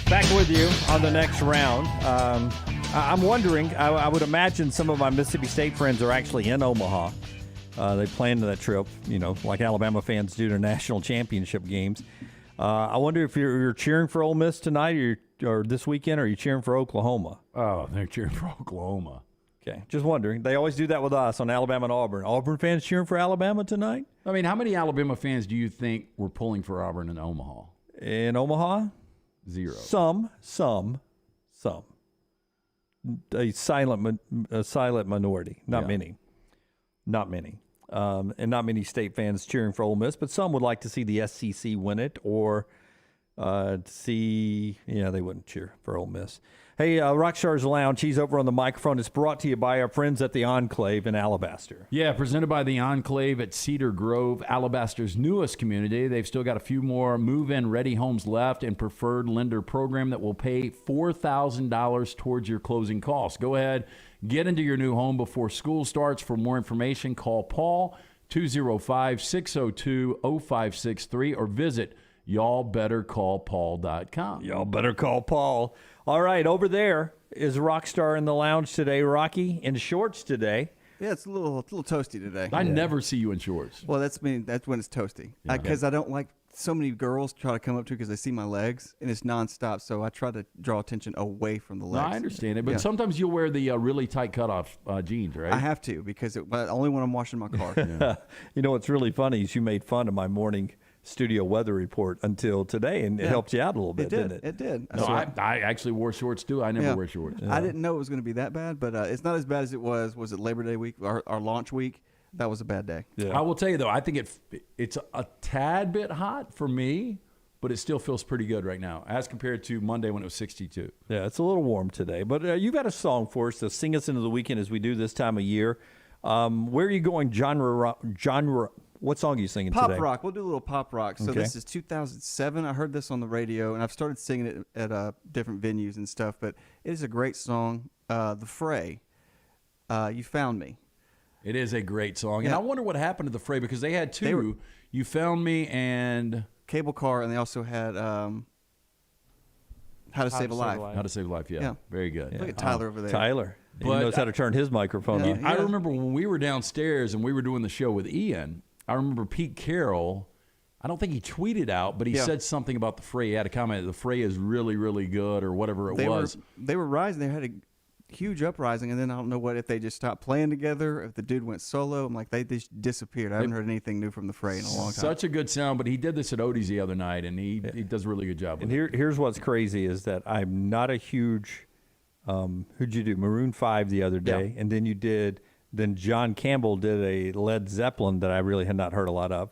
Speaker 2: Back with you on the Next Round. I'm wondering, I would imagine some of my Mississippi State friends are actually in Omaha. They planned that trip, like Alabama fans do to national championship games. I wonder if you're cheering for Ole Miss tonight or this weekend, or are you cheering for Oklahoma?
Speaker 3: Oh, they're cheering for Oklahoma.
Speaker 2: Okay, just wondering. They always do that with us on Alabama and Auburn. Auburn fans cheering for Alabama tonight?
Speaker 3: I mean, how many Alabama fans do you think were pulling for Auburn in Omaha?
Speaker 2: In Omaha?
Speaker 3: 0.
Speaker 2: Some. A silent minority. Not many. And not many State fans cheering for Ole Miss, but some would like to see the SEC win it, or they wouldn't cheer for Ole Miss. Hey, Rockstar's Lounge, he's over on the microphone. It's brought to you by our friends at the Enclave in Alabaster.
Speaker 3: Yeah, presented by the Enclave at Cedar Grove, Alabaster's newest community. They've still got a few more move-in ready homes left and preferred lender program that will pay $4,000 towards your closing costs. Go ahead, get into your new home before school starts. For more information, call Paul, 205-602-0563, or visit y'allbettercallpaul.com.
Speaker 2: Y'all better call Paul. All right, over there is Rockstar in the lounge today. Rocky in shorts today.
Speaker 4: Yeah, it's a little toasty today.
Speaker 3: I never see you in shorts.
Speaker 4: Well, that's when it's toasty. Because I don't like so many girls try to come up to because they see my legs, and it's nonstop. So I try to draw attention away from the legs.
Speaker 3: No, I understand it, but sometimes you'll wear the really tight cutoff jeans, right?
Speaker 4: I have to because only when I'm washing my car.
Speaker 2: You know what's really funny is you made fun of my morning studio weather report until today, and it helped you out a little bit, didn't it?
Speaker 4: It did.
Speaker 3: No, I actually wore shorts too. I never wear shorts.
Speaker 4: I didn't know it was going to be that bad, but it's not as bad as it was. Was it Labor Day week, our launch week? That was a bad day.
Speaker 3: I will tell you though, I think it's a tad bit hot for me, but it still feels pretty good right now as compared to Monday when it was 62.
Speaker 2: Yeah, it's a little warm today, but you've got a song for us to sing us into the weekend as we do this time of year. Where are you going genre? What song are you singing today?
Speaker 4: Pop rock. We'll do a little pop rock. So this is 2007. I heard this on the radio, and I've started singing it at different venues and stuff, but it is a great song. The Fray, You Found Me.
Speaker 3: It is a great song. And I wonder what happened to the Fray, because they had two, You Found Me and
Speaker 4: Cable Car, and they also had How to Save a Life.
Speaker 3: How to Save a Life, yeah. Very good.
Speaker 4: Look at Tyler over there.
Speaker 2: Tyler. He knows how to turn his microphone on.
Speaker 3: I remember when we were downstairs and we were doing the show with Ian, I remember Pete Carroll, I don't think he tweeted out, but he said something about the Fray. He had a comment, the Fray is really, really good, or whatever it was.
Speaker 4: They were rising. They had huge uprising, and then I don't know if they just stopped playing together, if the dude went solo. I'm like, they just disappeared. I haven't heard anything new from the Fray in a long time.
Speaker 3: Such a good sound, but he did this at Odie's the other night, and he does a really good job with
Speaker 2: And here's what's crazy is that I'm not a huge who'd you do? Maroon 5 the other day, and then John Campbell did a Led Zeppelin that I really had not heard a lot of.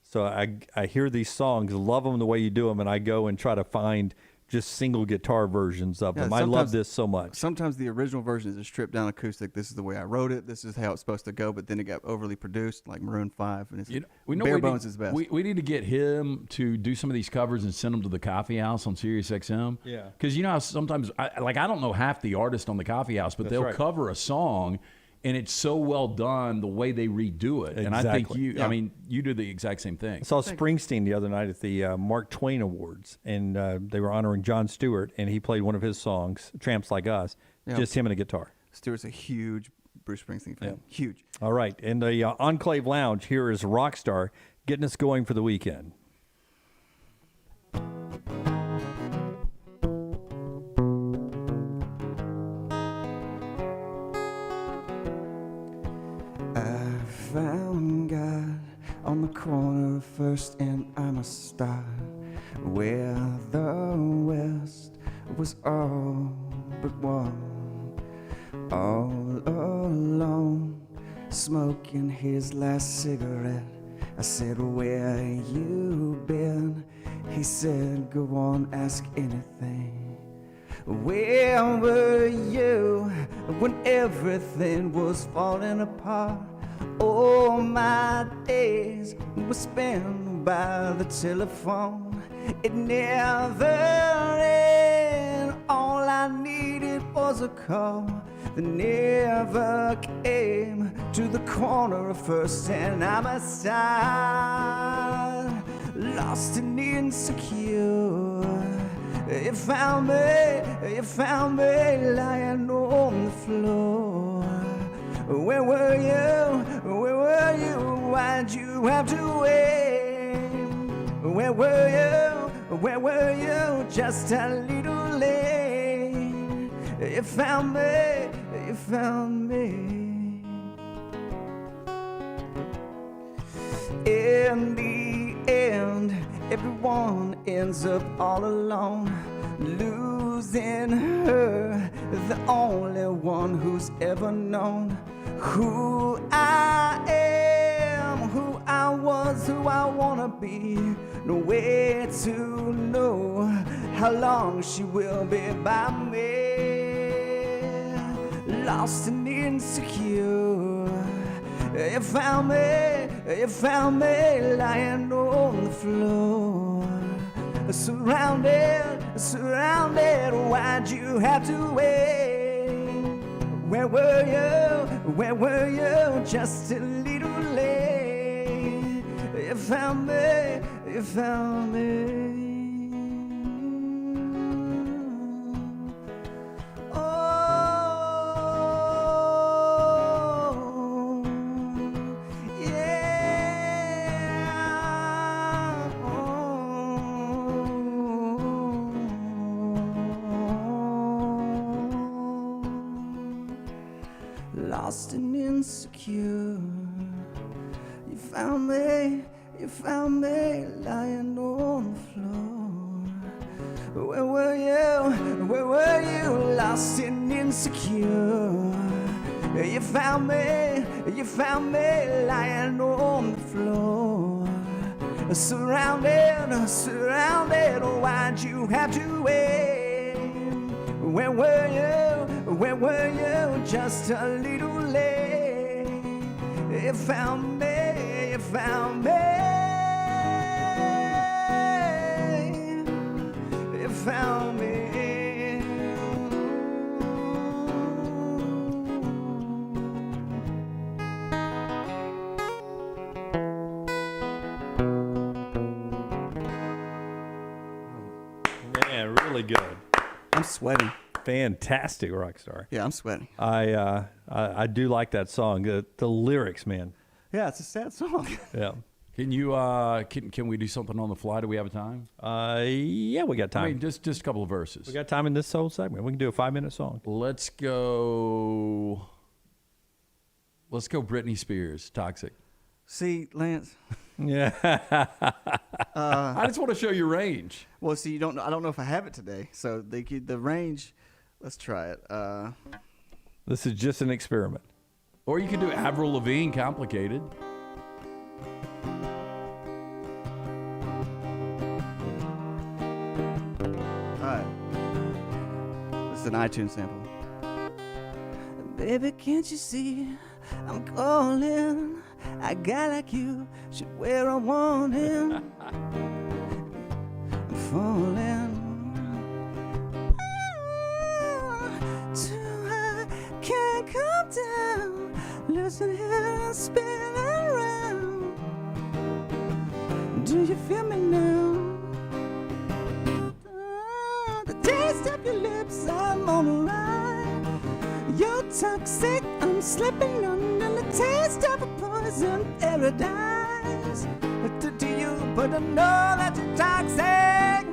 Speaker 2: So I hear these songs, love them the way you do them, and I go and try to find just single guitar versions of them. I love this so much.
Speaker 4: Sometimes the original version is a stripped down acoustic. This is the way I wrote it. This is how it's supposed to go. But then it got overly produced, like Maroon 5, and it's bare bones is best.
Speaker 3: We need to get him to do some of these covers and send them to the Coffee House on Sirius XM.
Speaker 2: Yeah.
Speaker 3: Because you know how sometimes I don't know half the artists on the Coffee House, but they'll cover a song. And it's so well done the way they redo it.
Speaker 2: Exactly.
Speaker 3: And I think you do the exact same thing.
Speaker 2: I saw Springsteen the other night at the Mark Twain Awards, and they were honoring Jon Stewart, and he played one of his songs, Tramps Like Us, just him and a guitar.
Speaker 4: Stewart's a huge Bruce Springsteen fan. Huge.
Speaker 2: All right. In the Enclave Lounge, here is Rockstar getting us going for the weekend.
Speaker 5: Found God on the corner of First and I'm a star, where the West was all but one, all alone, smoking his last cigarette. I said, where you been? He said, go on, ask anything. Where were you when everything was falling apart? All my days were spent by the telephone. It never ended. All I needed was a call that never came to the corner of First and I'm a side, lost and insecure. You found me lying on the floor. Where were you? Where were you? Why'd you have to wait? Where were you? Where were you? Just a little late. You found me. You found me. In the end, everyone ends up all alone, losing her, the only one who's ever known who I am, who I was, who I wanna be. No way to know how long she will be by me. Lost and insecure. You found me lying on the floor. Surrounded, why'd you have to wait? Where were you? Just a little late. You found me. Lost and insecure. You found me lying on the floor. Where were you? Lost and insecure. You found me lying on the floor. Surrounded, why'd you have to wait? Where were you? Just a little late. You found me. You found me.
Speaker 2: Man, really good.
Speaker 4: I'm sweating.
Speaker 2: Fantastic, Rockstar.
Speaker 4: Yeah, I'm sweating.
Speaker 2: I do like that song. The lyrics, man.
Speaker 4: Yeah, it's a sad song.
Speaker 2: Yeah.
Speaker 3: Can you can we do something on the fly? Do we have time?
Speaker 2: Yeah, we got time.
Speaker 3: I mean, just a couple of verses.
Speaker 2: We got time in this whole segment. We can do a 5-minute song.
Speaker 3: Let's go Britney Spears, Toxic.
Speaker 4: See, Lance.
Speaker 2: Yeah.
Speaker 3: I just want to show your range.
Speaker 4: Well, see, I don't know if I have it today. So the range. Let's try it.
Speaker 2: This is just an experiment.
Speaker 3: Or you can do Avril Lavigne, Complicated.
Speaker 4: This is an iTunes sample. Baby, can't you see I'm calling? A guy like you should wear a warning. I'm falling too high, can't come down. Listen here and spin around. Do you feel me now? The taste of your lips, I'm on a ride. You're toxic, I'm slipping under the taste of a poison paradise. To you, but I know that you're toxic.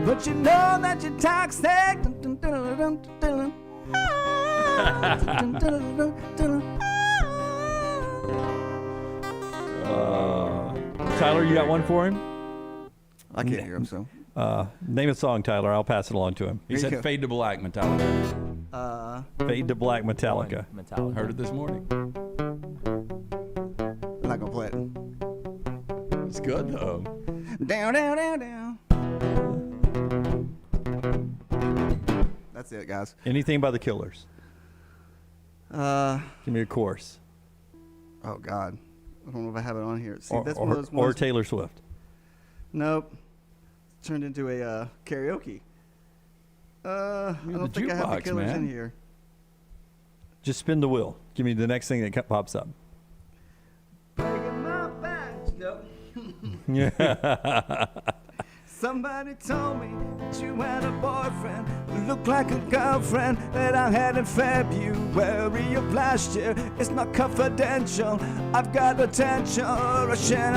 Speaker 4: But you know that you're toxic.
Speaker 2: Tyler, you got one for him?
Speaker 4: I can't hear him, so.
Speaker 2: Name a song, Tyler. I'll pass it along to him.
Speaker 3: He said Fade to Black, Metallica.
Speaker 2: Fade to Black, Metallica.
Speaker 3: Heard it this morning.
Speaker 4: I'm not going to play it.
Speaker 3: It's good, though.
Speaker 4: Down, down, down, down. That's it, guys.
Speaker 2: Anything by the Killers? Give me a chorus.
Speaker 4: Oh, God. I don't know if I have it on here. See,
Speaker 2: Or,
Speaker 4: that's
Speaker 2: or,
Speaker 4: one of those
Speaker 2: or
Speaker 4: ones.
Speaker 2: Taylor Swift.
Speaker 4: Nope. Turned into a karaoke. I don't think I have the
Speaker 3: jukebox,
Speaker 4: Killers
Speaker 3: man.
Speaker 4: in here.
Speaker 2: Just spin the wheel. Give me the next thing that pops up.
Speaker 4: Breaking my back. Yep.
Speaker 2: Yeah.
Speaker 4: Somebody told me that you had a boyfriend who looked like a girlfriend that I had in February of last year. It's not confidential. I've got attention. Russian.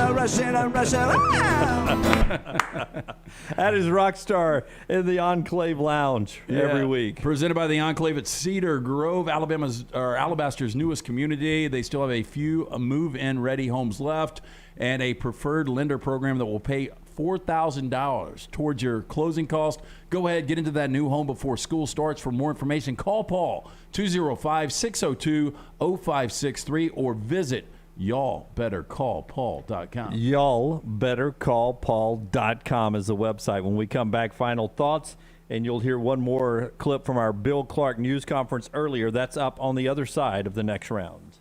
Speaker 2: That is Rockstar in the Enclave Lounge every week.
Speaker 3: Presented by the Enclave at Cedar Grove, Alabaster's newest community. They still have a few move-in ready homes left and a preferred lender program that will pay $4,000 towards your closing cost. Go ahead, get into that new home before school starts. For more information, call Paul, 205-602-0563, or visit y'allbettercallpaul.com.
Speaker 2: Y'allbettercallpaul.com is the website. When we come back, final thoughts, and you'll hear one more clip from our Bill Clark news conference earlier. That's up on the other side of the next round.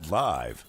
Speaker 6: Live.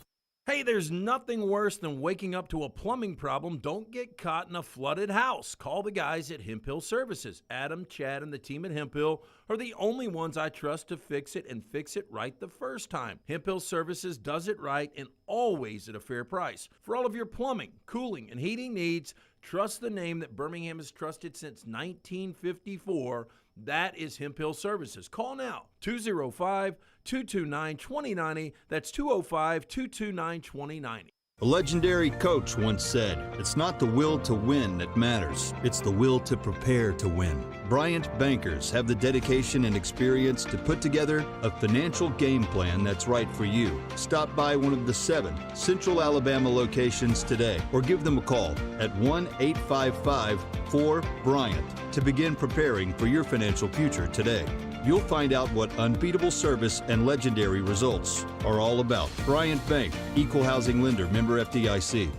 Speaker 25: Hey, there's nothing worse than waking up to a plumbing problem. Don't get caught in a flooded house. Call the guys at Hemp Hill Services. Adam, Chad, and the team at Hemp Hill are the only ones I trust to fix it and fix it right the first time. Hemp Hill Services does it right and always at a fair price. For all of your plumbing, cooling, and heating needs, trust the name that Birmingham has trusted since 1954. That is Hemp Hill Services. Call now, 205-229-2090. That's 205-229-2090.
Speaker 24: A legendary coach once said, "It's not the will to win that matters, it's the will to prepare to win." Bryant bankers have the dedication and experience to put together a financial game plan that's right for you. Stop by one of the 7 Central Alabama locations today or give them a call at 1-855-4-BRYANT to begin preparing for your financial future today. You'll find out what unbeatable service and legendary results are all about. Bryant Bank, Equal Housing Lender, member FDIC.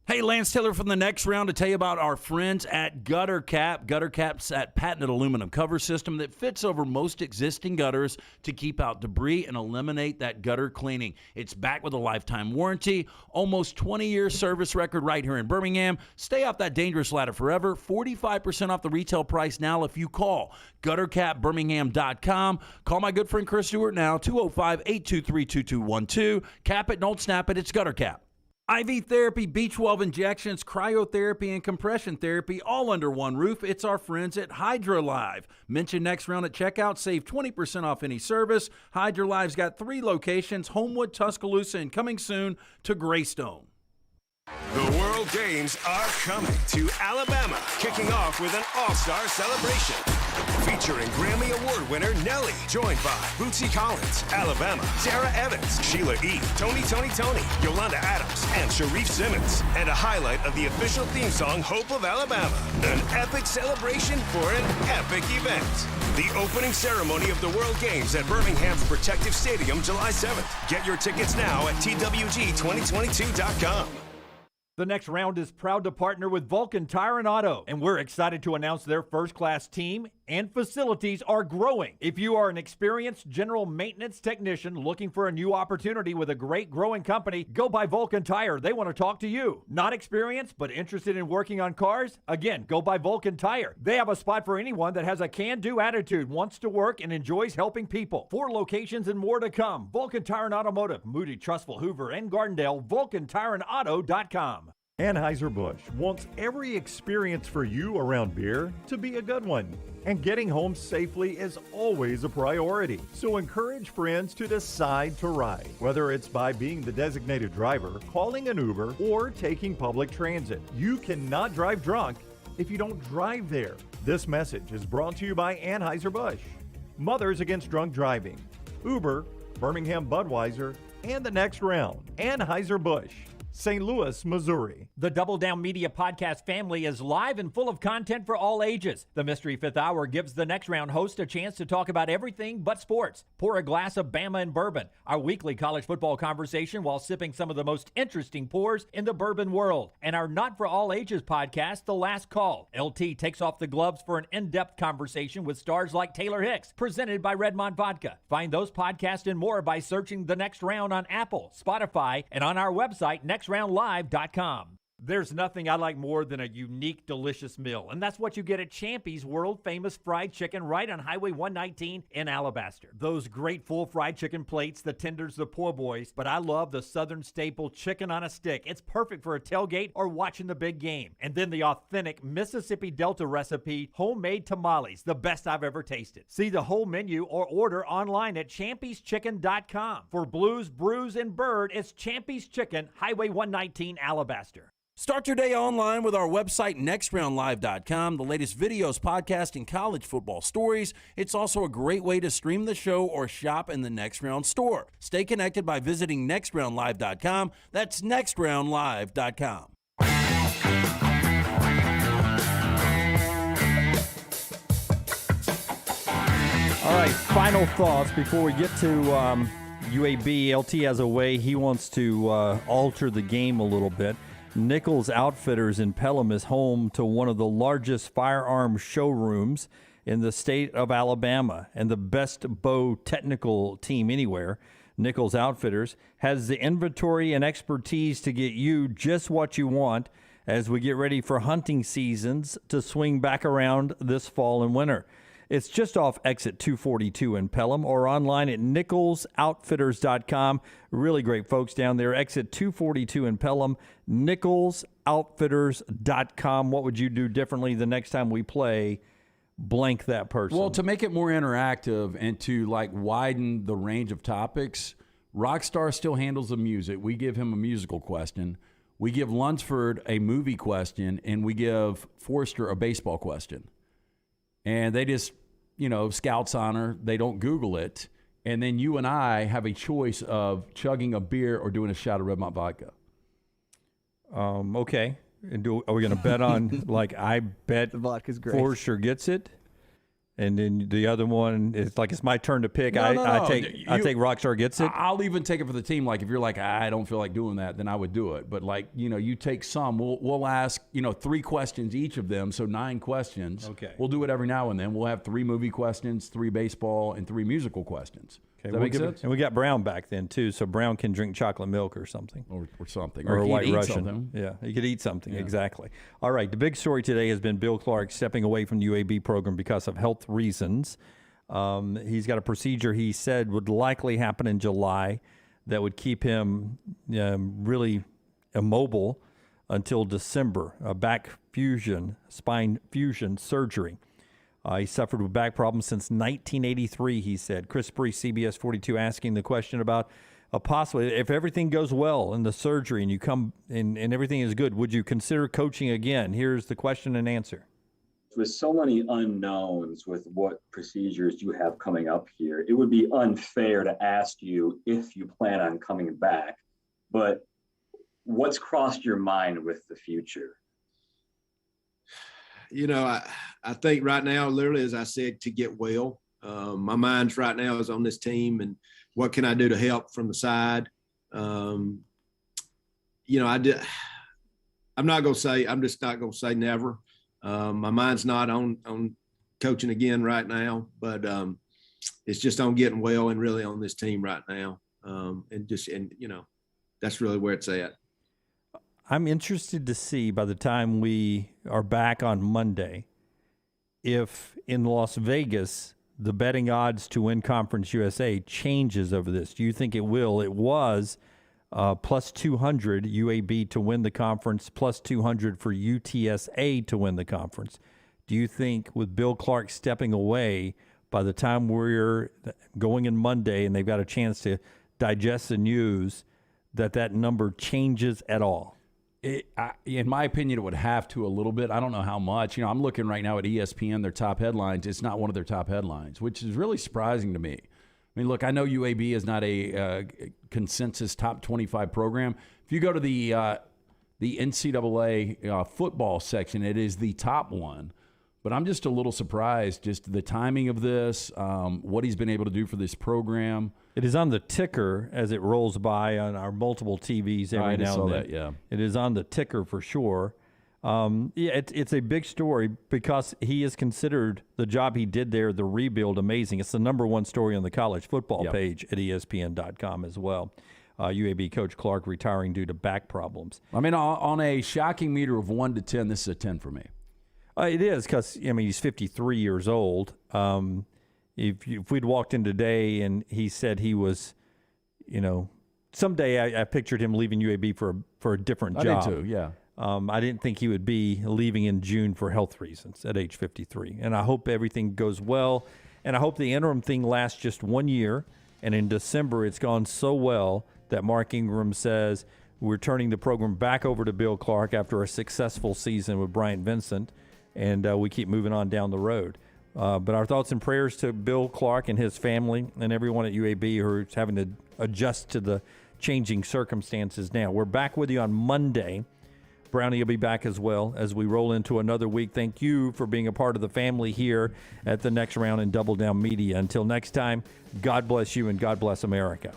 Speaker 25: Hey, Lance Taylor from the next round to tell you about our friends at Gutter Cap. Gutter Cap's that patented aluminum cover system that fits over most existing gutters to keep out debris and eliminate that gutter cleaning. It's backed with a lifetime warranty, almost 20-year service record right here in Birmingham. Stay off that dangerous ladder forever. 45% off the retail price now if you call guttercapbirmingham.com. Call my good friend Chris Stewart now, 205-823-2212. Cap it, don't snap it. It's Gutter Cap. IV therapy, B12 injections, cryotherapy, and compression therapy all under one roof. It's our friends at HydroLive. Mention Next Round at checkout. Save 20% off any service. HydroLive's got 3 locations, Homewood, Tuscaloosa, and coming soon to Greystone.
Speaker 7: The World Games are coming to Alabama, kicking off with an all-star celebration. Featuring Grammy Award winner Nelly, joined by Bootsy Collins, Alabama, Sarah Evans, Sheila E., Tony, Yolanda Adams, and Sharif Simmons. And a highlight of the official theme song, Hope of Alabama. An epic celebration for an epic event. The opening ceremony of the World Games at Birmingham's Protective Stadium, July 7th. Get your tickets now at twg2022.com.
Speaker 12: The Next Round is proud to partner with Vulcan Tire and Auto, and we're excited to announce their first-class team and facilities are growing. If you are an experienced general maintenance technician looking for a new opportunity with a great growing company, go by Vulcan Tire. They want to talk to you. Not experienced, but interested in working on cars? Again, go by Vulcan Tire. They have a spot for anyone that has a can-do attitude, wants to work, and enjoys helping people. 4 locations and more to come. Vulcan Tire and Automotive, Moody, Trustful, Hoover, and Gardendale, VulcanTireandAuto.com.
Speaker 1: Anheuser-Busch wants every experience for you around beer to be a good one. And getting home safely is always a priority. So encourage friends to decide to ride, whether it's by being the designated driver, calling an Uber, or taking public transit. You cannot drive drunk if you don't drive there. This message is brought to you by Anheuser-Busch, Mothers Against Drunk Driving, Uber, Birmingham Budweiser, and the Next Round. Anheuser-Busch, St. Louis, Missouri.
Speaker 12: The Double Down Media podcast family is live and full of content for all ages. The Mystery Fifth Hour gives the Next Round host a chance to talk about everything but sports. Pour a glass of Bama and bourbon, our weekly college football conversation while sipping some of the most interesting pours in the bourbon world. And our Not For All Ages podcast, The Last Call. LT takes off the gloves for an in-depth conversation with stars like Taylor Hicks, presented by Redmond Vodka. Find those podcasts and more by searching The Next Round on Apple, Spotify, and on our website, nextroundlive.com. There's nothing I like more than a unique, delicious meal, and that's what you get at Champy's world-famous fried chicken right on Highway 119 in Alabaster. Those great full fried chicken plates, the tenders, the po' boys, but I love the southern staple chicken on a stick. It's perfect for a tailgate or watching the big game. And then the authentic Mississippi Delta recipe, homemade tamales, the best I've ever tasted. See the whole menu or order online at champyschicken.com. For Blues, Brews, and Bird, it's Champy's Chicken, Highway 119, Alabaster.
Speaker 25: Start your day online with our website, nextroundlive.com. The latest videos, podcasts, and college football stories. It's also a great way to stream the show or shop in the Next Round store. Stay connected by visiting nextroundlive.com. That's nextroundlive.com.
Speaker 2: All right, final thoughts before we get to UAB. LT has a way he wants to alter the game a little bit. Nichols Outfitters in Pelham is home to one of the largest firearm showrooms in the state of Alabama and the best bow technical team anywhere. Nichols Outfitters has the inventory and expertise to get you just what you want as we get ready for hunting seasons to swing back around this fall and winter. It's just off exit 242 in Pelham or online at nicholsoutfitters.com. Really great folks down there. Exit 242 in Pelham, nicholsoutfitters.com. What would you do differently the next time we play blank that person?
Speaker 3: Well, to make it more interactive and to like widen the range of topics, Rockstar still handles the music. We give him a musical question. We give Lunsford a movie question, and we give Forrester a baseball question. And they just, Scouts honor. They don't Google it. And then you and I have a choice of chugging a beer or doing a shot of Redmond vodka.
Speaker 2: Okay. And are we going to bet on, I bet
Speaker 4: the vodka's great.
Speaker 2: Forrester gets it? And then the other one is it's my turn to pick.
Speaker 3: No.
Speaker 2: I take Rockstar gets it.
Speaker 3: I'll even take it for the team. If you're I don't feel like doing that, then I would do it. But you take some. We'll ask 3 questions each of them, so 9 questions.
Speaker 2: Okay.
Speaker 3: We'll do it every now and then. We'll have 3 movie questions, 3 baseball, and 3 musical questions.
Speaker 2: Okay,
Speaker 3: Does that make sense?
Speaker 2: And we got Brown back then too, so Brown can drink chocolate milk or something,
Speaker 3: or something,
Speaker 2: or a
Speaker 3: he
Speaker 2: White
Speaker 3: could eat
Speaker 2: Russian.
Speaker 3: something.
Speaker 2: Yeah, he could eat something.
Speaker 3: Yeah.
Speaker 2: Exactly. All right. The big story today has been Bill Clark stepping away from the UAB program because of health reasons. He's got a procedure he said would likely happen in July that would keep him really immobile until December, a spine fusion surgery. He suffered with back problems since 1983, he said. Chris Bree, CBS 42, asking the question about a possible, if everything goes well in the surgery and you come in and everything is good, would you consider coaching again? Here's the question and answer.
Speaker 9: With so many unknowns with what procedures you have coming up here, it would be unfair to ask you if you plan on coming back. But what's crossed your mind with the future?
Speaker 19: I think right now, literally, as I said, to get well. My mind's right now is on this team and what can I do to help from the side. I'm just not going to say never. My mind's not on coaching again right now, but it's just on getting well and really on this team right now. That's really where it's at.
Speaker 2: I'm interested to see by the time we are back on Monday if in Las Vegas the betting odds to win Conference USA changes over this. Do you think it will? It was plus 200 UAB to win the conference, plus 200 for UTSA to win the conference. Do you think with Bill Clark stepping away, by the time we're going in Monday and they've got a chance to digest the news, that number changes at all?
Speaker 3: In my opinion, it would have to a little bit. I don't know how much. I'm looking right now at ESPN, their top headlines. It's not one of their top headlines, which is really surprising to me. I mean, look, I know UAB is not a consensus top 25 program. If you go to the NCAA football section, it is the top one. But I'm just a little surprised, just the timing of this, what he's been able to do for this program.
Speaker 2: It is on the ticker as it rolls by on our multiple TVs every now and then.
Speaker 3: Yeah.
Speaker 2: It is on the ticker for sure. It's a big story because he is considered the job he did there, the rebuild, amazing. It's the number one story on the college football page at ESPN.com as well. UAB coach Clark retiring due to back problems.
Speaker 3: I mean, on a shocking meter of 1 to 10, this is a 10 for me.
Speaker 2: It is because, he's 53 years old. If we'd walked in today and he said he was, someday I pictured him leaving UAB for a different job.
Speaker 3: I did too, yeah.
Speaker 2: I didn't think he would be leaving in June for health reasons at age 53. And I hope everything goes well. And I hope the interim thing lasts just 1 year. And in December, it's gone so well that Mark Ingram says we're turning the program back over to Bill Clark after a successful season with Bryant Vincent. And we keep moving on down the road. But our thoughts and prayers to Bill Clark and his family and everyone at UAB who's having to adjust to the changing circumstances now. We're back with you on Monday. Brownie will be back as well as we roll into another week. Thank you for being a part of the family here at the Next Round in Double Down Media. Until next time, God bless you and God bless America.